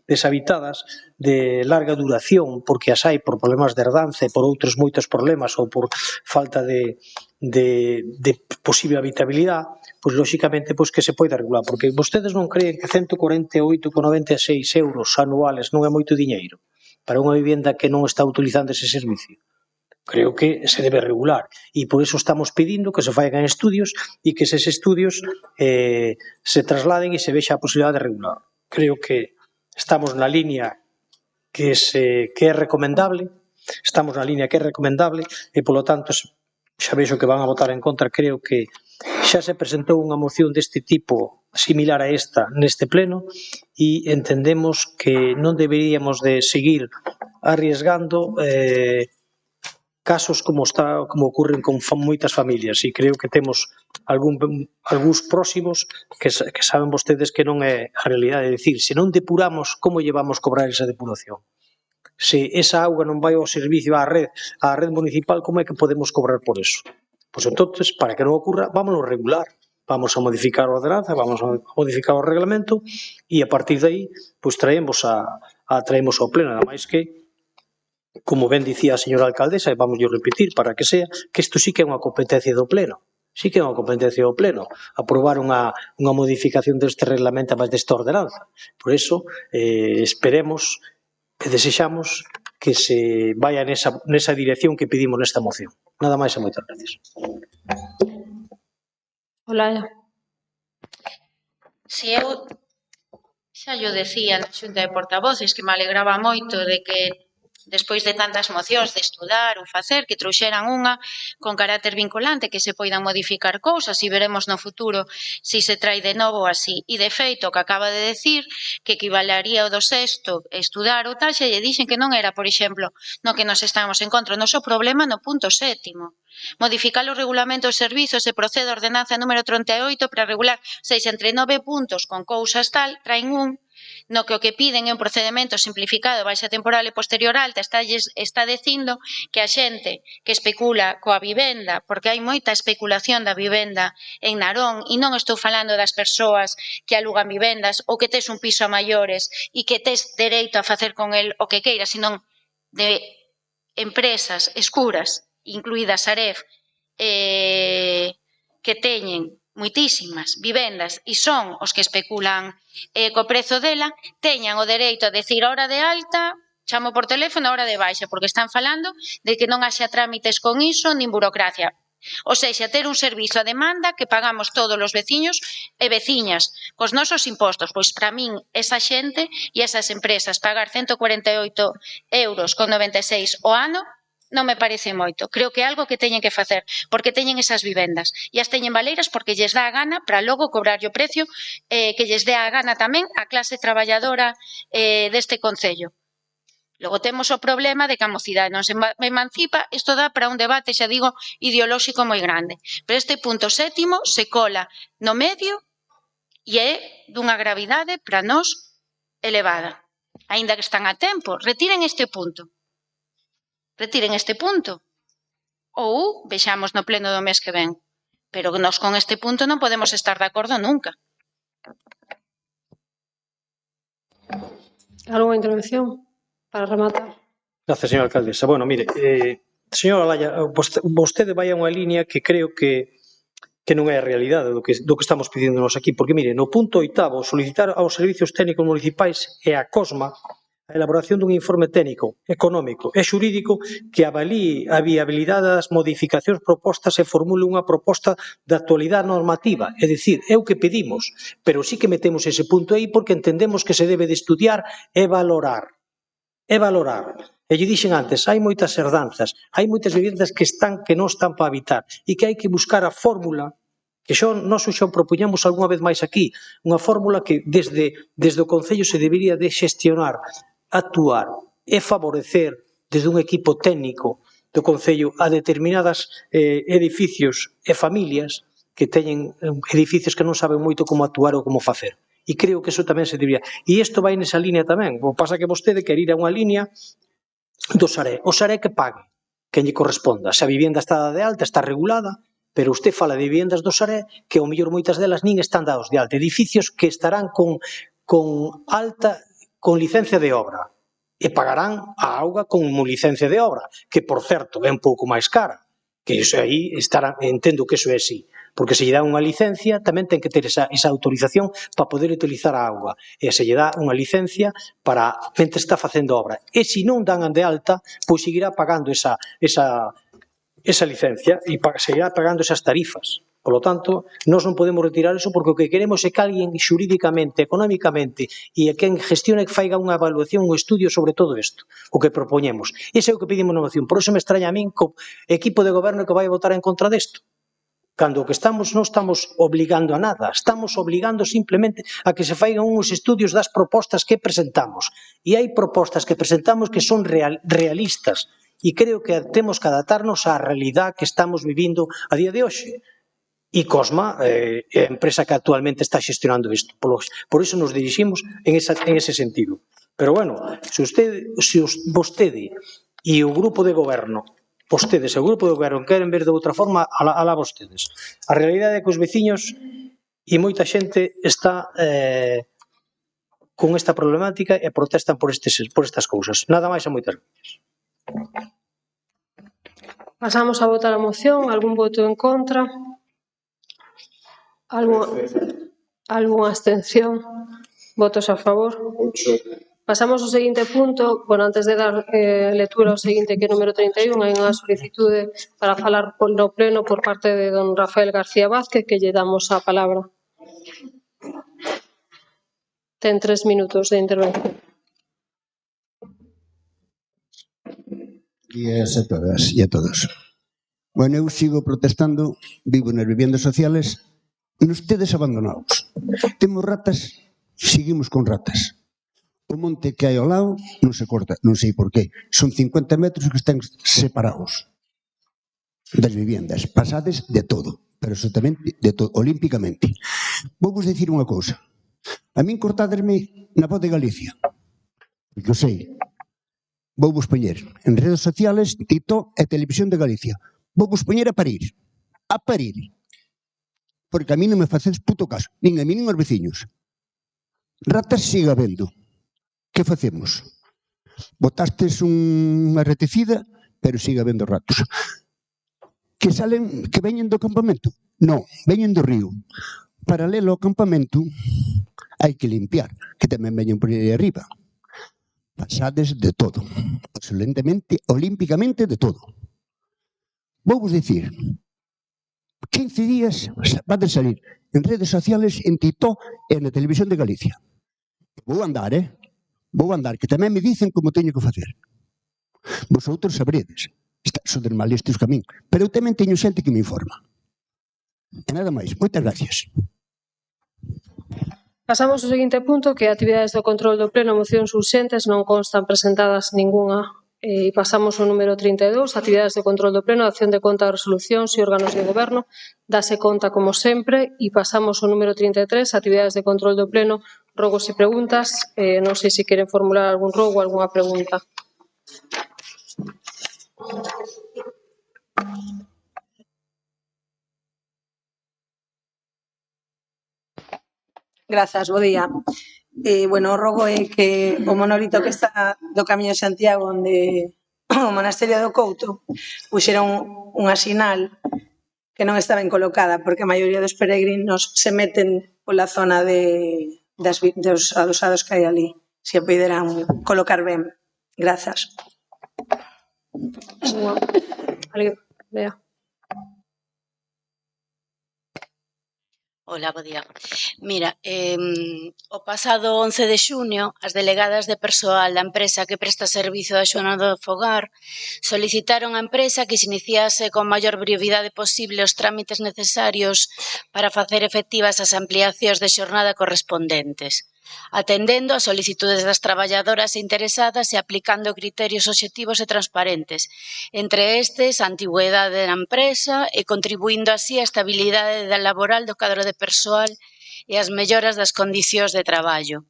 deshabitadas de larga duración, porque as hai por problemas de herdanza e por outros moitos problemas ou por falta de posible habitabilidade, pois lóxicamente que se poida regular, porque vostedes non creen que 148,96 euros anuales non é moito diñeiro para unha vivenda que non está utilizando ese servicio. Creo que se debe regular e por iso estamos pedindo que se faigan estudios e que eses estudios se trasladen e se vexa a posibilidade de regular. Creo que estamos na línea que é recomendable, e polo tanto xa vexo que van a votar en contra. Creo que xa se presentou unha moción deste tipo similar a esta neste pleno e entendemos que non deberíamos de seguir arriesgando casos como ocurren con moitas familias, e creo que temos algúns próximos que saben vostedes que non é a realidade. É dicir, se non depuramos, como llevamos cobrar esa depuración? Se esa auga non vai ao servicio á red municipal, como é que podemos cobrar por eso? Pois entonces, para que non ocurra, vámonos a regular, vamos a modificar a ordenanza, vamos a modificar o reglamento e a partir de aí, pois traemos ao pleno, ademais que, como ben dicía a señora alcaldesa, e vamos a repetir para que sea, que isto sí que é unha competencia do pleno, aprobar unha modificación deste reglamento máis desta ordenanza. Por iso, esperemos e desexamos que se vaya nesa dirección que pedimos nesta moción. Nada máis e moitas gracias. Olaya. Si eu xa yo decía na xunta de portavoces que me alegraba moito de que despois de tantas mocións de estudar ou facer, que trouxeran unha con carácter vinculante, que se poidan modificar cousas e veremos no futuro se se trai de novo así. E de feito, o que acaba de decir, que equivalaría o do sexto estudar ou tal, xa lle dixen que non era, por exemplo, no que nos estamos en contra. O noso problema no punto sétimo. Modificar o regulamento de servizos e procede a ordenanza número 38 para regular, entre 9 puntos con cousas tal, traen un no que o que piden é un procedemento simplificado, baixa temporal e posterior alta, está dicindo que a xente que especula coa vivenda, porque hai moita especulación da vivenda en Narón, e non estou falando das persoas que alugan vivendas ou que tes un piso a maiores e que tes dereito a facer con el o que queiras, senón de empresas escuras, incluída Saref, que teñen moitísimas vivendas e son os que especulan co prezo dela, teñan o dereito a decir a hora de alta, chamo por teléfono a hora de baixa, porque están falando de que non haxa trámites con iso nin burocracia. O sexa, ter un servizo a demanda que pagamos todos os veciños e veciñas cos nosos impostos. Pois para min esa xente e esas empresas pagar 148,96 euros ao ano non me parece moito. Creo que é algo que teñen que facer, porque teñen esas vivendas. E as teñen baleiras porque lles dá a gana para logo cobrarlle o precio que lles dé a gana tamén a clase traballadora deste concello. Logo temos o problema de que a mocidade non se emancipa. Isto dá para un debate, xa digo, ideolóxico moi grande. Pero este punto sétimo se cola no medio e é dunha gravidade para nós elevada. Aínda que están a tempo, retiren este punto. Ou vexamos no pleno do mes que ven. Pero nós con este punto non podemos estar de acordo nunca. Algunha intervención para rematar? Gracias, señora alcaldesa. Bueno, mire, señora Olaya, vostede vai a unha línea que creo que non é a realidade do que estamos pedindo aquí, porque, mire, no punto 8, solicitar aos servicios técnicos municipais e a COSMA a elaboración dun informe técnico, económico e xurídico que avalíe a viabilidade das modificacións propostas e formule unha proposta de actualidade normativa. É dicir, é o que pedimos, pero sí que metemos ese punto aí porque entendemos que se debe de estudiar e valorar. E lle dixen antes, hai moitas herdanzas, hai moitas vivendas que non están para habitar e que hai que buscar a fórmula que nós xa propuñamos algunha vez máis aquí, unha fórmula que desde o Concello se debería de xestionar, actuar e favorecer desde un equipo técnico do Concello a determinadas edificios e familias que teñen edificios que non saben moito como actuar ou como facer. E creo que eso tamén se debería. E isto vai nesa línea tamén. O pasa que vostede quer ir a unha línea do Saré. O Saré que pague, que lle corresponda. Se a vivenda está de alta, está regulada, pero usted fala de vivendas do Saré que ao mellor moitas delas nin están dados de alta. Edificios que estarán con licencia de obra e pagarán a auga con licencia de obra, que por certo é un pouco máis cara, que iso aí estará, entendo que iso é así, porque se lle dá unha licencia tamén ten que ter esa autorización para poder utilizar a auga, e se lle dá unha licencia para mentre está facendo obra, e se non dan de alta, pois seguirá pagando esa licencia e seguirá pagando esas tarifas. Por lo tanto, nós non podemos retirar eso porque o que queremos é que alguén xurídicamente, económicamente e quen gestione que faiga unha evaluación, un estudio sobre todo isto, o que propoñemos. Ese é o que pedimos na moción. Por eso me extraña a min co equipo de goberno que vai votar en contra desto. Cando o que estamos non estamos obligando a nada, estamos obligando simplemente a que se faigan uns estudios das propostas que presentamos. E hai propostas que presentamos que son realistas e creo que temos que adaptarnos á realidade que estamos vivindo a día de hoxe. E Cosma é a empresa que actualmente está xestionando isto. Por iso nos diriximos en ese sentido. Pero bueno, se vostede e o grupo de goberno queren ver de outra forma, alá vostedes. A realidade é que os veciños e moita xente está con esta problemática e protestan por estas cousas. Nada máis e moitas gracias. Pasamos a votar a moción. Algún voto en contra? Algunha abstención? Votos a favor? Pasamos ao seguinte punto. Bueno, antes de dar lectura ao seguinte, que é número 31, hai unha solicitude para falar no pleno por parte de don Rafael García Vázquez, que lle damos a palabra. Ten 3 minutos de intervención. Días a todas e a todos. Bueno, eu sigo protestando, vivo nas viviendas sociales, nos tedes abandonados. Temos ratas, seguimos con ratas. O monte que hai ao lado non se corta, non sei por qué. Son 50 metros que están separados das viviendas. Pasades de todo, pero absolutamente de todo, olímpicamente. Vou vos dicir unha cousa. A min cortadesme na Voz de Galicia, porque o sei. Vou vos poñer en redes sociales, TikTok e Televisión de Galicia. Vou vos poñer a parir. A parir. Porque a mí non me facedes puto caso, nin a mí nin aos veciños. Ratas siga habendo. Que facemos? Botastes unha reticida, pero siga habendo ratos. Que salen, que veñen do campamento? Non, veñen do río. Paralelo ao campamento, hai que limpiar, que tamén veñen por aí arriba. Pasades de todo, absolutamente, olímpicamente de todo. Vou vos dicir, 15 días van a salir en redes sociales, en TikTok e na Televisión de Galicia. Vou andar, Vou andar, que tamén me dicen como teño que facer. Vosotros sabredes. Sodes mal listos que a min. Pero eu tamén teño xente que me informa. E nada máis. Moitas gracias. Pasamos ao seguinte punto, que actividades do control do pleno, mocións urxentes, non constan presentadas ningunha. E pasamos ao número 32, actividades de control do pleno, acción de conta de resolucións e órganos de goberno, dase conta como sempre. E pasamos ao número 33, actividades de control do pleno, rogos e preguntas. Non sei se queren formular algún rogo ou algunha pregunta. Grazas, bo día. Bueno, o rogo é que o monolito que está do Camiño de Santiago, onde o monasterio do Couto, puxeron unha sinal que non está ben colocada, porque a maioría dos peregrinos se meten pola zona dos adosados que hai ali. Se poderán colocar ben. Grazas. Vea. Hola, bo día. Mira, o pasado 11 de xuño, as delegadas de persoal da empresa que presta servizo da xona do fogar solicitaron á empresa que se iniciase con maior brevidade posible os trámites necesarios para facer efectivas as ampliacións de xornada correspondentes, atendendo as solicitudes das traballadoras interesadas e aplicando criterios obxectivos e transparentes, entre estes a antigüedade da empresa e contribuindo así á estabilidade laboral do cadro de persoal e as melloras das condicións de traballo.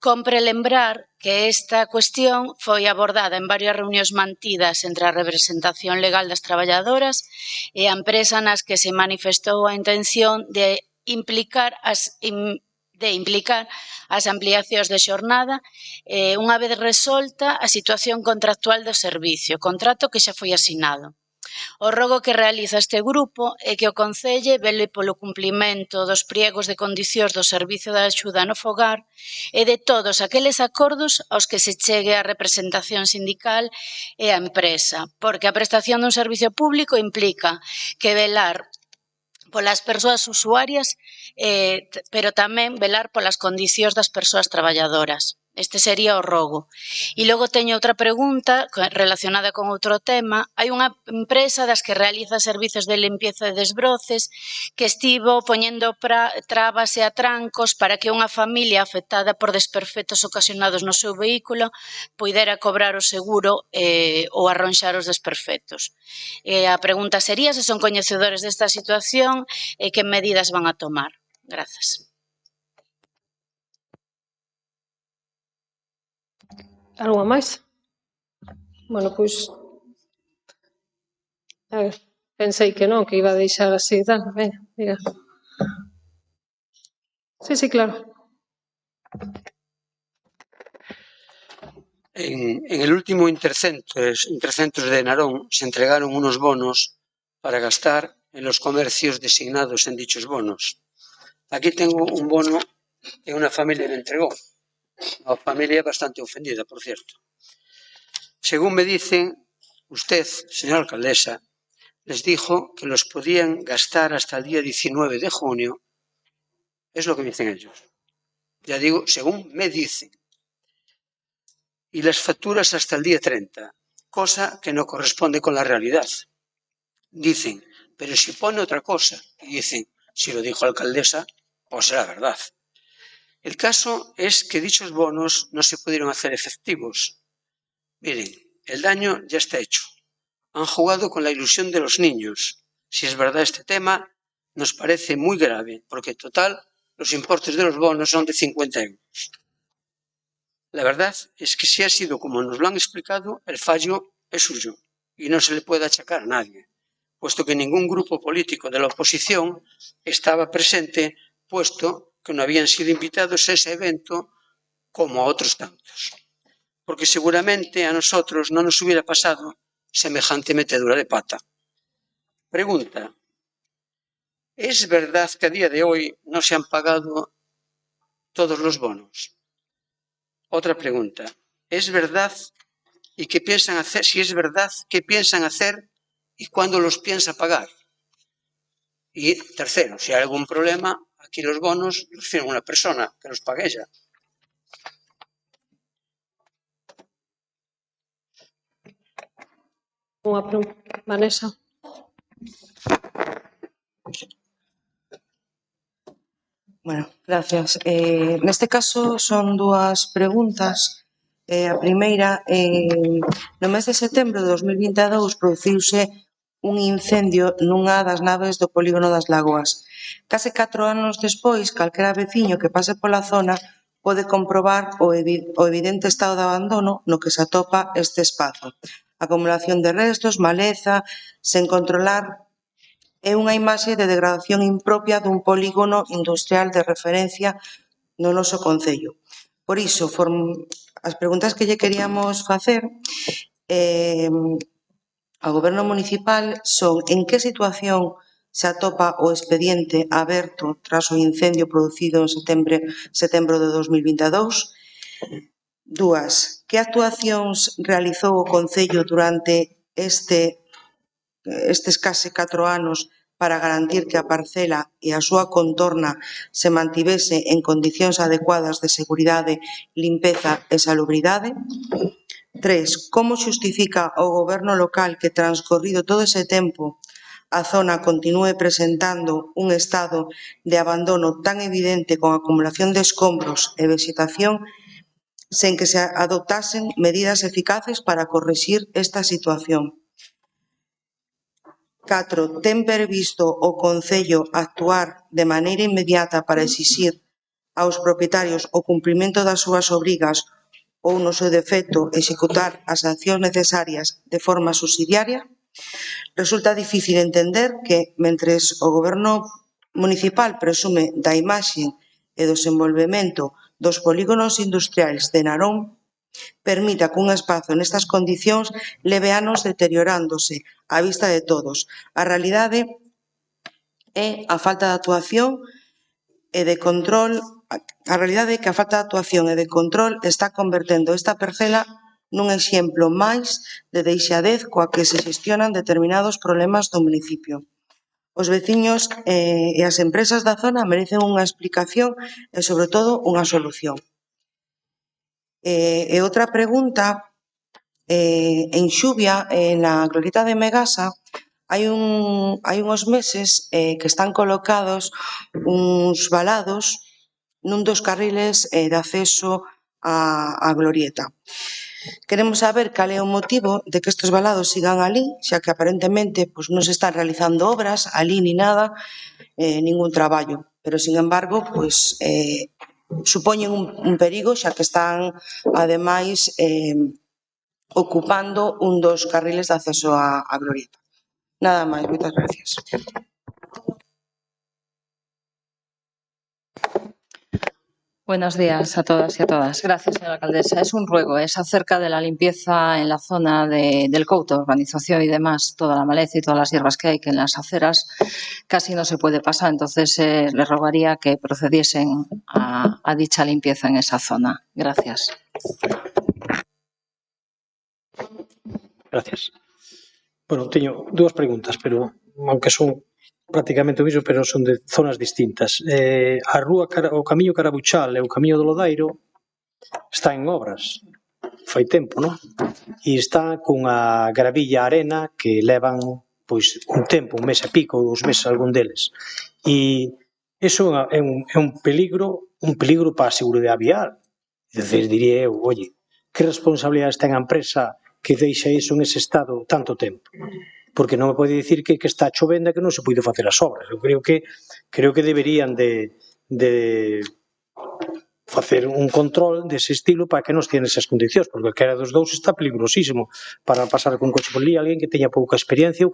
Compre lembrar que esta cuestión foi abordada en varias reunións mantidas entre a representación legal das traballadoras e a empresa nas que se manifestou a intención de implicar as ampliacións de xornada unha vez resolta a situación contractual do servicio, contrato que xa foi asinado. O rogo que realiza este grupo é que o Concelle vele polo cumplimento dos pliegos de condicións do Servicio de Axuda no Fogar e de todos aqueles acordos aos que se chegue a representación sindical e a empresa, porque a prestación dun servicio público implica que velar polas persoas usuarias, pero tamén velar polas condicións das persoas traballadoras. Este sería o rogo. E logo teño outra pregunta relacionada con outro tema. Hai unha empresa das que realiza servizos de limpieza de desbroces que estivo poñendo trabas e atrancos para que unha familia afectada por desperfectos ocasionados no seu vehículo poidera cobrar o seguro ou arronxar os desperfectos. A pregunta sería se son coñecedores desta situación e que medidas van a tomar. Grazas. Algo máis? Bueno, pois... pensei que non, que iba a deixar así. Venga, diga. Sí, claro. En el último Intercentros de Narón se entregaron unos bonos para gastar en los comercios designados en dichos bonos. Aquí tengo un bono que una familia me entregó. Una familia bastante ofendida, por cierto. Según me dicen, usted, señora alcaldesa, les dijo que los podían gastar hasta el día 19 de junio. Es lo que me dicen ellos. Ya digo, según me dicen. Y las facturas hasta el día 30, cosa que no corresponde con la realidad. Dicen, pero si pone otra cosa. Y dicen, si lo dijo la alcaldesa, pues será verdad. El caso es que dichos bonos no se pudieron hacer efectivos. Miren, el daño ya está hecho. Han jugado con la ilusión de los niños. Si es verdad este tema, nos parece muy grave, porque en total los importes de los bonos son de 50 euros. La verdad es que si ha sido como nos lo han explicado, el fallo es suyo y no se le puede achacar a nadie, puesto que ningún grupo político de la oposición estaba presente, puesto que no habían sido invitados a ese evento como a otros tantos. Porque seguramente a nosotros no nos hubiera pasado semejante metedura de pata. Pregunta, ¿es verdad que a día de hoy no se han pagado todos los bonos? Otra pregunta, ¿es verdad y qué piensan hacer? Si es verdad, ¿qué piensan hacer y cuándo los piensa pagar? Y tercero, si hay algún problema, aquí los bonos los firma una persona, que los pague ella. Unha pregunta. Vanessa. Bueno, gracias. Neste caso son dúas preguntas. A primeira, no mes de setembro de 2022 produciuse un incendio nunha das naves do polígono das Lagoas. Case 4 anos despois, calquera veciño que pase pola zona pode comprobar o evidente estado de abandono no que se atopa este espazo. Acumulación de restos, maleza, sen controlar, é unha imaxe de degradación impropia dun polígono industrial de referencia no noso concello. Por iso, as preguntas que lle queríamos facer ao Goberno municipal son en que situación se atopa o expediente aberto tras o incendio producido en setembro de 2022. Dúas, que actuacións realizou o Concello durante estes case 4 anos para garantir que a parcela e a súa contorna se mantivese en condicións adecuadas de seguridade, limpeza e salubridade? 3. Como xustifica o Goberno local que transcorrido todo ese tempo a zona continúe presentando un estado de abandono tan evidente con acumulación de escombros e vexetación sen que se adoptasen medidas eficaces para corrixir esta situación? 4. Ten previsto o Concello actuar de maneira inmediata para exixir aos propietarios o cumprimento das súas obrigas ou, no seu defecto, executar as sancións necesarias de forma subsidiaria. Resulta difícil entender que, mentres o Goberno municipal presume da imaxe e do desenvolvemento dos polígonos industriais de Narón, permita que un espazo nestas condicións leve anos deteriorándose á vista de todos. A realidade é a falta de actuación e de control. A realidade é que a falta de actuación e de control está convertendo esta parcela nun exemplo máis de deixadez coa que se xestionan determinados problemas do municipio. Os veciños e as empresas da zona merecen unha explicación e, sobre todo, unha solución. E outra pregunta, en Xuvia, na glorieta de Megasa, hai uns meses que están colocados uns valados nun dos carriles de acceso á glorieta. Queremos saber cal é o motivo de que estes valados sigan ali, xa que aparentemente non se están realizando obras ali ni nada, ningún traballo, pero, sin embargo, supoñen un perigo, xa que están, ademais, ocupando un dos carriles de acceso á glorieta. Nada máis, moitas gracias. Buenos días a todas y a todas. Gracias, señora alcaldesa. Es un ruego, es acerca de la limpieza en la zona del Couto, urbanización y demás, toda la maleza y todas las hierbas que hay, que en las aceras casi no se puede pasar. Entonces, les rogaría que procediesen a dicha limpieza en esa zona. Gracias. Gracias. Bueno, teño dúas preguntas, pero aunque son prácticamente o mismo, pero son de zonas distintas. A rúa, o camiño Carabuchal e o camiño do Lodairo está en obras, fai tempo, non? E está cunha gravilla arena que levan pois un tempo, un mes e pico, 2 meses algún deles. E iso é un peligro para a seguridade vial. Entonces, diría eu, oye, que responsabilidades ten a empresa que deixa iso en ese estado tanto tempo? Porque non me pode dicir que está chovendo e que non se pode facer as obras. Eu creo que deberían de facer un control dese estilo para que non estean esas condicións, porque calquera dos dous está peligrosísimo para pasar con coche por ali, alguén que teña pouca experiencia ou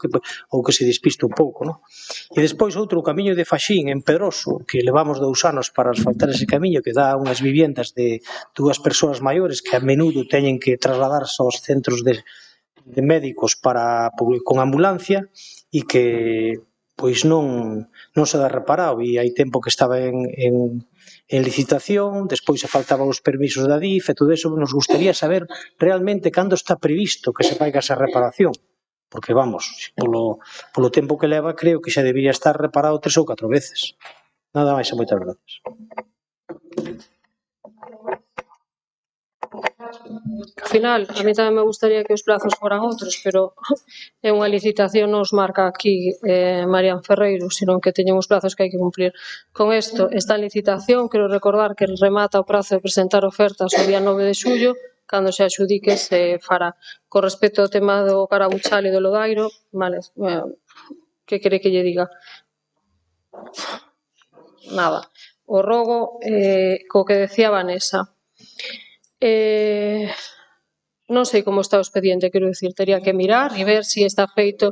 que se despiste un pouco, non? E despois outro, o camiño de Faxín en Pedroso, que levamos 2 anos para asfaltar ese camiño, que dá unhas viviendas de 2 persoas maiores que a menudo teñen que trasladarse aos centros de médicos con ambulancia e que pois non se dá reparado, e hai tempo que estaba en licitación, despois se faltaban os permisos da DIF e todo eso. Nos gustaría saber realmente cando está previsto que se faiga esa reparación, porque vamos, polo tempo que leva, creo que xa debería estar reparado 3 ou 4 veces. Nada máis e moitas gracias. Ao final, a mí tamén me gustaría que os plazos foran outros, pero é unha licitación, nos marca aquí Marian Ferreiro, senón que teñen os plazos que hai que cumplir. Con isto, esta licitación, quero recordar que remata o prazo de presentar ofertas o día 9 de xullo, cando se adxudique se fará. Con respecto ao tema do Carabuchal e do Lodairo, vale, que quere que lle diga? Nada. O rogo, co que decía Vanessa, non sei como está o expediente, quero dicir, tería que mirar e ver se está feito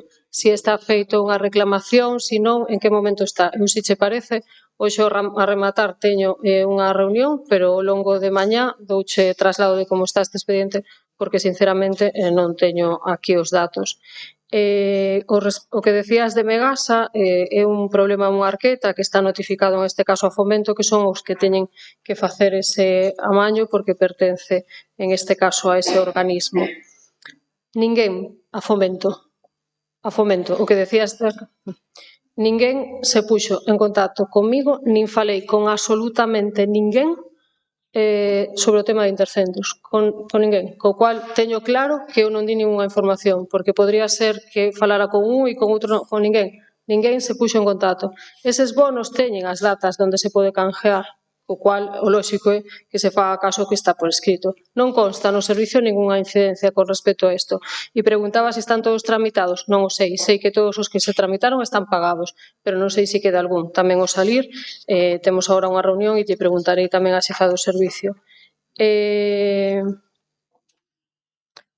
unha reclamación, se non, en que momento está. Eu, se che parece, hoxe a rematar teño unha reunión, pero ao longo de mañá douche traslado de como está este expediente, porque sinceramente non teño aquí os datos. O que decías de Megasa é un problema unha arqueta que está notificado en este caso a Fomento, que son os que teñen que facer ese amaño porque pertence en este caso a ese organismo. Ninguén a Fomento, o que decías, ninguén se puxo en contacto comigo, nin falei con absolutamente ninguén sobre o tema de intercentros, con ninguén, co cual teño claro que eu non di ninguna información, porque podría ser que falara con un e con outro con ninguén. Ninguén se puxo en contacto. Eses bonos teñen as datas onde se pode canjear, o cual o lóxico é que se faga caso que está por escrito. Non consta no servicio ninguna incidencia con respecto a isto. E preguntaba se están todos tramitados. Non o sei. Sei que todos os que se tramitaron están pagados, pero non sei se queda algún. Tamén ao salir, temos agora unha reunión e te preguntarei tamén a xefa do servicio.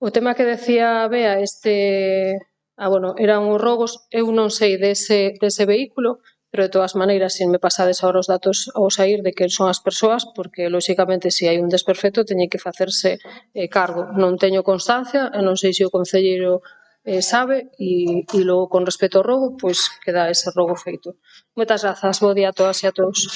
O tema que decía Bea, eran os robos, eu non sei dese vehículo, pero de todas maneiras, se me pasades agora os datos ao sair de que son as persoas, porque, lóxicamente, se hai un desperfecto, teñe que facerse cargo. Non teño constancia, e non sei se o concelleiro sabe, e logo, con respecto ao robo, pois queda ese robo feito. Moitas grazas, bo día a todas e a todos.